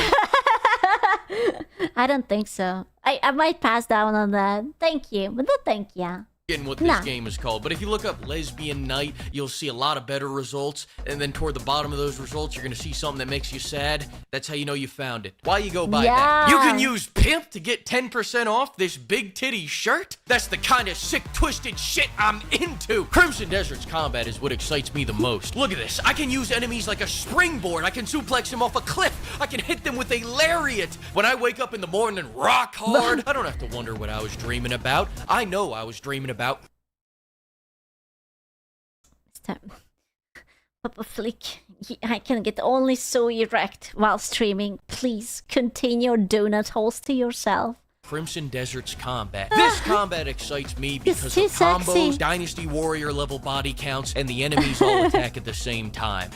I don't think so. I might pass down on that. Thank you, but no thank you. What this game is called, but if you look up Lesbian Night, you'll see a lot of better results, and then toward the bottom of those results, you're gonna see something that makes you sad. That's how you know you found it. Why you go buy that? You can use Pimp to get 10% off this big titty shirt? That's the kind of sick, twisted shit I'm into. Crimson Desert's combat is what excites me the most. Look at this. I can use enemies like a springboard. I can suplex them off a cliff. I can hit them with a lariat. When I wake up in the morning and rock hard, I don't have to wonder what I was dreaming about. I know I was dreaming about. Papa Flick, I can get only so erect while streaming. Please continue your donut holes to yourself. Crimson Desert's combat. This combat excites me because of combos, sexy. Dynasty Warrior level body counts, and the enemies all attack at the same time.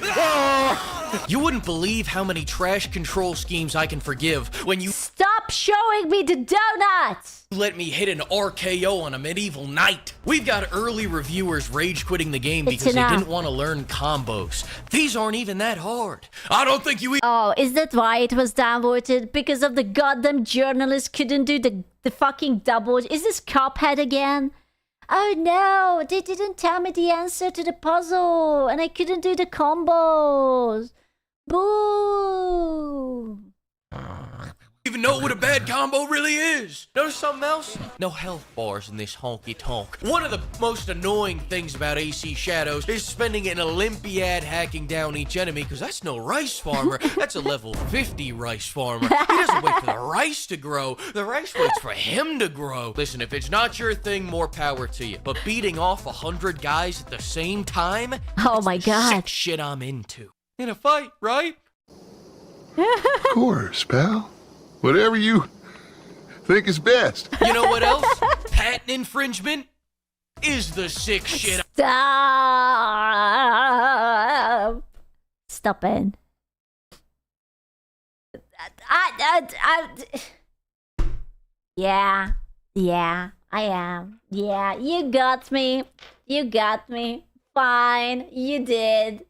You wouldn't believe how many trash control schemes I can forgive when you stop showing me the donuts. Let me hit an RKO on a medieval knight. We've got early reviewers rage quitting the game because they didn't want to learn combos. These aren't even that hard. I don't think you... Oh, is that why it was downvoted? Because of the goddamn journalists couldn't do the fucking double... Is this Cuphead again? Oh no, they didn't tell me the answer to the puzzle and I couldn't do the combos. Boo! Even know what a bad combo really is. Notice something else? No health bars in this honky tonk. One of the most annoying things about AC Shadows is spending an Olympiad hacking down each enemy, because that's no rice farmer. That's a level 50 rice farmer. He doesn't wait for the rice to grow. The rice waits for him to grow. Listen, if it's not your thing, more power to you. But beating off 100 guys at the same time? Oh my god. Sick shit I'm into. In a fight, right? Of course, pal. Whatever you think is best. You know what else? Patent infringement is the sick shit. Stop. Stop it. Yeah, I am. Yeah, you got me. You got me. Fine, you did.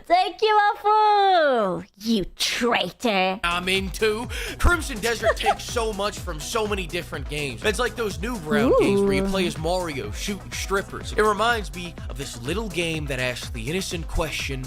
Thank you, Afu! You traitor! I'm into. Crimson Desert takes so much from so many different games. It's like those new Brown games where you play as Mario shooting strippers. It reminds me of this little game that asks the innocent question,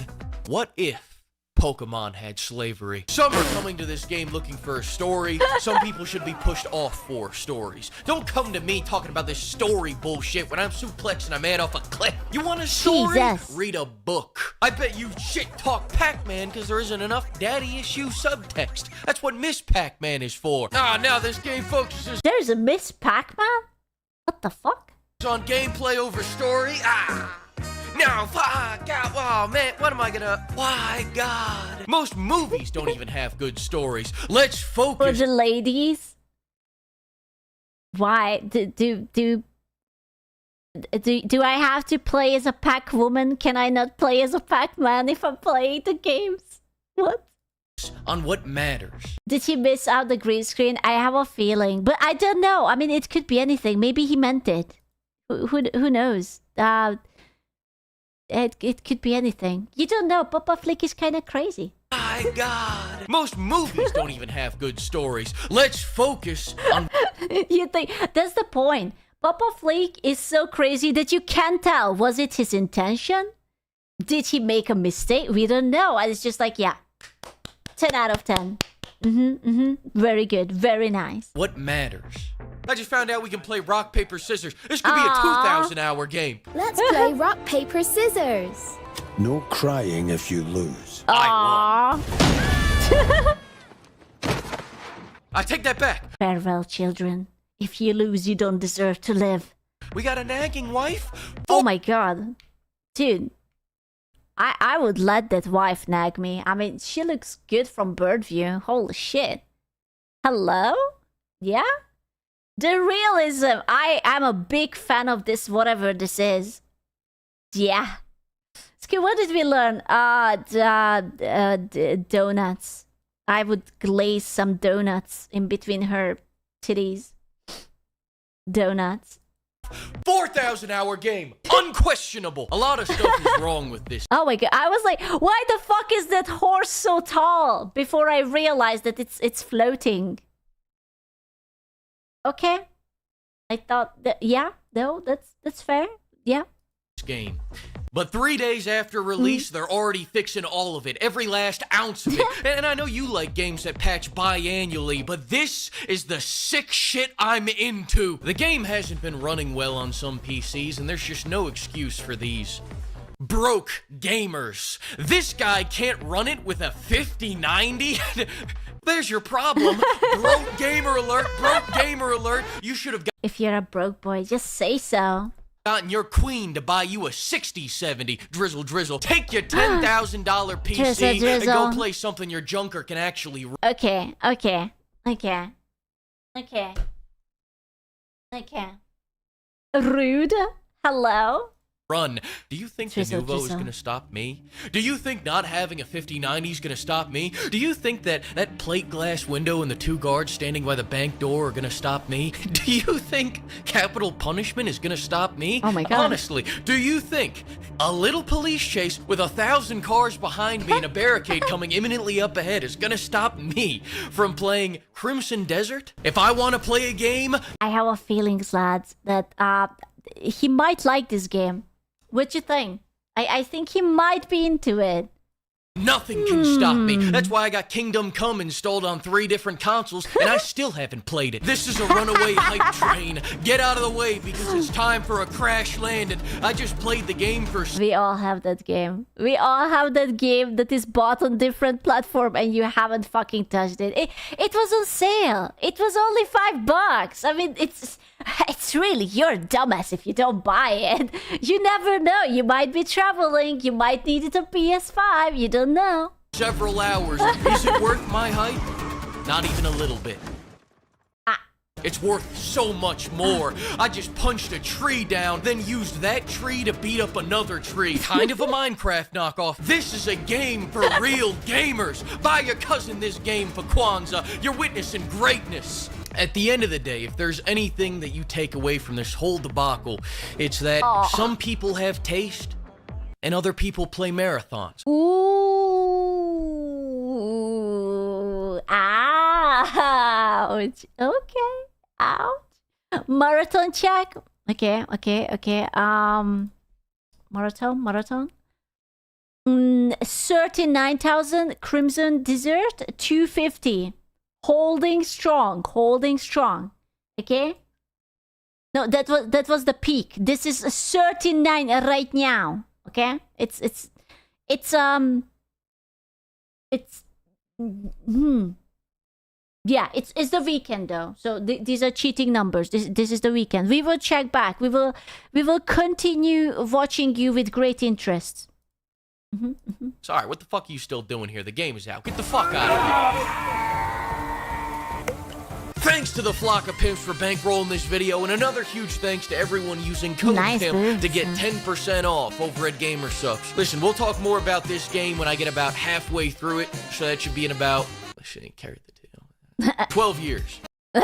what if Pokemon had slavery. Some are coming to this game looking for a story. Some people should be pushed off for stories. Don't come to me talking about this story bullshit when I'm suplexing a man off a cliff. You want a story? Jesus. Read a book. I bet you shit talk Pac-Man because there isn't enough daddy issue subtext. That's what Miss Pac-Man is for. Now this game focuses There's a Miss Pac-Man? What the fuck? on gameplay over story. No, fuck, oh man, what am I gonna... Why, God. Most movies don't even have good stories. Let's For focus... the ladies? Why? Do I have to play as a Pac-Woman? Can I not play as a Pac-Man if I'm playing the games? What? on what matters. Did he miss out the green screen? I have a feeling, but I don't know. I mean, it could be anything. Maybe he meant it. Who knows? It could be anything. You don't know. Papa Flick is kind of crazy. My God. Most movies don't even have good stories. Let's focus on... You think that's the point. Papa Flick is so crazy that you can't tell. Was it his intention? Did he make a mistake? We don't know. And it's just like, yeah, 10 out of 10. Very good. Very nice. What matters? I just found out we can play rock, paper, scissors. This could be a 2,000-hour game. Let's play rock, paper, scissors. No crying if you lose. I take that back. Farewell, children. If you lose, you don't deserve to live. We got a nagging wife? Oh my God. Dude. I would let that wife nag me. I mean, she looks good from bird view. Holy shit. Hello? Yeah? The realism. I am a big fan of this, whatever this is. Yeah. Okay, what did we learn? Donuts. I would glaze some donuts in between her titties. Donuts. 4,000-hour game. Unquestionable. A lot of stuff is wrong with this. Oh my God. I was like, why the fuck is that horse so tall? Before I realized that it's floating. Okay. I thought that, yeah, no, that's fair. Yeah. Game. But 3 days after release, they're already fixing all of it, every last ounce of it. And I know you like games that patch biannually, but this is the sick shit I'm into. The game hasn't been running well on some PCs, and there's just no excuse for these broke gamers. This guy can't run it with a 5090? There's your problem. Broke gamer alert, broke gamer alert. You should have If you're a broke boy, just say so. gotten your queen to buy you a 6070. Drizzle. Take your $10,000 PC and go play something your junker can actually run. Okay. Rude. Hello? Run. Do you think the Nuvo is gonna stop me? Do you think not having a 5090 is gonna stop me? Do you think that plate glass window and the 2 guards standing by the bank door are gonna stop me? Do you think capital punishment is gonna stop me? Oh my God. Honestly, do you think a little police chase with 1,000 cars behind me and a barricade coming imminently up ahead is gonna stop me from playing Crimson Desert? If I want to play a game, I have a feeling, lads, that he might like this game. What you think? I think he might be into it. nothing can stop me. That's why I got Kingdom Come installed on 3 different consoles, and I still haven't played it. This is a runaway hype train. Get out of the way, because it's time for a crash landing. I just played the game for... We all have that game. We all have that game that is bought on different platform, and you haven't fucking touched it. It was on sale. It was only $5. I mean, it's really, you're a dumbass if you don't buy it. You never know. You might be traveling. You might need it on PS5. You don't know. Several hours. Is it worth my hype? Not even a little bit. It's worth so much more. I just punched a tree down, then used that tree to beat up another tree. Kind of a Minecraft knockoff. This is a game for real gamers. Buy your cousin this game for Kwanzaa. You're witnessing greatness. At the end of the day, if there's anything that you take away from this whole debacle, it's that some people have taste and other people play marathons. Ooh. Ouch. Okay. Ouch. Marathon check. Okay. Marathon. 39,000 Crimson Desert, 250. Holding strong. Okay? No, that was the peak. This is 39 right now. Okay? It's yeah, it's the weekend though. So these are cheating numbers. This is the weekend. We will check back. We will continue watching you with great interest. Sorry, what the fuck are you still doing here? The game is out. Get the fuck out of here. Thanks to the flock of pimps for bankrolling this video, and another huge thanks to everyone using code PIMP to get 10% off over at GamerSupps. Listen, we'll talk more about this game when I get about halfway through it, so that should be in about... I shouldn't carry the tale. 12 years. You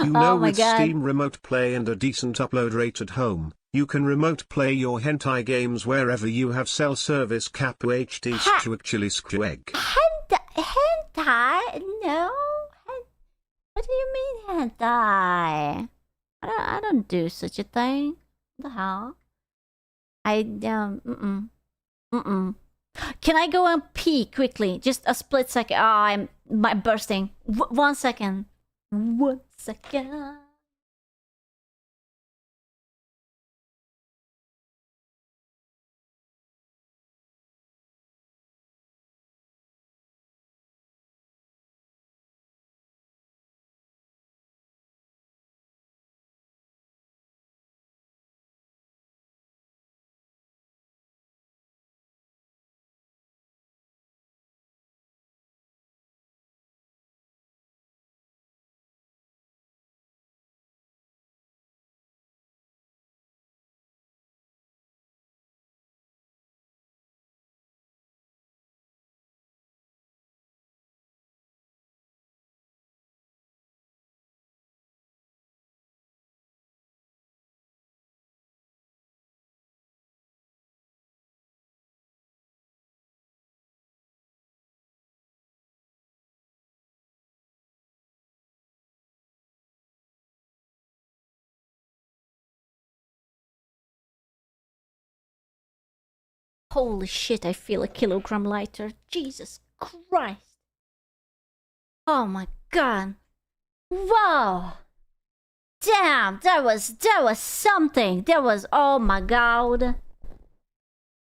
know, with Steam Remote Play and a decent upload rate at home, you can remote play your hentai games wherever you have cell service capu HD actually squeg. Hentai? No. What do you mean hentai? I don't do such a thing. What the hell? Can I go and pee quickly? Just a split second. Oh, I'm bursting. 1 second. 1 second. Holy shit, I feel a kilogram lighter. Jesus Christ. Oh my god. Wow. Damn, that was something. That was, oh my god.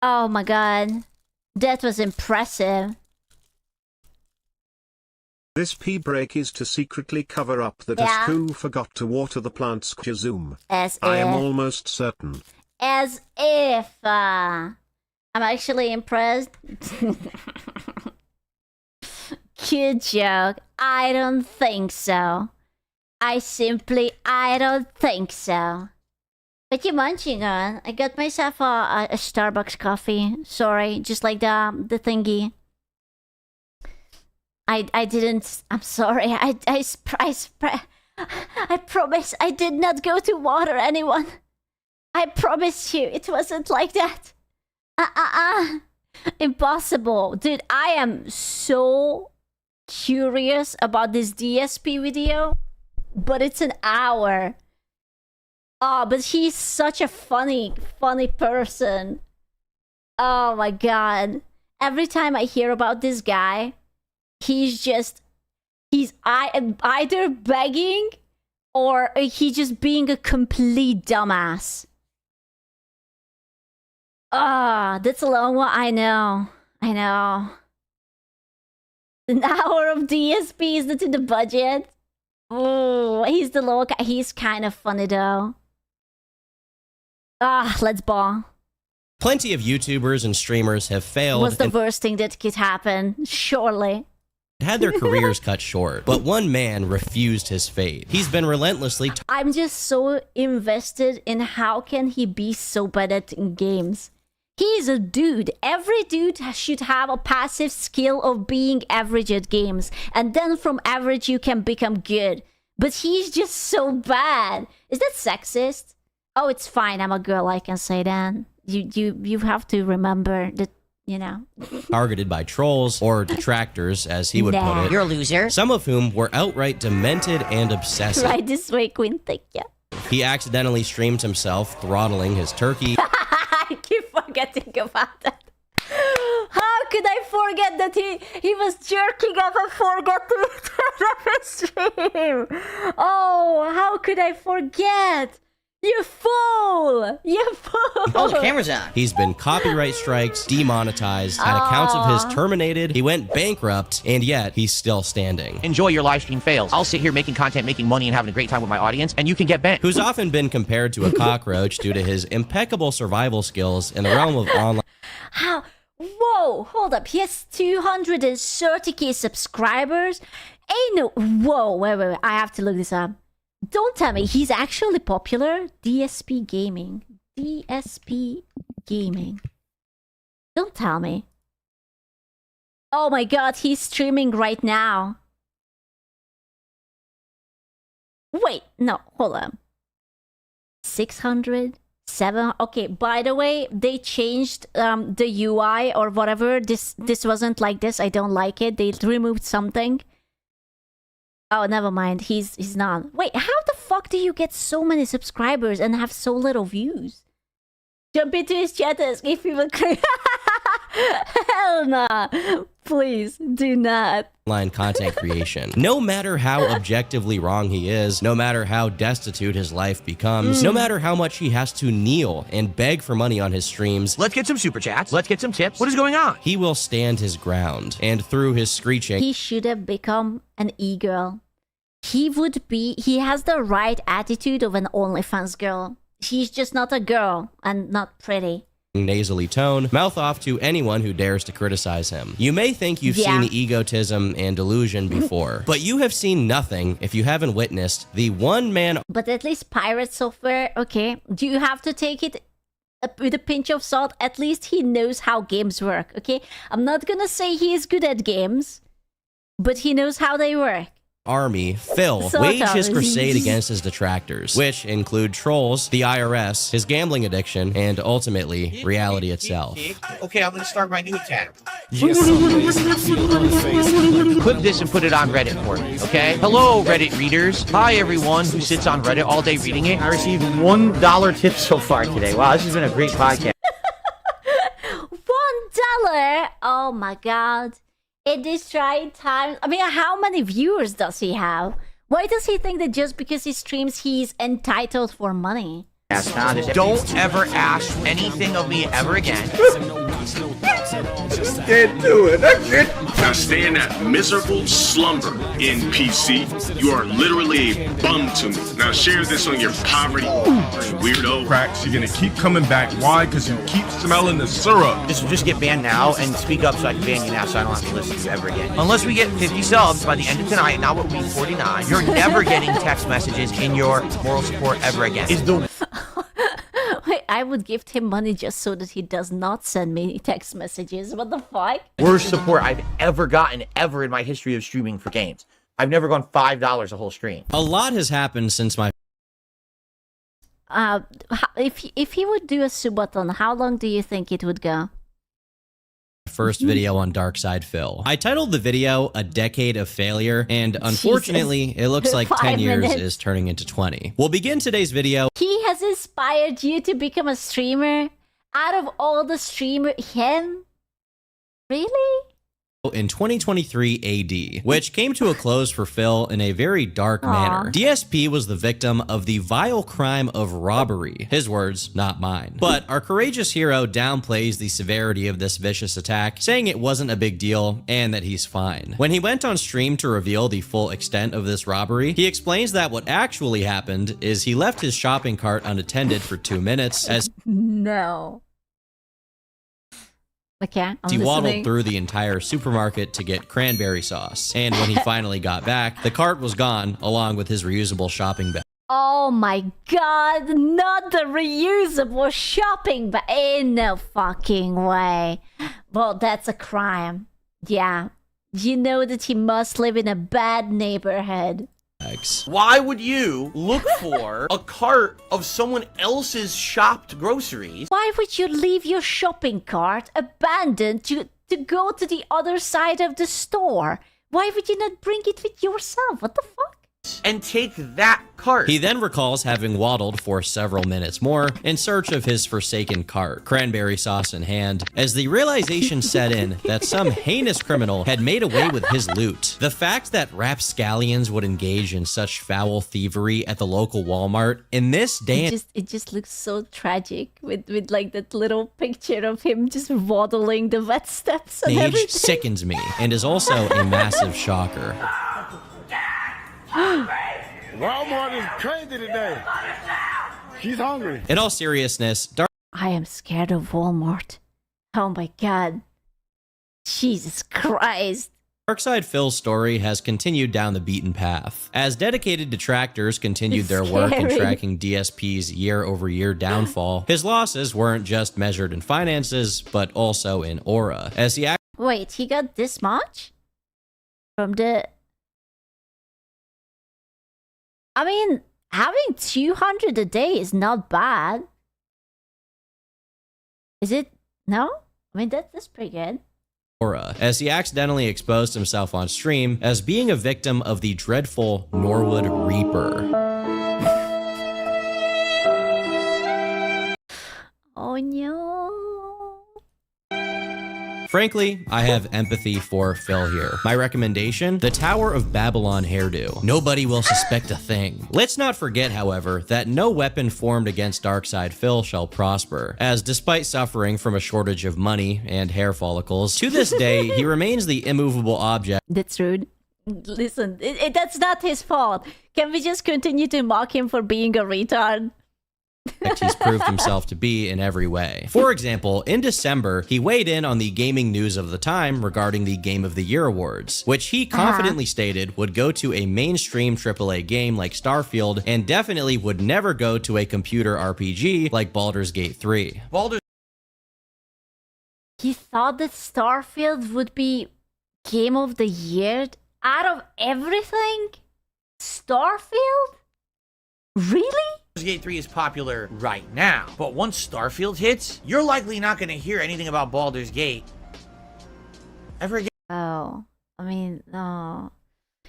Oh my god. That was impressive. This pee break is to secretly cover up that Asku forgot to water the plants. Zoom. I am almost certain. As if, I'm actually impressed. Good joke. I don't think so. I don't think so. What you munching on? I got myself a Starbucks coffee. Sorry, just like the thingy. I didn't. I'm sorry. I promise I did not go to water anyone. I promise you, it wasn't like that. Impossible. Dude, I am so curious about this DSP video, but it's an hour. Oh, but he's such a funny person. Oh my god. Every time I hear about this guy, he's either begging or he's just being a complete dumbass. Ah, that's a long one. I know. An hour of DSP is not in the budget. Oh, he's the low guy. He's kind of funny though. Ah, let's ball. Plenty of YouTubers and streamers have failed. What's the worst thing that could happen? Surely. Had their careers cut short, but one man refused his fate. He's been relentlessly. I'm just so invested in how can he be so bad at games. He's a dude. Every dude should have a passive skill of being average at games. And then from average you can become good. But he's just so bad. Is that sexist? Oh, it's fine. I'm a girl. I can say that. You have to remember that, you know. Targeted by trolls or detractors, as he would put it. You're a loser. Some of whom were outright demented and obsessive. Right this way, Queen. Thank you. He accidentally streamed himself throttling his turkey. I keep forgetting about that. could I forget that he was jerking off and forgot to turn off his stream? Oh, how could I forget? You fool! You fool! Oh, the camera's on. He's been copyright strikes, demonetized, had accounts of his terminated, he went bankrupt, and yet he's still standing. Enjoy your live stream fails. I'll sit here making content, making money, and having a great time with my audience, and you can get banned. Who's often been compared to a cockroach due to his impeccable survival skills in the realm of online. How? Whoa, hold up. He has 230k subscribers. Ain't no. Whoa, wait. I have to look this up. Don't tell me he's actually popular. DSP Gaming. DSP Gaming. Don't tell me. Oh my god, he's streaming right now. Wait, no, hold on. 600, 7. Okay, by the way, they changed the UI or whatever. This wasn't like this. I don't like it. They removed something. Oh, never mind. He's not. Wait, how the fuck do you get so many subscribers and have so little views? Jump into his chat and ask if he will Hell nah. Please, do not. Online content creation. No matter how objectively wrong he is, no matter how destitute his life becomes, no matter how much he has to kneel and beg for money on his streams. Let's get some super chats. Let's get some tips. What is going on? He will stand his ground, and through his screeching. He should have become an e-girl. He has the right attitude of an OnlyFans girl. She's just not a girl and not pretty. Nasally tone, mouth off to anyone who dares to criticize him. You may think you've seen egotism and delusion before, but you have seen nothing if you haven't witnessed the one-man... But at least Pirate Software, okay, do you have to take it with a pinch of salt? At least he knows how games work, okay? I'm not gonna say he is good at games, but he knows how they work. Army, Phil, wage his crusade against his detractors, which include trolls, the IRS, his gambling addiction, and ultimately, reality itself. Okay, I'm gonna start my new attack. Yes, Clip this and put it on Reddit for me, okay? Hello, Reddit readers. Hi, everyone who sits on Reddit all day reading it. I received $1 tips so far today. Wow, this has been a great podcast. $1? Oh my god. In this trying time, I mean, how many viewers does he have? Why does he think that just because he streams, he's entitled for money? Don't ever ask anything of me ever again. Can't do it. That's it. Now stay in that miserable slumber, NPC. You are literally a bum to me. Now share this on your poverty, weirdo. Cracks, you're gonna keep coming back. Why? Because you keep smelling the syrup. Just get banned now and speak up so I can ban you now so I don't have to listen to you ever again. Unless we get 50 subs by the end of tonight, now it will be 49. You're never getting text messages in your moral support ever again. Wait, I would give him money just so that he does not send me text messages. What the fuck? Worst support I've ever gotten ever in my history of streaming for games. I've never gone $5 a whole stream. A lot has happened since my... If he would do a subathon, how long do you think it would go? First video on Dark Side Phil. I titled the video A Decade of Failure, and unfortunately, it looks like 10 years is turning into 20. We'll begin today's video. He has inspired you to become a streamer? Out of all the streamers, him? Really? In 2023 AD, which came to a close for Phil in a very dark manner. DSP was the victim of the vile crime of robbery. His words, not mine. But our courageous hero downplays the severity of this vicious attack, saying it wasn't a big deal and that he's fine. When he went on stream to reveal the full extent of this robbery, he explains that what actually happened is he left his shopping cart unattended for 2 minutes as No. Okay, he waddled through the entire supermarket to get cranberry sauce. And when he finally got back, the cart was gone, along with his reusable shopping bag. Oh my god, not the reusable shopping bag. In no fucking way. Well, that's a crime. Yeah. You know that he must live in a bad neighborhood. Why would you look for a cart of someone else's shopped groceries? Why would you leave your shopping cart abandoned to go to the other side of the store? Why would you not bring it with yourself? What the fuck? and take that cart. He then recalls having waddled for several minutes more in search of his forsaken cart, cranberry sauce in hand, as the realization set in that some heinous criminal had made away with his loot. The fact that rapscallions would engage in such foul thievery at the local Walmart in this day it just looks so tragic with like that little picture of him just waddling the wet steps and age everything. sickens me and is also a massive shocker. Walmart is crazy today. She's hungry. In all seriousness, I am scared of Walmart. Oh my god. Jesus Christ. Darkside Phil's story has continued down the beaten path. As dedicated detractors continued their work in scary. tracking DSP's year-over-year downfall, his losses weren't just measured in finances, but also in aura. As he Wait, he got this much? From the... I mean, having 200 a day is not bad. Is it? No? I mean, that's pretty good. as he accidentally exposed himself on stream as being a victim of the dreadful Norwood Reaper. Oh no. Frankly, I have empathy for Phil here. My recommendation, the Tower of Babylon hairdo. Nobody will suspect a thing. Let's not forget, however, that no weapon formed against Darkside Phil shall prosper, as despite suffering from a shortage of money and hair follicles, to this day, he remains the immovable object. That's rude. Listen, that's not his fault. Can we just continue to mock him for being a retard? He's proved himself to be in every way. For example, in December, he weighed in on the gaming news of the time regarding the Game of the Year awards, which he confidently stated would go to a mainstream AAA game like Starfield and definitely would never go to a computer RPG like Baldur's Gate 3. He thought that Starfield would be Game of the Year out of everything? Starfield? Really? Baldur's Gate 3 is popular right now, but once Starfield hits, you're likely not going to hear anything about Baldur's Gate ever again. Oh, I mean, no.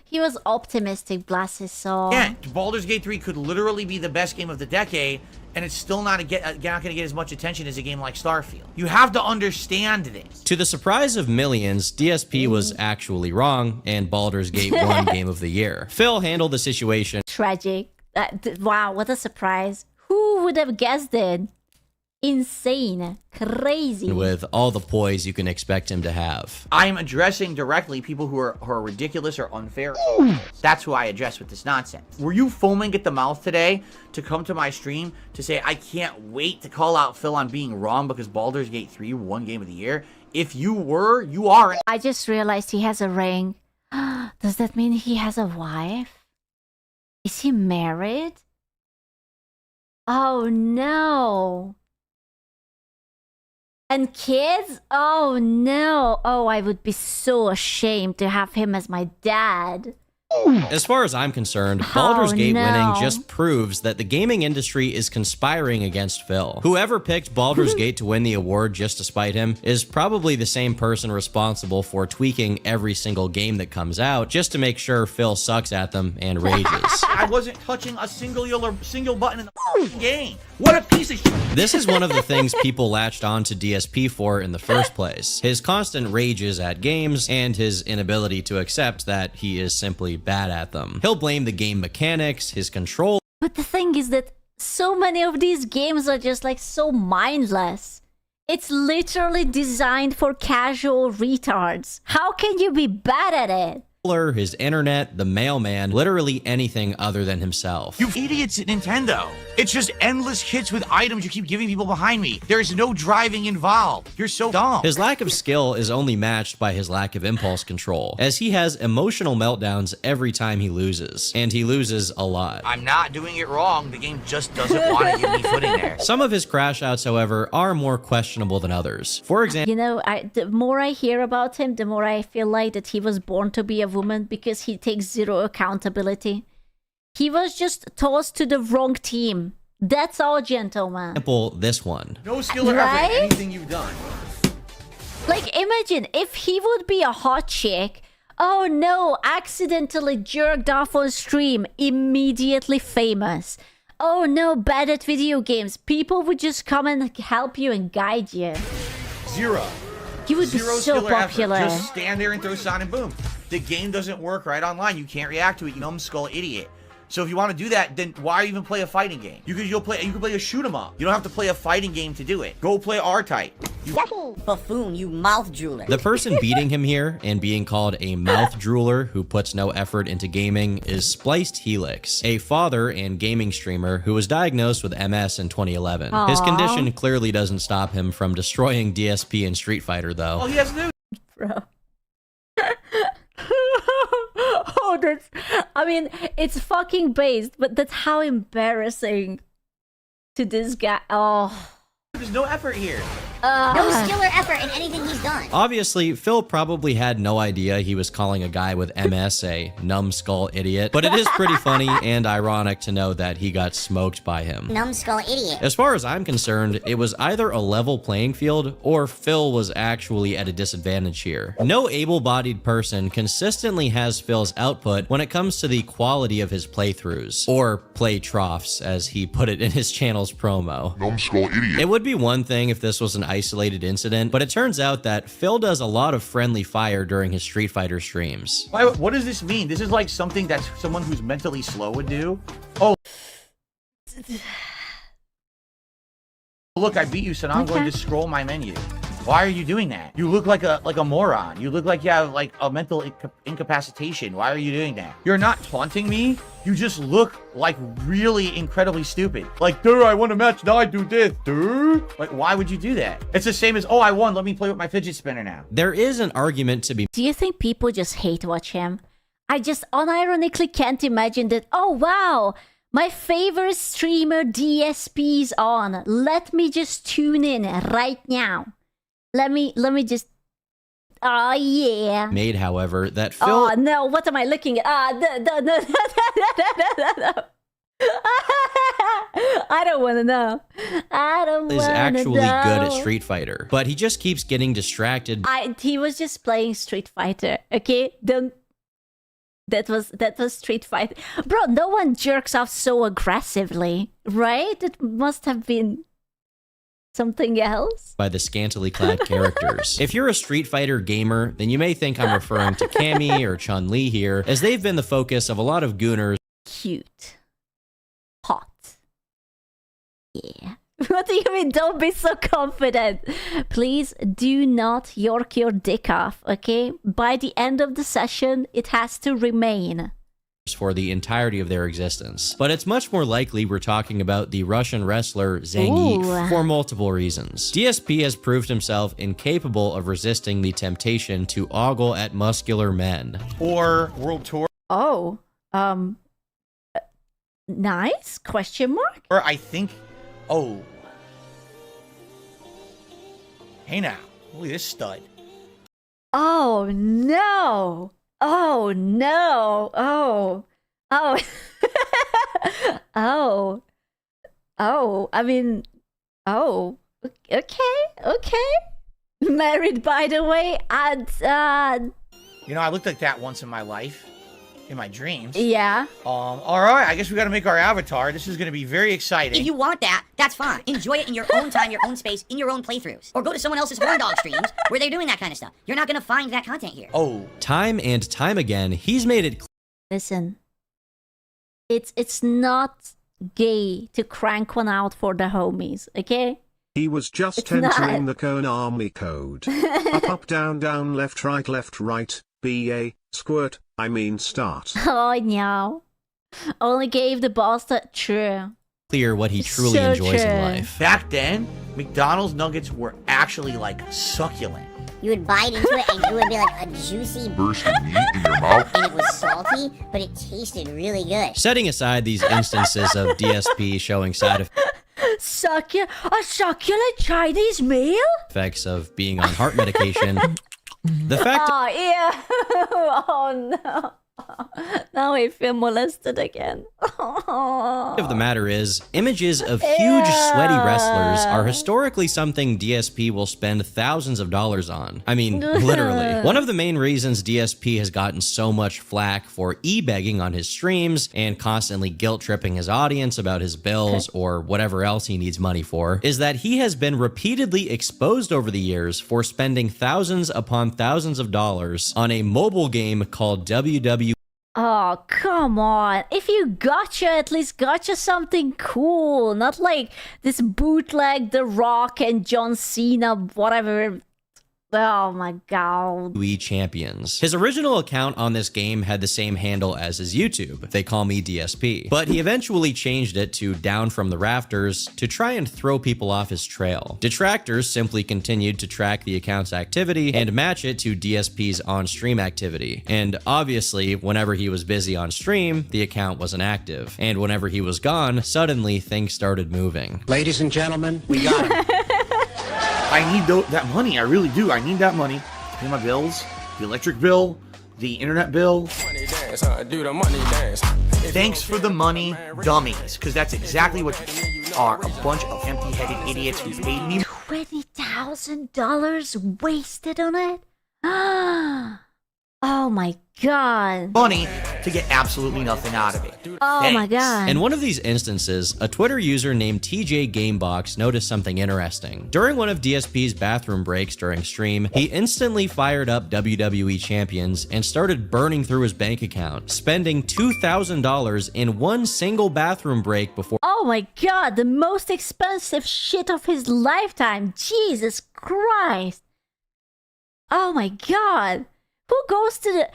He was optimistic, bless his soul. Yeah, Baldur's Gate 3 could literally be the best game of the decade, and it's still not going to get as much attention as a game like Starfield. You have to understand this. To the surprise of millions, DSP was actually wrong, and Baldur's Gate won Game of the Year. Phil handled the situation. Tragic. Wow, what a surprise. Who would have guessed it? Insane. Crazy. With all the poise you can expect him to have. I'm addressing directly people who are ridiculous or unfair. That's who I address with this nonsense. Were you foaming at the mouth today to come to my stream to say, I can't wait to call out Phil on being wrong because Baldur's Gate 3 won Game of the Year? If you were, you are. I just realized he has a ring. Does that mean he has a wife? Is he married? Oh no. And kids? Oh no. Oh, I would be so ashamed to have him as my dad. As far as I'm concerned, Baldur's Gate winning just proves that the gaming industry is conspiring against Phil. Whoever picked Baldur's Gate to win the award just to spite him is probably the same person responsible for tweaking every single game that comes out just to make sure Phil sucks at them and rages. I wasn't touching a single button in the game. What a piece of shit. This is one of the things people latched on to DSP for in the first place. His constant rages at games and his inability to accept that he is simply bad at them. He'll blame the game mechanics, his control. But the thing is that so many of these games are just like so mindless. It's literally designed for casual retards. How can you be bad at it? His internet, the mailman, literally anything other than himself. You idiots at Nintendo. It's just endless hits with items you keep giving people behind me. There's no driving involved. You're so dumb. His lack of skill is only matched by his lack of impulse control, as he has emotional meltdowns every time he loses, and he loses a lot. I'm not doing it wrong. The game just doesn't want to give me footing there. Some of his crash outs, however, are more questionable than others. For example, you know, the more I hear about him, the more I feel like that he was born to be a woman because he takes zero accountability. He was just tossed to the wrong team. That's all, gentlemen. Example, this one. No skill or effort in anything you've done. Like, imagine if he would be a hot chick, Oh no, accidentally jerked off on stream, immediately famous. Oh no, bad at video games. People would just come and help you and guide you. Zero. You would be Zero so skill or effort. popular. Just stand there and throw Sonic Boom. The game doesn't work right online. You can't react to it, you numbskull idiot. So if you want to do that, then why even play a fighting game? You can play a shoot 'em up. You don't have to play a fighting game to do it. Go play R-Type. Buffoon, you mouth drooler. The person beating him here and being called a mouth drooler who puts no effort into gaming is Spliced Helix, a father and gaming streamer who was diagnosed with MS in 2011. His Aww. condition clearly doesn't stop him from destroying DSP and Street Fighter though. Oh, he has new. Bro. Oh, that's... I mean, it's fucking based, but that's how embarrassing to this guy. Oh. There's no effort here. No skill or effort in anything he's done. Obviously, Phil probably had no idea he was calling a guy with MS a numbskull idiot, but it is pretty funny and ironic to know that he got smoked by him. Numbskull idiot. As far as I'm concerned, it was either a level playing field or Phil was actually at a disadvantage here. No able-bodied person consistently has Phil's output when it comes to the quality of his playthroughs, or play troughs, as he put it in his channel's promo. Numbskull idiot. It would be one thing if this was an isolated incident, but it turns out that Phil does a lot of friendly fire during his Street Fighter streams. What does this mean? This is like something that someone who's mentally slow would do? Oh. Look, I beat you, so now I'm going to scroll my menu. Why are you doing that? You look like a moron. You look like you have like a mental incapacitation. Why are you doing that? You're not taunting me. You just look like really incredibly stupid. Like, dude, I won a match. Now I do this, dude. Like, why would you do that? It's the same as, oh, I won. Let me play with my fidget spinner now. There is an argument to be. Do you think people just hate watch him? I just unironically can't imagine that. Oh, wow. My favorite streamer DSP's on. Let me just tune in right now. Let me just... Oh, yeah. Made, however, that Phil... Oh, no. What am I looking at? No. I don't want to know. I don't want to know. Is actually good at Street Fighter, but he just keeps getting distracted. He was just playing Street Fighter, okay? That was Street Fighter. Bro, no one jerks off so aggressively, right? It must have been... something else? By the scantily clad characters. If you're a Street Fighter gamer, then you may think I'm referring to Cammy or Chun-Li here, as they've been the focus of a lot of gooners. Cute. Hot. Yeah. What do you mean? Don't be so confident. Please do not york your dick off, okay? By the end of the session, it has to remain For the entirety of their existence. But it's much more likely we're talking about the Russian wrestler Zangief for multiple reasons. DSP has proved himself incapable of resisting the temptation to ogle at muscular men. Or World Tour. Oh, nice? Question mark? Or I think, oh. Hey now, look at this stud. Oh, no. Oh, no. Oh. I mean, okay. Married, by the way, and, You know, I looked like that once in my life. In my dreams. Yeah. Alright, I guess we gotta make our avatar. This is gonna be very exciting. If you want that, that's fine. Enjoy it in your own time, your own space, in your own playthroughs. Or go to someone else's horn dog streams where they're doing that kind of stuff. You're not gonna find that content here. Oh. Time and time again, he's made it Listen. It's not gay to crank one out for the homies, okay? He was just It's entering not. the Konami code. Up, down, left, right, BA, squirt, I mean start. Oh, no. Only gave the boss that true. clear what he truly So enjoys in true. life. Back then, McDonald's nuggets were actually like succulent. You would bite into it and it would be like a juicy Burst of meat in your mouth. and it was salty, but it tasted really good. Setting aside these instances of DSP showing side A succulent Chinese meal? effects of being on heart medication, the fact Oh, yeah. Oh, no. Now I feel molested again. Of the matter is, images of huge sweaty wrestlers are historically something DSP will spend thousands of dollars on. I mean, literally. One of the main reasons DSP has gotten so much flack for e-begging on his streams and constantly guilt-tripping his audience about his bills or whatever else he needs money for is that he has been repeatedly exposed over the years for spending thousands upon thousands of dollars on a mobile game called WWE. Oh, come on. If you gotcha, at least gotcha something cool. Not like this bootleg The Rock and John Cena, whatever. Oh my god. Champions. His original account on this game had the same handle as his YouTube. They call me DSP. But he eventually changed it to Down from the Rafters to try and throw people off his trail. Detractors simply continued to track the account's activity and match it to DSP's on-stream activity. And obviously, whenever he was busy on stream, the account wasn't active. And whenever he was gone, suddenly things started moving. Ladies and gentlemen, we got him. I need that money. I really do. I need that money to pay my bills, the electric bill, the internet bill. Thanks for the money, dummies, because that's exactly what you are, a bunch of empty-headed idiots who paid me $20,000 wasted on it? Oh my god. money to get absolutely nothing out of it. Oh my god. In one of these instances, a Twitter user named TJ Gamebox noticed something interesting. During one of DSP's bathroom breaks during stream, he instantly fired up WWE Champions and started burning through his bank account, spending $2,000 in one single bathroom break before— Oh my god, the most expensive shit of his lifetime. Jesus Christ. Oh my god. Who goes to the...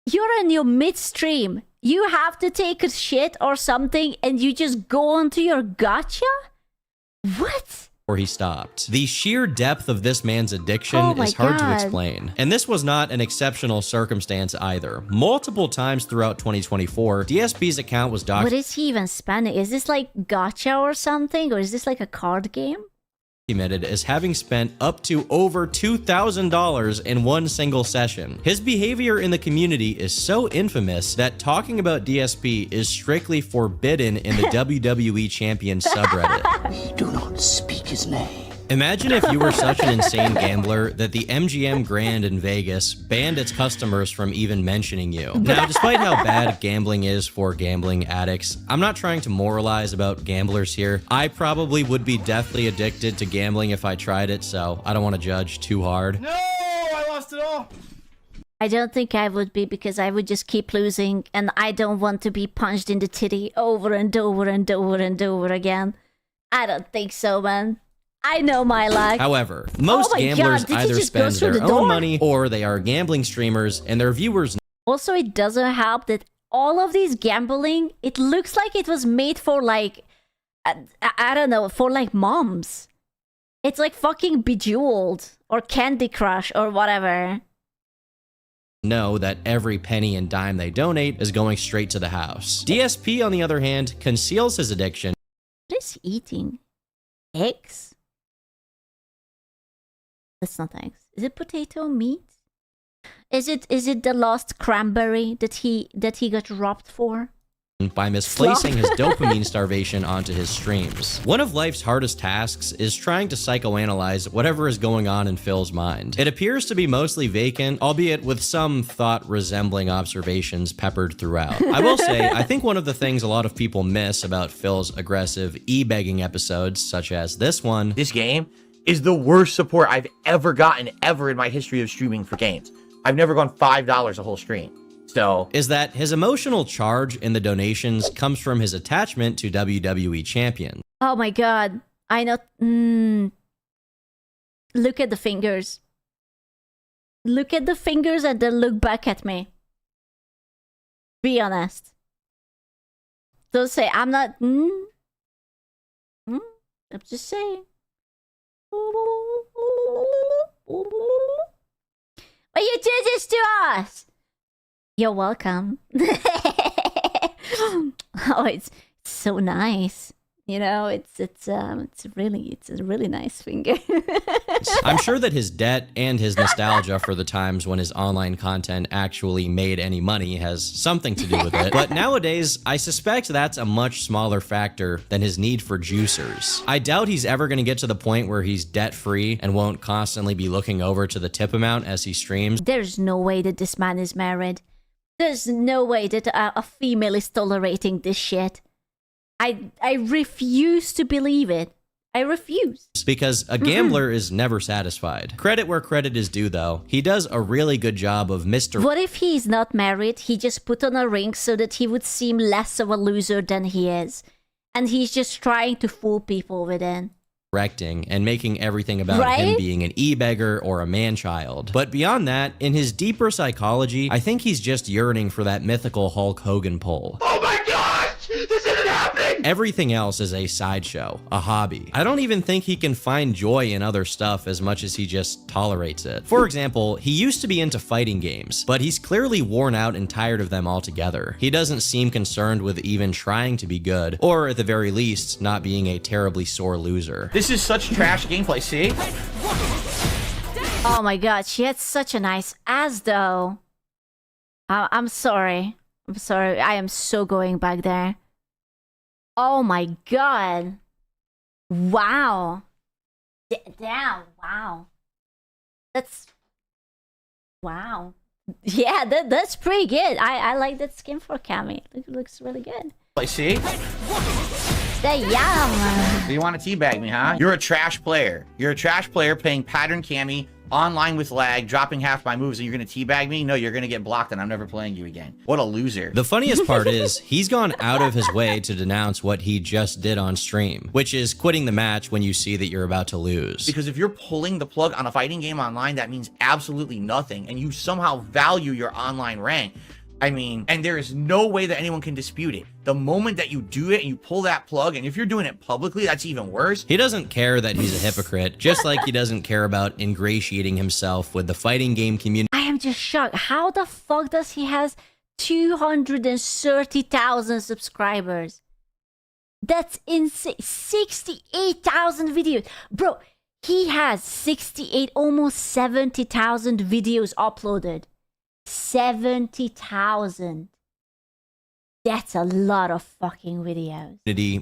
You're in your midstream. You have to take a shit or something and you just go onto your gotcha? What? Before he stopped. The sheer depth of this man's addiction Oh my is hard to God. explain. And this was not an exceptional circumstance either. Multiple times throughout 2024, DSP's account was What is he even spending? Is this like gotcha or something? Or is this like a card game? documented as having spent up to over $2,000 in one single session. His behavior in the community is so infamous that talking about DSP is strictly forbidden in the WWE Champion subreddit. Do not speak his name. Imagine if you were such an insane gambler that the MGM Grand in Vegas banned its customers from even mentioning you. Now, despite how bad gambling is for gambling addicts, I'm not trying to moralize about gamblers here. I probably would be deathly addicted to gambling if I tried it, so I don't want to judge too hard. No, I lost it all. I don't think I would be, because I would just keep losing, and I don't want to be punched in the titty over and over and over and over again. I don't think so, man. I know my luck. However, most gamblers either spend their own money or they are gambling streamers and their viewers. Also, it doesn't help that all of these gambling, it looks like it was made for like, I don't know, for like moms. It's like fucking Bejeweled or Candy Crush or whatever. Know that every penny and dime they donate is going straight to the house. DSP, on the other hand, conceals his addiction. What is he eating? Eggs? That's not eggs. Is it potato meat? Is it the lost cranberry that he got robbed for? By misplacing his dopamine starvation onto his streams. One of life's hardest tasks is trying to psychoanalyze whatever is going on in Phil's mind. It appears to be mostly vacant, albeit with some thought-resembling observations peppered throughout. I will say, I think one of the things a lot of people miss about Phil's aggressive e-begging episodes, such as this one— This game is the worst support I've ever gotten ever in my history of streaming for games. I've never gone $5 a whole stream. So, is that his emotional charge in the donations comes from his attachment to WWE Champion. Oh my god. I know. Look at the fingers. Look at the fingers and then look back at me. Be honest. Don't say, I'm not. I'm just saying. But you did this to us! You're welcome. Oh, it's so nice. You know, it's a really nice finger. I'm sure that his debt and his nostalgia for the times when his online content actually made any money has something to do with it. But nowadays, I suspect that's a much smaller factor than his need for juicers. I doubt he's ever going to get to the point where he's debt-free and won't constantly be looking over to the tip amount as he streams. There's no way that this man is married. There's no way that a female is tolerating this shit. I refuse to believe it. I refuse. Because a gambler is never satisfied. Credit where credit is due, though. He does a really good job of What if he's not married? He just put on a ring so that he would seem less of a loser than he is. And he's just trying to fool people with it. Directing and making everything about him being an e-beggar or a man-child. But beyond that, in his deeper psychology, I think he's just yearning for that mythical Hulk Hogan pull. Oh my gosh! This isn't happening! Everything else is a sideshow, a hobby. I don't even think he can find joy in other stuff as much as he just tolerates it. For example, he used to be into fighting games, but he's clearly worn out and tired of them altogether. He doesn't seem concerned with even trying to be good, or at the very least, not being a terribly sore loser. This is such trash gameplay, see? Oh my god, she had such a nice ass though. I'm sorry. I'm sorry. I am so going back there. Oh my god. Wow. Damn, wow. That's... Wow. Yeah, that's pretty good. I like that skin for Cammy. It looks really good. I see. Yum. You want to teabag me, huh? You're a trash player. You're a trash player playing pattern Cammy online with lag, dropping half my moves, and you're gonna teabag me? No, you're gonna get blocked and I'm never playing you again. What a loser. The funniest part is, he's gone out of his way to denounce what he just did on stream, which is quitting the match when you see that you're about to lose. Because if you're pulling the plug on a fighting game online, that means absolutely nothing, and you somehow value your online rank. I mean, and there is no way that anyone can dispute it. The moment that you do it and you pull that plug, and if you're doing it publicly, that's even worse. He doesn't care that he's a hypocrite, just like he doesn't care about ingratiating himself with the fighting game community. I am just shocked. How the fuck does he has 230,000 subscribers? That's insane. 68,000 videos. Bro, he has 68, almost 70,000 videos uploaded. 70,000. That's a lot of fucking videos.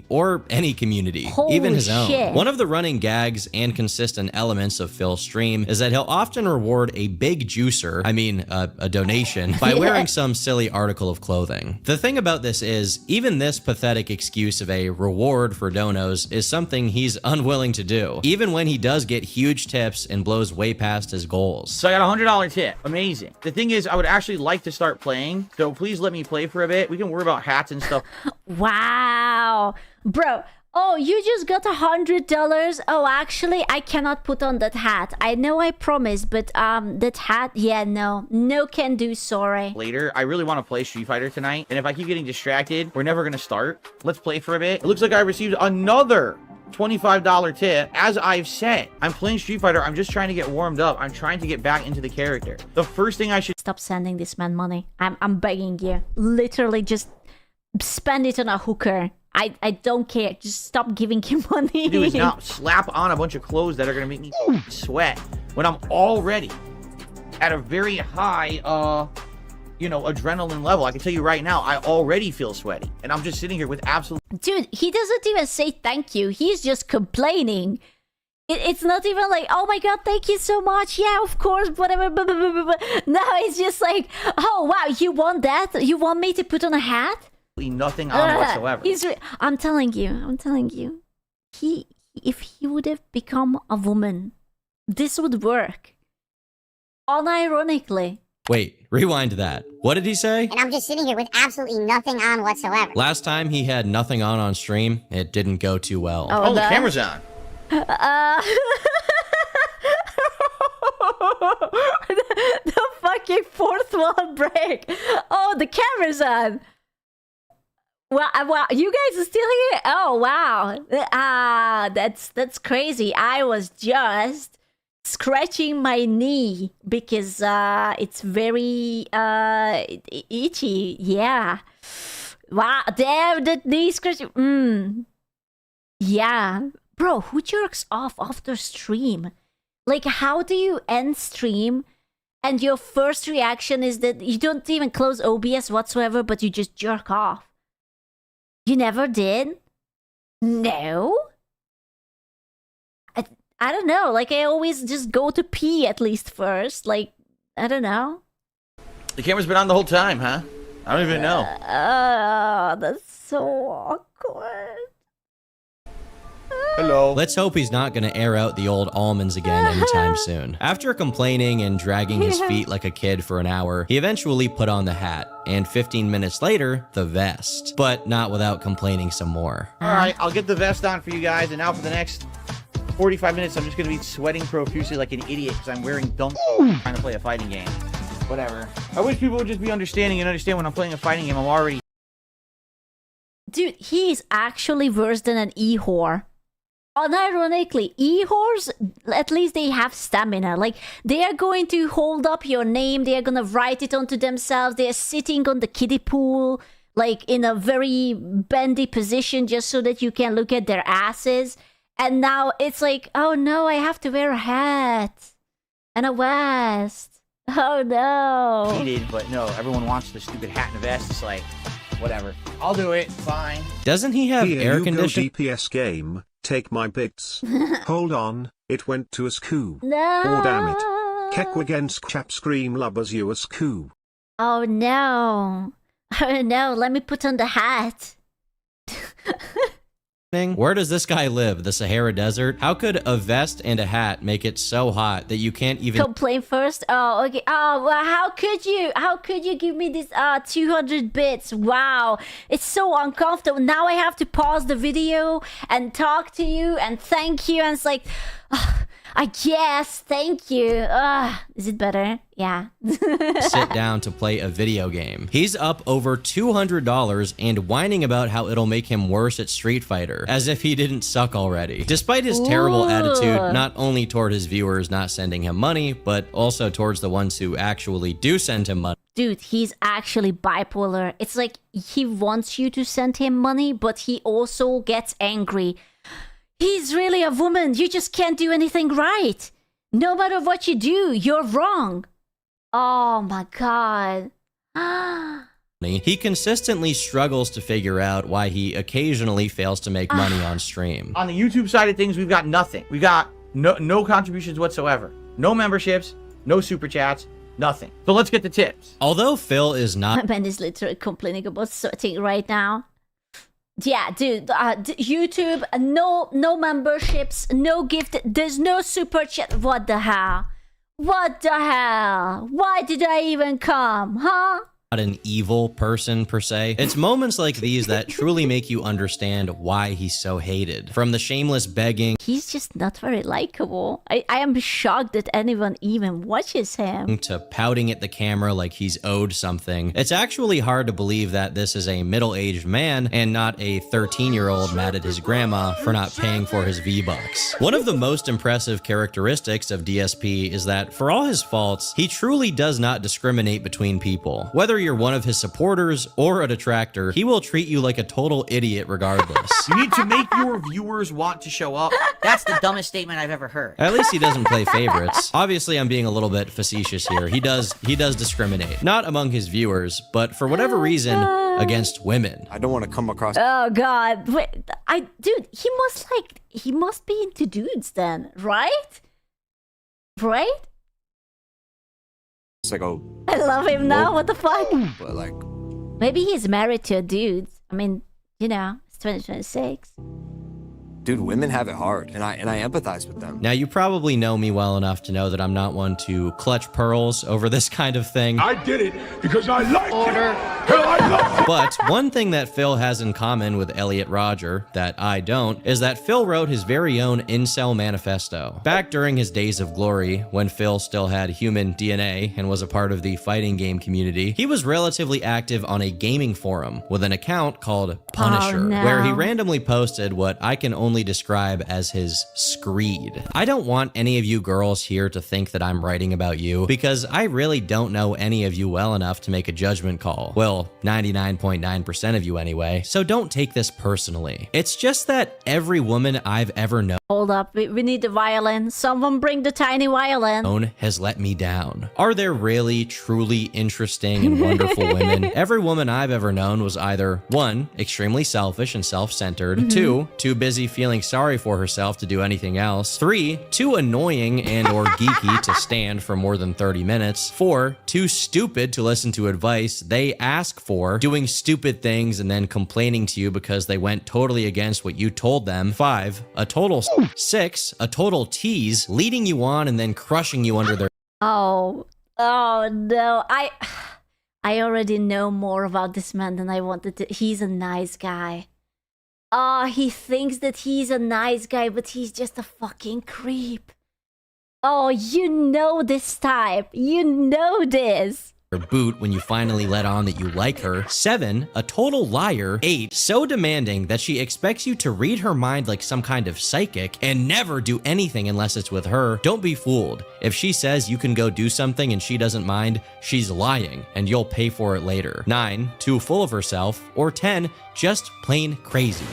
Or any community, Holy even his own. shit. One of the running gags and consistent elements of Phil's stream is that he'll often reward a big juicer, I mean a donation, by wearing some silly article of clothing. The thing about this is, even this pathetic excuse of a reward for donos is something he's unwilling to do, even when he does get huge tips and blows way past his goals. So I got a $100 tip. Amazing. The thing is, I would actually like to start playing, so please let me play for a bit. We can worry about hats and stuff. Wow. Bro, oh, you just got $100? Oh, actually, I cannot put on that hat. I know I promised, but that hat, yeah, no can do, sorry. Later, I really want to play Street Fighter tonight, and if I keep getting distracted, we're never gonna start. Let's play for a bit. It looks like I received another $25 tip. As I've said, I'm playing Street Fighter. I'm just trying to get warmed up. I'm trying to get back into the character. The first thing I should... Stop sending this man money. I'm begging you. Literally just spend it on a hooker. I don't care. Just stop giving him money. do is not slap on a bunch of clothes that are gonna make me sweat when I'm already at a very high you know, adrenaline level. I can tell you right now, I already feel sweaty, and I'm just sitting here with absolute... Dude, he doesn't even say thank you. He's just complaining. It's not even like, oh my god, thank you so much. Yeah, of course, whatever. Blah, blah, blah, blah. No, it's just like, oh wow, you want that? You want me to put on a hat? Nothing on whatsoever. I'm telling you. If he would have become a woman, this would work. Unironically. Wait, rewind that. What did he say? And I'm just sitting here with absolutely nothing on whatsoever. Last time he had nothing on stream, it didn't go too well. Oh, the camera's on. The fucking fourth wall break. Oh, the camera's on. Wow, you guys are still here? Oh, wow. That's crazy. I was just scratching my knee because it's very itchy. Yeah. Wow, damn, that knee scratching. Yeah. Bro, who jerks off after stream? Like, how do you end stream and your first reaction is that you don't even close OBS whatsoever, but you just jerk off? You never did? No? I don't know. Like, I always just go to pee at least first. Like, I don't know. The camera's been on the whole time, huh? I don't even know. That's so awkward. Hello. Let's hope he's not gonna air out the old almonds again anytime soon. After complaining and dragging his feet like a kid for an hour, he eventually put on the hat, and 15 minutes later, the vest. But not without complaining some more. Alright, I'll get the vest on for you guys, and now for the next 45 minutes, I'm just gonna be sweating profusely like an idiot because I'm wearing dunk trying to play a fighting game. Whatever. I wish people would just be understanding and understand when I'm playing a fighting game, I'm already... Dude, he's actually worse than an e-whore. Unironically, e-whores, at least they have stamina. Like, they are going to hold up your name, they are gonna write it onto themselves, they are sitting on the kiddie pool, like, in a very bendy position just so that you can look at their asses. And now it's like, oh no, I have to wear a hat and a vest. Oh no. Needed, but no, everyone wants the stupid hat and vest. It's like, whatever. I'll do it, fine. Doesn't he have Here air you conditioning? go, DPS game, take my bits. Hold on, it went to a scoo. No. Oh damn it. Kek against chap scream lubbers you a scoo. Oh no. Oh no, let me put on the hat. Where does this guy live? The Sahara Desert? How could a vest and a hat make it so hot that you can't even complain first? Oh, okay. Oh, well, how could you? How could you give me this 200 bits? Wow. It's so uncomfortable. Now I have to pause the video and talk to you and thank you. And it's like, I guess, thank you. Is it better? Yeah. sit down to play a video game? He's up over $200 and whining about how it'll make him worse at Street Fighter, as if he didn't suck already. Despite his terrible attitude, not only toward his viewers not sending him money, but also towards the ones who actually do send him money. Dude, he's actually bipolar. It's like he wants you to send him money, but he also gets angry. He's really a woman. You just can't do anything right. No matter what you do, you're wrong. Oh my god. He consistently struggles to figure out why he occasionally fails to make money on stream. On the YouTube side of things, we've got nothing. We've got no contributions whatsoever. No memberships, no super chats, nothing. So let's get the tips. Although Phil is not... My man is literally complaining about sweating right now. Yeah, dude, YouTube, no memberships, no gift, there's no super chat. What the hell? What the hell? Why did I even come, huh? Not an evil person per se. It's moments like these that truly make you understand why he's so hated. From the shameless begging, he's just not very likable. I am shocked that anyone even watches him, to pouting at the camera like he's owed something. It's actually hard to believe that this is a middle-aged man and not a 13-year-old mad at his grandma for not paying for his V-Bucks. One of the most impressive characteristics of DSP is that for all his faults, he truly does not discriminate between people. Whether you're one of his supporters or a detractor, he will treat you like a total idiot regardless. You need to make your viewers want to show up. That's the dumbest statement I've ever heard. At least he doesn't play favorites. Obviously, I'm being a little bit facetious here. He does discriminate. Not among his viewers, but for whatever reason, against women. I don't want to come across... Oh god. Wait, dude, he must be into dudes then, right? Right? It's like, oh, I love him now. What the fuck? but like, maybe he's married to a dude. I mean, you know, it's 2026. dude, women have it hard, and I empathize with them. Now, you probably know me well enough to know that I'm not one to clutch pearls over this kind of thing. I did it because I like order. Hell, I love it. But one thing that Phil has in common with Elliot Rodger that I don't is that Phil wrote his very own incel manifesto. Back during his days of glory, when Phil still had human DNA and was a part of the fighting game community, he was relatively active on a gaming forum with an account called Punisher, where he randomly posted what I can only describe as his screed. I don't want any of you girls here to think that I'm writing about you, because I really don't know any of you well enough to make a judgment call. Well, Well, 99.9% of you anyway, so don't take this personally. It's just that every woman I've ever known Hold up, we need the violin. Someone bring the tiny violin. has let me down. Are there really, truly interesting and wonderful women? Every woman I've ever known was either 1, extremely selfish and self-centered, 2, too busy feeling sorry for herself to do anything else, 3, too annoying and or geeky to stand for more than 30 minutes, 4, too stupid to listen to advice they ask for, doing stupid things and then complaining to you because they went totally against what you told them, 5, a total 6, a total tease, leading you on and then crushing you under their Oh no. I already know more about this man than I wanted to. He's a nice guy. Oh, he thinks that he's a nice guy, but he's just a fucking creep. Oh, you know this type. You know this. boot when you finally let on that you like her. 7, a total liar. 8, so demanding that she expects you to read her mind like some kind of psychic and never do anything unless it's with her. Don't be fooled. If she says you can go do something and she doesn't mind, she's lying and you'll pay for it later. 9, too full of herself. Or 10, just plain crazy.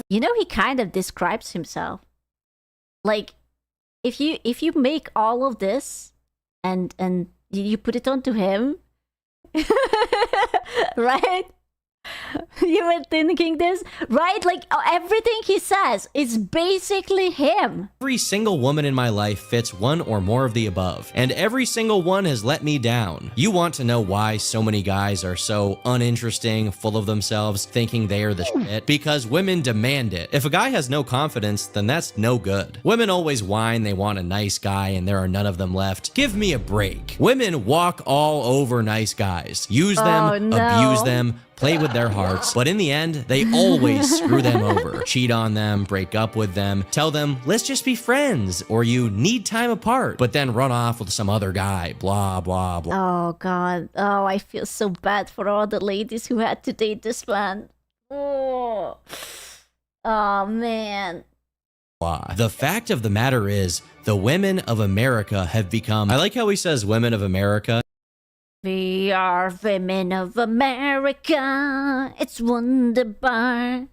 You know, he kind of describes himself. Like, if you make all of this and you put it onto him, right? You were thinking this, right? Like, everything he says is basically him. Every single woman in my life fits one or more of the above, and every single one has let me down. You want to know why so many guys are so uninteresting, full of themselves, thinking they are the shit? Because women demand it. If a guy has no confidence, then that's no good. Women always whine they want a nice guy and there are none of them left. Give me a break. Women walk all over nice guys. Use them, abuse them, play with their hearts, but in the end, they always screw them over, cheat on them, break up with them, tell them, let's just be friends, or you need time apart, but then run off with some other guy, blah, blah, blah. Oh, God. Oh, I feel so bad for all the ladies who had to date this man. Oh, man. The fact of the matter is, the women of America have become, I like how he says women of America. We are women of America. It's wonderbar.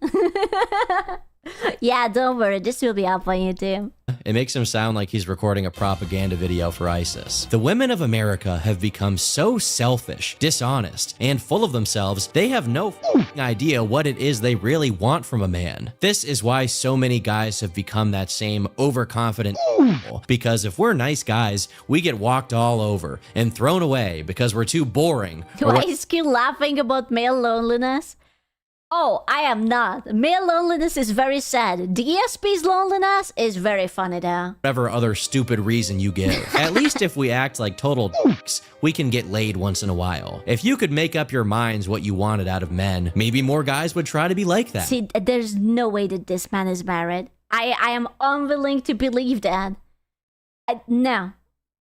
Yeah, don't worry. This will be up on YouTube. It makes him sound like he's recording a propaganda video for ISIS. The women of America have become so selfish, dishonest, and full of themselves, they have no idea what it is they really want from a man. This is why so many guys have become that same overconfident because if we're nice guys, we get walked all over and thrown away because we're too boring. Why is he laughing about male loneliness? Oh, I am not. Male loneliness is very sad. DSP's loneliness is very funny though. Whatever other stupid reason you give. At least if we act like total dicks, we can get laid once in a while. If you could make up your minds what you wanted out of men, maybe more guys would try to be like that. See, there's no way that this man is married. I am unwilling to believe that. No,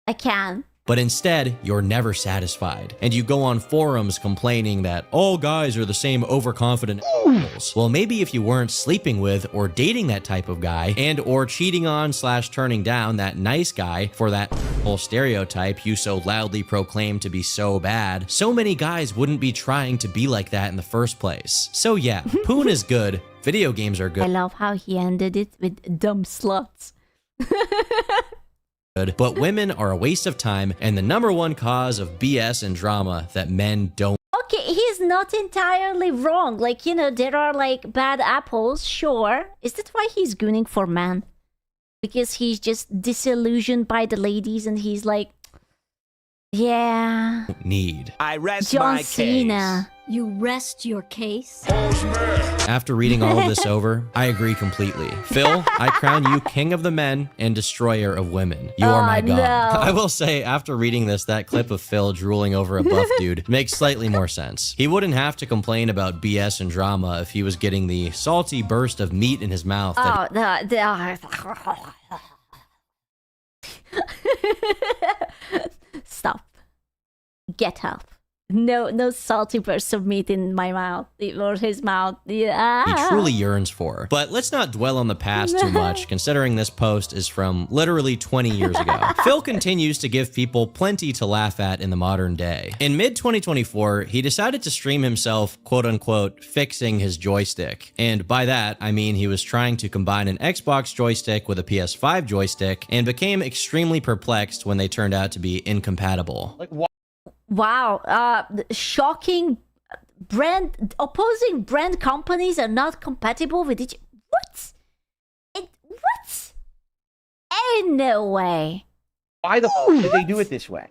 I can't. But instead, you're never satisfied. And you go on forums complaining that all guys are the same overconfident assholes. Well, maybe if you weren't sleeping with or dating that type of guy and or cheating on / turning down that nice guy for that whole stereotype you so loudly proclaim to be so bad, so many guys wouldn't be trying to be like that in the first place. So yeah, Poon is good. Video games are good. I love how he ended it with dumb sluts. But women are a waste of time and the #1 cause of BS and drama that men don't. Okay, he's not entirely wrong. Like, you know, there are like bad apples, sure. Is that why he's gooning for men? Because he's just disillusioned by the ladies and he's like, yeah. Need. I rest John my Cena. case. You rest your case? After reading all of this over, I agree completely. Phil, I crown you king of the men and destroyer of women. You are my god. No. I will say, after reading this, that clip of Phil drooling over a buff dude makes slightly more sense. He wouldn't have to complain about BS and drama if he was getting the salty burst of meat in his mouth. Stop. Get help. no salty bursts of meat in my mouth or his mouth. Yeah. He truly yearns for. But let's not dwell on the past too much, considering this post is from literally 20 years ago. Phil continues to give people plenty to laugh at in the modern day. In mid-2024, he decided to stream himself, quote-unquote, fixing his joystick. And by that, I mean he was trying to combine an Xbox joystick with a PS5 joystick and became extremely perplexed when they turned out to be incompatible. Like, what? Wow, shocking. Opposing brand companies are not compatible with each. What? What? Ain't no way. Why the fuck did they do it this way?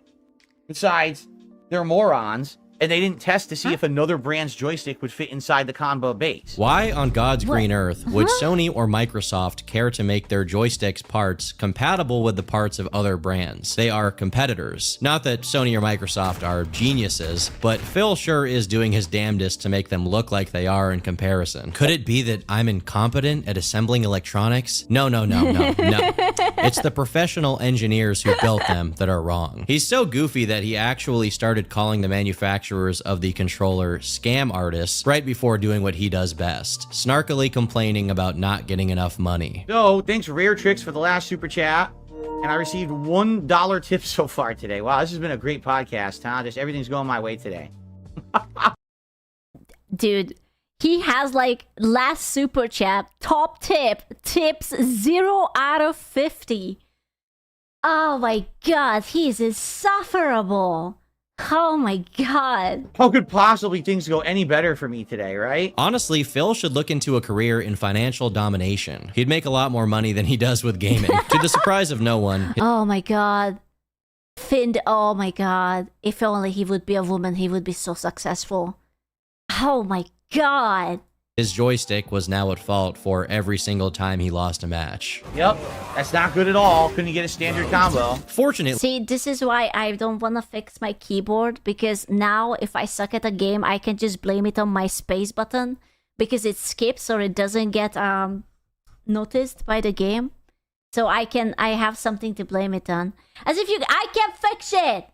Besides, they're morons, and they didn't test to see if another brand's joystick would fit inside the combo base. Why on God's green earth would Sony or Microsoft care to make their joysticks parts compatible with the parts of other brands? They are competitors. Not that Sony or Microsoft are geniuses, but Phil sure is doing his damnedest to make them look like they are in comparison. Could it be that I'm incompetent at assembling electronics? No. It's the professional engineers who built them that are wrong. He's so goofy that he actually started calling the manufacturers of the controller scam artists right before doing what he does best, snarkily complaining about not getting enough money. So, thanks Rare Tricks for the last super chat. And I received $1 tip so far today. Wow, this has been a great podcast, huh? Just everything's going my way today. Dude, he has like last super chat, top tip, tips 0 out of 50. Oh my god, he is insufferable. Oh my god. How could possibly things go any better for me today, right? Honestly, Phil should look into a career in financial domination. He'd make a lot more money than he does with gaming. To the surprise of no one. Oh my god. Finn, oh my god. If only he would be a woman, he would be so successful. Oh my god. His joystick was now at fault for every single time he lost a match. Yep, that's not good at all. Couldn't get a standard combo. Fortunately, see, this is why I don't want to fix my keyboard, because now if I suck at a game, I can just blame it on my space button, because it skips or it doesn't get noticed by the game. So I have something to blame it on. As if I can't fix it!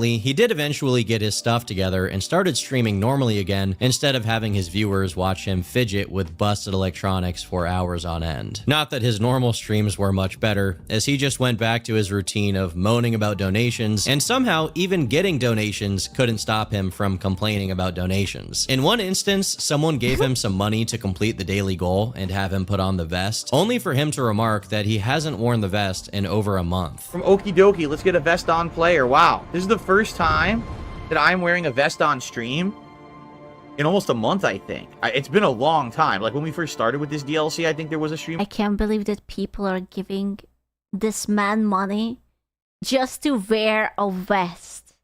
he did eventually get his stuff together and started streaming normally again instead of having his viewers watch him fidget with busted electronics for hours on end. Not that his normal streams were much better, as he just went back to his routine of moaning about donations, and somehow even getting donations couldn't stop him from complaining about donations. In one instance, someone gave him some money to complete the daily goal and have him put on the vest, only for him to remark that he hasn't worn the vest in over a month. From Okie Dokie, let's get a vest on player. Wow, this is the first time that I'm wearing a vest on stream in almost a month, I think. It's been a long time. Like when we first started with this DLC, I think there was a stream. I can't believe that people are giving this man money just to wear a vest.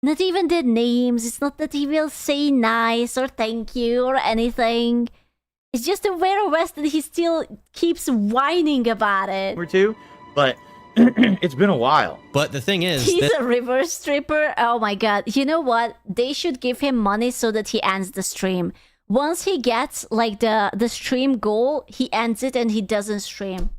Not even the names. It's not that he will say nice or thank you or anything. It's just to wear a vest and he still keeps whining about it. Or two, but it's been a while. But the thing is, he's a reverse stripper. Oh my god. You know what? They should give him money so that he ends the stream. Once he gets like the stream goal, he ends it and he doesn't stream.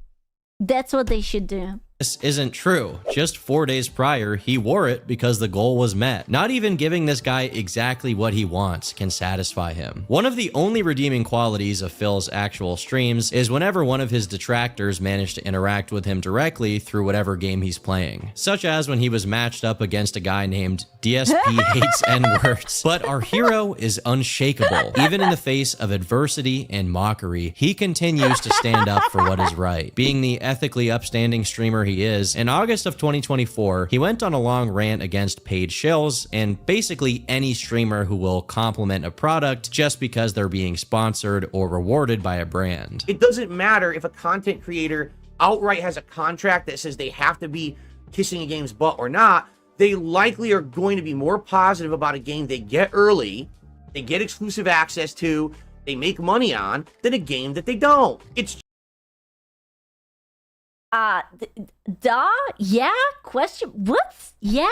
That's what they should do. This isn't true. Just 4 days prior, he wore it because the goal was met. Not even giving this guy exactly what he wants can satisfy him. One of the only redeeming qualities of Phil's actual streams is whenever one of his detractors manage to interact with him directly through whatever game he's playing. Such as when he was matched up against a guy named DSP Hates N-Words. But our hero is unshakable. Even in the face of adversity and mockery, he continues to stand up for what is right. Being the ethically upstanding streamer he is, in August of 2024, he went on a long rant against paid shills and basically any streamer who will compliment a product just because they're being sponsored or rewarded by a brand. It doesn't matter if a content creator outright has a contract that says they have to be kissing a game's butt or not. They likely are going to be more positive about a game they get early, they get exclusive access to, they make money on, than a game that they don't. It's yeah? Question? What? Yeah?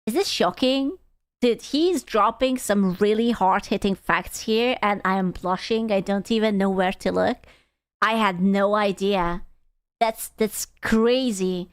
Is this shocking? Dude, he's dropping some really hard-hitting facts here, and I am blushing. I don't even know where to look. I had no idea. That's crazy.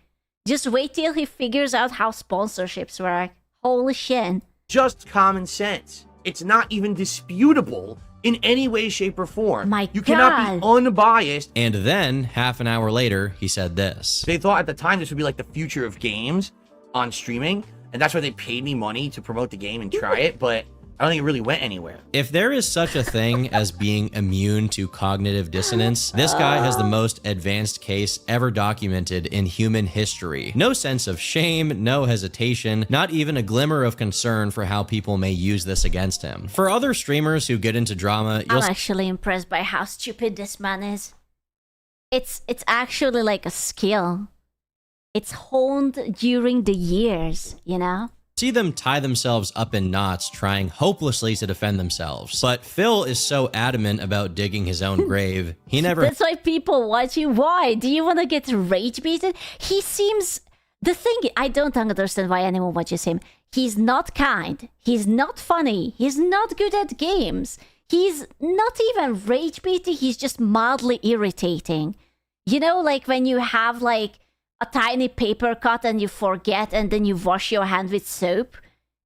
Just wait till he figures out how sponsorships work. Holy shit. Just common sense. It's not even disputable in any way, shape, or form. You cannot be unbiased. And then, half an hour later, he said this. They thought at the time this would be like the future of games on streaming, and that's why they paid me money to promote the game and try it, but I don't think it really went anywhere. If there is such a thing as being immune to cognitive dissonance, this guy has the most advanced case ever documented in human history. No sense of shame, no hesitation, not even a glimmer of concern for how people may use this against him. For other streamers who get into drama, I'm actually impressed by how stupid this man is. It's actually like a skill. It's honed during the years, you know? see them tie themselves up in knots trying hopelessly to defend themselves. But Phil is so adamant about digging his own grave, he never... That's why people watch you. Why? Do you want to get rage baited? He seems... The thing, I don't understand why anyone watches him. He's not kind. He's not funny. He's not good at games. He's not even rage baiting. He's just mildly irritating. You know, like when you have like a tiny paper cut and you forget and then you wash your hand with soap.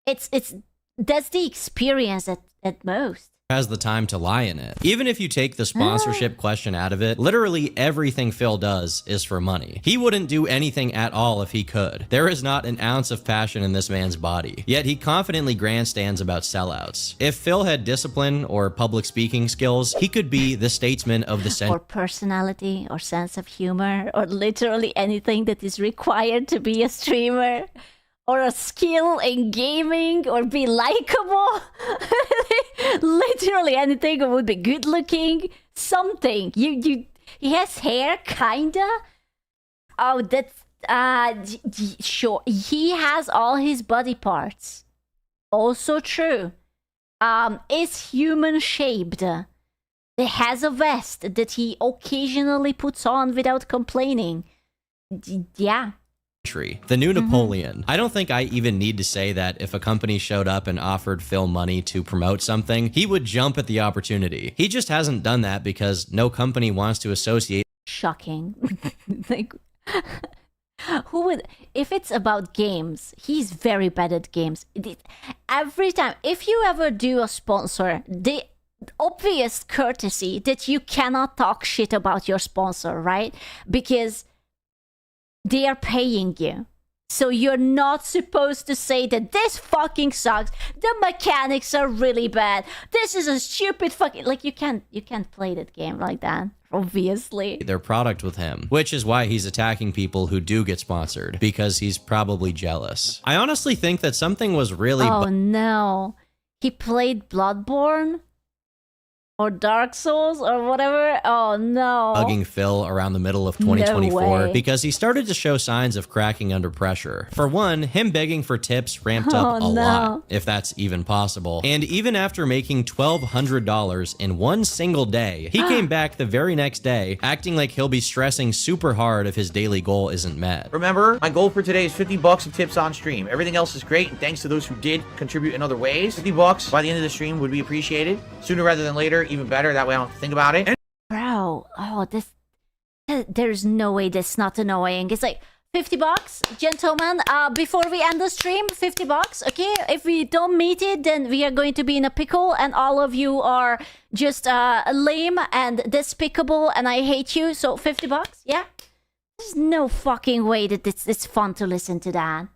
That's the experience at most. Has the time to lie in it. Even if you take the sponsorship question out of it, literally everything Phil does is for money. He wouldn't do anything at all if he could. There is not an ounce of passion in this man's body, yet he confidently grandstands about sellouts. If Phil had discipline or public speaking skills, he could be the statesman of the century. Or personality, or sense of humor, or literally anything that is required to be a streamer. Or a skill in gaming, or be likable. Literally anything, or would be good looking. Something. He has hair, kinda. Oh, that's sure. He has all his body parts. Also true. Is human shaped. He has a vest that he occasionally puts on without complaining. Yeah. The new Napoleon. I don't think I even need to say that if a company showed up and offered Phil money to promote something, he would jump at the opportunity. He just hasn't done that because no company wants to associate. Shocking. Like, who would, if it's about games, he's very bad at games. Every time, if you ever do a sponsor, the obvious courtesy that you cannot talk shit about your sponsor, right? Because they are paying you. So you're not supposed to say that this fucking sucks. The mechanics are really bad. This is a stupid fucking... Like, you can't play that game like that, obviously. Their product with him, which is why he's attacking people who do get sponsored, because he's probably jealous. I honestly think that something was really... Oh no. He played Bloodborne? Or Dark Souls or whatever. Oh no. Bugging Phil around the middle of 2024 because he started to show signs of cracking under pressure. For one, him begging for tips ramped up a lot, if that's even possible. And even after making $1,200 in one single day, he came back the very next day acting like he'll be stressing super hard if his daily goal isn't met. Remember, my goal for today is 50 bucks of tips on stream. Everything else is great, and thanks to those who did contribute in other ways. 50 bucks by the end of the stream would be appreciated. Sooner rather than later, even better. That way I don't have to think about it. Bro, there's no way that's not annoying. It's like 50 bucks, gentlemen. Before we end the stream, 50 bucks. Okay, if we don't meet it, then we are going to be in a pickle, and all of you are just lame and despicable, and I hate you. So 50 bucks, yeah. There's no fucking way that it's fun to listen to that.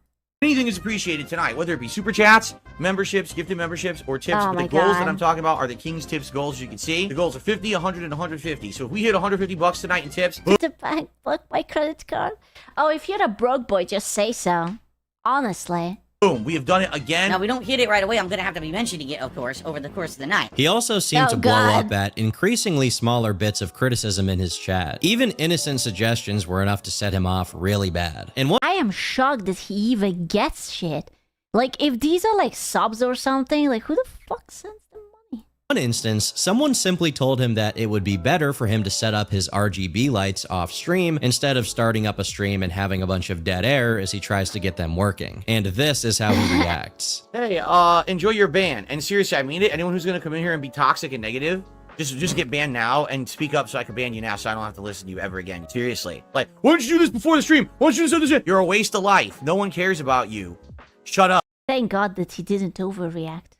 Anything is appreciated tonight, whether it be super chats, memberships, gifted memberships, or tips. Oh But the goals that I'm talking about are the King's Tips goals, as you can see. The goals are 50, 100, and 150. So if we hit 150 bucks tonight in tips... Did the bank block my credit card? Oh, if you're a broke boy, just say so. Honestly. Boom, we have done it again. Now, we don't hit it right away. I'm going to have to be mentioning it, of course, over the course of the night. He also seemed to blow up at increasingly smaller bits of criticism in his chat. Even innocent suggestions were enough to set him off really bad. And I am shocked that he even gets shit. Like, if these are like subs or something, like, who the fuck sends them money? One instance, someone simply told him that it would be better for him to set up his RGB lights off stream instead of starting up a stream and having a bunch of dead air as he tries to get them working. And this is how he reacts. Hey, enjoy your ban. And seriously, I mean it. Anyone who's going to come in here and be toxic and negative, just get banned now and speak up so I can ban you now so I don't have to listen to you ever again. Seriously. Like, why don't you do this before the stream? Why don't you do this? You're a waste of life. No one cares about you. Shut up. Thank God that he didn't overreact.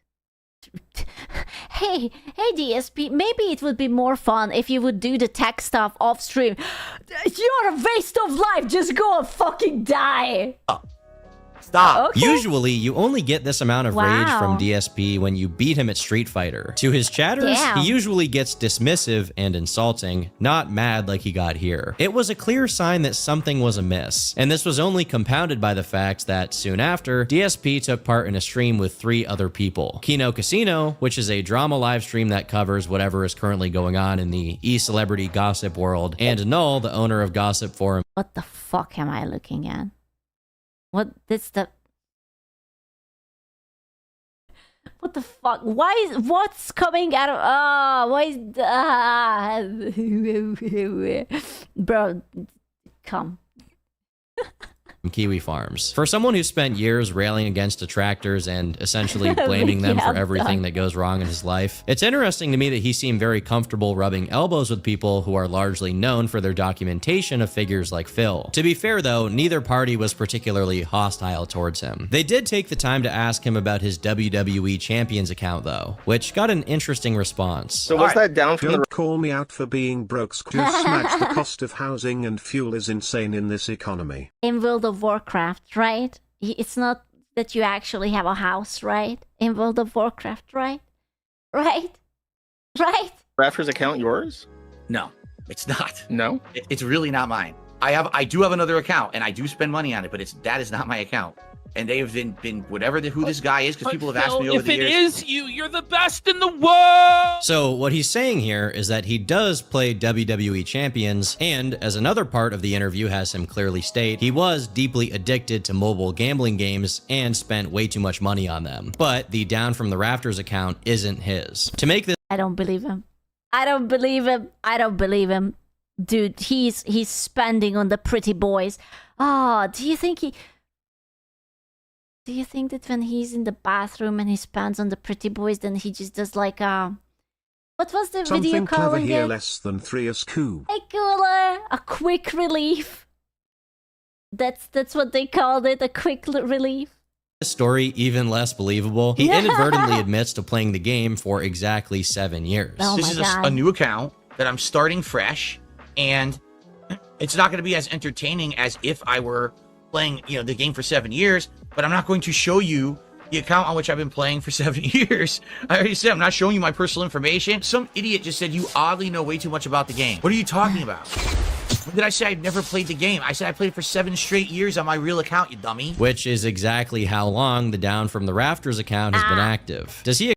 Hey, DSP, maybe it would be more fun if you would do the tech stuff off stream. You're a waste of life, just go and fucking die. Stop. Okay. Usually, you only get this amount of rage Wow. from DSP when you beat him at Street Fighter. To his chatters, Damn. he usually gets dismissive and insulting, not mad like he got here. It was a clear sign that something was amiss, and this was only compounded by the fact that soon after, DSP took part in a stream with 3 other people. Kino Casino, which is a drama live stream that covers whatever is currently going on in the e-celebrity gossip world, and Null, the owner of Gossip Forum. What the fuck am I looking at? What the fuck? What's coming out of, bro, come. Kiwi Farms. For someone who spent years railing against detractors and essentially blaming them for everything that goes wrong in his life, it's interesting to me that he seemed very comfortable rubbing elbows with people who are largely known for their documentation of figures like Phil. To be fair though, neither party was particularly hostile towards him. They did take the time to ask him about his WWE Champions account though, which got an interesting response. So what's that down from Don't call me out for being broke. Just smash the cost of housing and fuel is insane in this economy. In World of Warcraft, right? It's not that you actually have a house, right? In World of Warcraft, right? Right? Raptor's account yours? No, it's not. No? It's really not mine. I do have another account, and I do spend money on it, but that is not my account. And they have been who this guy is, because people have asked me over the years. If it is you, you're the best in the world! So what he's saying here is that he does play WWE Champions, and as another part of the interview has him clearly state, he was deeply addicted to mobile gambling games and spent way too much money on them. But the Down from the Rafters account isn't his. To make this— I don't believe him. Dude, he's spending on the pretty boys. Do you think that when he's in the bathroom and he spends on the pretty boys, then he just does like what was the Something video clever calling here, it? less than 3 is cool. Hey, cooler, a quick relief. That's what they called it, a quick relief. story even less believable, he inadvertently admits to playing the game for exactly 7 years. This is a new account that I'm starting fresh, and it's not going to be as entertaining as if I were playing, the game for 7 years, but I'm not going to show you the account on which I've been playing for 7 years. I already said I'm not showing you my personal information. Some idiot just said you oddly know way too much about the game. What are you talking about? When did I say I'd never played the game? I said I played it for 7 straight years on my real account, you dummy. Which is exactly how long the Down from the Rafters account has been active. Does he...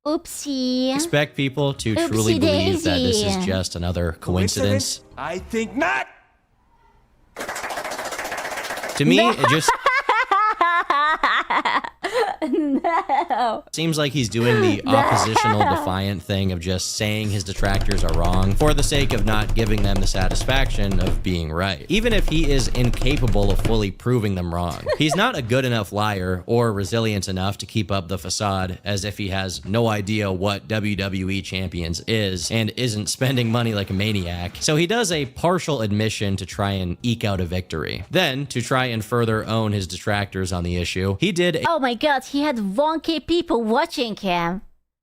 Oopsie. expect people to truly believe that this is just another coincidence? I think not. To me, it just No. seems like he's doing the oppositional defiant thing of just saying his detractors are wrong for the sake of not giving them the satisfaction of being right, even if he is incapable of fully proving them wrong. He's not a good enough liar or resilient enough to keep up the facade as if he has no idea what WWE Champions is and isn't spending money like a maniac. So he does a partial admission to try and eke out a victory. Then, to try and further own his detractors on the issue, he did Oh my god, he had 1K people watching him.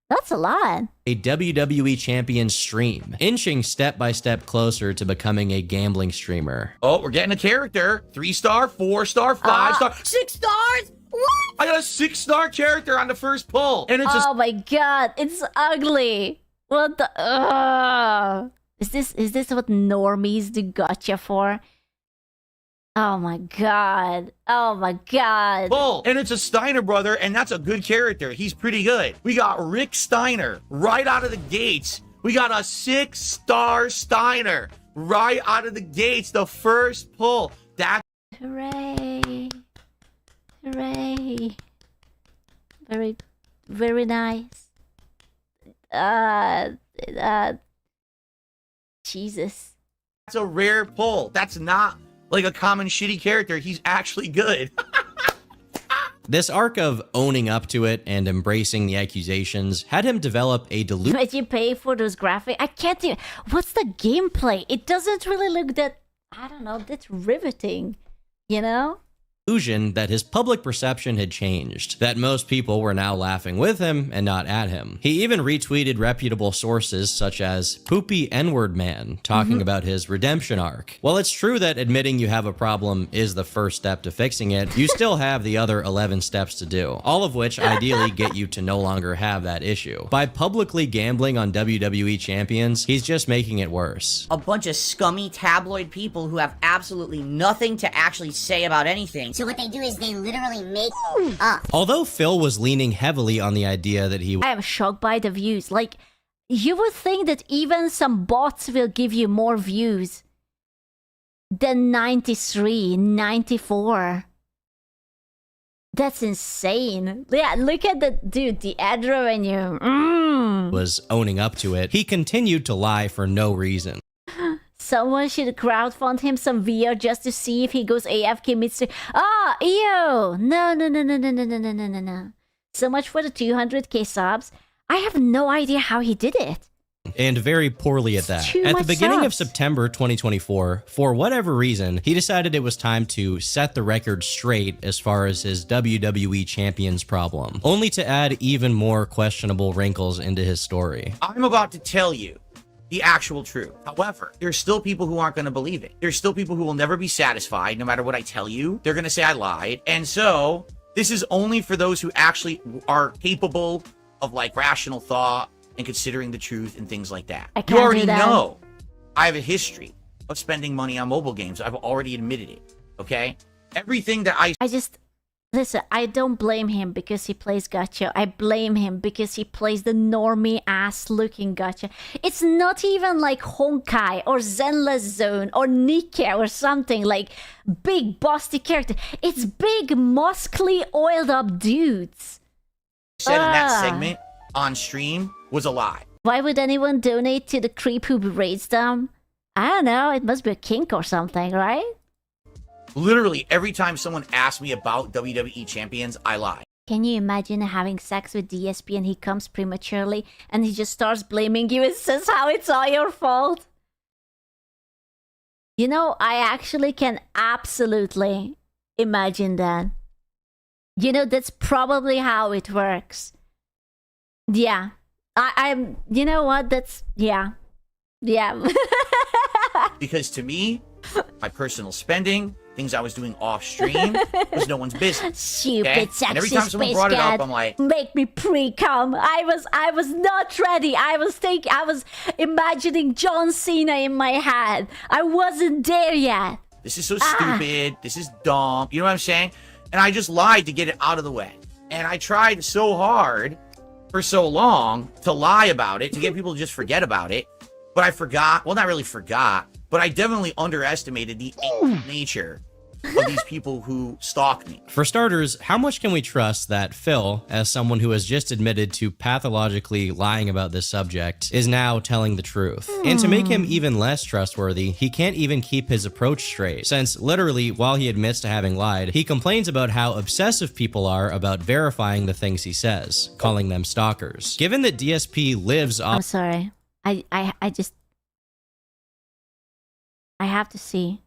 That's a lot. a WWE Champions stream, inching step by step closer to becoming a gambling streamer. Oh, we're getting a character. 3-star, 4-star, 5-star, 6 stars? What? I got a 6-star character on the first pull. And it's Oh my god, it's ugly. What the Is this what normies do gotcha for? Oh my god. Oh my god. pull. And it's a Steiner brother, and that's a good character. He's pretty good. We got Rick Steiner right out of the gates. We got a 6-star Steiner right out of the gates. The first pull. That's Hooray. Hooray. Very, very nice. Jesus. a rare pull. That's not like a common shitty character. He's actually good. This arc of owning up to it and embracing the accusations had him develop a delusion. But you pay for those graphics? I can't even. What's the gameplay? It doesn't really look that I don't know, that's riveting, you know? Illusion that his public perception had changed, that most people were now laughing with him and not at him. He even retweeted reputable sources such as Poopy N-word Man talking about his redemption arc. While it's true that admitting you have a problem is the first step to fixing it, you still have the other 11 steps to do, all of which ideally get you to no longer have that issue. By publicly gambling on WWE champions, he's just making it worse. A bunch of scummy tabloid people who have absolutely nothing to actually say about anything. So what they do is they literally make up. Although Phil was leaning heavily on the idea that he I am shocked by the views. Like, you would think that even some bots will give you more views than 93, 94. That's insane. Yeah, look at the dude, the ad revenue. was owning up to it, he continued to lie for no reason. Someone should crowdfund him some VR just to see if he goes AFK midstream. Ah, ew! No. So much for the 200k subs. I have no idea how he did it. And very poorly at that. Too At the much beginning of subs. September 2024, for whatever reason, he decided it was time to set the record straight as far as his WWE Champions problem, only to add even more questionable wrinkles into his story. I'm about to tell you the actual truth. However, there's still people who aren't going to believe it. There's still people who will never be satisfied no matter what I tell you. They're going to say I lied. And so this is only for those who actually are capable of like rational thought and considering the truth and things like that. You already know I have a history of spending money on mobile games. I've already admitted it. Okay? Everything that Listen, I don't blame him because he plays gacha. I blame him because he plays the normie ass looking gacha. It's not even like Honkai or Zenless Zone or Nikke or something like big busty character. It's big muscly oiled up dudes. said in that segment on stream was a lie. Why would anyone donate to the creep who berates them? I don't know, it must be a kink or something, right? Literally every time someone asks me about WWE champions, I lie. Can you imagine having sex with DSP and he comes prematurely and he just starts blaming you and says how it's all your fault? You know, I actually can absolutely imagine that. You know, that's probably how it works. Yeah. I'm, you know what? That's, yeah. Because to me, my personal spending, things I was doing off stream, was no one's business. Stupid sexist And every time someone brought it up, I'm like, make me pre-cum. I was not ready. I was imagining John Cena in my head. I wasn't there yet. this is so stupid, this is dumb, you know what I'm saying? And I just lied to get it out of the way. And I tried so hard for so long to lie about it, to get people to just forget about it. But I forgot, well, not really forgot, but I definitely underestimated the nature of these people who stalk me. For starters, how much can we trust that Phil, as someone who has just admitted to pathologically lying about this subject, is now telling the truth? And to make him even less trustworthy, he can't even keep his approach straight, since literally, while he admits to having lied, he complains about how obsessive people are about verifying the things he says, calling them stalkers. Given that DSP lives off— I'm sorry. I have to see.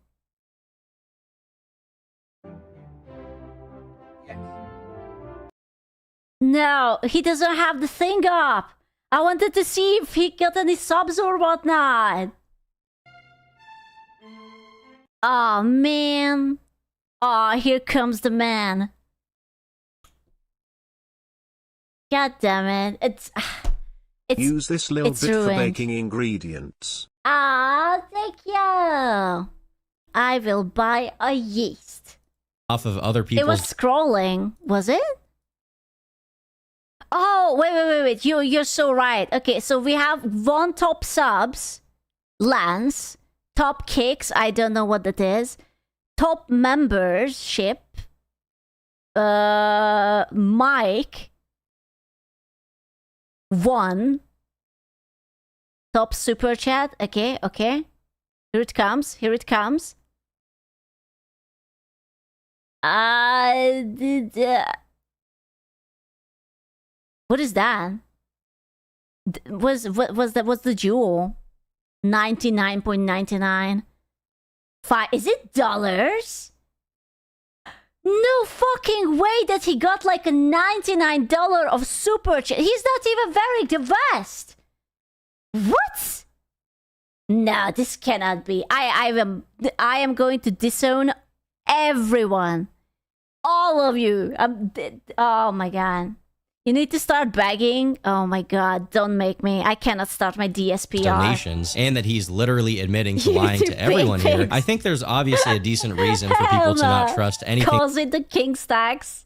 No, he doesn't have the thing up. I wanted to see if he got any subs or whatnot. Oh man. Oh, here comes the man. God damn it. Use this little bit ruined. for baking ingredients. Ah, thank you. I will buy a yeast. Off of other It people's— was scrolling, was it? Oh, wait. You're so right. Okay, so we have one top subs, Lance, top kicks, I don't know what that is, top membership, Mike, 1, top super chat. Okay. Here it comes. What is that? What's the jewel? 99.99. Is it dollars? No fucking way that he got like a $99 of super chat. He's not even wearing the vest. What? No, this cannot be. I am going to disown everyone. All of you. Oh my god. You need to start begging. Oh my god, don't make me. I cannot start my DSPR. Donations, and that he's literally admitting to lying to everyone here. I think there's obviously a decent reason for people to not trust anything. Calls it the king stacks.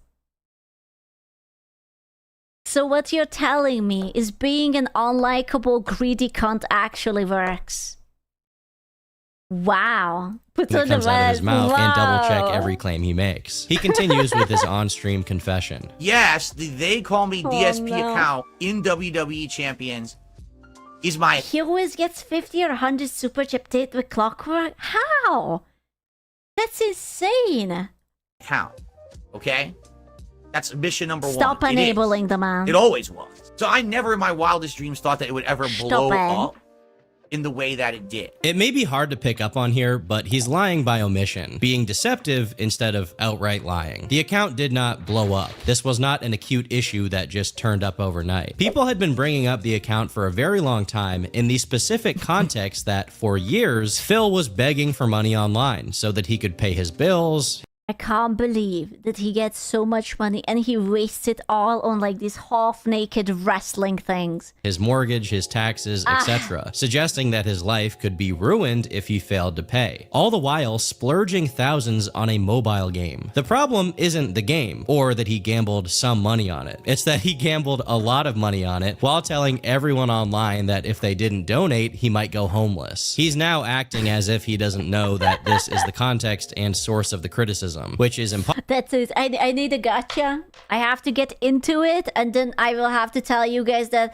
So what you're telling me is being an unlikable, greedy cunt actually works. Wow. That comes out of his mouth and double check every claim he makes. He continues with his on-stream confession. Yes, the They Call Me DSP account in WWE Champions is my... He always gets 50 or 100 super chip date with clockwork? How? That's insane. Account, okay? That's mission number one. Stop enabling the man. It always was. So I never in my wildest dreams thought that it would ever blow up in the way that it did. It may be hard to pick up on here, but he's lying by omission, being deceptive instead of outright lying. The account did not blow up. This was not an acute issue that just turned up overnight. People had been bringing up the account for a very long time in the specific context that for years, Phil was begging for money online so that he could pay his bills. I can't believe that he gets so much money and he wastes it all on like these half-naked wrestling things. His mortgage, his taxes, etc., suggesting that his life could be ruined if he failed to pay. All the while splurging thousands on a mobile game. The problem isn't the game, or that he gambled some money on it. It's that he gambled a lot of money on it while telling everyone online that if they didn't donate, he might go homeless. He's now acting as if he doesn't know that this is the context and source of the criticism, which is impossible. That's it. I need a gotcha. I have to get into it, and then I will have to tell you guys that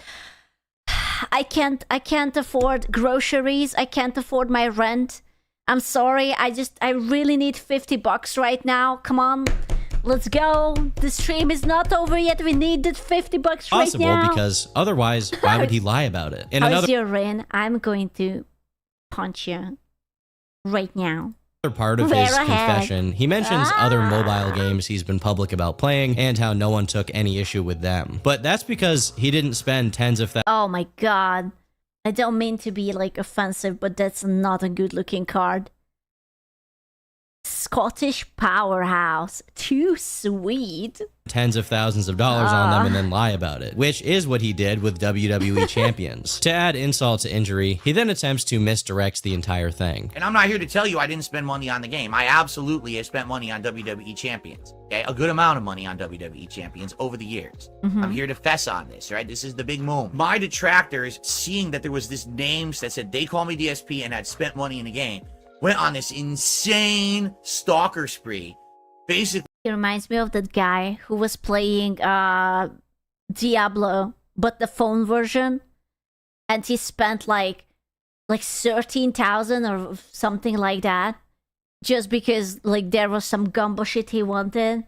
I can't afford groceries. I can't afford my rent. I'm sorry. I really need $50 right now. Come on. Let's go. The stream is not over yet. We need that $50 right now. Possible, because otherwise, why would he lie about it? In How's your rain? I'm going to punch you right now. Another part of his confession, he mentions other mobile games he's been public about playing and how no one took any issue with them. But that's because he didn't spend tens of thousands. Oh my god. I don't mean to be like offensive, but that's not a good looking card. Scottish powerhouse. Too sweet. Tens of thousands of dollars on them and then lie about it, which is what he did with WWE Champions. To add insult to injury, he then attempts to misdirect the entire thing. And I'm not here to tell you I didn't spend money on the game. I absolutely have spent money on WWE Champions. Okay, a good amount of money on WWE Champions over the years. I'm here to fess on this, right? This is the big moment. My detractors, seeing that there was this name that said They Call Me DSP and had spent money in the game, went on this insane stalker spree. Basically, it reminds me of that guy who was playing Diablo, but the phone version, and he spent like 13,000 or something like that, just because like there was some gumbo shit he wanted.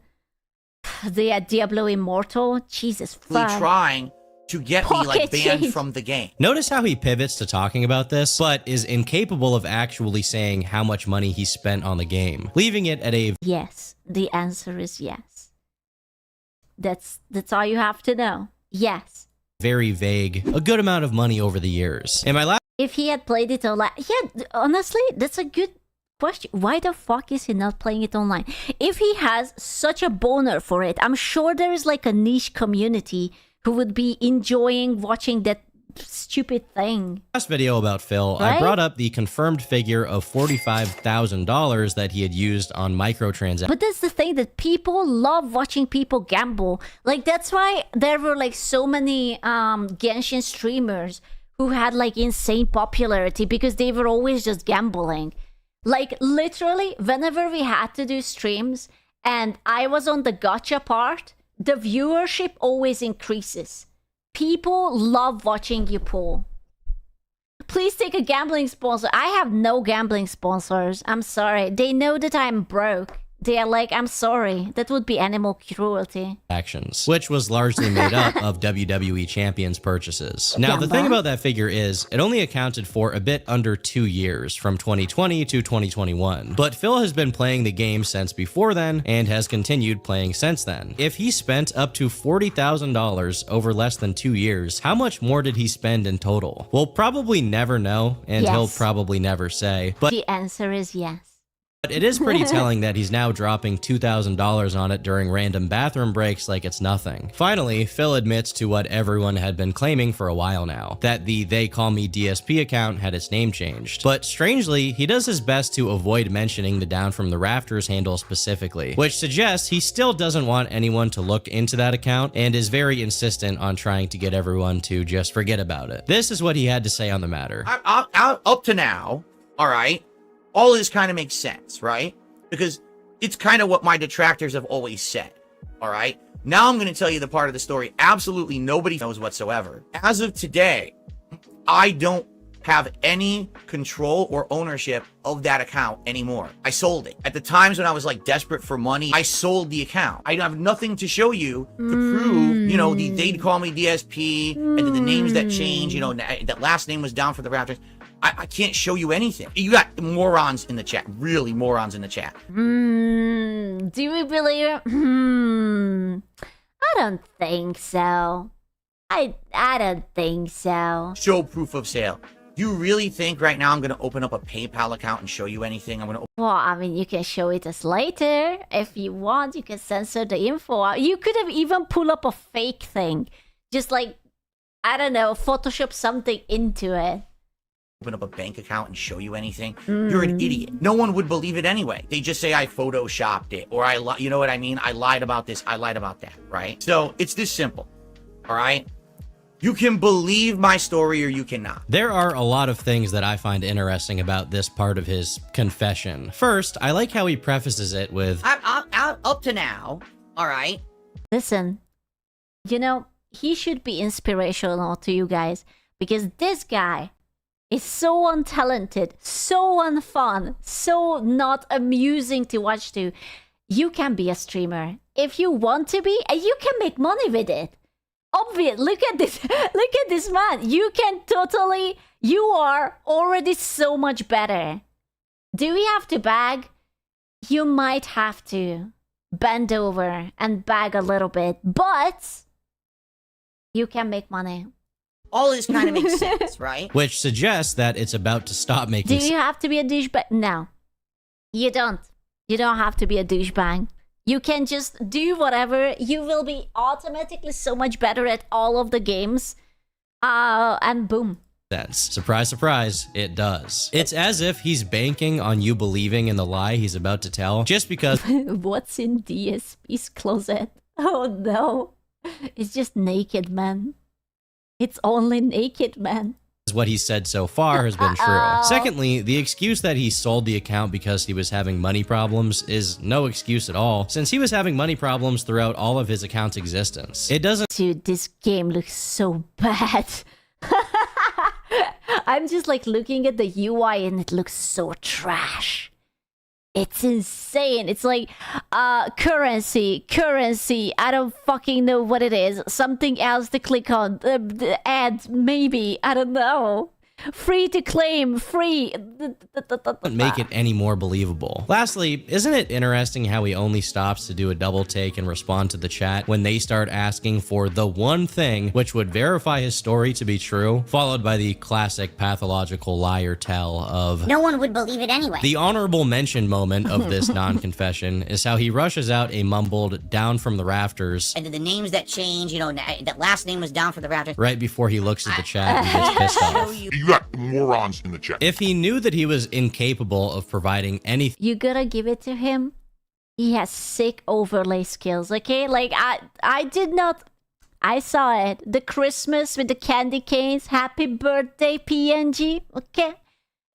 The Diablo Immortal, Jesus fuck. Trying to get me like banned from the game. Notice how he pivots to talking about this, but is incapable of actually saying how much money he spent on the game, leaving it at a yes. The answer is yes. That's all you have to know. Yes. Very vague, a good amount of money over the years. In my last if he had played it online, yeah, honestly, that's a good question. Why the fuck is he not playing it online? If he has such a boner for it, I'm sure there is like a niche community who would be enjoying watching that stupid thing. Last video about Phil, right? I brought up the confirmed figure of $45,000 that he had used on microtransactions. But that's the thing, that people love watching people gamble. Like, that's why there were like so many Genshin streamers who had like insane popularity, because they were always just gambling. Like, literally, whenever we had to do streams and I was on the gacha part, the viewership always increases. People love watching you pull. Please take a gambling sponsor. I have no gambling sponsors. I'm sorry. They know that I'm broke. they're like, I'm sorry, that would be animal cruelty. Actions, which was largely made up of WWE Champions purchases. Now, the thing about that figure is, it only accounted for a bit under 2 years, from 2020 to 2021. But Phil has been playing the game since before then, and has continued playing since then. If he spent up to $40,000 over less than 2 years, how much more did he spend in total? We'll probably never know, and he'll probably never say, but the answer is yes. But it is pretty telling that he's now dropping $2,000 on it during random bathroom breaks like it's nothing. Finally, Phil admits to what everyone had been claiming for a while now, that the They Call Me DSP account had its name changed. But strangely, he does his best to avoid mentioning the Down from the Rafters handle specifically, which suggests he still doesn't want anyone to look into that account and is very insistent on trying to get everyone to just forget about it. This is what he had to say on the matter. Up to now, all right, all this kind of makes sense, right? Because it's kind of what my detractors have always said, all right? Now I'm going to tell you the part of the story absolutely nobody knows whatsoever. As of today, I don't have any control or ownership of that account anymore. I sold it. At the times when I was like desperate for money, I sold the account. I have nothing to show you to prove, you know, they'd call me DSP, and then the names that change, you know, that last name was Down for the Rafters. I can't show you anything. You got morons in the chat, really morons in the chat. Do we believe it? I don't think so. I don't think so. Show proof of sale. Do you really think right now I'm going to open up a PayPal account and show you anything? I'm going to. Well, I mean, you can show it us later. If you want, you can censor the info. You could have even pulled up a fake thing. Just like, I don't know, Photoshop something into it. Open up a bank account and show you anything. You're an idiot. No one would believe it anyway. They just say I photoshopped it, or you know what I mean? I lied about this, I lied about that, right? So it's this simple, all right? You can believe my story or you cannot. There are a lot of things that I find interesting about this part of his confession. First, I like how he prefaces it with, Up to now, all right? Listen, you know, he should be inspirational to you guys, because this guy is so untalented, so unfun, so not amusing to watch to. You can be a streamer if you want to be, and you can make money with it. Obvious. Look at this. Look at this man. You can totally. You are already so much better. Do we have to bag? You might have to bend over and bag a little bit, but you can make money. All this kind of makes sense, right? Which suggests that it's about to stop making sense. Do you have to be a douchebag? No. You don't. You don't have to be a douchebag. You can just do whatever. You will be automatically so much better at all of the games. And boom. Surprise, surprise, it does. It's as if he's banking on you believing in the lie he's about to tell, just because. What's in DSP's closet? Oh no. It's just naked man. It's only naked man. What he said so far has been true. Secondly, the excuse that he sold the account because he was having money problems is no excuse at all, since he was having money problems throughout all of his account's existence. It doesn't. Dude, this game looks so bad. I'm just like looking at the UI and it looks so trash. It's insane. It's like currency. I don't fucking know what it is. Something else to click on. The ads, maybe. I don't know. Free to claim. Free. Doesn't make it any more believable. Lastly, isn't it interesting how he only stops to do a double take and respond to the chat when they start asking for the one thing which would verify his story to be true, followed by the classic pathological liar tell of no one would believe it anyway. The honorable mention moment of this non-confession is how he rushes out a mumbled Down from the Rafters, and then the names that change, you know, that last name was Down for the Rafters, right before he looks at the chat and gets pissed off. You got morons in the chat. If he knew that he was incapable of providing anything, you gotta give it to him. He has sick overlay skills, okay? Like, I did not... I saw it. The Christmas with the candy canes. Happy birthday, PNG. Okay?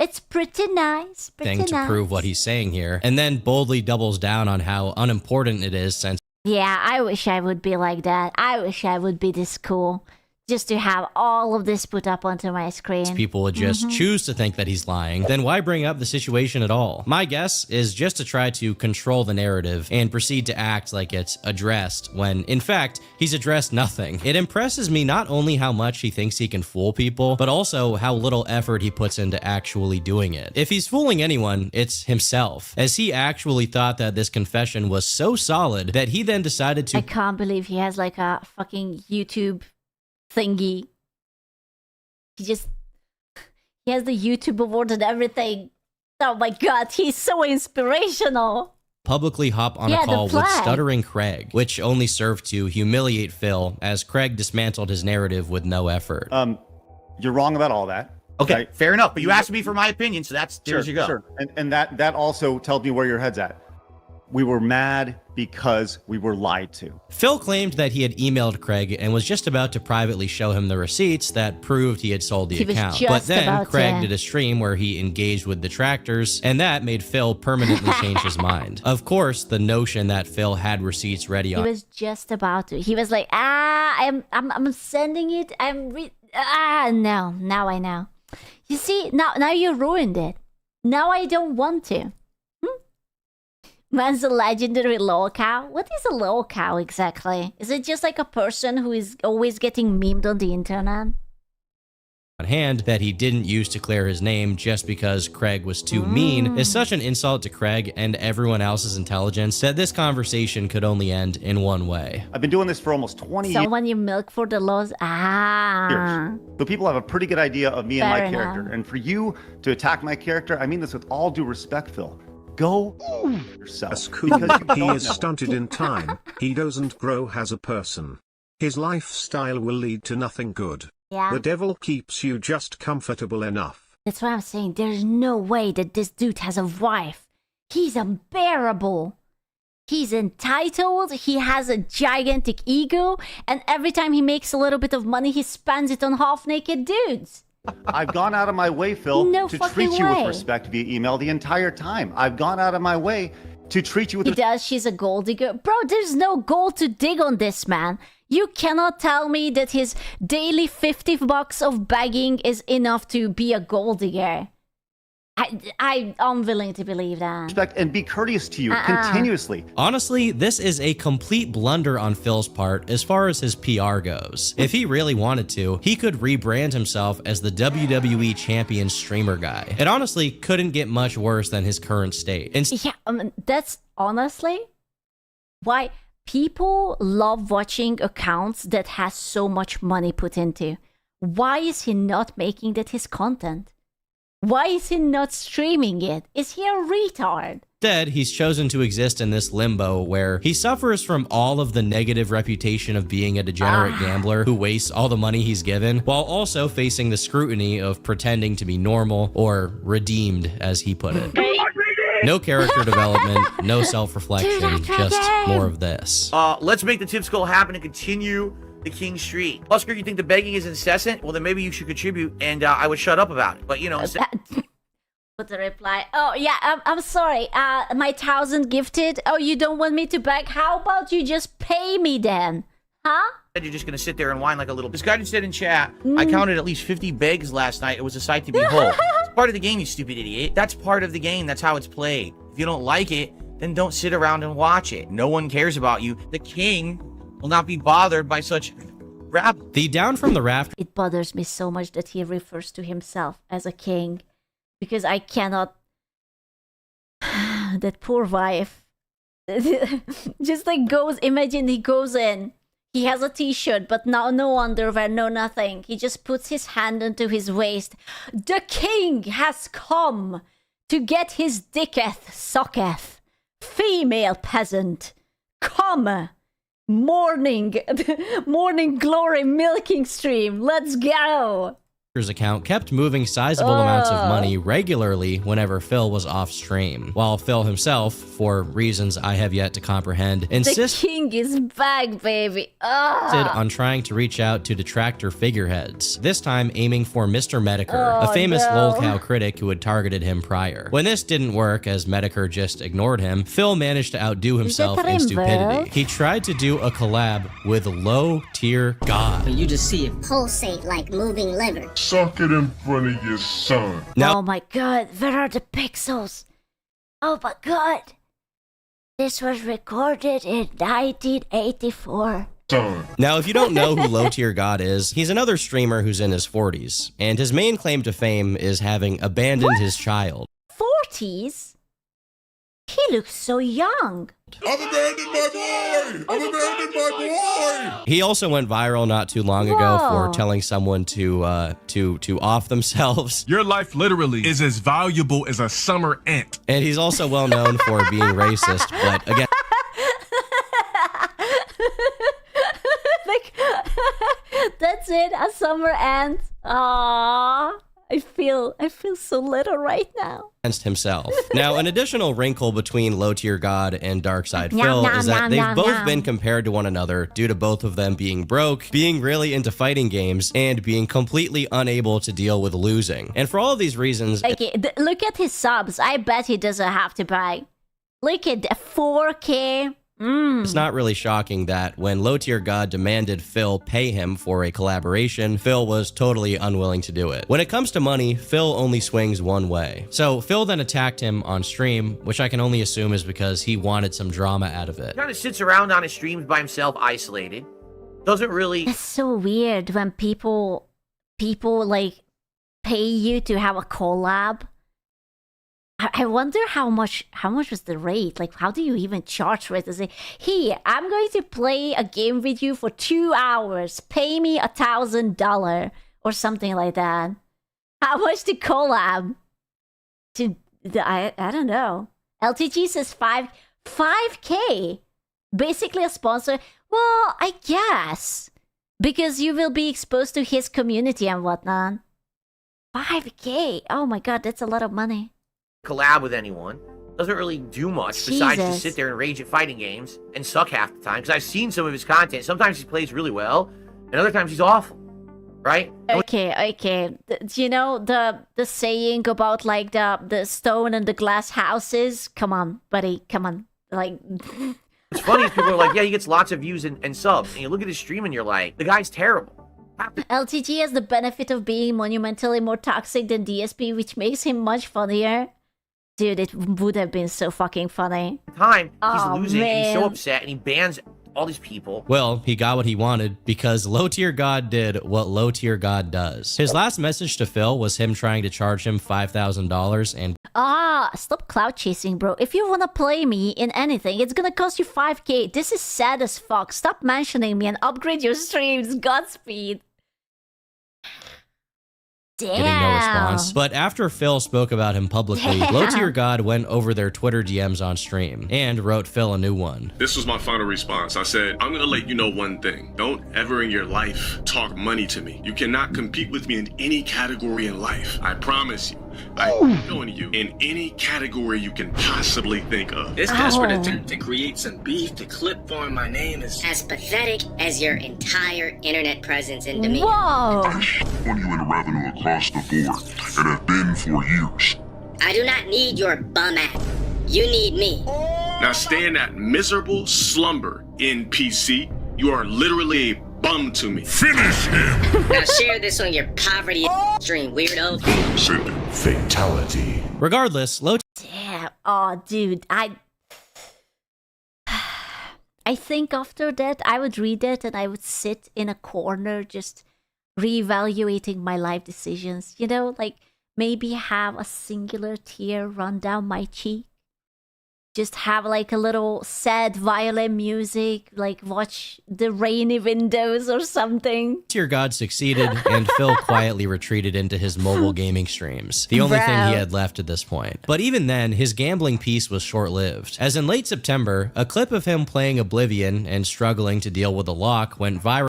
It's pretty nice. To prove what he's saying here, and then boldly doubles down on how unimportant it is since... Yeah, I wish I would be like that. I wish I would be this cool. just to have all of this put up onto my screen. People would just choose to think that he's lying, then why bring up the situation at all? My guess is just to try to control the narrative and proceed to act like it's addressed when, in fact, he's addressed nothing. It impresses me not only how much he thinks he can fool people, but also how little effort he puts into actually doing it. If he's fooling anyone, it's himself, as he actually thought that this confession was so solid that he then decided to— I can't believe he has like a fucking YouTube thingy. He has the YouTube award and everything. Oh my god, he's so inspirational. Publicly hop on a call with stuttering Craig, which only served to humiliate Phil as Craig dismantled his narrative with no effort. You're wrong about all that. Okay, fair enough. But you asked me for my opinion, so there you go. Sure. And that also tells me where your head's at. We were mad because we were lied to. Phil claimed that he had emailed Craig and was just about to privately show him the receipts that proved he had sold the account. But then Craig did a stream where he engaged with detractors, and that made Phil permanently change his mind. Of course, the notion that Phil had receipts ready on— He was just about to. He was like, I'm sending it. No, now I know. You see, now you ruined it. Now I don't want to. Man's a legendary lol cow. What is a lol cow exactly? Is it just like a person who is always getting memed on the internet? On hand that he didn't use to clear his name just because Craig was too mean is such an insult to Craig and everyone else's intelligence that this conversation could only end in one way. I've been doing this for almost 20 years. Someone you milk for the laws. So people have a pretty good idea of me and my character. enough. And for you to attack my character, I mean this with all due respect, Phil. Go yourself. As cool he is stunted in time, he doesn't grow as a person. His lifestyle will lead to nothing good. Yeah. The devil keeps you just comfortable enough. That's what I'm saying. There's no way that this dude has a wife. He's unbearable. He's entitled. He has a gigantic ego. And every time he makes a little bit of money, he spends it on half-naked dudes. I've gone out of my way, Phil, No to fucking treat you way. with respect via email the entire time. I've gone out of my way to treat you with He does. She's a gold digger. Bro, there's no gold to dig on this man. You cannot tell me that his daily $50 of begging is enough to be a gold digger. I'm unwilling to believe that. respect and be courteous to you continuously. Honestly, this is a complete blunder on Phil's part as far as his PR goes. If he really wanted to, he could rebrand himself as the WWE Champion Streamer Guy. It honestly couldn't get much worse than his current state. That's honestly why people love watching accounts that has so much money put into. Why is he not making that his content? Why is he not streaming it? Is he a retard? Instead, he's chosen to exist in this limbo where he suffers from all of the negative reputation of being a degenerate gambler who wastes all the money he's given, while also facing the scrutiny of pretending to be normal or redeemed, as he put it. No character development, no self-reflection, just more of this. Let's make the tip skull happen and continue the King Street. Oscar, you think the begging is incessant? Well, then maybe you should contribute, and I would shut up about it. But, you know... Put the reply. Oh, yeah, I'm sorry. My 1,000 gifted. Oh, you don't want me to beg? How about you just pay me then? Huh? You're just gonna sit there and whine like a little... This guy just said in chat, I counted at least 50 begs last night. It was a sight to behold. It's part of the game, you stupid idiot. That's part of the game. That's how it's played. If you don't like it, then don't sit around and watch it. No one cares about you. The king will not be bothered by such rap. The down from the raft... It bothers me so much that he refers to himself as a king. Because I cannot... that poor wife. Just like goes... Imagine he goes in. He has a t-shirt, but no underwear, no nothing. He just puts his hand into his waist. The king has come to get his dicketh sucketh. Female peasant. Come. Morning glory milking stream. Let's go. account kept moving sizable amounts of money regularly whenever Phil was off stream, while Phil himself, for reasons I have yet to comprehend, insisted The king is back, baby. on trying to reach out to detractor figureheads, this time aiming for Mr. Medicare, a famous lolcow critic who had targeted him prior. When this didn't work, as Medicare just ignored him, Phil managed to outdo himself in stupidity. He tried to do a collab with Low Tier God. You just see it pulsate like moving liver. Suck it in front of your son. Oh my god, where are the pixels? Oh my god. This was recorded in 1984. Now, if you don't know who Low Tier God is, he's another streamer who's in his 40s, and his main claim to fame is having abandoned his child. 40s? He looks so young. I've abandoned my boy! I've abandoned my boy! He also went viral not too long ago for telling someone to off themselves. Your life literally is as valuable as a summer ant. And he's also well known for being racist, but again... Like, that's it, a summer ant. Aww. I feel so little right now. Against himself. Now, an additional wrinkle between Low Tier God and Darkside Phil is that they've both been compared to one another due to both of them being broke, being really into fighting games, and being completely unable to deal with losing. And for all of these reasons... Okay, look at his subs. I bet he doesn't have to buy. Look at the 4K. It's not really shocking that when Low Tier God demanded Phil pay him for a collaboration, Phil was totally unwilling to do it. When it comes to money, Phil only swings one way. So Phil then attacked him on stream, which I can only assume is because he wanted some drama out of it. He kind of sits around on his streams by himself, isolated. Doesn't really... It's so weird when people like pay you to have a collab. I wonder how much was the rate? Like, how do you even charge for it? To say, hey, I'm going to play a game with you for 2 hours. Pay me $1,000 or something like that. How much to collab? I don't know. LTG says 5K. Basically a sponsor. Well, I guess because you will be exposed to his community and whatnot. 5K. Oh my god, that's a lot of money. Collab with anyone. Doesn't really do much besides just sit there and rage at fighting games and suck half the time. Because I've seen some of his content. Sometimes he plays really well, and other times he's awful. Right? Okay. Do you know the saying about like the stone and the glass houses? Come on, buddy. Come on. Like... It's funny, people are like, yeah, he gets lots of views and subs. And you look at his stream and you're like, the guy's terrible. LTG has the benefit of being monumentally more toxic than DSP, which makes him much funnier. Dude, it would have been so fucking funny. He's losing, and he's so upset, and he bans all these people. Well, he got what he wanted because Low Tier God did what Low Tier God does. His last message to Phil was him trying to charge him $5,000 and... Stop cloud chasing, bro. If you wanna play me in anything, it's gonna cost you 5K. This is sad as fuck. Stop mentioning me and upgrade your streams. Godspeed. Damn. Getting no response. But after Phil spoke about him publicly, Low Tier God went over their Twitter DMs on stream and wrote Phil a new one. This was my final response. I said, I'm gonna let you know one thing. Don't ever in your life talk money to me. You cannot compete with me in any category in life. I promise you. I'm knowing you in any category you can possibly think of. This desperate attempt to create some beef to clip farm my name is as pathetic as your entire internet presence and demeanor. Whoa! On you in revenue across the board, and have been for years. I do not need your bum ass. You need me. Now stay in that miserable slumber, NPC. You are literally a bum to me. Finish him! Now share this on your poverty stream, weirdo. Fatality. Regardless, Low... Damn. Oh, dude. I think after that, I would read it and I would sit in a corner just reevaluating my life decisions. You know, like maybe have a singular tear run down my cheek. Just have like a little sad violin music, like watch the rainy windows or something. Tier God succeeded, and Phil quietly retreated into his mobile gaming streams, the only thing he had left at this point. But even then, his gambling piece was short-lived, as in late September, a clip of him playing Oblivion and struggling to deal with a lock went viral.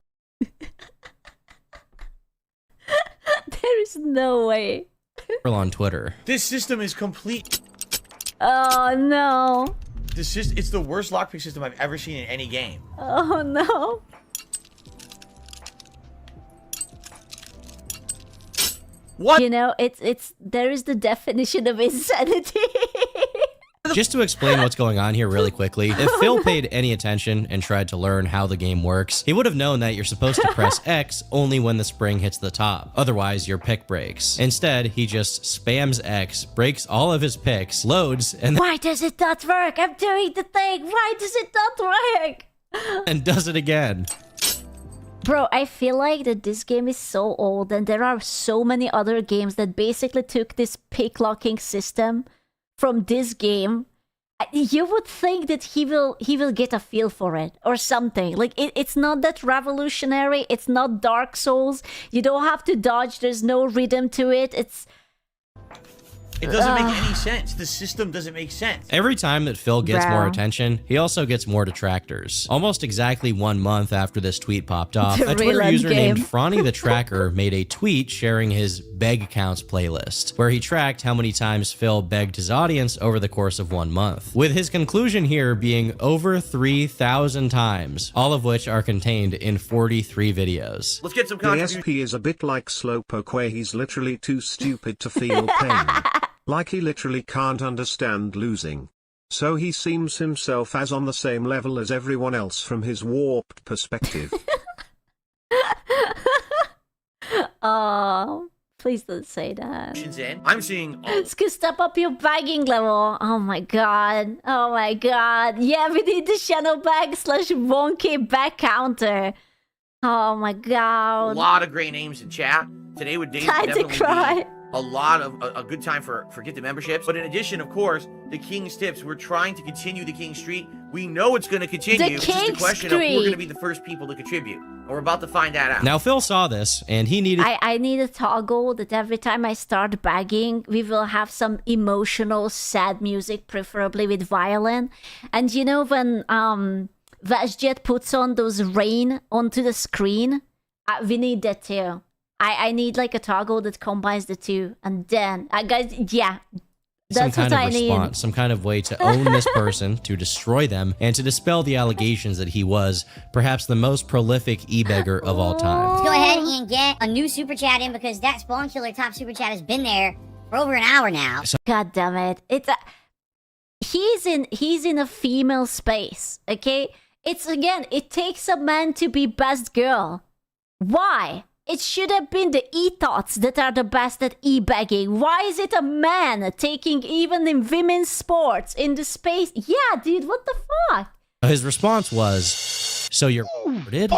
There No way. On Twitter. This system is complete. Oh no. It's the worst lockpick system I've ever seen in any game. Oh no. What? You know, there is the definition of insanity. Just to explain what's going on here really quickly, if Phil paid any attention and tried to learn how the game works, he would have known that you're supposed to press X only when the spring hits the top. Otherwise, your pick breaks. Instead, he just spams X, breaks all of his picks, loads, and Why does it not work? I'm doing the thing. Why does it not work? and does it again. Bro, I feel like that this game is so old and there are so many other games that basically took this pick locking system from this game. You would think that he will get a feel for it or something. Like it's not that revolutionary. It's not Dark Souls. You don't have to dodge. There's no rhythm to it. It doesn't make any sense. The system doesn't make sense. Every time that Phil gets more attention, he also gets more detractors. Almost exactly 1 month after this tweet popped off, a Twitter user named Franny the Tracker made a tweet sharing his beg counts playlist, where he tracked how many times Phil begged his audience over the course of 1 month, with his conclusion here being over 3,000 times, all of which are contained in 43 videos. Let's get some The contributions. SP is a bit like Slowpoke, where he's literally too stupid to feel pain. Like he literally can't understand losing. So he seems himself as on the same level as everyone else from his warped perspective. Oh, please don't say that. I'm seeing. Step up your bagging level. Oh my god. Oh my god. Yeah, we need the shadow bag / wonky bag counter. Oh my god. A lot of great names in chat. Today would definitely be a lot of a good time for gifted memberships. But in addition, of course, the King's Tips. We're trying to continue the King Street. We know it's going to continue. It's just a question of who are going to be the first people to contribute. And we're about to find that out. Now, Phil saw this, and he needed... I need a toggle that every time I start bagging, we will have some emotional, sad music, preferably with violin. And you know when VegJet puts on those rain onto the screen? We need that too. I need like a toggle that combines the two, and then guys, yeah, that's some kind what of I response, need. some kind of way to own this person, to destroy them, and to dispel the allegations that he was perhaps the most prolific e-beggar of all time. Let's go ahead and get a new super chat in because that Spawn Killer top super chat has been there for over an hour now. God damn it! He's in a female space. Okay, it takes a man to be best girl. Why? It should have been the e-tots that are the best at e-begging. Why is it a man taking even in women's sports in the space? Yeah, dude, what the fuck? His response was, so you're did?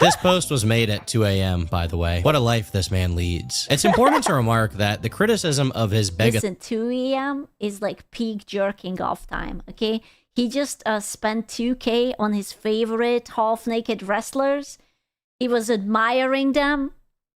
This post was made at 2 a.m., by the way. What a life this man leads. It's important to remark that the criticism of his Listen, 2 a.m. is like peak jerking off time, okay? He just spent 2K on his favorite half-naked wrestlers. He was admiring them.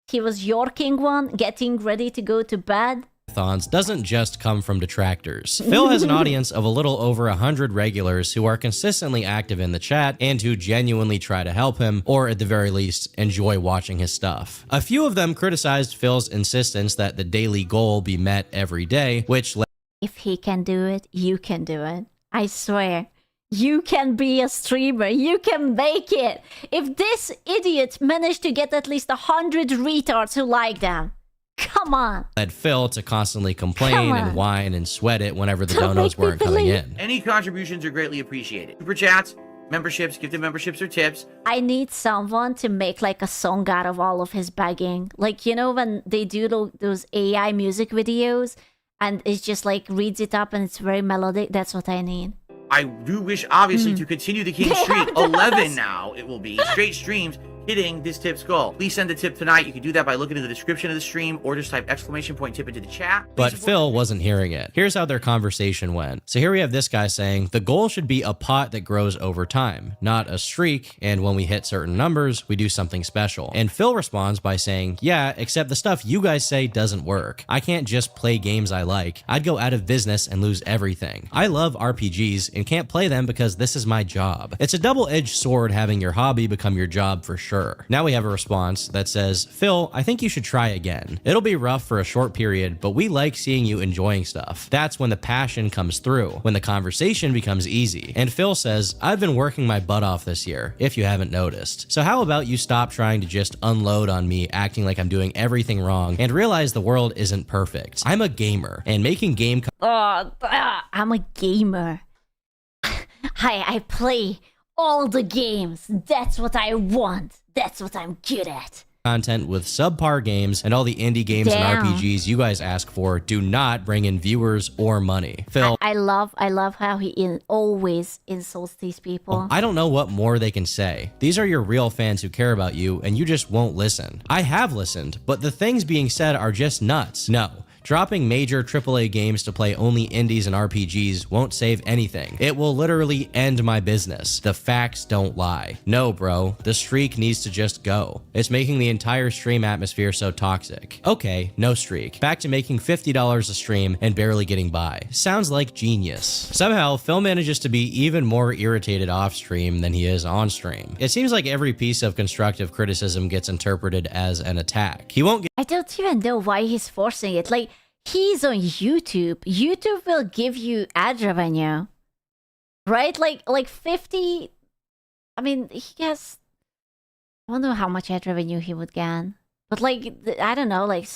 He was yorking one, getting ready to go to bed. Doesn't just come from detractors. Phil has an audience of a little over 100 regulars who are consistently active in the chat and who genuinely try to help him, or at the very least, enjoy watching his stuff. A few of them criticized Phil's insistence that the daily goal be met every day, which if he can do it, you can do it. I swear. You can be a streamer. You can make it. If this idiot managed to get at least 100 retards who like them, come on. Led Phil to constantly complain and whine and sweat it whenever the donos weren't coming in. Any contributions are greatly appreciated. Super chats, memberships, gifted memberships, or tips. I need someone to make like a song out of all of his begging. Like, you know, when they do those AI music videos and it's just like reads it up and it's very melodic. That's what I need. I do wish, obviously, to continue the King Street. 11 now, it will be. Straight streams hitting this tip's goal. Please send a tip tonight. You can do that by looking in the description of the stream or just type !tip into the chat. But Phil wasn't hearing it. Here's how their conversation went. So here we have this guy saying, the goal should be a pot that grows over time, not a streak, and when we hit certain numbers, we do something special. And Phil responds by saying, yeah, except the stuff you guys say doesn't work. I can't just play games I like. I'd go out of business and lose everything. I love RPGs and can't play them because this is my job. It's a double-edged sword having your hobby become your job for sure. sure. Now we have a response that says, Phil, I think you should try again. It'll be rough for a short period, but we like seeing you enjoying stuff. That's when the passion comes through, when the conversation becomes easy. And Phil says, I've been working my butt off this year, if you haven't noticed. So how about you stop trying to just unload on me, acting like I'm doing everything wrong, and realize the world isn't perfect. I'm a gamer, and making game I'm a gamer. I play all the games. That's what I want. That's what I'm good at. Content with subpar games and all the indie games and RPGs you guys ask for do not bring in viewers or money. Phil, I love how he always insults these people. I don't know what more they can say. These are your real fans who care about you, and you just won't listen. I have listened, but the things being said are just nuts. No. Dropping major AAA games to play only indies and RPGs won't save anything. It will literally end my business. The facts don't lie. No, bro, the streak needs to just go. It's making the entire stream atmosphere so toxic. Okay, no streak. Back to making $50 a stream and barely getting by. Sounds like genius. Somehow, Phil manages to be even more irritated off stream than he is on stream. It seems like every piece of constructive criticism gets interpreted as an attack. He won't get— I don't even know why he's forcing it. Like, he's on YouTube. YouTube will give you ad revenue, right? Like 50. I mean, he has. I don't know how much ad revenue he would get, but like I don't know, like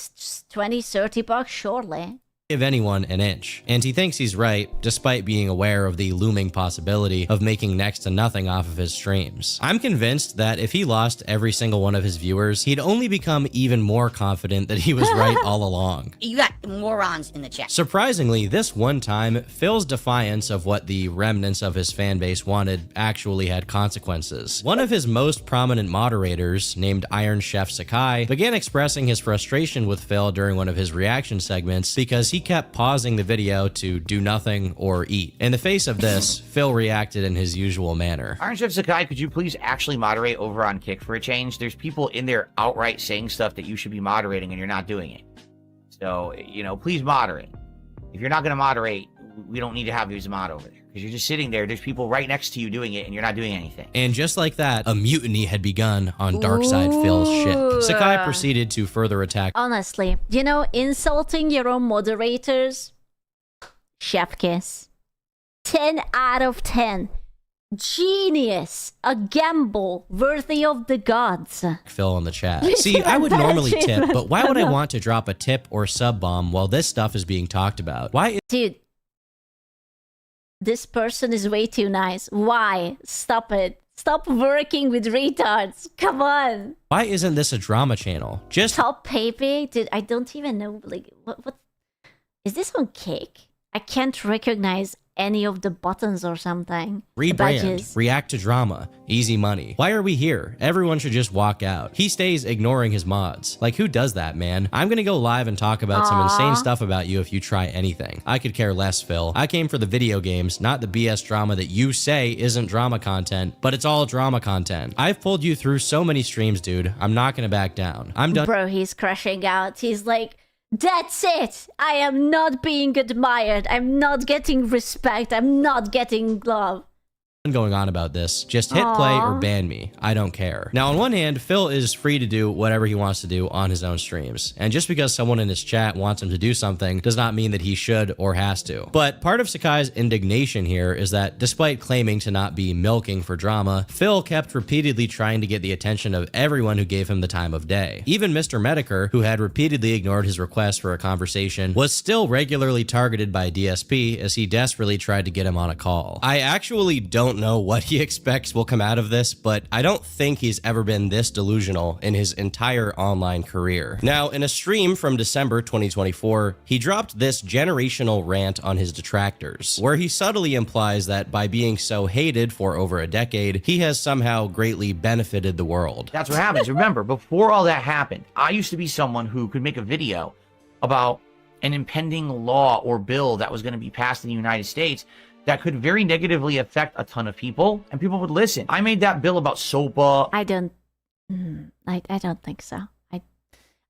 20, 30 bucks, surely. Give anyone an inch. And he thinks he's right, despite being aware of the looming possibility of making next to nothing off of his streams. I'm convinced that if he lost every single one of his viewers, he'd only become even more confident that he was right all along. You got morons in the chat. Surprisingly, this one time, Phil's defiance of what the remnants of his fan base wanted actually had consequences. One of his most prominent moderators, named Iron Chef Sakai, began expressing his frustration with Phil during one of his reaction segments because he kept pausing the video to do nothing or eat. In the face of this, Phil reacted in his usual manner. Iron Chef Sakai, could you please actually moderate over on Kick for a change? There's people in there outright saying stuff that you should be moderating and you're not doing it. So, you know, please moderate. If you're not going to moderate, we don't need to have you as a mod over there. Because you're just sitting there, there's people right next to you doing it, and you're not doing anything. And just like that, a mutiny had begun on Darkside Phil's ship. Sakai proceeded to further attack. Honestly, you know, insulting your own moderators, chef kiss. 10 out of 10. Genius. A gamble worthy of the gods. Phil in the chat. See, I would normally tip, but why would I want to drop a tip or sub bomb while this stuff is being talked about? Why? Dude. This person is way too nice. Why? Stop it. Stop working with retards. Come on. Why isn't this a drama channel? Just Top Pepe? Dude, I don't even know. Like, what? Is this on Kick? I can't recognize any of the buttons or something. Rebrand, react to drama, easy money. Why are we here? Everyone should just walk out. He stays ignoring his mods. Like, who does that, man? I'm gonna go live and talk about some insane stuff about you if you try anything. I could care less, Phil. I came for the video games, not the BS drama that you say isn't drama content, but it's all drama content. I've pulled you through so many streams, dude. I'm not gonna back down. I'm done. Bro, he's crashing out. He's like, that's it. I am not being admired. I'm not getting respect. I'm not getting love. Going on about this. Just hit play or ban me. I don't care. Now, on one hand, Phil is free to do whatever he wants to do on his own streams. And just because someone in his chat wants him to do something does not mean that he should or has to. But part of Sakai's indignation here is that despite claiming to not be milking for drama, Phil kept repeatedly trying to get the attention of everyone who gave him the time of day. Even Mr. Mediker, who had repeatedly ignored his request for a conversation, was still regularly targeted by DSP as he desperately tried to get him on a call. I actually don't know what he expects will come out of this, but I don't think he's ever been this delusional in his entire online career. Now, in a stream from December 2024, he dropped this generational rant on his detractors, where he subtly implies that by being so hated for over a decade, he has somehow greatly benefited the world. That's what happens. Remember, before all that happened, I used to be someone who could make a video about an impending law or bill that was going to be passed in the United States that could very negatively affect a ton of people, and people would listen. I made that bill about SOPA. I don't think so.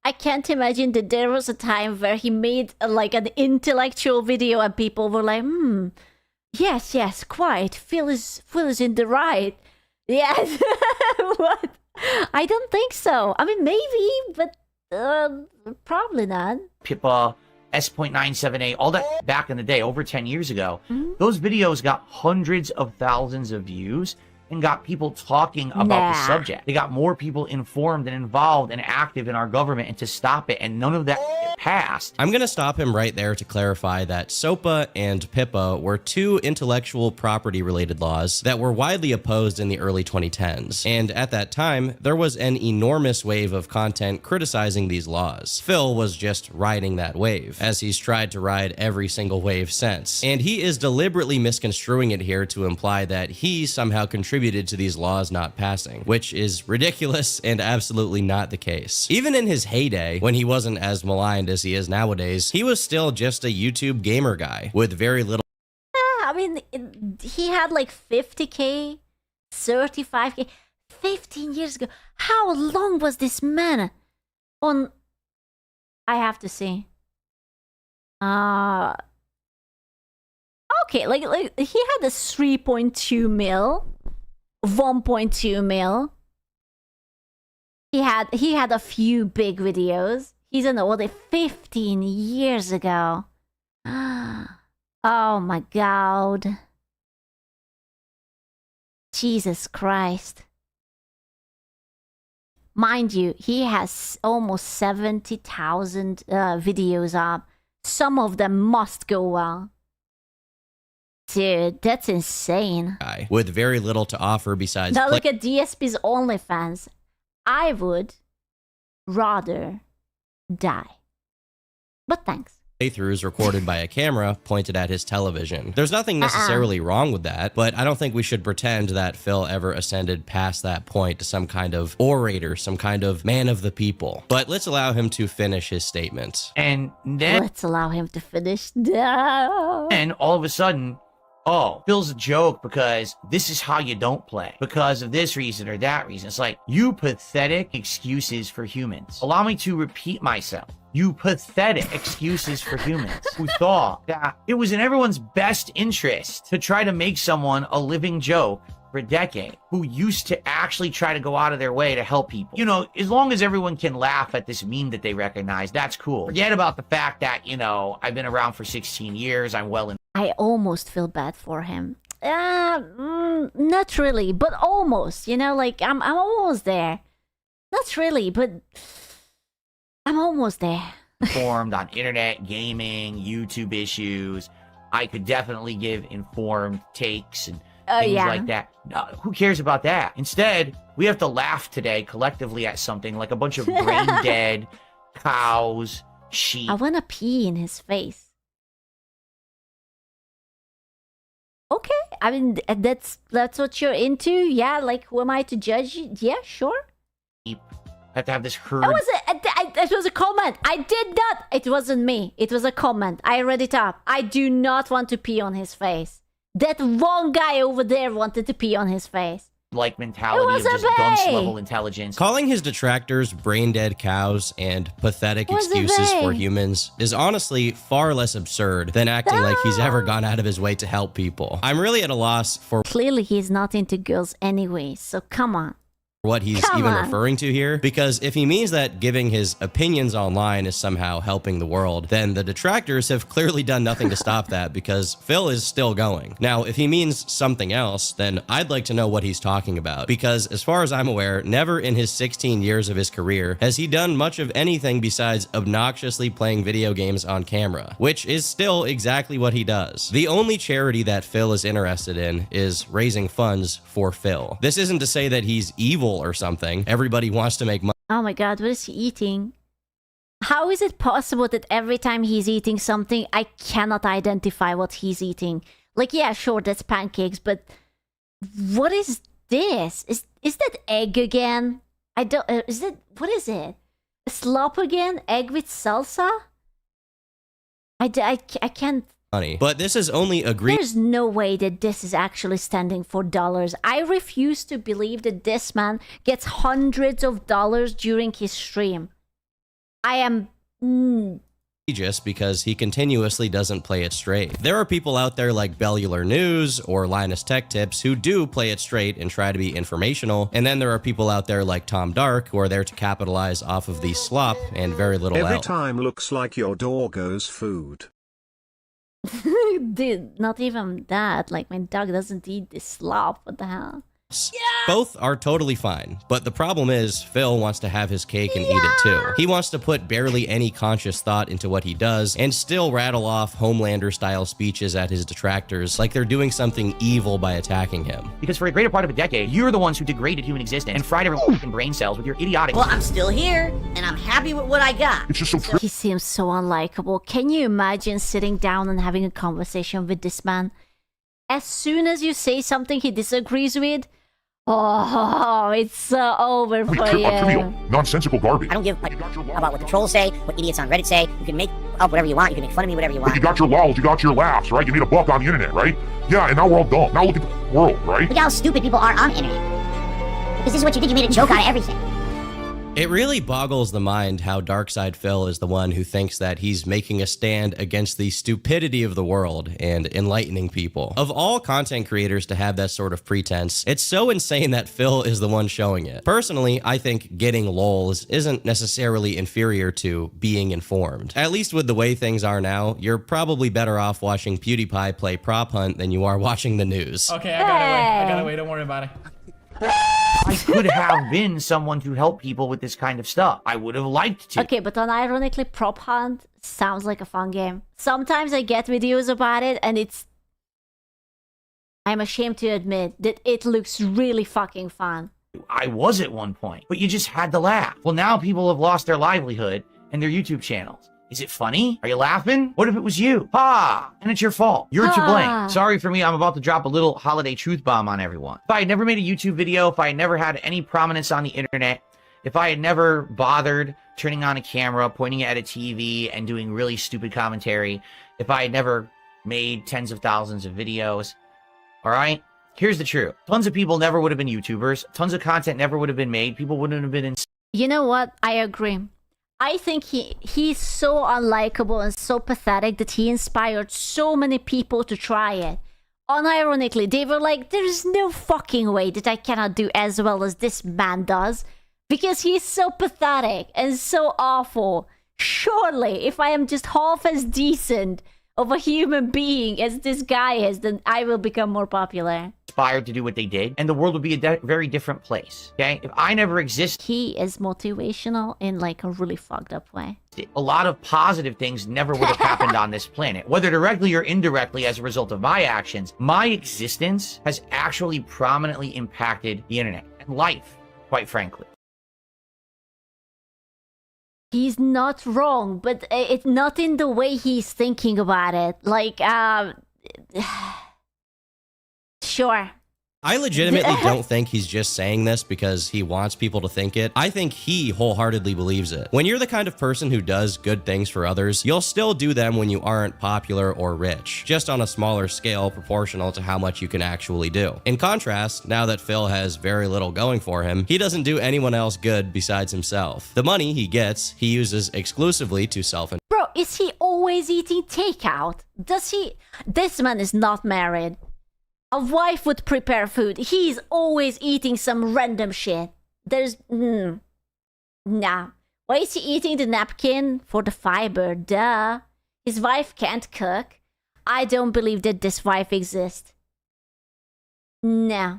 I can't imagine that there was a time where he made like an intellectual video and people were like, yes, quite. Phil is in the right. Yes. What? I don't think so. I mean, maybe, but probably not. Pippa, S.978, all that back in the day, over 10 years ago, those videos got hundreds of thousands of views and got people talking about the subject. They got more people informed and involved and active in our government, and to stop it, and none of that passed. I'm gonna stop him right there to clarify that SOPA and PIPA were two intellectual property related laws that were widely opposed in the early 2010s. And at that time, there was an enormous wave of content criticizing these laws. Phil was just riding that wave, as he's tried to ride every single wave since. And he is deliberately misconstruing it here to imply that he somehow contributed to these laws not passing, which is ridiculous and absolutely not the case. Even in his heyday, when he wasn't as maligned as he is nowadays, he was still just a YouTube gamer guy with very little. I mean, he had like 50k, 35k, 15 years ago. How long was this man on? I have to see. Okay, like he had a 3.2 mil. 1.2 mil. He had a few big videos. He's an older 15 years ago. Oh my god. Jesus Christ. Mind you, he has almost 70,000 videos up. Some of them must go well. Dude, that's insane. With very little to offer besides. Now look at DSP's OnlyFans. I would rather die. But thanks. Playthroughs recorded by a camera pointed at his television. There's nothing necessarily wrong with that, but I don't think we should pretend that Phil ever ascended past that point to some kind of orator, some kind of man of the people. But let's allow him to finish his statement. And then let's allow him to finish. No. And all of a sudden, oh, Phil's a joke because this is how you don't play. Because of this reason or that reason. It's like, you pathetic excuses for humans. Allow me to repeat myself. You pathetic excuses for humans who thought that it was in everyone's best interest to try to make someone a living joke for a decade, who used to actually try to go out of their way to help people. You know, as long as everyone can laugh at this meme that they recognize, that's cool. Forget about the fact that, you know, I've been around for 16 years, I'm well in. I almost feel bad for him. Not really, but almost. You know, like I'm almost there. Not really, but I'm almost there. Informed on internet, gaming, YouTube issues. I could definitely give informed takes and things like that. No, who cares about that? Instead, we have to laugh today collectively at something like a bunch of brain dead cows, sheep. I wanna pee in his face. Okay, I mean that's what you're into. Yeah, like who am I to judge you? Yeah, sure. I have to have this herd. It was a comment. I did not. It wasn't me. It was a comment. I read it up. I do not want to pee on his face. That one guy over there wanted to pee on his face. Like mentality of just dunce level intelligence. Calling his detractors brain dead cows and pathetic excuses for humans is honestly far less absurd than acting like he's ever gone out of his way to help people. I'm really at a loss for clearly he's not into girls anyway, so come on. What he's referring to here, because if he means that giving his opinions online is somehow helping the world, then the detractors have clearly done nothing to stop that, because Phil is still going. Now, if he means something else, then I'd like to know what he's talking about, because as far as I'm aware, never in his 16 years of his career has he done much of anything besides obnoxiously playing video games on camera, which is still exactly what he does. The only charity that Phil is interested in is raising funds for Phil. This isn't to say that he's evil or something. Everybody wants to make money. Oh my god, what is he eating? How is it possible that every time he's eating something, I cannot identify what he's eating? Like, yeah, sure, that's pancakes, but what is this? Is that egg again? I don't. Is it? What is it? Slop again? Egg with salsa? I can't. Money. But this is only agreed. There's no way that this is actually standing for dollars. I refuse to believe that this man gets hundreds of dollars during his stream. I am because he continuously doesn't play it straight. There are people out there like Bellular News or Linus Tech Tips who do play it straight and try to be informational, and then there are people out there like Tom Dark who are there to capitalize off of the slop and very little Every else. time looks like your doggo's food. Dude, not even that. Like, my dog doesn't eat this slop. What the hell? Both are totally fine, but the problem is Phil wants to have his cake and eat it too. He wants to put barely any conscious thought into what he does and still rattle off Homelander-style speeches at his detractors like they're doing something evil by attacking him. Because for a greater part of a decade, you're the ones who degraded human existence and fried everyone's fucking brain cells with your idiotic... Well, I'm still here, and I'm happy with what I got. It's just so He seems so unlikable. Can you imagine sitting down and having a conversation with this man? As soon as you say something he disagrees with, oh, it's over for you. Nonsensical garbage. I don't give about what the trolls say, what idiots on Reddit say. You can make up whatever you want. You can make fun of me, whatever you want. But you got your lols, you got your laughs, right? You made a buck on the internet, right? Yeah, and now we're all dumb. Now look at the world, right? Look how stupid people are on the internet. Because this is what you did. You made a joke out of everything. It really boggles the mind how Darkside Phil is the one who thinks that he's making a stand against the stupidity of the world and enlightening people. Of all content creators to have that sort of pretense, it's so insane that Phil is the one showing it. Personally, I think getting lols isn't necessarily inferior to being informed. At least with the way things are now, you're probably better off watching PewDiePie play prop hunt than you are watching the news. Okay, I got away. Don't worry about it. I could have been someone to help people with this kind of stuff. I would have liked to. Okay, but unironically, Prop Hunt sounds like a fun game. Sometimes I get videos about it, and I'm ashamed to admit that it looks really fucking fun. I was at one point, but you just had to laugh. Well, now people have lost their livelihood and their YouTube channels. Is it funny? Are you laughing? What if it was you? Ha! And it's your fault. You're to blame. Sorry for me, I'm about to drop a little holiday truth bomb on everyone. If I had never made a YouTube video, if I had never had any prominence on the internet, if I had never bothered turning on a camera, pointing it at a TV, and doing really stupid commentary, if I had never made tens of thousands of videos, all right? Here's the truth. Tons of people never would have been YouTubers. Tons of content never would have been made. People wouldn't have been in... You know what? I agree. I think he's so unlikable and so pathetic that he inspired so many people to try it. Unironically, they were like, there's no fucking way that I cannot do as well as this man does. Because he's so pathetic and so awful. Surely, if I am just half as decent of a human being as this guy is, then I will become more popular. Inspired to do what they did, and the world would be a very different place, okay? If I never existed... He is motivational in like a really fucked up way. A lot of positive things never would have happened on this planet. Whether directly or indirectly as a result of my actions, my existence has actually prominently impacted the internet and life, quite frankly. He's not wrong, but it's not in the way he's thinking about it. Like, sure. I legitimately don't think he's just saying this because he wants people to think it. I think he wholeheartedly believes it. When you're the kind of person who does good things for others, you'll still do them when you aren't popular or rich, just on a smaller scale proportional to how much you can actually do. In contrast, now that Phil has very little going for him, he doesn't do anyone else good besides himself. The money he gets, he uses exclusively to self-enjoy. Bro, is he always eating takeout? Does he? This man is not married. A wife would prepare food. He's always eating some random shit. There's... Nah. Why is he eating the napkin? For the fiber, duh. His wife can't cook. I don't believe that this wife exists. No.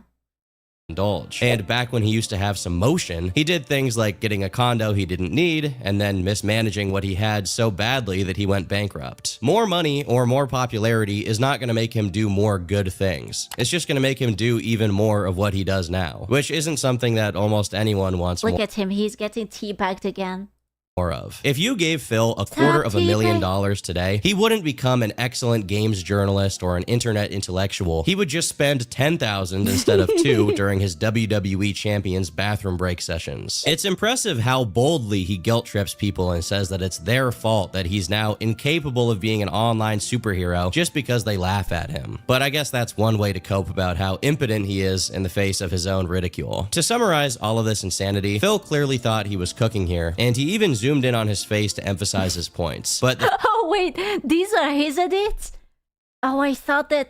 Indulge. And back when he used to have some motion, he did things like getting a condo he didn't need and then mismanaging what he had so badly that he went bankrupt. More money or more popularity is not going to make him do more good things. It's just going to make him do even more of what he does now, which isn't something that almost anyone wants Look at him, he's getting teabagged again. More of. If you gave Phil $250,000 today, he wouldn't become an excellent games journalist or an internet intellectual. He would just spend $10,000 instead of $2 during his WWE Champions bathroom break sessions. It's impressive how boldly he guilt trips people and says that it's their fault that he's now incapable of being an online superhero just because they laugh at him. But I guess that's one way to cope about how impotent he is in the face of his own ridicule. To summarize all of this insanity, Phil clearly thought he was cooking here, and he even zoomed in on his face to emphasize his points. But oh wait, these are his edits? Oh, I thought that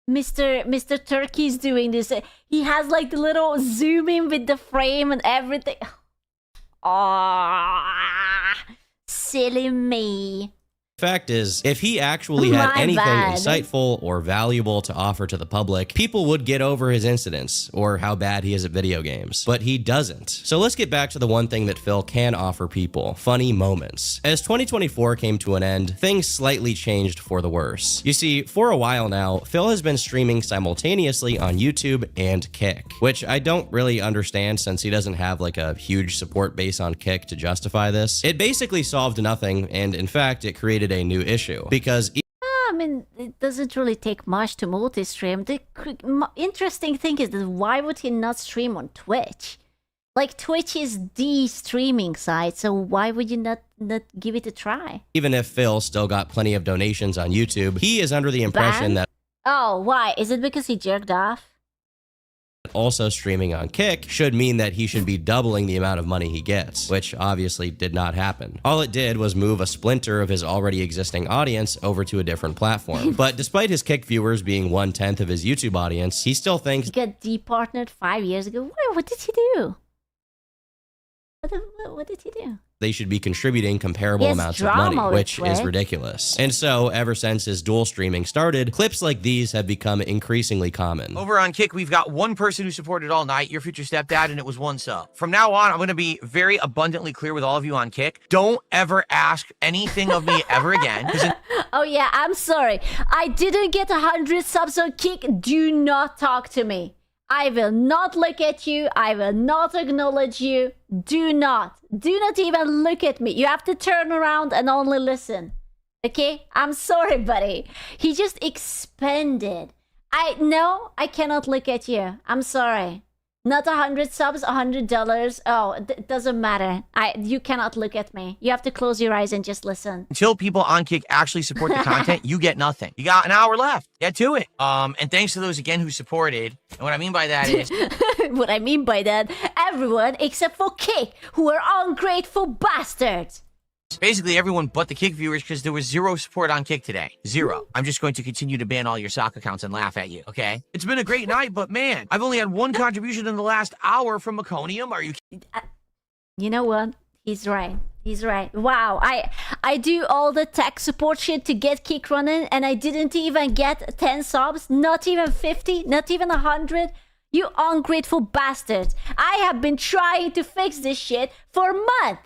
Mr. Turkey's doing this. He has like the little zoom in with the frame and everything. Ah, silly me. Fact is, if he actually had anything insightful or valuable to offer to the public, people would get over his incidents or how bad he is at video games. But he doesn't. So let's get back to the one thing that Phil can offer people: funny moments. As 2024 came to an end, things slightly changed for the worse. You see, for a while now, Phil has been streaming simultaneously on YouTube and Kick, which I don't really understand since he doesn't have like a huge support base on Kick to justify this. It basically solved nothing, and in fact, it created a new issue because I mean, it doesn't really take much to multi-stream. The interesting thing is that why would he not stream on Twitch? Like, Twitch is the streaming site, so why would you not give it a try? Even if Phil still got plenty of donations on YouTube, he is under the impression that oh, why? Is it because he jerked off? Also streaming on Kick should mean that he should be doubling the amount of money he gets, which obviously did not happen. All it did was move a splinter of his already existing audience over to a different platform. But despite his Kick viewers being 1/10 of his YouTube audience, he still thinks he got departnered 5 years ago. What did he do? What did he do? They should be contributing comparable amounts of money, which is ridiculous. And so, ever since his dual streaming started, clips like these have become increasingly common. Over on Kick, we've got one person who supported all night, your future stepdad, and it was 1 sub. From now on, I'm going to be very abundantly clear with all of you on Kick. Don't ever ask anything of me ever again. Oh yeah, I'm sorry. I didn't get 100 subs on Kick. Do not talk to me. I will not look at you. I will not acknowledge you. Do not even look at me. You have to turn around and only listen. Okay? I'm sorry, buddy. He just expanded. No, I cannot look at you. I'm sorry. Not 100 subs, $100. Oh, it doesn't matter. You cannot look at me. You have to close your eyes and just listen. Until people on Kick actually support the content, you get nothing. You got an hour left. Get to it. And thanks to those again who supported. And what I mean by that is what I mean by that, everyone except for Kick, who are ungrateful bastards. Basically everyone but the Kick viewers, because there was 0 support on Kick today. 0. I'm just going to continue to ban all your sock accounts and laugh at you, okay? It's been a great night, but man, I've only had 1 contribution in the last hour from Meconium. Are you You know what? He's right. He's right. Wow, I do all the tech support shit to get Kick running, and I didn't even get 10 subs, not even 50, not even 100. You ungrateful bastards. I have been trying to fix this shit for a month.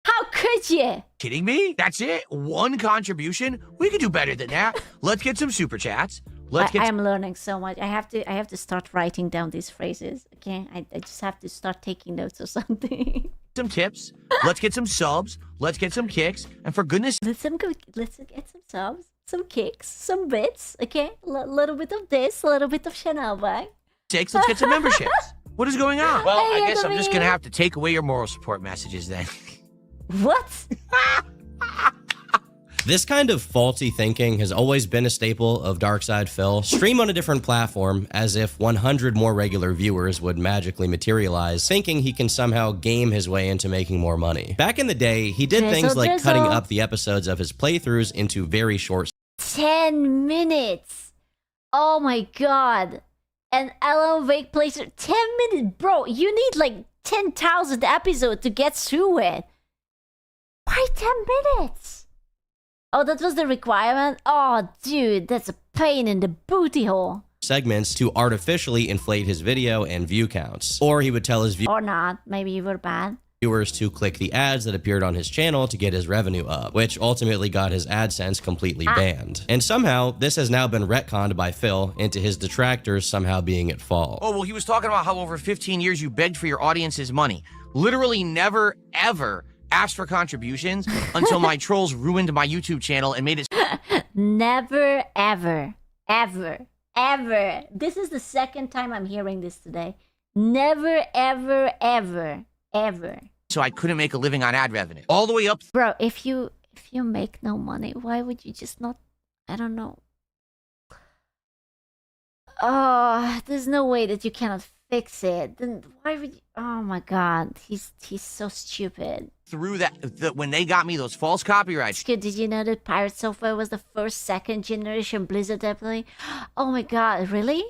How could you? Kidding me? That's it? 1 contribution? We could do better than that. Let's get some super chats. I am learning so much. I have to start writing down these phrases. Okay, I just have to start taking notes or something. Some tips. Let's get some subs. Let's get some kicks. And for goodness, let's get some subs, some kicks, some bits. Okay, a little bit of this, a little bit of Chanel bag. Let's get some memberships. What is going on? Well, I guess I'm just gonna have to take away your moral support messages then. What? This kind of faulty thinking has always been a staple of Darkside Phil. Stream on a different platform as if 100 more regular viewers would magically materialize, thinking he can somehow game his way into making more money. Back in the day, he did things like cutting up the episodes of his playthroughs into very short 10 minutes. Oh my god. And Alan Wake playthrough 10 minutes, bro. You need like 10,000 episodes to get through it. Why 10 minutes? Oh, that was the requirement? Oh, dude, that's a pain in the booty hole. Segments to artificially inflate his video and view counts. Or he would tell his Or not, maybe you were bad. Viewers to click the ads that appeared on his channel to get his revenue up, which ultimately got his AdSense completely banned. And somehow, this has now been retconned by Phil into his detractors somehow being at fault. Oh, well, he was talking about how over 15 years you begged for your audience's money. Literally never, ever asked for contributions until my trolls ruined my YouTube channel and made it. Never, ever, ever, ever. This is the second time I'm hearing this today. Never, ever, ever, ever. So I couldn't make a living on ad revenue. All the way up. Bro, if you make no money, why would you just not, I don't know. Oh, there's no way that you cannot fix it. Then why would you? Oh my god, he's so stupid. Through that, when they got me those false copyrights. Did you know that Pirate Software was the first second generation Blizzard definitely? Oh my god, really?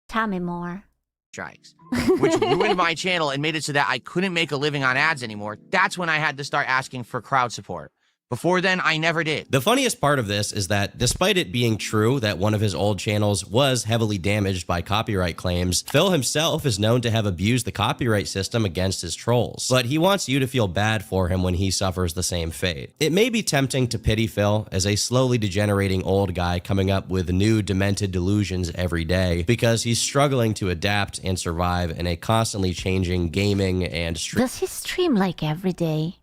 Tell me more. Strikes, which ruined my channel and made it so that I couldn't make a living on ads anymore. That's when I had to start asking for crowd support. Before then, I never did. The funniest part of this is that despite it being true that one of his old channels was heavily damaged by copyright claims, Phil himself is known to have abused the copyright system against his trolls. But he wants you to feel bad for him when he suffers the same fate. It may be tempting to pity Phil as a slowly degenerating old guy coming up with new demented delusions every day because he's struggling to adapt and survive in a constantly changing gaming and Does he stream like every day?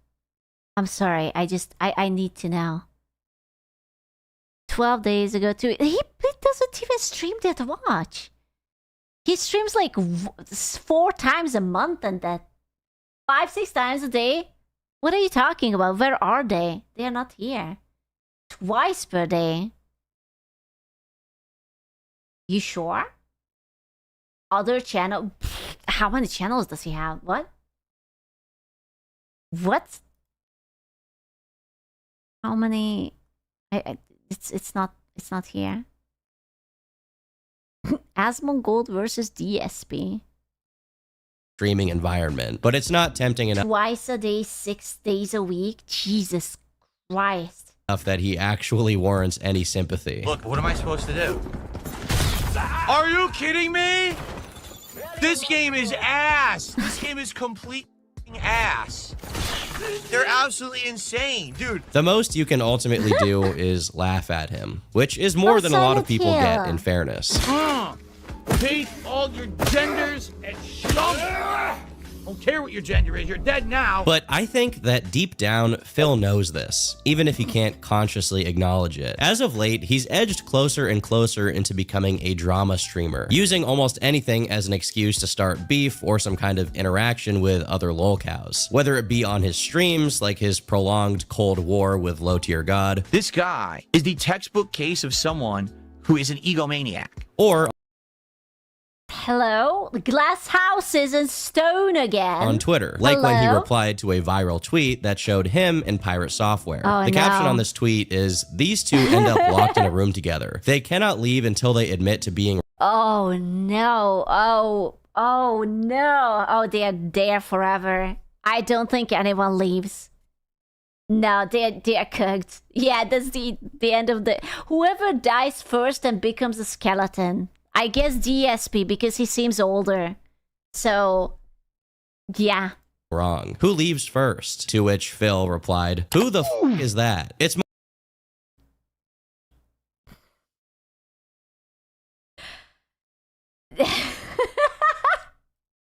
I'm sorry, I need to know. 12 days ago too. He doesn't even stream that much. He streams like 4 times a month and that 5-6 times a day. What are you talking about? Where are they? They are not here. Twice per day. You sure? Other channel? How many channels does he have? What? What? How many? It's not here. Asmongold versus DSP. streaming environment, but it's not tempting enough. Twice a day, 6 days a week. Jesus Christ. That he actually warrants any sympathy. Look, what am I supposed to do? Are you kidding me? This game is ass. This game is complete ass. They're absolutely insane, dude. The most you can ultimately do is laugh at him, which is more than a lot of people get, in fairness. Hate all your genders and don't care what your gender is, you're dead now. But I think that deep down, Phil knows this, even if he can't consciously acknowledge it. As of late, he's edged closer and closer into becoming a drama streamer, using almost anything as an excuse to start beef or some kind of interaction with other lolcows. Whether it be on his streams, like his prolonged Cold War with low-tier god. This guy is the textbook case of someone who is an egomaniac. Or hello? Glass houses and stone again. On Twitter, like when he replied to a viral tweet that showed him and Pirate Software. Oh, the caption on this tweet is, "These two end up locked in a room together. They cannot leave until they admit to being..." Oh no. Oh no. Oh, they are there forever. I don't think anyone leaves. No, they are cooked. Yeah, that's the end of the... Whoever dies first and becomes a skeleton. I guess DSP, because he seems older. So, yeah. Wrong. Who leaves first? To which Phil replied, "Who the f*** is that? It's my..."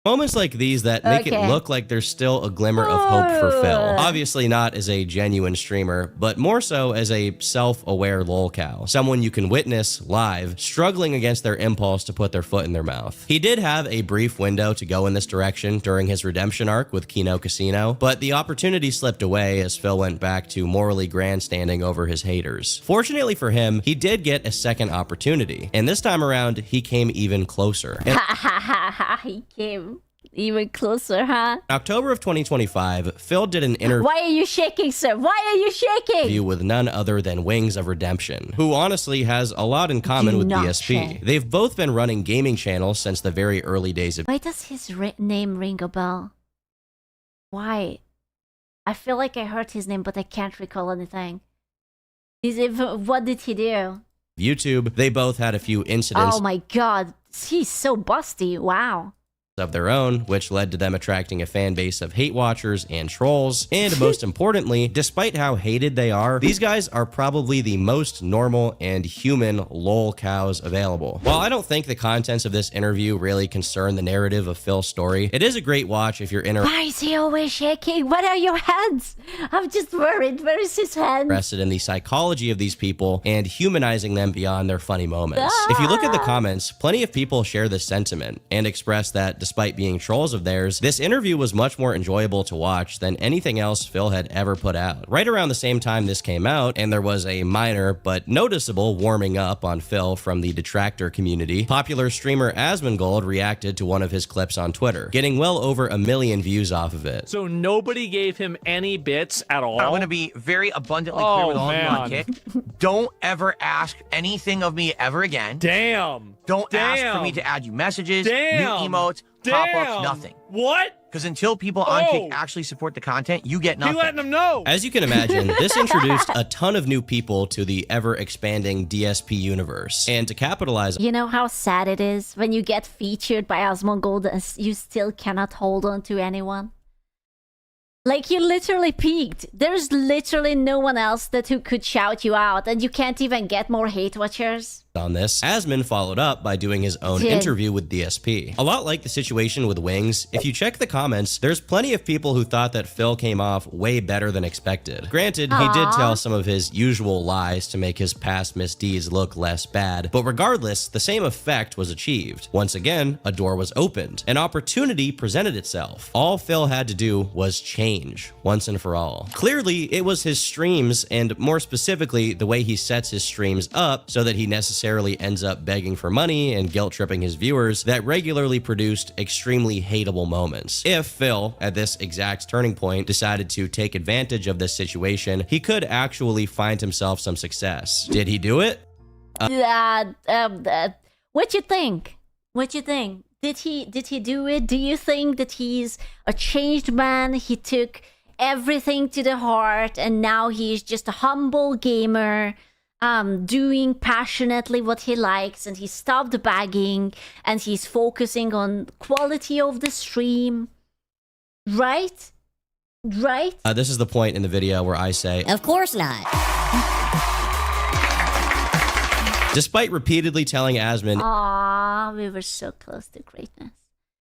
Moments like these that make it look like there's still a glimmer of hope for Phil. Obviously not as a genuine streamer, but more so as a self-aware lolcow. Someone you can witness live, struggling against their impulse to put their foot in their mouth. He did have a brief window to go in this direction during his redemption arc with Kino Casino, but the opportunity slipped away as Phil went back to morally grandstanding over his haters. Fortunately for him, he did get a second opportunity, and this time around, he came even closer. He came even closer, huh? In October of 2025, Phil did an interview. Why are you shaking, sir? Why are you shaking? With none other than Wings of Redemption, who honestly has a lot in common with DSP. They've both been running gaming channels since the very early days of... Why does his name ring a bell? Why? I feel like I heard his name, but I can't recall anything. What did he do? YouTube. They both had a few incidents. Oh my god, he's so busty. Wow. Of their own, which led to them attracting a fan base of hate watchers and trolls. And most importantly, despite how hated they are, these guys are probably the most normal and human lol cows available. While I don't think the contents of this interview really concern the narrative of Phil's story, it is a great watch if you're Why is he always shaking? What are your hands? I'm just worried. Where is his hand? Interested in the psychology of these people and humanizing them beyond their funny moments. If you look at the comments, plenty of people share this sentiment and express that despite being trolls of theirs, this interview was much more enjoyable to watch than anything else Phil had ever put out. Right around the same time this came out, and there was a minor but noticeable warming up on Phil from the detractor community, popular streamer Asmongold reacted to one of his clips on Twitter, getting well over 1 million views off of it. So nobody gave him any bits at all? I'm going to be very abundantly clear with all of you on Kick. Don't ever ask anything of me ever again. Damn. Don't ask for me to add you messages, new emotes, pop-ups, nothing. What? Because until people on Kick actually support the content, you get nothing. You letting them know. As you can imagine, this introduced a ton of new people to the ever-expanding DSP universe. And to capitalize... You know how sad it is when you get featured by Asmongold and you still cannot hold on to anyone? Like, you literally peaked. There's literally no one else who could shout you out, and you can't even get more hate watchers. On this, Asmon followed up by doing his own interview with DSP. A lot like the situation with Wings, if you check the comments, there's plenty of people who thought that Phil came off way better than expected. Granted, he did tell some of his usual lies to make his past misdeeds look less bad, but regardless, the same effect was achieved. Once again, a door was opened. An opportunity presented itself. All Phil had to do was change, once and for all. Clearly, it was his streams, and more specifically, the way he sets his streams up so that he necessarily ends up begging for money and guilt-tripping his viewers that regularly produced extremely hateable moments. If Phil, at this exact turning point, decided to take advantage of this situation, he could actually find himself some success. Did he do it? What you think? What you think? Did he do it? Do you think that he's a changed man? He took everything to the heart and now he's just a humble gamer, doing passionately what he likes, and he stopped begging and he's focusing on quality of the stream, right? This is the point in the video where I say, of course not. Despite repeatedly telling Asmon, "Aww, we were so close to greatness."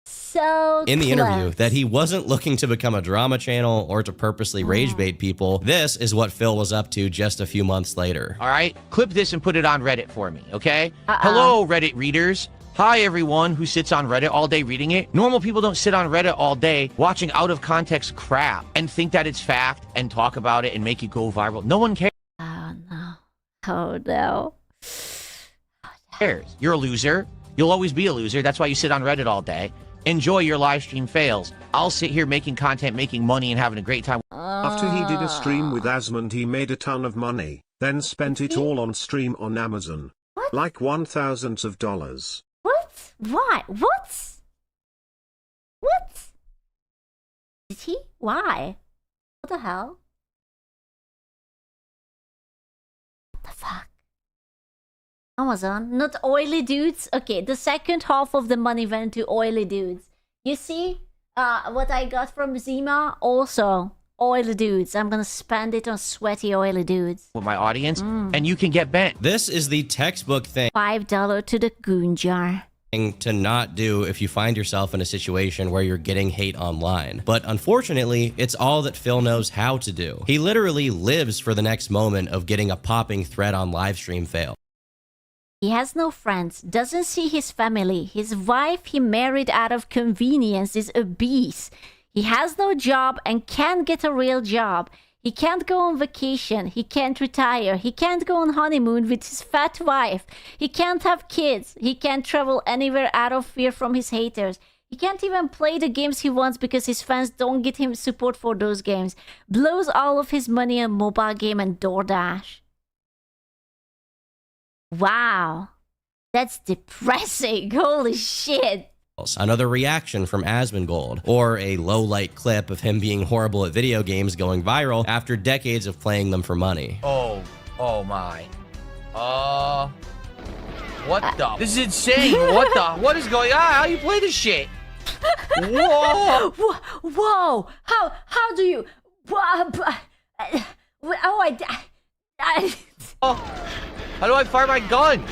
So in the interview that he wasn't looking to become a drama channel or to purposely rage bait people, this is what Phil was up to just a few months later. All right, clip this and put it on Reddit for me, okay? Hello, Reddit readers. Hi, everyone who sits on Reddit all day reading it. Normal people don't sit on Reddit all day watching out-of-context crap and think that it's fact and talk about it and make it go viral. No one cares. Oh, no. Oh, no. You're a loser. You'll always be a loser. That's why you sit on Reddit all day. Enjoy your live stream fails. I'll sit here making content, making money, and having a great time. After he did a stream with Asmond, he made a ton of money, then spent it all on stream on Amazon. What? Like $1,000s of dollars. What? Why? What? What? Did he? Why? What the hell? What the fuck? Amazon, not oily dudes. Okay, the second half of the money went to oily dudes. You see, what I got from Zima, also oily dudes. I'm gonna spend it on sweaty oily dudes. With my audience, and you can get bent. This is the textbook thing $5 to the goon jar. To not do if you find yourself in a situation where you're getting hate online. But unfortunately, it's all that Phil knows how to do. He literally lives for the next moment of getting a popping thread on livestream fail. He has no friends, doesn't see his family. His wife he married out of convenience is obese. He has no job and can't get a real job. He can't go on vacation. He can't retire. He can't go on honeymoon with his fat wife. He can't have kids. He can't travel anywhere out of fear from his haters. He can't even play the games he wants because his fans don't get him support for those games. Blows all of his money on mobile game and DoorDash. Wow, that's depressing. Holy shit. Another reaction from Asmongold, or a low-light clip of him being horrible at video games going viral after decades of playing them for money. Oh my. What the? This is insane. What is going on? How you play this shit? Whoa. Whoa. How do you? How do I fire my gun?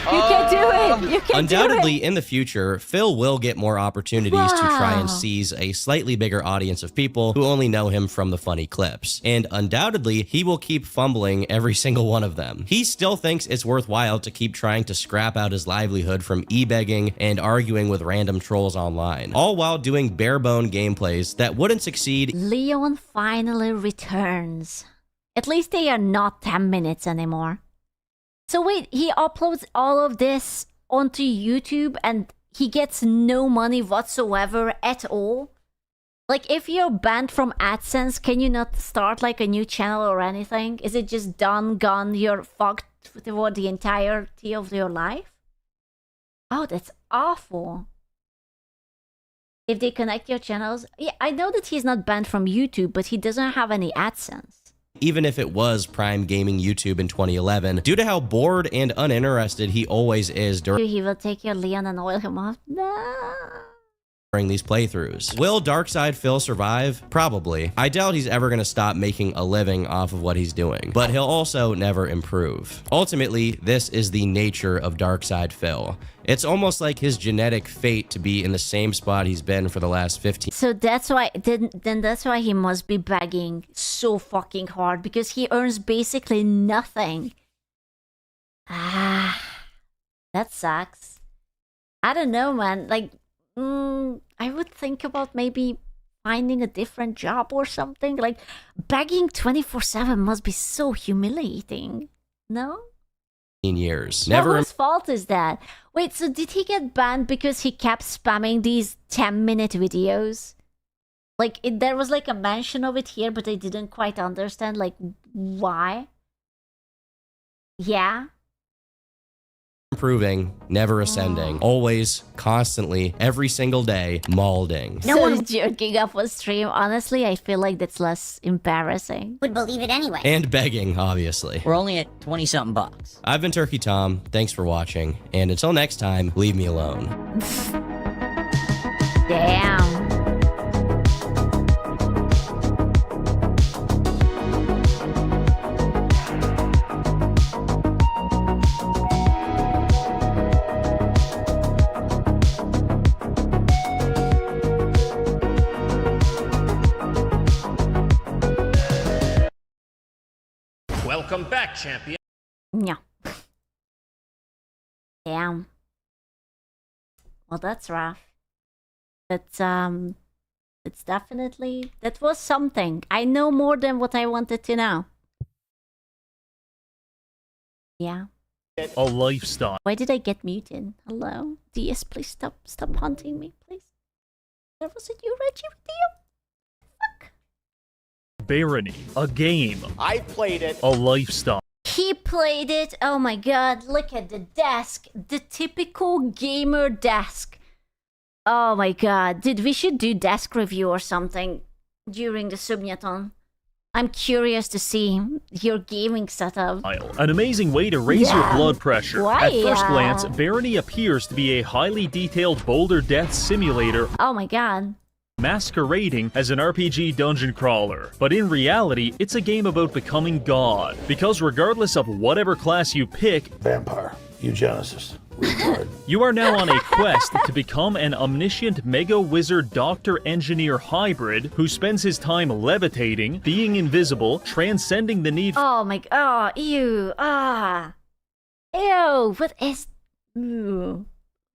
You can do it. You can Undoubtedly, do it. in the future, Phil will get more opportunities to try and seize a slightly bigger audience of people who only know him from the funny clips. And undoubtedly, he will keep fumbling every single one of them. He still thinks it's worthwhile to keep trying to scrap out his livelihood from e-begging and arguing with random trolls online, all while doing bare-bone gameplays that wouldn't succeed. Leon finally returns. At least they are not 10 minutes anymore. So wait, he uploads all of this onto YouTube and he gets no money whatsoever at all? Like, if you're banned from AdSense, can you not start like a new channel or anything? Is it just done, gone, you're fucked for the entirety of your life? Oh, that's awful. If they connect your channels... Yeah, I know that he's not banned from YouTube, but he doesn't have any AdSense. Even if it was Prime Gaming YouTube in 2011, due to how bored and uninterested he always is during He will take your Leon and oil him off. No. these playthroughs. Will Darkside Phil survive? Probably. I doubt he's ever going to stop making a living off of what he's doing, but he'll also never improve. Ultimately, this is the nature of Darkside Phil. It's almost like his genetic fate to be in the same spot he's been for the last 15. So that's why, then that's why he must be begging so fucking hard, because he earns basically nothing. Ah, that sucks. I don't know, man. Like, I would think about maybe finding a different job or something. Like, begging 24/7 must be so humiliating. No? Years. Now, whose fault is that? Wait, so did he get banned because he kept spamming these 10-minute videos? Like, there was like a mention of it here, but I didn't quite understand, like, why? Yeah? Improving, never ascending, always, constantly, every single day, maulding. No one jerking off a stream. Honestly, I feel like that's less embarrassing. Would believe it anyway. And begging, obviously. We're only at 20-something bucks. I've been Turkey Tom, thanks for watching, and until next time, leave me alone. Damn. Welcome back, champion. Yeah. Damn. Well, that's rough. It's definitely, that was something. I know more than what I wanted to know. Yeah. A lifestyle. Why did I get muted? Hello? DS, please stop hunting me, please. There was a new Reggie video. Barony. A game. I played it. A lifestyle. He played it. Oh my god, look at the desk. The typical gamer desk. Oh my god. Dude, we should do desk review or something during the Subathon. I'm curious to see your gaming setup. An amazing way to raise your blood pressure. Why? At first glance, Barony appears to be a highly detailed boulder death simulator. Oh my god. Masquerading as an RPG dungeon crawler. But in reality, it's a game about becoming God. Because regardless of whatever class you pick, Vampire. Eugenicist. Retard. you are now on a quest to become an omniscient mega wizard doctor engineer hybrid who spends his time levitating, being invisible, transcending the need Oh my god. Oh, ew. Ah. Ew. What is... Ew.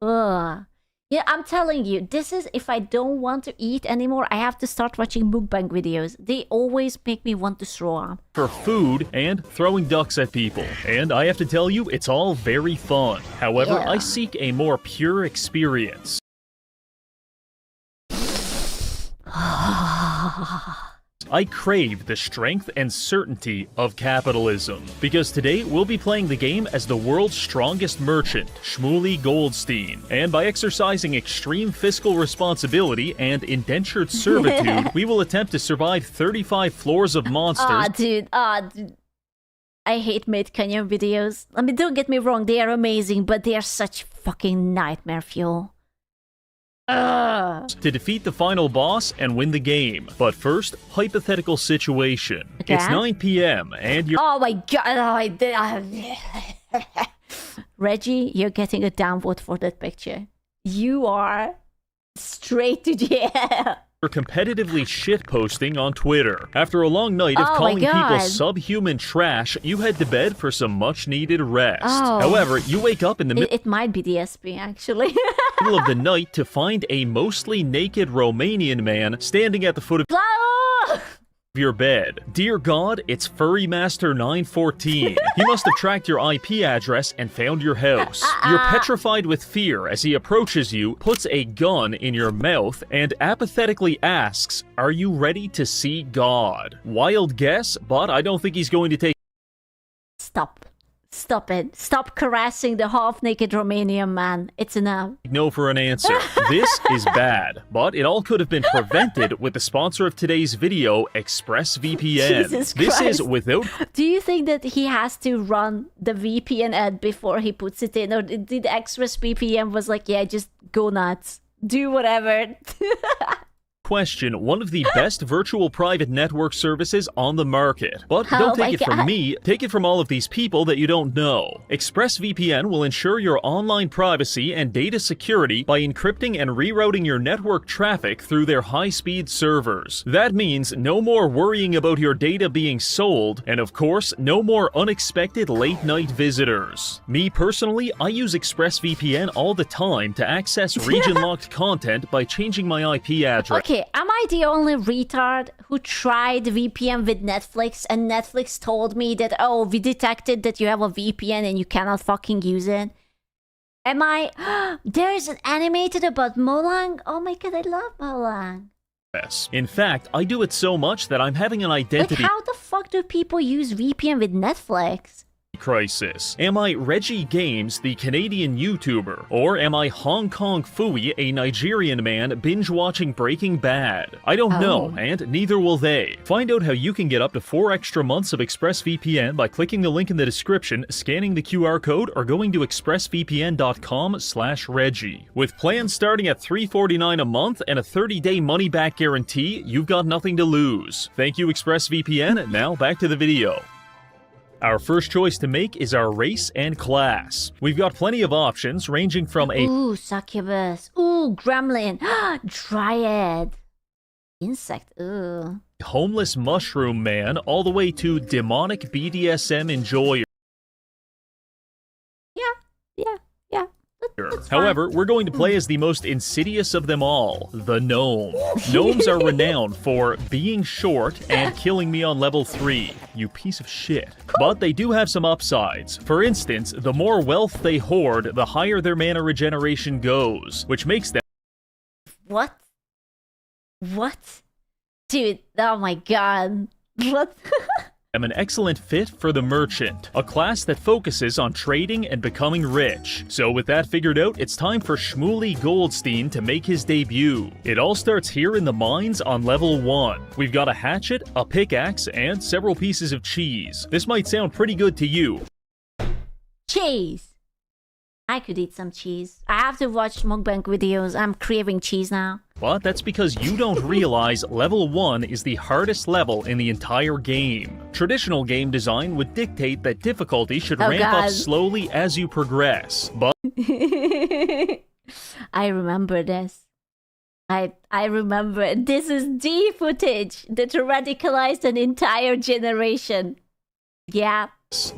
Ugh. Yeah, I'm telling you, this is, if I don't want to eat anymore, I have to start watching mukbang videos. They always make me want to throw up. for food and throwing ducks at people. And I have to tell you, it's all very fun. However, Yeah. I seek a more pure experience. I crave the strength and certainty of capitalism. Because today, we'll be playing the game as the world's strongest merchant, Shmuley Goldstein. And by exercising extreme fiscal responsibility and indentured servitude, we will attempt to survive 35 floors of monsters. Dude. I hate mid-canyon videos. I mean, don't get me wrong, they are amazing, but they are such fucking nightmare fuel. To defeat the final boss and win the game. But first, hypothetical situation. Okay. It's 9 p.m. and you're Oh my god. Reggie, you're getting a downvote for that picture. You are straight to jail. For competitively shitposting on Twitter. After a long night of calling people subhuman trash, you head to bed for some much-needed rest. However, you wake up in the It might be DSP, actually. middle of the night to find a mostly naked Romanian man standing at the foot of your bed. Dear God, it's Furry Master 914. He must have tracked your IP address and found your house. You're petrified with fear as he approaches you, puts a gun in your mouth, and apathetically asks, "Are you ready to see God?" Wild guess, but I don't think he's going to take. Stop. Stop it. Stop caressing the half-naked Romanian man. It's enough. No for an answer. This is bad, but it all could have been prevented with the sponsor of today's video, ExpressVPN. Jesus this Christ. is without. Do you think that he has to run the VPN ad before he puts it in? Or did ExpressVPN was like, yeah, just go nuts. Do whatever. Question, one of the best virtual private network services on the market. But don't take it from me, take it from all of these people that you don't know. ExpressVPN will ensure your online privacy and data security by encrypting and rerouting your network traffic through their high-speed servers. That means no more worrying about your data being sold, and of course, no more unexpected late-night visitors. Me personally, I use ExpressVPN all the time to access region-locked content by changing my IP address. Okay, am I the only retard who tried VPN with Netflix and Netflix told me that, oh, we detected that you have a VPN and you cannot fucking use it? Am I... There's an animated about Molang? Oh my god, I love Molang. In fact, I do it so much that I'm having an identity Like, how the fuck do people use VPN with Netflix? crisis. Am I Reggie Games, the Canadian YouTuber? Or am I Hong Kong Fooey, a Nigerian man binge-watching Breaking Bad? I don't know, and neither will they. Find out how you can get up to 4 extra months of ExpressVPN by clicking the link in the description, scanning the QR code, or going to expressvpn.com/Reggie. With plans starting at $3.49 a month and a 30-day money-back guarantee, you've got nothing to lose. Thank you, ExpressVPN. Now back to the video. Our first choice to make is our race and class. We've got plenty of options ranging from a Ooh, succubus. Ooh, gremlin. Dryad. Insect. Ooh. homeless mushroom man all the way to demonic BDSM enjoyer. However, we're going to play as the most insidious of them all, the gnome. Gnomes are renowned for being short and killing me on level 3, you piece of shit. But they do have some upsides. For instance, the more wealth they hoard, the higher their mana regeneration goes, which makes them— What? What? Dude, oh my god. What? I'm an excellent fit for the merchant, a class that focuses on trading and becoming rich. So with that figured out, it's time for Shmuley Goldstein to make his debut. It all starts here in the mines on level 1. We've got a hatchet, a pickaxe, and several pieces of cheese. This might sound pretty good to you. Cheese! I could eat some cheese. I have to watch mukbang videos. I'm craving cheese now. But that's because you don't realize level 1 is the hardest level in the entire game. Traditional game design would dictate that difficulty should ramp up slowly as you progress, but I remember this. I remember. This is the footage that radicalized an entire generation. Yeah.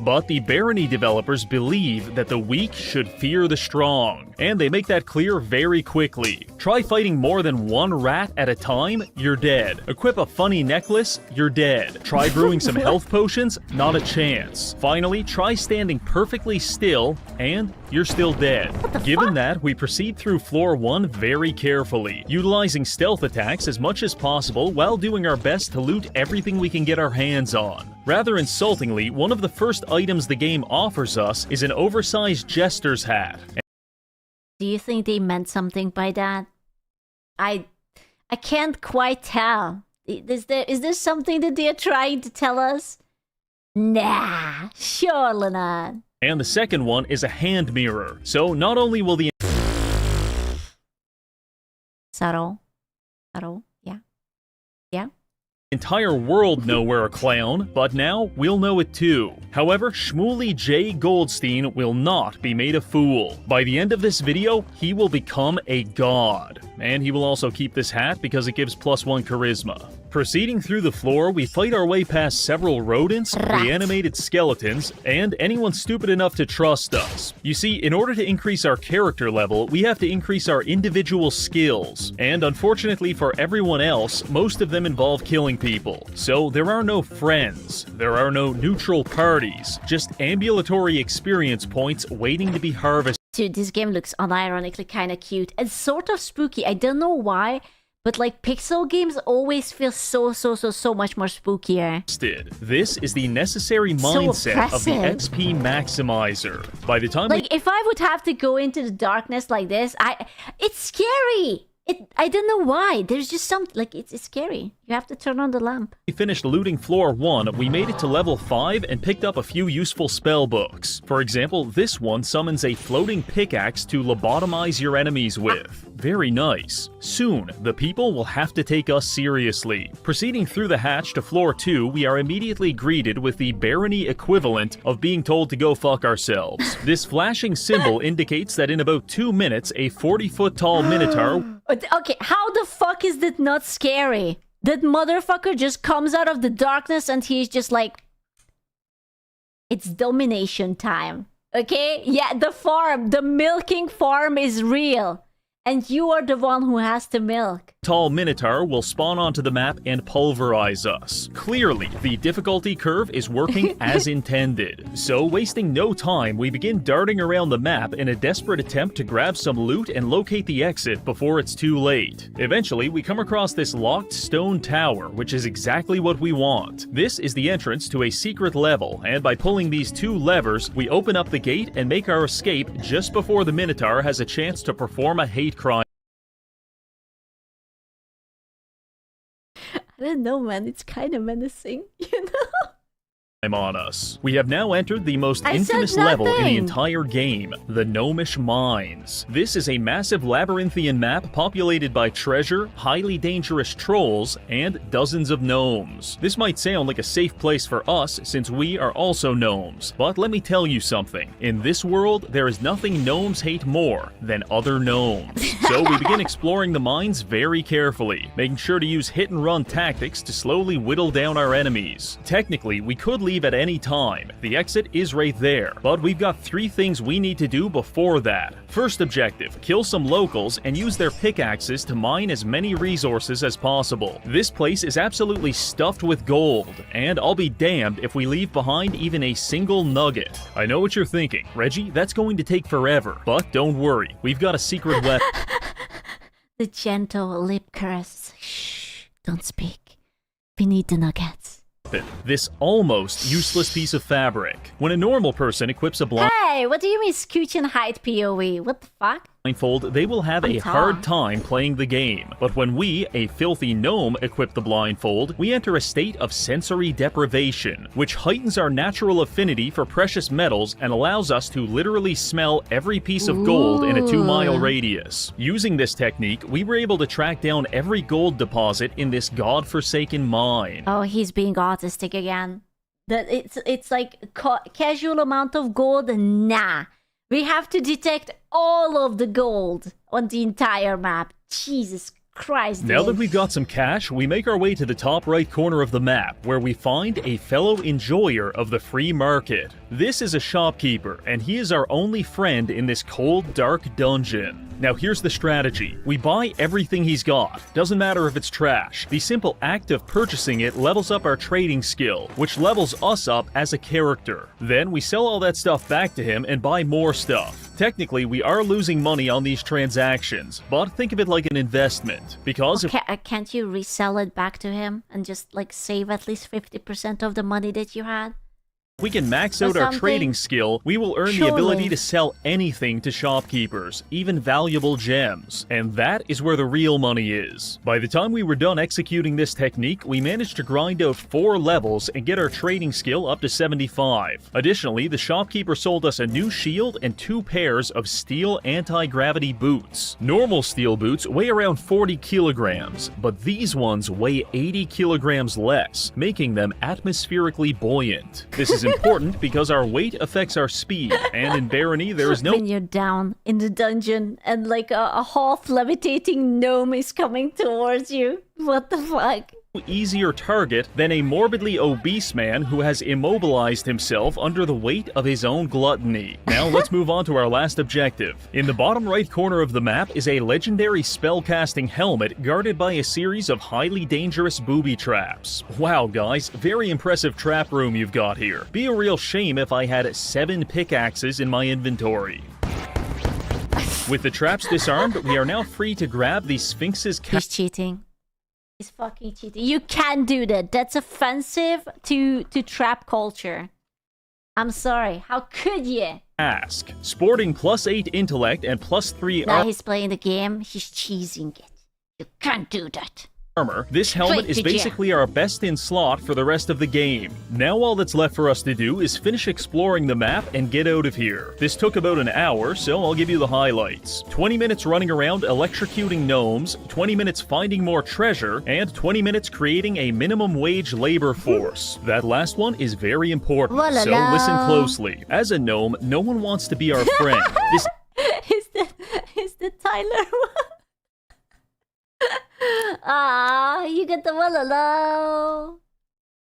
But the Barony developers believe that the weak should fear the strong, and they make that clear very quickly. Try fighting more than one rat at a time, you're dead. Equip a funny necklace, you're dead. Try brewing some health potions, not a chance. Finally, try standing perfectly still, and you're still dead. Given that, we proceed through floor 1 very carefully, utilizing stealth attacks as much as possible while doing our best to loot everything we can get our hands on. Rather insultingly, one of the first items the game offers us is an oversized jester's hat. Do you think they meant something by that? I can't quite tell. Is there something that they're trying to tell us? Nah, surely not. And the second one is a hand mirror. So not only will the Subtle, yeah. entire world know we're a clown, but now we'll know it too. However, Shmuley J. Goldstein will not be made a fool. By the end of this video, he will become a god. And he will also keep this hat because it gives +1 charisma. Proceeding through the floor, we fight our way past several rodents, reanimated skeletons, and anyone stupid enough to trust us. You see, in order to increase our character level, we have to increase our individual skills. And unfortunately for everyone else, most of them involve killing people. So there are no friends, there are no neutral parties, just ambulatory experience points waiting to be harvested. Dude, this game looks unironically kind of cute and sort of spooky. I don't know why, but like pixel games always feel so much more spookier. This is the necessary mindset of the XP maximizer. By the time if I would have to go into the darkness like this, it's scary. I don't know why. There's just something like it's scary. You have to turn on the lamp. We finished looting floor 1, we made it to level 5 and picked up a few useful spell books. For example, this one summons a floating pickaxe to lobotomize your enemies with. Very nice. Soon, the people will have to take us seriously. Proceeding through the hatch to floor 2, we are immediately greeted with the barony equivalent of being told to go fuck ourselves. This flashing symbol indicates that in about 2 minutes, a 40-foot tall minotaur... Okay, how the fuck is that not scary? That motherfucker just comes out of the darkness and he's just like... It's domination time. Okay? Yeah, the milking farm is real. And you are the one who has to milk. Tall minotaur will spawn onto the map and pulverize us. Clearly, the difficulty curve is working as intended. So, wasting no time, we begin darting around the map in a desperate attempt to grab some loot and locate the exit before it's too late. Eventually, we come across this locked stone tower, which is exactly what we want. This is the entrance to a secret level, and by pulling these 2 levers, we open up the gate and make our escape just before the minotaur has a chance to perform a hate crime. I don't know, man. It's kind of menacing, you know? On us. We have now entered the most infamous level in the entire game, the Gnomish Mines. This is a massive labyrinthian map populated by treasure, highly dangerous trolls, and dozens of gnomes. This might sound like a safe place for us since we are also gnomes, but let me tell you something. In this world, there is nothing gnomes hate more than other gnomes. So we begin exploring the mines very carefully, making sure to use hit-and-run tactics to slowly whittle down our enemies. Technically, we could leave at any time. The exit is right there, but we've got 3 things we need to do before that. First objective, kill some locals and use their pickaxes to mine as many resources as possible. This place is absolutely stuffed with gold, and I'll be damned if we leave behind even a single nugget. I know what you're thinking, Reggie, that's going to take forever, but don't worry, we've got a secret weapon. The gentle lip caress. Shh, don't speak. We need the nuggets. This almost useless piece of fabric. When a normal person equips a blind... Hey, what do you mean scooch and hide POE? What the fuck? blindfold, they will have a hard time playing the game. But when we, a filthy gnome, equip the blindfold, we enter a state of sensory deprivation, which heightens our natural affinity for precious metals and allows us to literally smell every piece of gold in a 2-mile radius. Using this technique, we were able to track down every gold deposit in this godforsaken mine. Oh, he's being autistic again. That it's like casual amount of gold. Nah, we have to detect all of the gold on the entire map. Jesus Christ. Now that we've got some cash, we make our way to the top right corner of the map, where we find a fellow enjoyer of the free market. This is a shopkeeper, and he is our only friend in this cold, dark dungeon. Now here's the strategy. We buy everything he's got. Doesn't matter if it's trash. The simple act of purchasing it levels up our trading skill, which levels us up as a character. Then we sell all that stuff back to him and buy more stuff. Technically, we are losing money on these transactions, but think of it like an investment, because can't you resell it back to him and just like save at least 50% of the money that you had? we can max Or out our something. trading skill, we will earn the Surely. ability to sell anything to shopkeepers, even valuable gems. And that is where the real money is. By the time we were done executing this technique, we managed to grind out 4 levels and get our trading skill up to 75. Additionally, the shopkeeper sold us a new shield and 2 pairs of steel anti-gravity boots. Normal steel boots weigh around 40 kilograms, but these ones weigh 80 kilograms less, making them atmospherically buoyant. This is important because our weight affects our speed, and in Barony there is no When you're down in the dungeon and like a half levitating gnome is coming towards you. What the fuck? easier target than a morbidly obese man who has immobilized himself under the weight of his own gluttony. Now let's move on to our last objective. In the bottom right corner of the map is a legendary spellcasting helmet guarded by a series of highly dangerous booby traps. Wow guys, very impressive trap room you've got here. Be a real shame if I had 7 pickaxes in my inventory. With the traps disarmed, we are now free to grab the Sphinx's He's cheating. He's fucking cheating. You can't do that. That's offensive to trap culture. I'm sorry. How could you? Ask. Sporting +8 intellect and +3 Now he's playing the game. He's cheesing it. You can't do that. armor, this helmet is basically our best in slot for the rest of the game. Now all that's left for us to do is finish exploring the map and get out of here. This took about an hour, so I'll give you the highlights. 20 minutes running around electrocuting gnomes, 20 minutes finding more treasure, and 20 minutes creating a minimum wage labor force. That last one is very important, so listen closely. As a gnome, no one wants to be our friend. This is the Tyler one. Ah, you get the walala.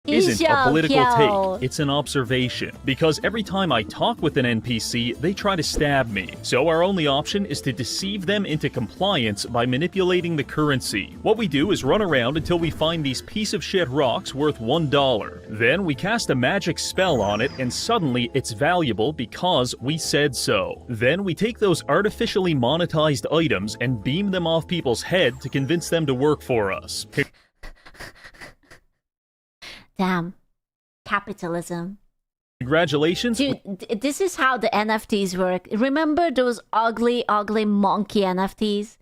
isn't a political take, it's an observation. Because every time I talk with an NPC, they try to stab me. So our only option is to deceive them into compliance by manipulating the currency. What we do is run around until we find these piece of shit rocks worth $1. Then we cast a magic spell on it and suddenly it's valuable because we said so. Then we take those artificially monetized items and beam them off people's head to convince them to work for us. Damn. Capitalism. Congratulations. Dude, this is how the NFTs work. Remember those ugly monkey NFTs?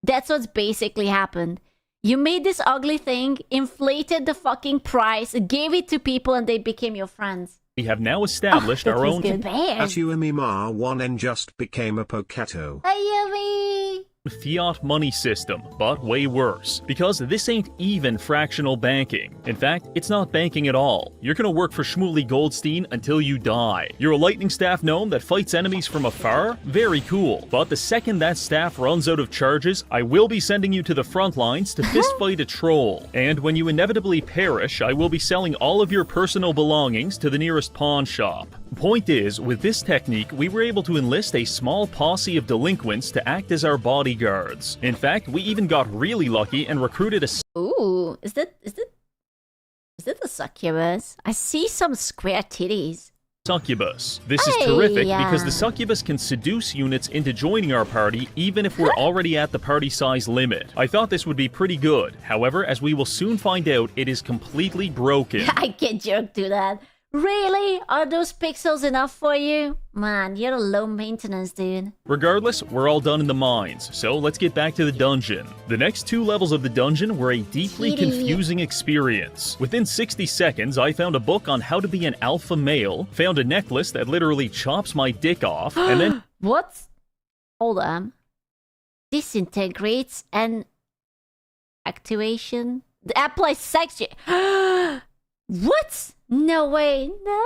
That's what's basically happened. You made this ugly thing, inflated the fucking price, gave it to people, and they became your friends. We have now established our own Atuyumi1N just became a Pocato. Ayumi! fiat money system, but way worse. Because this ain't even fractional banking. In fact, it's not banking at all. You're gonna work for Shmuley Goldstein until you die. You're a lightning staff gnome that fights enemies from afar? Very cool. But the second that staff runs out of charges, I will be sending you to the front lines to fistfight a troll. And when you inevitably perish, I will be selling all of your personal belongings to the nearest pawn shop. Point is, with this technique, we were able to enlist a small posse of delinquents to act as our bodyguards. In fact, we even got really lucky and recruited a Ooh, is that the succubus? I see some square titties. succubus. This is terrific because the succubus can seduce units into joining our party even if we're already at the party size limit. I thought this would be pretty good. However, as we will soon find out, it is completely broken. I can't joke to that. Really? Are those pixels enough for you? Man, you're a low maintenance, dude. Regardless, we're all done in the mines, so let's get back to the dungeon. The next 2 levels of the dungeon were a deeply confusing experience. Within 60 seconds, I found a book on how to be an alpha male, found a necklace that literally chops my dick off, and then... What? Hold on. Disintegrates and... Activation? Apply sex... What? No way. No.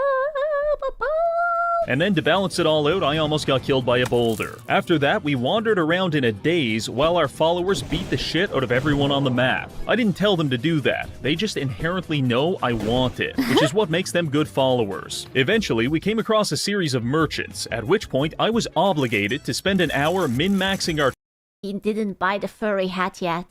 And then to balance it all out, I almost got killed by a boulder. After that, we wandered around in a daze while our followers beat the shit out of everyone on the map. I didn't tell them to do that. They just inherently know I want it, which is what makes them good followers. Eventually, we came across a series of merchants, at which point I was obligated to spend an hour min-maxing our... He didn't buy the furry hat yet.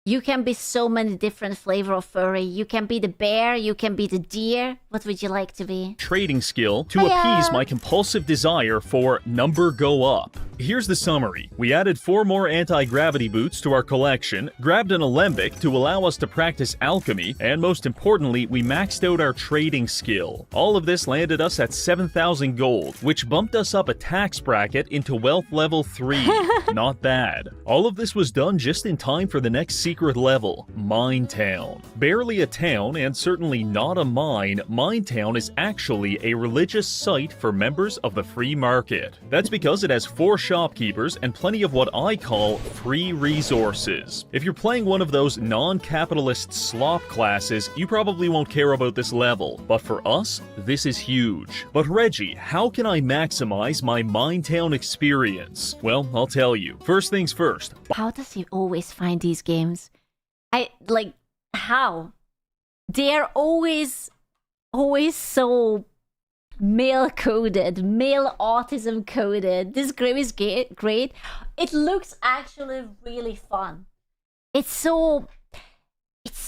You can be so many different flavor of furry. You can be the bear, you can be the deer. What would you like to be? Trading skill to appease my compulsive desire for number go up. Here's the summary. We added 4 more anti-gravity boots to our collection, grabbed an alembic to allow us to practice alchemy, and most importantly, we maxed out our trading skill. All of this landed us at 7,000 gold, which bumped us up a tax bracket into wealth level 3. Not bad. All of this was done just in time for the next secret level, Mine Town. Barely a town and certainly not a mine, Mine Town is actually a religious site for members of the free market. That's because it has 4 shopkeepers and plenty of what I call free resources. If you're playing one of those non-capitalist slop classes, you probably won't care about this level, but for us, this is huge. But Reggie, how can I maximize my Mine Town experience? Well, I'll tell you. First things first. How does he always find these games? How? They're always so male-coded, male autism coded. This game is great. It looks actually really fun. It's so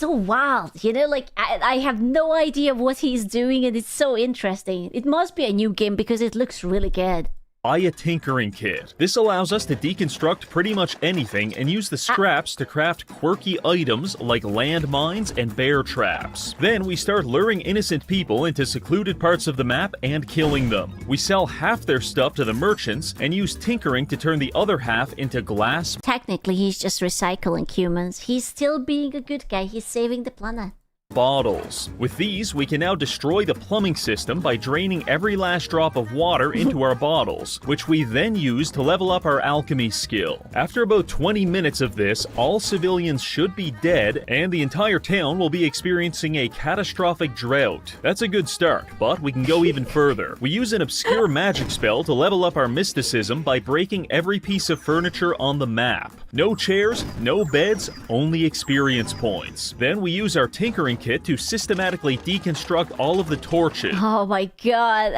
wild, you know, like I have no idea what he's doing and it's so interesting. It must be a new game because it looks really good. Buy a tinkering kit. This allows us to deconstruct pretty much anything and use the scraps to craft quirky items like landmines and bear traps. Then we start luring innocent people into secluded parts of the map and killing them. We sell half their stuff to the merchants and use tinkering to turn the other half into glass. Technically, he's just recycling humans. He's still being a good guy. He's saving the planet. Bottles. With these, we can now destroy the plumbing system by draining every last drop of water into our bottles, which we then use to level up our alchemy skill. After about 20 minutes of this, all civilians should be dead, and the entire town will be experiencing a catastrophic drought. That's a good start, but we can go even further. We use an obscure magic spell to level up our mysticism by breaking every piece of furniture on the map. No chairs, no beds, only experience points. Then we use our tinkering kit to systematically deconstruct all of the torches. Oh my god.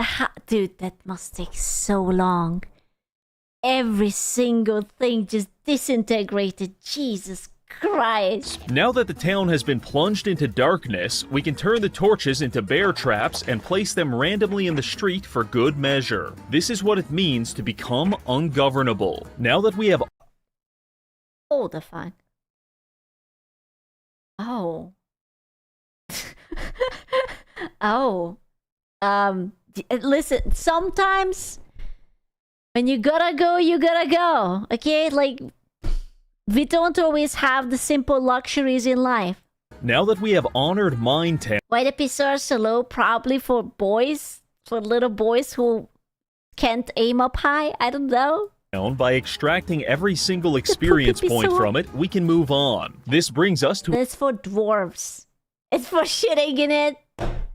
Dude, that must take so long. Every single thing just disintegrated. Jesus Christ. Now that the town has been plunged into darkness, we can turn the torches into bear traps and place them randomly in the street for good measure. This is what it means to become ungovernable. Now that we have... Oh, the fuck. Oh. Oh. Listen, sometimes when you gotta go, you gotta go. Okay? Like, we don't always have the simple luxuries in life. Now that we have honored Mine Town... Why the PC are so low? Probably for boys. For little boys who can't aim up high. I don't know. By extracting every single experience point from it, we can move on. This brings us to... It's for dwarves. It's for shitting in it.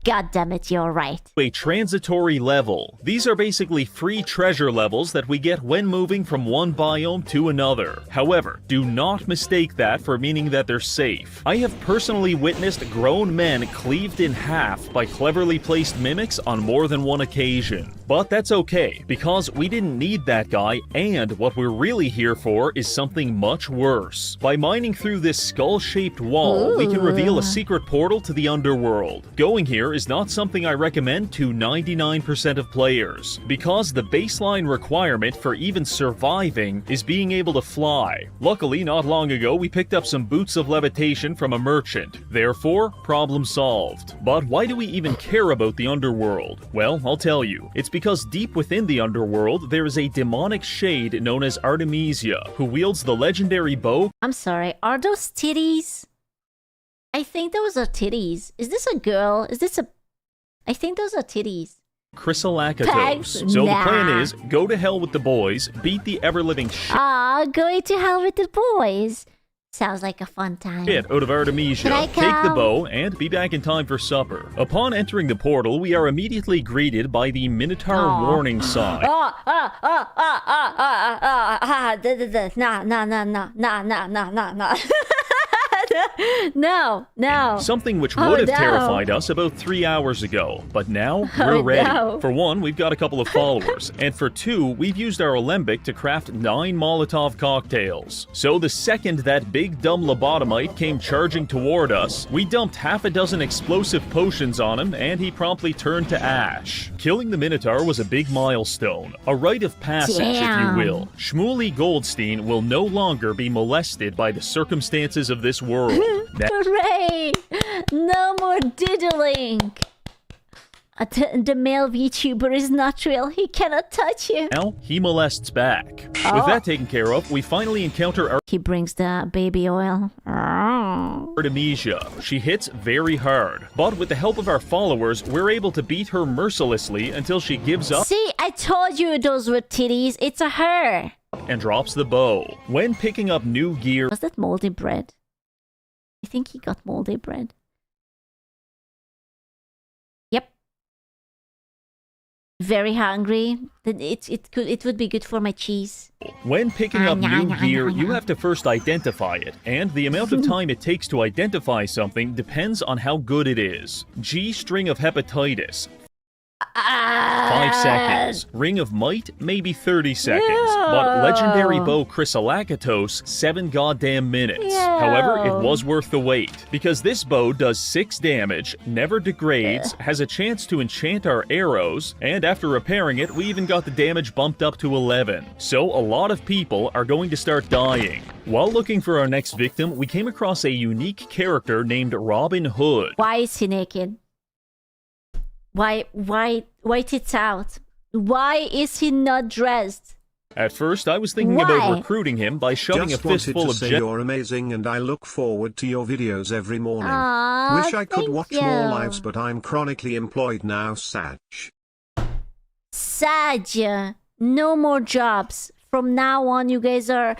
God damn it, you're right. A transitory level. These are basically free treasure levels that we get when moving from one biome to another. However, do not mistake that for meaning that they're safe. I have personally witnessed grown men cleaved in half by cleverly placed mimics on more than one occasion. But that's okay, because we didn't need that guy, and what we're really here for is something much worse. By mining through this skull-shaped wall, we can reveal a secret portal to the underworld. Going here is not something I recommend to 99% of players, because the baseline requirement for even surviving is being able to fly. Luckily, not long ago, we picked up some boots of levitation from a merchant. Therefore, problem solved. But why do we even care about the underworld? Well, I'll tell you. It's because deep within the underworld, there is a demonic shade known as Artemisia, who wields the legendary bow. I'm sorry, are those titties? I think those are titties. Is this a girl? Is this a... I think those are titties. Chrysolakatos. So the plan is, go to hell with the boys, beat the ever-living shit going to hell with the boys. Sounds like a fun time. Out of Artemisia, take the bow, and be back in time for supper. Upon entering the portal, we are immediately greeted by the Minotaur warning sign. No, no. Something which Oh, would have no. terrified us about 3 hours ago, but now we're Oh, ready. no. For one, we've got a couple of followers, and for two, we've used our Alembic to craft 9 Molotov cocktails. So the second that big dumb lobotomite came charging toward us, we dumped half a dozen explosive potions on him, and he promptly turned to ash. Killing the Minotaur was a big milestone, a rite of passage, Damn. if you will. Shmuley Goldstein will no longer be molested by the circumstances of this world. Hooray! No more diddling! The male VTuber is not real. He cannot touch you. Now, he molests back. Oh. With that taken care of, we finally encounter our He brings the baby oil. Artemisia. She hits very hard, but with the help of our followers, we're able to beat her mercilessly until she gives up See, I told you those were titties. It's a her. and drops the bow. When picking up new gear, Was that moldy bread? I think he got moldy bread. Yep. Very hungry. It would be good for my cheese. When picking up new gear, you have to first identify it, and the amount of time it takes to identify something depends on how good it is. G string of hepatitis, 5 seconds. Ring of Might, maybe 30 seconds. But Legendary Bow Chrysolacatos, 7 goddamn minutes. However, it was worth the wait, because this bow does 6 damage, never degrades, has a chance to enchant our arrows, and after repairing it, we even got the damage bumped up to 11. So a lot of people are going to start dying. While looking for our next victim, we came across a unique character named Robin Hood. Why is he naked? Why tits out? Why is he not dressed? At first, I was thinking Why? about recruiting him by shoving Just a fistful wanted to of say you're amazing and I look forward to your videos every morning. Aw, Wish I could thank watch you. more lives, but I'm chronically employed now, Sag. Sad. No more jobs. From now on, you guys are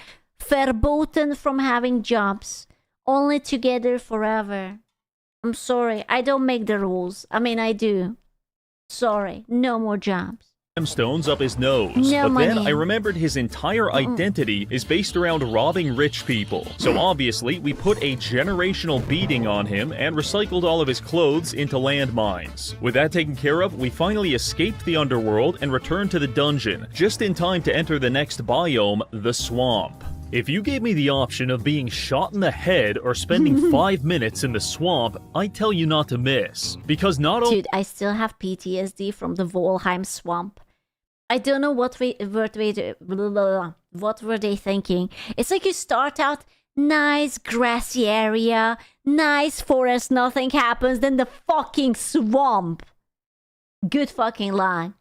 verboten from having jobs. Only together forever. I'm sorry. I don't make the rules. I mean, I do. Sorry. No more jobs. Stones up his nose. No But then money. I remembered his entire identity is based around robbing rich people. So obviously, we put a generational beating on him and recycled all of his clothes into landmines. With that taken care of, we finally escaped the underworld and returned to the dungeon, just in time to enter the next biome, the swamp. If you gave me the option of being shot in the head or spending 5 minutes in the swamp, I'd tell you not to miss. Because not only... Dude, I still have PTSD from the Volheim swamp. I don't know what were they thinking. It's like you start out, nice grassy area, nice forest, nothing happens, then the fucking swamp. Good fucking lie.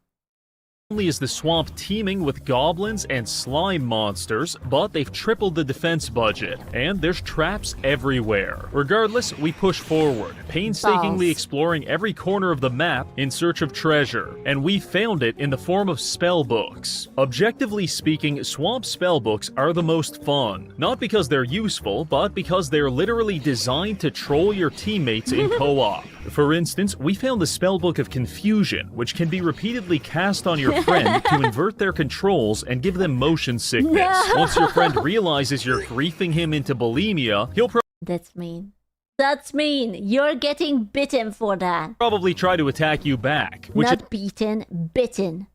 only is the swamp teeming with goblins and slime monsters, but they've tripled the defense budget, and there's traps everywhere. Regardless, we push forward, painstakingly Balls. exploring every corner of the map in search of treasure, and we found it in the form of spellbooks. Objectively speaking, swamp spellbooks are the most fun, not because they're useful, but because they're literally designed to troll your teammates in co-op. For instance, we found the Spellbook of Confusion, which can be repeatedly cast on your friend to invert their controls and give them motion sickness. No. Once your friend realizes you're griefing him into bulimia, he'll That's mean. That's mean. You're getting bitten for that. probably try to attack you back, which Not beaten, bitten.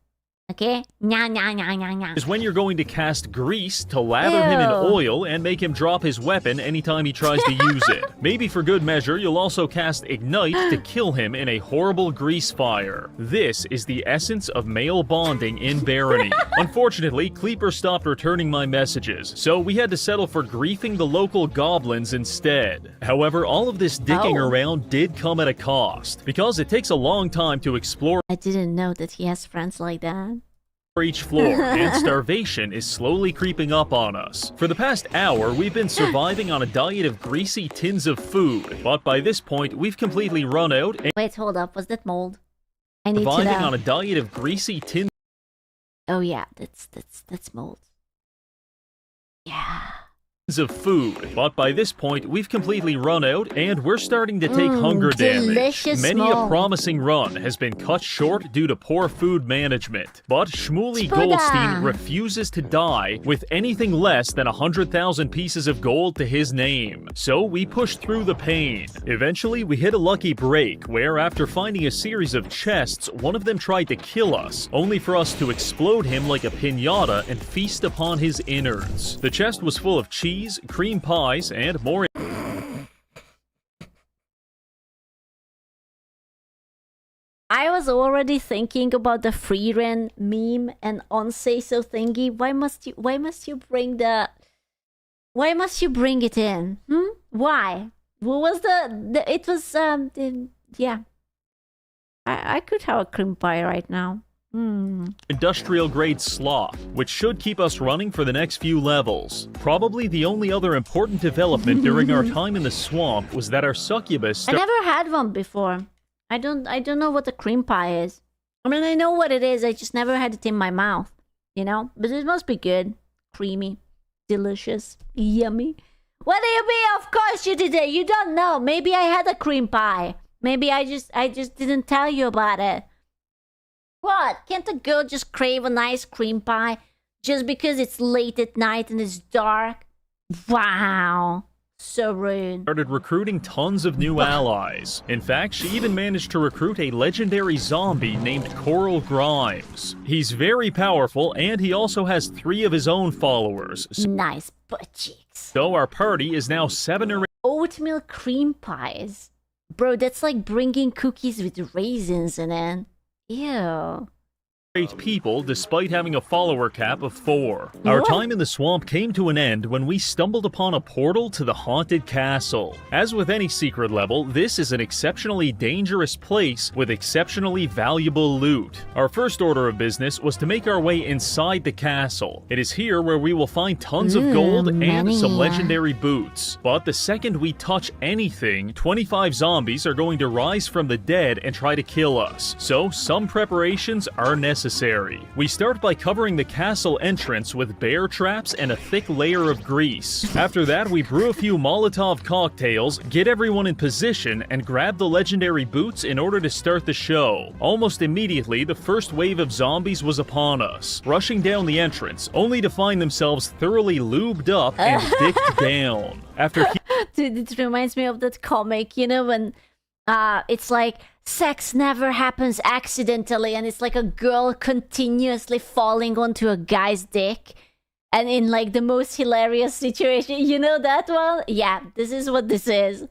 Okay? Nah, nah, nah, nah, nah. is when you're going to cast grease to lather him in Ew. oil and make him drop his weapon anytime he tries to use it. Maybe for good measure, you'll also cast Ignite to kill him in a horrible grease fire. This is the essence of male bonding in Barony. Unfortunately, Kleeper stopped returning my messages, so we had to settle for griefing the local goblins instead. However, all of this dicking Oh. around did come at a cost, because it takes a long time to explore I didn't know that he has friends like that. each floor, and starvation is slowly creeping up on us. For the past hour, we've been surviving on a diet of greasy tins of food, but by this point, we've completely run out and Wait, hold up. Was that mold? I need to surviving know. on a diet of greasy tins. Oh yeah, that's mold. Yeah. of food, but by this point we've completely run out and we're starting to take hunger damage. Many a promising run has been cut short due to poor food management, but Shmuley Goldstein refuses to die with anything less than 100,000 pieces of gold to his name. So we push through the pain. Eventually we hit a lucky break where, after finding a series of chests, one of them tried to kill us, only for us to explode him like a piñata and feast upon his innards. The chest was full of cheese, cream pies, and more. I was already thinking about the free rent meme and on say so thingy. Why must you bring it in? Why? What was it was yeah. I could have a cream pie right now. Industrial grade slop, which should keep us running for the next few levels. Probably the only other important development during our time in the swamp was that our succubus I never had one before. I don't know what a cream pie is. I mean, I know what it is, I just never had it in my mouth, you know? But it must be good. Creamy. Delicious. Yummy. What do you mean? Of course you didn't. You don't know. Maybe I had a cream pie. Maybe I just didn't tell you about it. What? Can't a girl just crave a nice cream pie just because it's late at night and it's dark? Wow. So rude. Started recruiting tons of new allies. In fact, she even managed to recruit a legendary zombie named Coral Grimes. He's very powerful, and he also has 3 of his own followers. Nice butt cheeks. So our party is now 7 or 8. Oatmeal cream pies. Bro, that's like bringing cookies with raisins in it. Ew. People, despite having a follower cap of 4. Our time in the swamp came to an end when we stumbled upon a portal to the haunted castle. As with any secret level, this is an exceptionally dangerous place with exceptionally valuable loot. Our first order of business was to make our way inside the castle. It is here where we will find tons of gold and some legendary boots. But the second we touch anything, 25 zombies are going to rise from the dead and try to kill us. So some preparations are necessary. We start by covering the castle entrance with bear traps and a thick layer of grease. After that, we brew a few Molotov cocktails, get everyone in position, and grab the legendary boots in order to start the show. Almost immediately, the first wave of zombies was upon us, rushing down the entrance, only to find themselves thoroughly lubed up and dicked down. Dude, it reminds me of that comic, you know, when it's like, sex never happens accidentally, and it's like a girl continuously falling onto a guy's dick, and in like the most hilarious situation. You know that one? Yeah, this is what this is.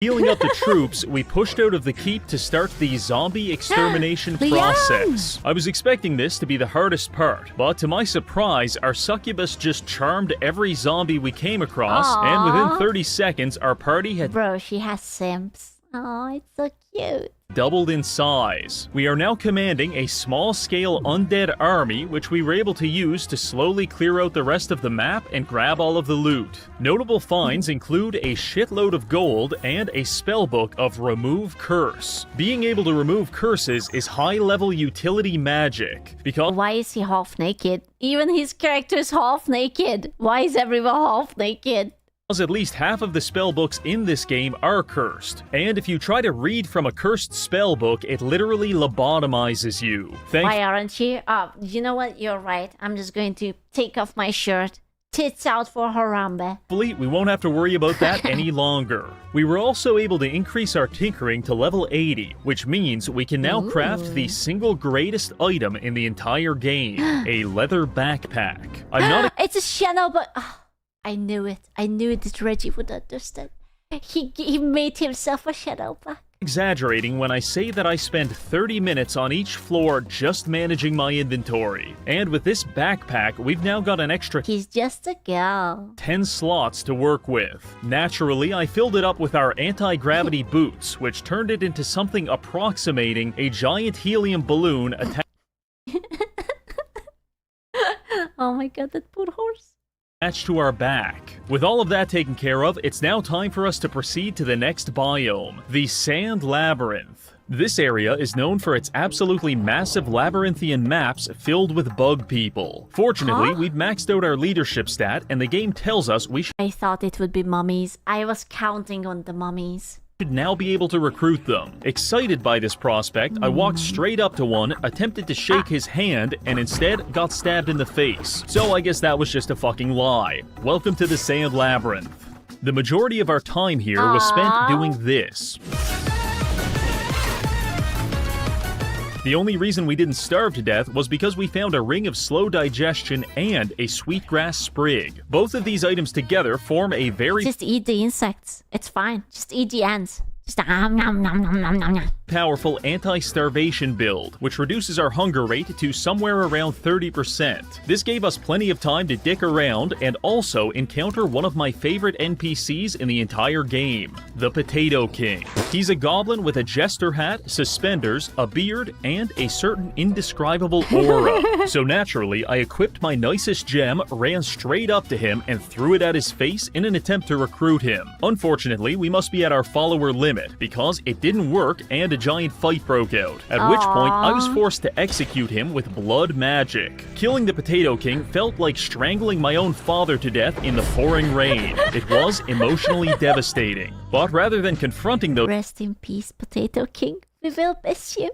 Healing up the troops, we pushed out of the keep to start the zombie extermination process. I was expecting this to be the hardest part, but to my surprise, our succubus just charmed every zombie we came across, and within 30 seconds, our party had— Bro, she has simps. Oh, it's so cute. Doubled in size. We are now commanding a small-scale undead army, which we were able to use to slowly clear out the rest of the map and grab all of the loot. Notable finds include a shitload of gold and a spellbook of Remove Curse. Being able to remove curses is high-level utility magic, because— Why is he half naked? Even his character's half naked. Why is everyone half naked? At least half of the spellbooks in this game are cursed, and if you try to read from a cursed spellbook, it literally lobotomizes you. Why aren't you? You know what? You're right. I'm just going to take off my shirt. Tits out for Harambe. We won't have to worry about that any longer. We were also able to increase our tinkering to level 80, which means we can now craft the single greatest item in the entire game, a leather backpack. It's a shadow, but... I knew it. I knew that Reggie would understand. He made himself a shadow pack. Exaggerating when I say that I spend 30 minutes on each floor just managing my inventory. And with this backpack, we've now got an extra— He's just a girl. 10 slots to work with. Naturally, I filled it up with our anti-gravity boots, which turned it into something approximating a giant helium balloon attached— Oh my god, that poor horse. Attached to our back. With all of that taken care of, it's now time for us to proceed to the next biome, the Sand Labyrinth. This area is known for its absolutely massive labyrinthian maps filled with bug people. Fortunately, we've maxed out our leadership stat, and the game tells us we should I thought it would be mummies. I was counting on the mummies. now be able to recruit them. Excited by this prospect, I walked straight up to one, attempted to shake his hand, and instead got stabbed in the face. So I guess that was just a fucking lie. Welcome to the Sand Labyrinth. The majority of our time here was spent doing this. The only reason we didn't starve to death was because we found a ring of slow digestion and a sweetgrass sprig. Both of these items together form a very Just eat the insects. It's fine. Just eat the ants. Just nom nom nom nom nom nom. powerful anti-starvation build, which reduces our hunger rate to somewhere around 30%. This gave us plenty of time to dick around and also encounter one of my favorite NPCs in the entire game, the Potato King. He's a goblin with a jester hat, suspenders, a beard, and a certain indescribable aura. So naturally, I equipped my nicest gem, ran straight up to him, and threw it at his face in an attempt to recruit him. Unfortunately, we must be at our follower limit, because it didn't work and a giant fight broke out, at which point I was forced to execute him with blood magic. Killing the Potato King felt like strangling my own father to death in the pouring rain. It was emotionally devastating. But rather than confronting those— Rest in peace, Potato King. We will miss you.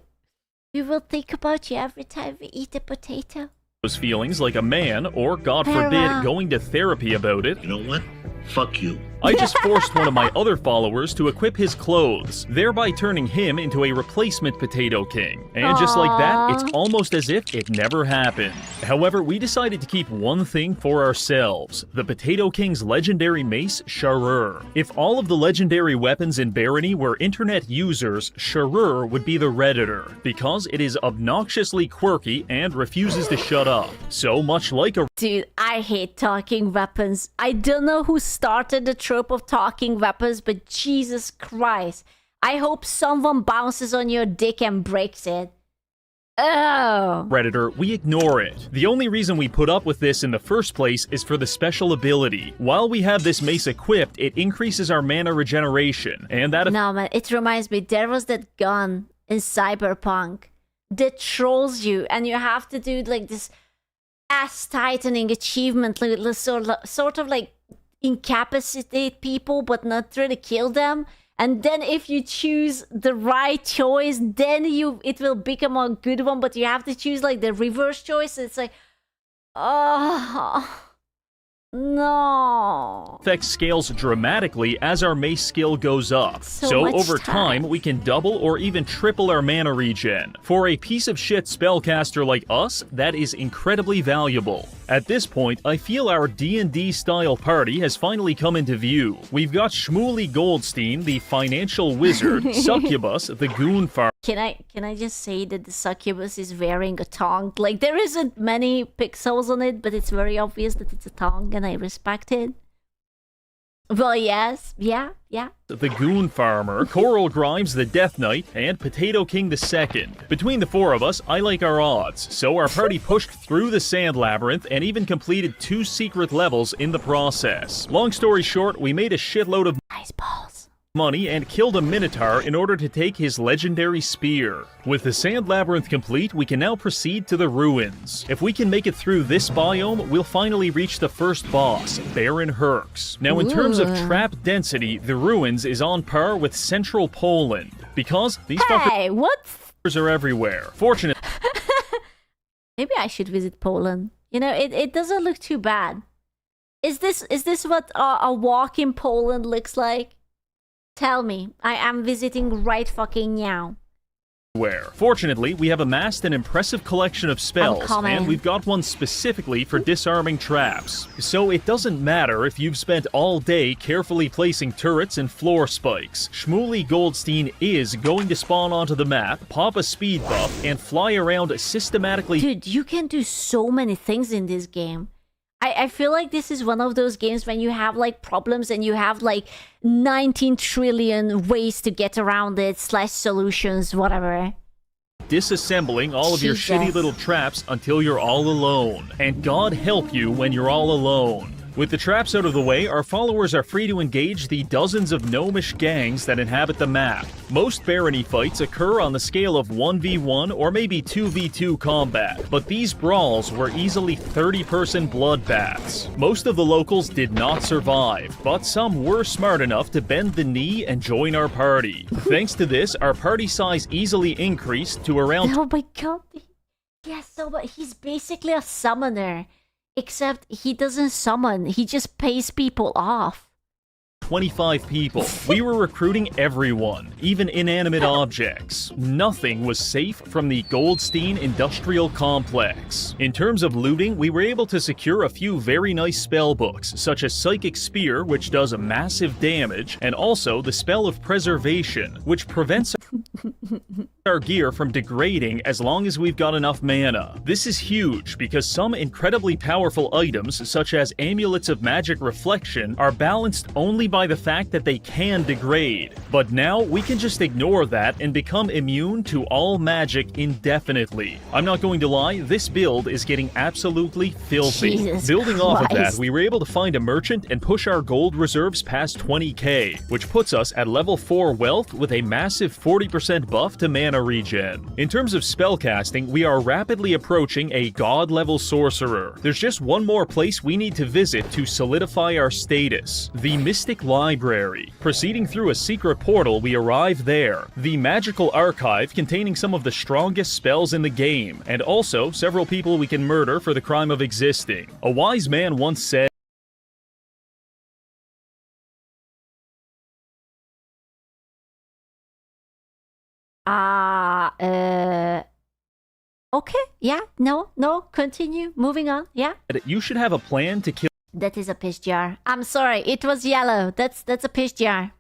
We will think about you every time we eat a potato. those feelings like a man, or God forbid, going to therapy about it— You know what? Fuck you. I just forced one of my other followers to equip his clothes, thereby turning him into a replacement Potato King. And just like that, it's almost as if it never happened. However, we decided to keep one thing for ourselves: the Potato King's legendary mace, Sharur. If all of the legendary weapons in Barony were internet users, Sharur would be the Redditor, because it is obnoxiously quirky and refuses to shut up. So much like a— Dude, I hate talking weapons. I don't know who started the trope of talking weapons, but Jesus Christ. I hope someone bounces on your dick and breaks it. Oh. Redditor, we ignore it. The only reason we put up with this in the first place is for the special ability. While we have this mace equipped, it increases our mana regeneration, and that— No, man, it reminds me, there was that gun in Cyberpunk that trolls you, and you have to do like this ass-tightening achievement, sort of like incapacitate people but not really kill them, and then if you choose the right choice, then it will become a good one, but you have to choose like the reverse choice. It's like, oh no. Effect scales dramatically as our mace skill goes up. So over time, we can double or even triple our mana regen. For a piece of shit spellcaster like us, that is incredibly valuable. At this point, I feel our D&D style party has finally come into view. We've got Shmooly Goldstein, the financial wizard, Succubus, the goon farmer. Can I just say that the Succubus is wearing a tongue? Like, there isn't many pixels on it, but it's very obvious that it's a tongue, and I respect it. Well, yes, yeah. The Goon Farmer, Coral Grimes the Death Knight, and Potato King the Second. Between the four of us, I like our odds, so our party pushed through the Sand Labyrinth and even completed 2 secret levels in the process. Long story short, we made a shitload of nice balls. Money and killed a Minotaur in order to take his legendary spear. With the Sand Labyrinth complete, we can now proceed to the ruins. If we can make it through this biome, we'll finally reach the first boss, Baron Herx. Now in terms of trap density, the ruins is on par with central Poland, because these fuckers are everywhere. Fortunately, maybe I should visit Poland. You know, it doesn't look too bad. Is this what a walk in Poland looks like? Tell me. I am visiting right fucking now. Fortunately, we have amassed an impressive collection of spells, and we've got one specifically for disarming traps. So it doesn't matter if you've spent all day carefully placing turrets and floor spikes. Shmooly Goldstein is going to spawn onto the map, pop a speed buff, and fly around systematically— Dude, you can do so many things in this game. I feel like this is one of those games when you have like problems and you have like 19 trillion ways to get around it, /solutions, whatever. Disassembling all of your shitty little traps until you're all alone. And God help you when you're all alone. With the traps out of the way, our followers are free to engage the dozens of gnomish gangs that inhabit the map. Most barony fights occur on the scale of 1v1 or maybe 2v2 combat, but these brawls were easily 30-person bloodbaths. Most of the locals did not survive, but some were smart enough to bend the knee and join our party. Thanks to this, our party size easily increased to around... Oh my god. Yes, so but he's basically a summoner. Except he doesn't summon, he just pays people off. 25 people. We were recruiting everyone, even inanimate objects. Nothing was safe from the Goldstein Industrial Complex. In terms of looting, we were able to secure a few very nice spell books, such as Psychic Spear, which does a massive damage, and also the Spell of Preservation, which prevents our gear from degrading as long as we've got enough mana. This is huge because some incredibly powerful items, such as Amulets of Magic Reflection, are balanced only by the fact that they can degrade. But now we can just ignore that and become immune to all magic indefinitely. I'm not going to lie, this build is getting absolutely filthy. Jesus Building off of that, Christ. we were able to find a merchant and push our gold reserves past 20k, which puts us at level 4 wealth with a massive 40% buff to mana regen. In terms of spellcasting, we are rapidly approaching a god-level sorcerer. There's just one more place we need to visit to solidify our status, the Mystic Library. Proceeding through a secret portal, we arrive there. The magical archive containing some of the strongest spells in the game, and also several people we can murder for the crime of existing. A wise man once said, Okay, yeah, no, continue, moving on, yeah. you should have a plan to kill That is a piss jar. I'm sorry, it was yellow. That's a piss jar.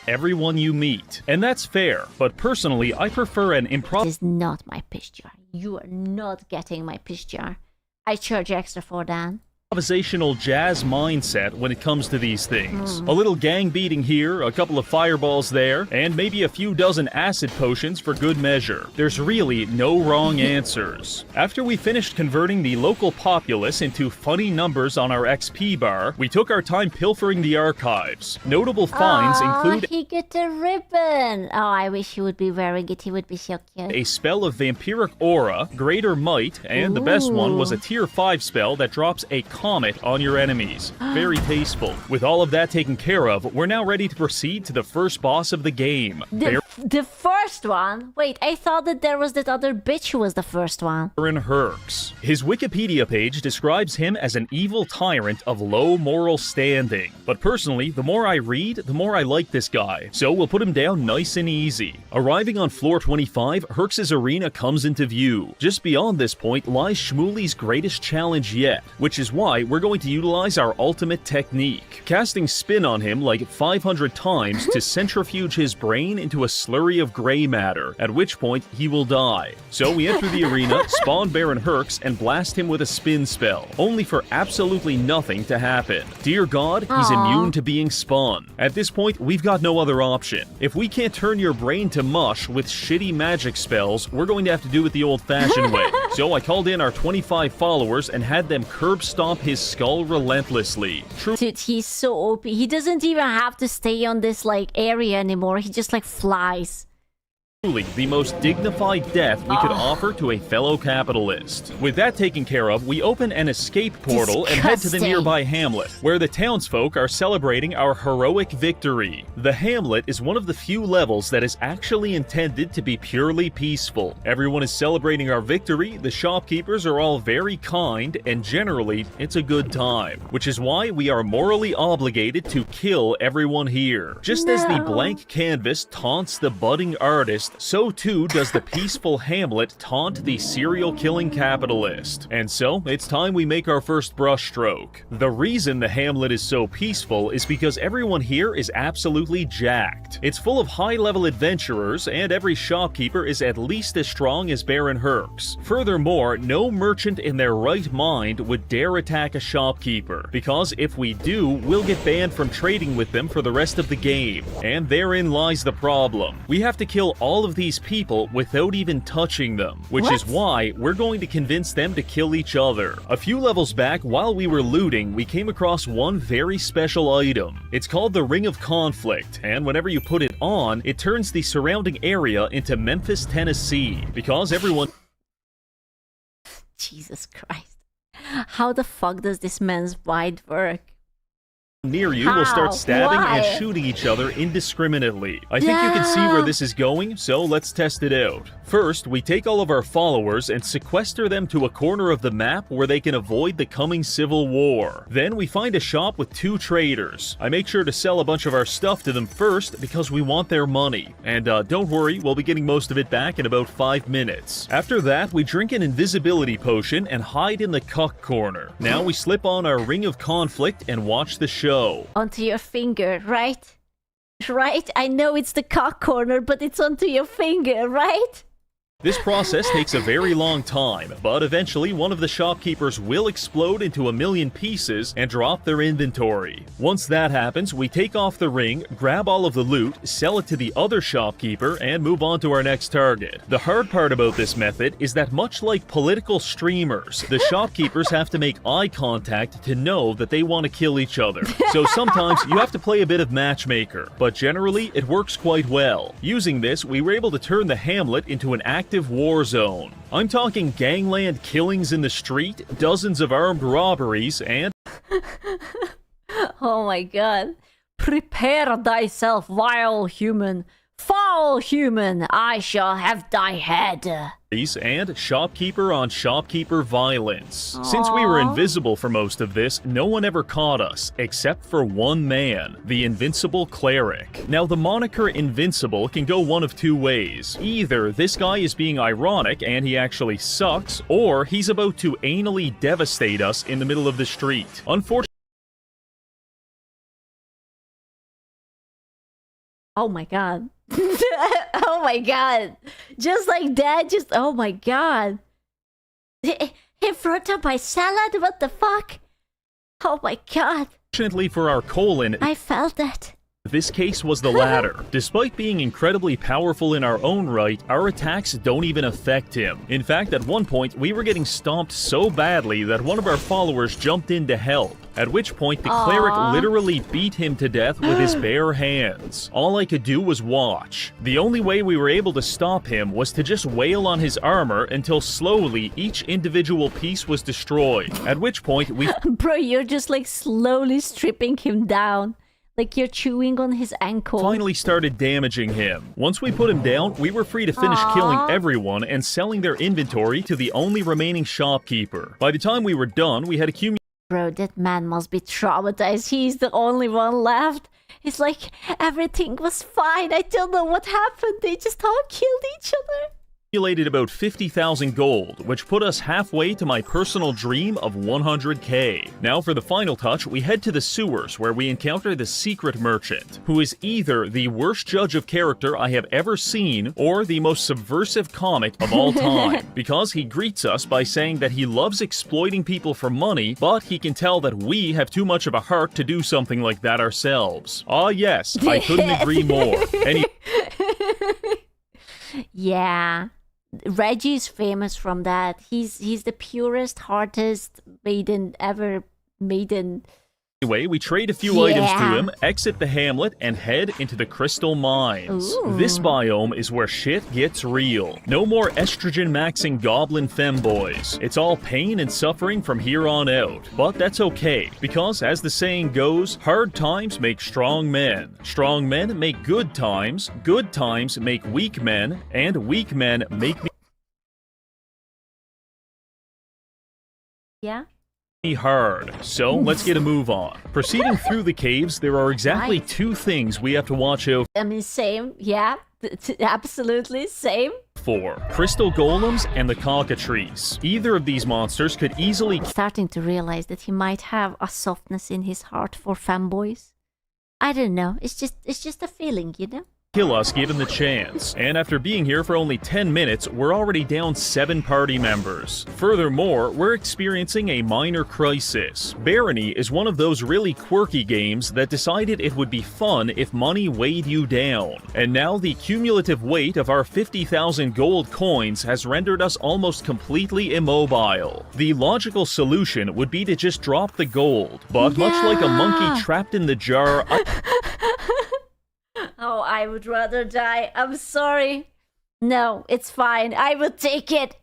everyone you meet. And that's fair, but personally, I prefer an This is not my piss jar. You are not getting my piss jar. I charge extra for that. improvisational jazz mindset when it comes to these things. A little gang beating here, a couple of fireballs there, and maybe a few dozen acid potions for good measure. There's really no wrong answers. After we finished converting the local populace into funny numbers on our XP bar, we took our time pilfering the archives. Notable finds include he got a ribbon. Oh, I wish he would be wearing it. He would be so cute. a spell of Vampiric Aura, Greater Might, and the best one was a tier 5 spell that drops a comet on your enemies. Very tasteful. With all of that taken care of, we're now ready to proceed to the first boss of the game. The first one? Wait, I thought that there was that other bitch who was the first one. Baron Herx. His Wikipedia page describes him as an evil tyrant of low moral standing. But personally, the more I read, the more I like this guy. So we'll put him down nice and easy. Arriving on floor 25, Herx's arena comes into view. Just beyond this point lies Shmooly's greatest challenge yet, which is why we're going to utilize our ultimate technique. Casting spin on him like 500 times to centrifuge his brain into a slurry of gray matter, at which point he will die. So we enter the arena, spawn Baron Herx, and blast him with a spin spell, only for absolutely nothing to happen. Dear God, he's immune to being spun. At this point, we've got no other option. If we can't turn your brain to mush with shitty magic spells, we're going to have to do it the old-fashioned way. So I called in our 25 followers and had them curb stomp his skull relentlessly. Dude, he's so OP. He doesn't even have to stay on this, like, area anymore. He just, like, flies. Truly the most dignified death we could offer to a fellow capitalist. With that taken care of, we open an escape portal and head to the nearby hamlet, where the townsfolk are celebrating our heroic victory. The hamlet is one of the few levels that is actually intended to be purely peaceful. Everyone is celebrating our victory, the shopkeepers are all very kind, and generally, it's a good time. Which is why we are morally obligated to kill everyone here. Just as the blank canvas taunts the budding artist, so too does the peaceful hamlet taunt the serial-killing capitalist. And so, it's time we make our first brushstroke. The reason the hamlet is so peaceful is because everyone here is absolutely jacked. It's full of high-level adventurers, and every shopkeeper is at least as strong as Baron Herx. Furthermore, no merchant in their right mind would dare attack a shopkeeper, because if we do, we'll get banned from trading with them for the rest of the game. And therein lies the problem. We have to kill all all of these people without even touching them, which is why we're going to convince them to kill each other. A few levels back, while we were looting, we came across one very special item. It's called the Ring of Conflict, and whenever you put it on, it turns the surrounding area into Memphis, Tennessee, because everyone... Jesus Christ. How the fuck does this man's mind work? Near you will start stabbing and shooting each other indiscriminately. I think you can see where this is going, so let's test it out. First, we take all of our followers and sequester them to a corner of the map where they can avoid the coming civil war. Then we find a shop with 2 traders. I make sure to sell a bunch of our stuff to them first because we want their money. And don't worry, we'll be getting most of it back in about 5 minutes. After that, we drink an invisibility potion and hide in the cuck corner. Now we slip on our Ring of Conflict and watch the show. Onto your finger, right? Right? I know it's the cock corner, but it's onto your finger, right? This process takes a very long time, but eventually one of the shopkeepers will explode into a million pieces and drop their inventory. Once that happens, we take off the ring, grab all of the loot, sell it to the other shopkeeper, and move on to our next target. The hard part about this method is that much like political streamers, the shopkeepers have to make eye contact to know that they want to kill each other. So sometimes you have to play a bit of matchmaker, but generally it works quite well. Using this, we were able to turn the hamlet into an active war zone. I'm talking gangland killings in the street, dozens of armed robberies, and... Oh my god. Prepare thyself, vile human. Foul human, I shall have thy head. And shopkeeper on shopkeeper violence. Since we were invisible for most of this, no one ever caught us, except for one man, the Invincible Cleric. Now, the moniker Invincible can go one of 2 ways. Either this guy is being ironic and he actually sucks, or he's about to anally devastate us in the middle of the street. Unfortunately, oh my god. Oh my god. Just like that, just oh my god. In front of my salad? What the fuck? Oh my god. Fortunately for our colon, I felt that. This case was the latter. Despite being incredibly powerful in our own right, our attacks don't even affect him. In fact, at one point, we were getting stomped so badly that one of our followers jumped in to help. At which point, the cleric literally beat him to death with his bare hands. All I could do was watch. The only way we were able to stop him was to just wail on his armor until slowly each individual piece was destroyed. At which point, we... Bro, you're just like slowly stripping him down. Like you're chewing on his ankle. Finally started damaging him. Once we put him down, we were free to finish killing everyone and selling their inventory to the only remaining shopkeeper. By the time we were done, we had accumulated... Bro, that man must be traumatized. He's the only one left. It's like everything was fine. I don't know what happened. They just all killed each other. Accumulated about 50,000 gold, which put us halfway to my personal dream of 100k. Now for the final touch, we head to the sewers where we encounter the secret merchant, who is either the worst judge of character I have ever seen or the most subversive comic of all time, because he greets us by saying that he loves exploiting people for money, but he can tell that we have too much of a heart to do something like that ourselves. Ah yes, I couldn't agree more. Yeah. Reggie's famous from that. He's the purest, hardest maiden ever maiden. Anyway, we trade a few items to him, exit the hamlet, and head into the crystal mines. Ooh. This biome is where shit gets real. No more estrogen-maxing goblin femboys. It's all pain and suffering from here on out. But that's okay, because as the saying goes, hard times make strong men. Strong men make good times make weak men, and weak men make me... Yeah? hard. So let's get a move on. Proceeding through the caves, there are exactly 2 things we have to watch out I mean, same. Yeah. Absolutely same. for. Crystal golems and the cockatrice. Either of these monsters could easily... Starting to realize that he might have a softness in his heart for femboys. I don't know. It's just a feeling, you know? kill us given the chance, and after being here for only 10 minutes, we're already down 7 party members. Furthermore, we're experiencing a minor crisis. Barony is one of those really quirky games that decided it would be fun if money weighed you down. And now the cumulative weight of our 50,000 gold coins has rendered us almost completely immobile. The logical solution would be to just drop the gold, but much like a monkey trapped in the jar, Oh, I would rather die. I'm sorry. No, it's fine. I will take it.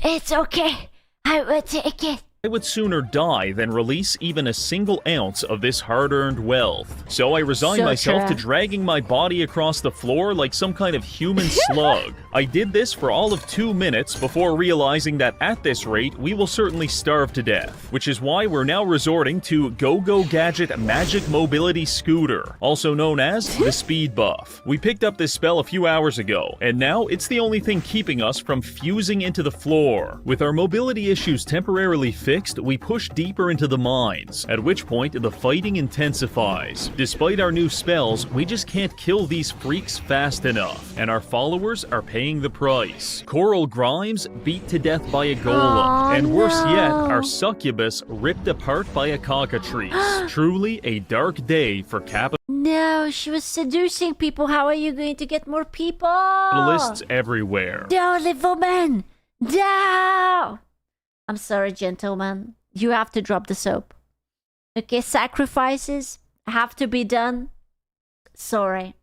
It's okay. I will take it. I would sooner die than release even a single ounce of this hard-earned wealth. So I resign myself to dragging my body across the floor like some kind of human slug. I did this for all of 2 minutes before realizing that at this rate, we will certainly starve to death, which is why we're now resorting to Go-Go Gadget Magic Mobility Scooter, also known as the Speed Buff. We picked up this spell a few hours ago, and now it's the only thing keeping us from fusing into the floor. With our mobility issues temporarily fixed, we push deeper into the mines, at which point the fighting intensifies. Despite our new spells, we just can't kill these freaks fast enough, and our followers are paying the price. Coral Grimes beat to death by a golem, and worse yet, our succubus ripped apart by a cockatrice. Truly a dark day for No, she was seducing people. How are you going to get more people? capitalists everywhere. No, the woman! No! I'm sorry, gentlemen. You have to drop the soap. Okay, sacrifices have to be done. Sorry.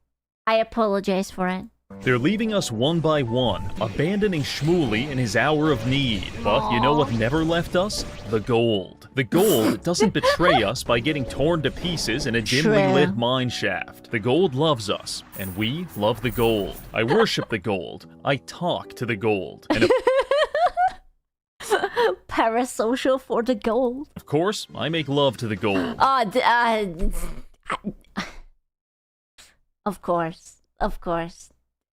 I apologize for it. They're leaving us one by one, abandoning Shmooly in his hour of need. But you know what never left us? The gold. The gold doesn't betray us by getting torn to pieces in a dimly lit mine shaft. The gold loves us, and we love the gold. I worship the gold. I talk to the gold. And Parasocial for the gold. of course, I make love to the gold. Of course. Of course.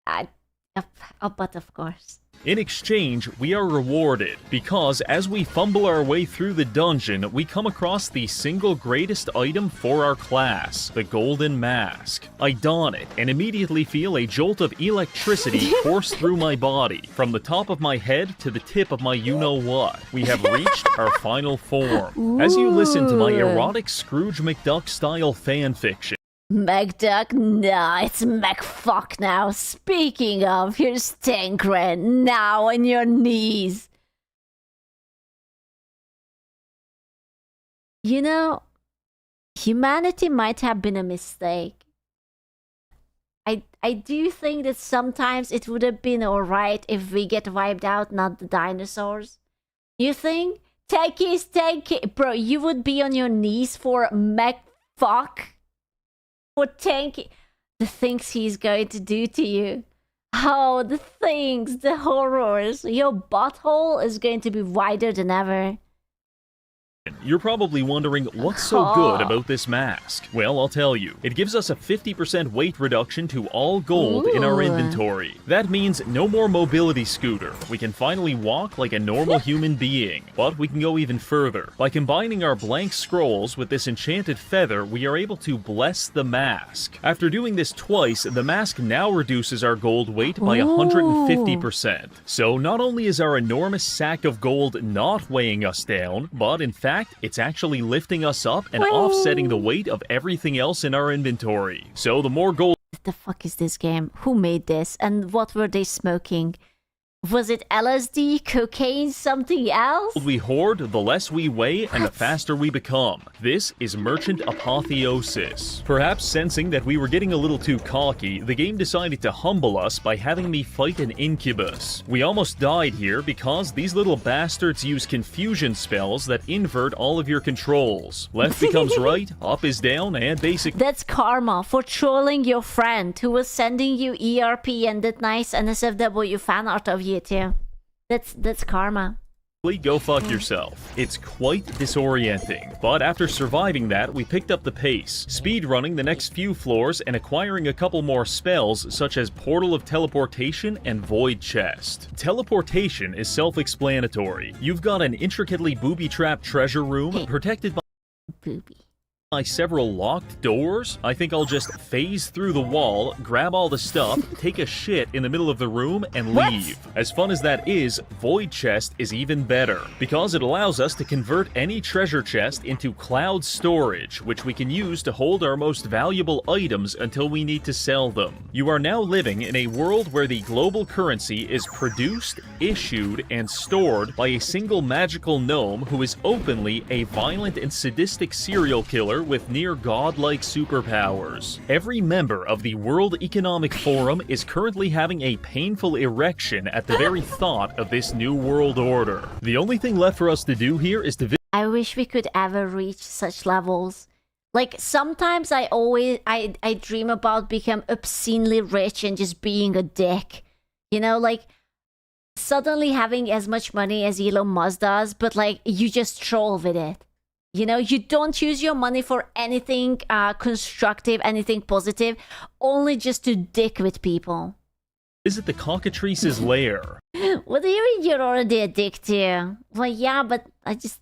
But of course. In exchange, we are rewarded, because as we fumble our way through the dungeon, we come across the single greatest item for our class, the Golden Mask. I don it, and immediately feel a jolt of electricity course through my body, from the top of my head to the tip of my you-know-what. We have reached our final form. As you listen to my erotic Scrooge McDuck-style fanfiction, McDuck? No, it's McFuck now. Speaking of, here's Tancred now on your knees. You know, humanity might have been a mistake. I do think that sometimes it would have been alright if we get wiped out, not the dinosaurs. You think? Take it. Bro, you would be on your knees for McFuck? For tanking the things he's going to do to you. Oh, the things, the horrors. Your butthole is going to be wider than ever. you're probably wondering what's so good about this mask. Well, I'll tell you. It gives us a 50% weight reduction to all gold in our inventory. That means no more mobility scooter. We can finally walk like a normal human being. But we can go even further. By combining our blank scrolls with this enchanted feather, we are able to bless the mask. After doing this twice, the mask now reduces our gold weight by 150%. So not only is our enormous sack of gold not weighing us down, but in fact, it's actually lifting us up and offsetting the weight of everything else in our inventory. So the more gold... What the fuck is this game? Who made this? And what were they smoking? Was it LSD, cocaine, something else? we hoard, the less we weigh, and the faster we become. This is Merchant Apotheosis. Perhaps sensing that we were getting a little too cocky, the game decided to humble us by having me fight an incubus. We almost died here because these little bastards use confusion spells that invert all of your controls. Left becomes right, up is down, and basic... That's karma for trolling your friend who was sending you ERP and that nice NSFW fan art of you too. That's karma. Go fuck yourself. It's quite disorienting, but after surviving that, we picked up the pace, speedrunning the next few floors and acquiring a couple more spells such as Portal of Teleportation and Void Chest. Teleportation is self-explanatory. You've got an intricately booby-trapped treasure room protected by... Booby. by several locked doors, I think I'll just phase through the wall, grab all the stuff, take a shit in the middle of the room, and leave. As fun as that is, Void Chest is even better, because it allows us to convert any treasure chest into cloud storage, which we can use to hold our most valuable items until we need to sell them. You are now living in a world where the global currency is produced, issued, and stored by a single magical gnome who is openly a violent and sadistic serial killer with near godlike superpowers. Every member of the World Economic Forum is currently having a painful erection at the very thought of this new world order. The only thing left for us to do here is to I wish we could ever reach such levels. Like, sometimes I dream about becoming obscenely rich and just being a dick. You know, like, suddenly having as much money as Elon Musk does, but like, you just troll with it. You know, you don't use your money for anything constructive, anything positive, only just to dick with people. visit the cockatrice's lair. What do you mean you're already addicted? Well, yeah, but it's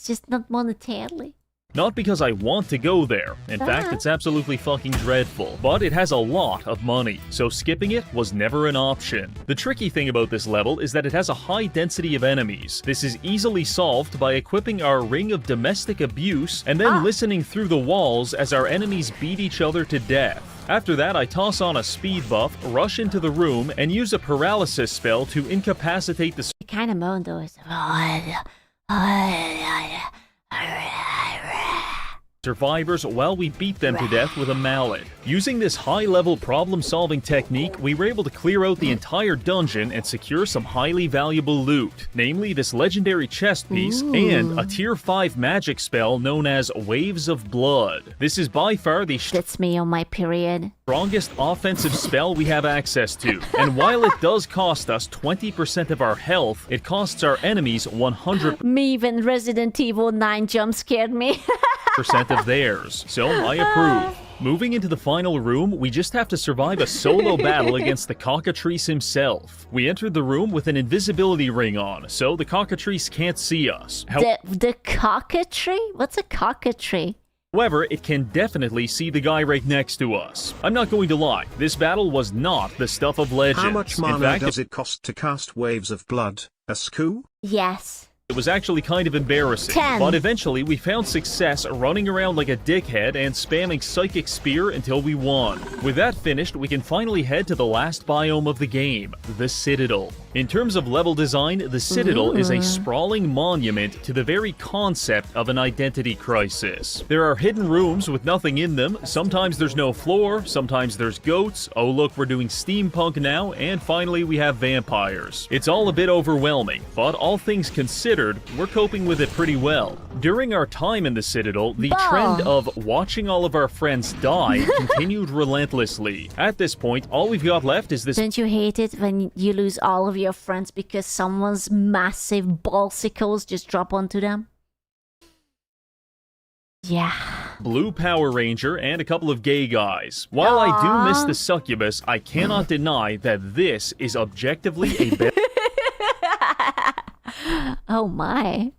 just not monetarily. Not because I want to go there. In fact, it's absolutely fucking dreadful. But it has a lot of money, so skipping it was never an option. The tricky thing about this level is that it has a high density of enemies. This is easily solved by equipping our ring of domestic abuse and then listening through the walls as our enemies beat each other to death. After that, I toss on a speed buff, rush into the room, and use a paralysis spell to incapacitate the kind of moan though is survivors while we beat them to death with a mallet. Using this high-level problem-solving technique, we were able to clear out the entire dungeon and secure some highly valuable loot, namely this legendary chest piece and a tier 5 magic spell known as Waves of Blood. This is by far the That's me on my period. Strongest offensive spell we have access to, and while it does cost us 20% of our health, it costs our enemies 100% Me when Resident Evil 9 jump scared me. of theirs, so I approve. Moving into the final room, we just have to survive a solo battle against the cockatrice himself. We entered the room with an invisibility ring on, so the cockatrice can't see us. The cockatrice? What's a cockatrice? However, it can definitely see the guy right next to us. I'm not going to lie, this battle was not the stuff of legends. How much mana In fact, does it cost to cast Waves of Blood? A skoo? Yes. It was actually kind of embarrassing, 10. but eventually we found success running around like a dickhead and spamming Psychic Spear until we won. With that finished, we can finally head to the last biome of the game, the Citadel. In terms of level design, the Citadel is a sprawling monument to the very concept of an identity crisis. There are hidden rooms with nothing in them, sometimes there's no floor, sometimes there's goats, oh look, we're doing steampunk now, and finally we have vampires. It's all a bit overwhelming, but all things considered, we're coping with it pretty well. During our time in the Citadel, the trend of watching all of our friends die continued relentlessly. At this point, all we've got left is this— Don't you hate it when you lose all of your friends because someone's massive ballsicles just drop onto them? Yeah. Blue Power Ranger and a couple of gay guys. While I do miss the succubus, I cannot deny that this is objectively a better— Oh my.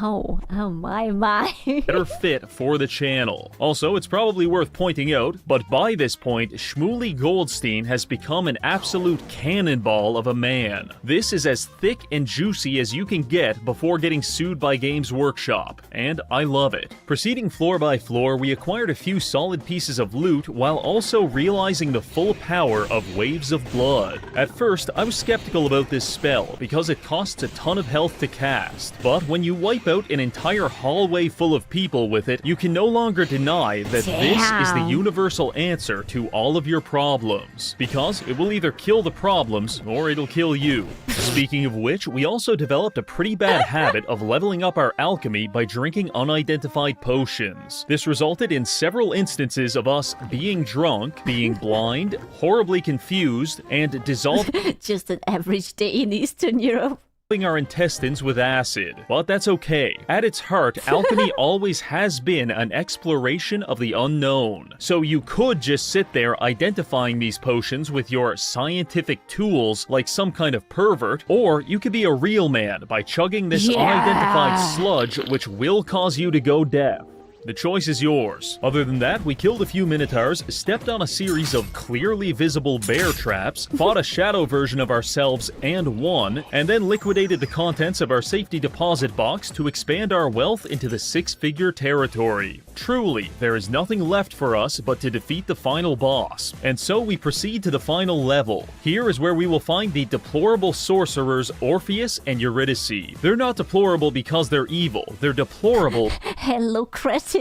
Oh my. better fit for the channel. Also, it's probably worth pointing out, but by this point, Shmuley Goldstein has become an absolute cannonball of a man. This is as thick and juicy as you can get before getting sued by Games Workshop, and I love it. Proceeding floor by floor, we acquired a few solid pieces of loot while also realizing the full power of Waves of Blood. At first, I was skeptical about this spell because it costs a ton of health to cast, but when you wipe out an entire hallway full of people with it, you can no longer deny that this is the universal answer to all of your problems, because it will either kill the problems or it'll kill you. Speaking of which, we also developed a pretty bad habit of leveling up our alchemy by drinking unidentified potions. This resulted in several instances of us being drunk, being blind, horribly confused, and dissolving Just an average day in Eastern Europe. Our intestines with acid. But that's okay. At its heart, alchemy always has been an exploration of the unknown. So you could just sit there identifying these potions with your scientific tools like some kind of pervert, or you could be a real man by chugging this unidentified sludge which will cause you to go deaf. The choice is yours. Other than that, we killed a few minotaurs, stepped on a series of clearly visible bear traps, fought a shadow version of ourselves and won, and then liquidated the contents of our safety deposit box to expand our wealth into the six-figure territory. Truly, there is nothing left for us but to defeat the final boss. And so we proceed to the final level. Here is where we will find the deplorable sorcerers Orpheus and Eurydice. They're not deplorable because they're evil. They're deplorable. Hello, Cretin.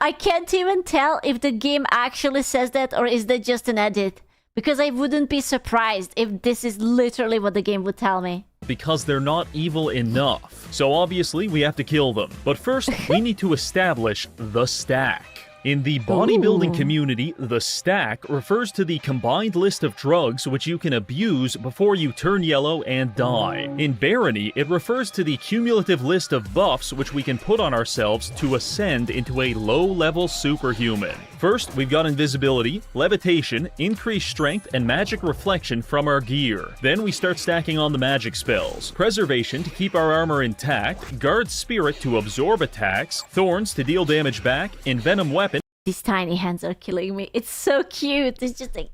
I can't even tell if the game actually says that or is that just an edit. Because I wouldn't be surprised if this is literally what the game would tell me. Because they're not evil enough. So obviously we have to kill them. But first, we need to establish the stack. In the bodybuilding community, the stack refers to the combined list of drugs which you can abuse before you turn yellow and die. In barony, it refers to the cumulative list of buffs which we can put on ourselves to ascend into a low-level superhuman. First, we've got invisibility, levitation, increased strength, and magic reflection from our gear. Then we start stacking on the magic spells. Preservation to keep our armor intact, guard spirit to absorb attacks, thorns to deal damage back, envenom weapon. These tiny hands are killing me. It's so cute. It's just like...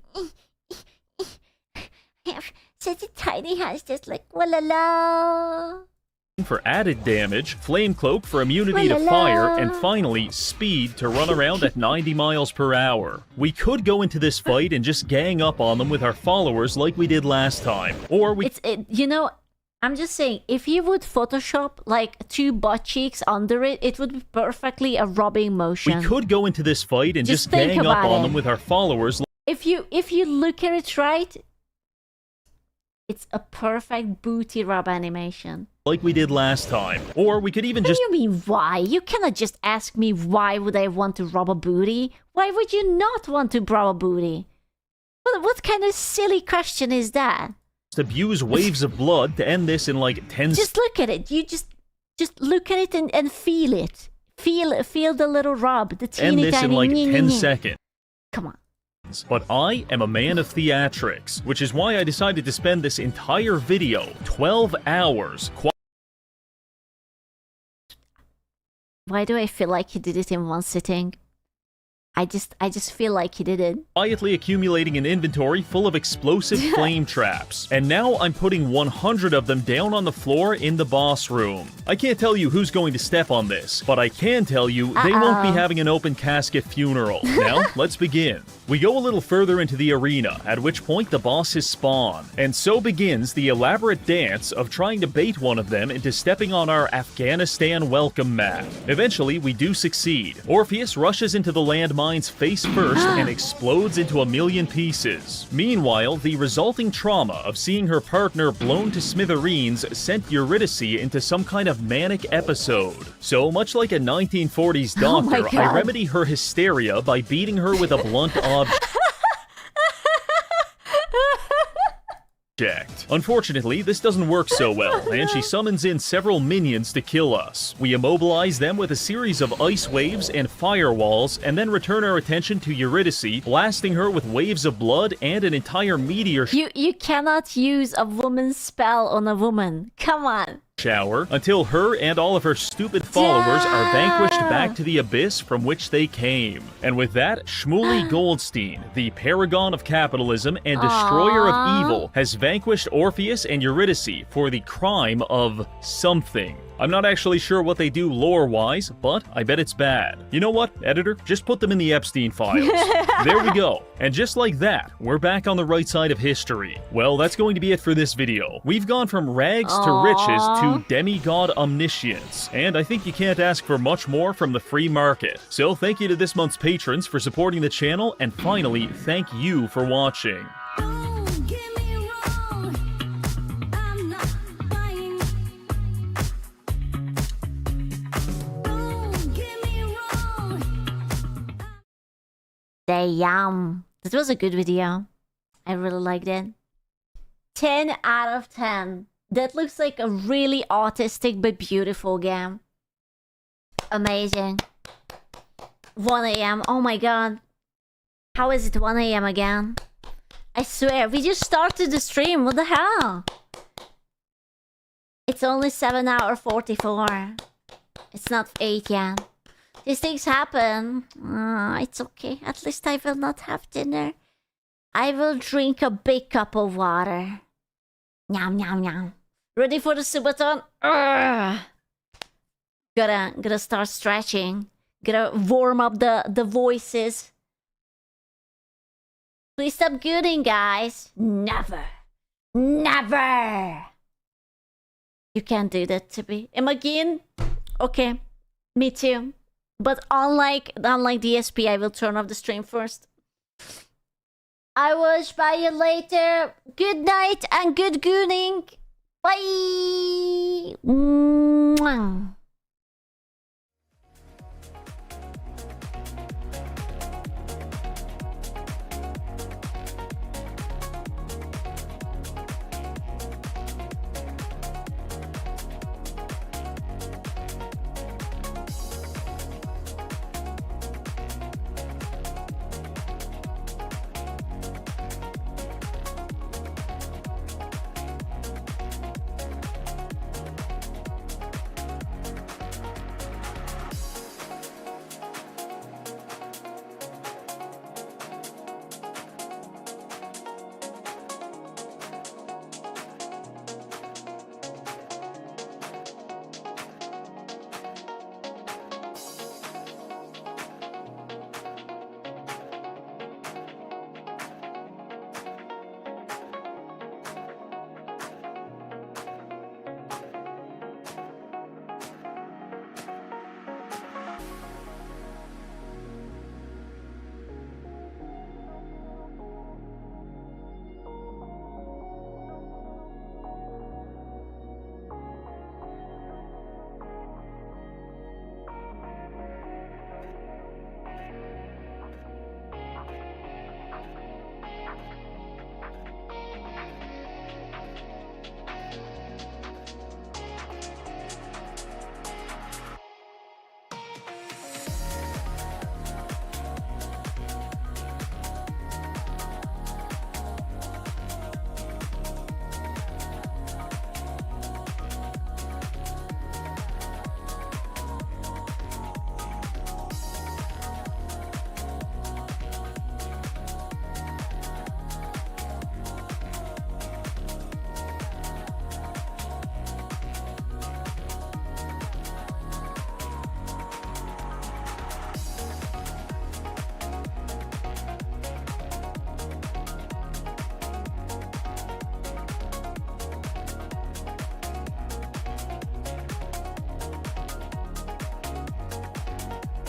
I have such a tiny hands, just like... Walala. For added damage, flame cloak for immunity to fire, and finally, speed to run around at 90 miles per hour. We could go into this fight and just gang up on them with our followers like we did last time. Or we... You know... I'm just saying, if you would Photoshop like 2 butt cheeks under it, it would be perfectly a rubbing motion. We could go into this fight and just gang up on them with our followers. If you look at it right, it's a perfect booty rub animation. Like we did last time. Or we could even just... What do you mean why? You cannot just ask me why would I want to rub a booty? Why would you not want to rub a booty? What kind of silly question is that? Abuse waves of blood to end this in like 10 seconds. Just look at it. You just look at it and feel it. Feel the little rub, the teeny end this tiny... in like 10 seconds. Come on. But I am a man of theatrics, which is why I decided to spend this entire video, 12 hours... Why do I feel like he did it in one sitting? I just feel like he did it. Quietly accumulating an inventory full of explosive flame traps. And now I'm putting 100 of them down on the floor in the boss room. I can't tell you who's going to step on this, but I can tell you they won't be having an open casket funeral. Now, let's begin. We go a little further into the arena, at which point the bosses spawn. And so begins the elaborate dance of trying to bait one of them into stepping on our Afghanistan welcome mat. Eventually, we do succeed. Orpheus rushes into the landmine face first and explodes into a million pieces. Meanwhile, the resulting trauma of seeing her partner blown to smithereens sent Eurydice into some kind of manic episode. So, much like a 1940s doctor, I remedy her hysteria by beating her with a blunt object. Unfortunately, this doesn't work so well, and she summons in several minions to kill us. We immobilize them with a series of ice waves and firewalls, and then return our attention to Eurydice, blasting her with waves of blood and an entire meteor You cannot use a woman's spell on a woman. Come on. shower until her and all of her stupid followers are vanquished back to the abyss from which they came. And with that, Shmuley Goldstein, the paragon of capitalism and destroyer of evil, has vanquished Orpheus and Eurydice for the crime of something. I'm not actually sure what they do lore-wise, but I bet it's bad. You know what, editor? Just put them in the Epstein files. There we go. And just like that, we're back on the right side of history. Well, that's going to be it for this video. We've gone from rags to riches to demigod omniscience, and I think you can't ask for much more from the free market. So thank you to this month's patrons for supporting the channel, and finally, thank you for watching. Damn. That was a good video. I really liked it. 10 out of 10. That looks like a really autistic but beautiful game. Amazing. 1 AM. Oh my god. How is it 1 AM again? I swear, we just started the stream. What the hell? It's only 7 hours 44. It's not 8 yet. These things happen. It's okay. At least I will not have dinner. I will drink a big cup of water. Nyam, nyam, nyam. Ready for the Subathon? Gotta start stretching. Gotta warm up the voices. Please stop gooning, guys. Never. Never. You can't do that to me. Imogen? Okay. Me too. But unlike DSP, I will turn off the stream first. I will spy you later. Good night and good gooning. Bye. Mwah.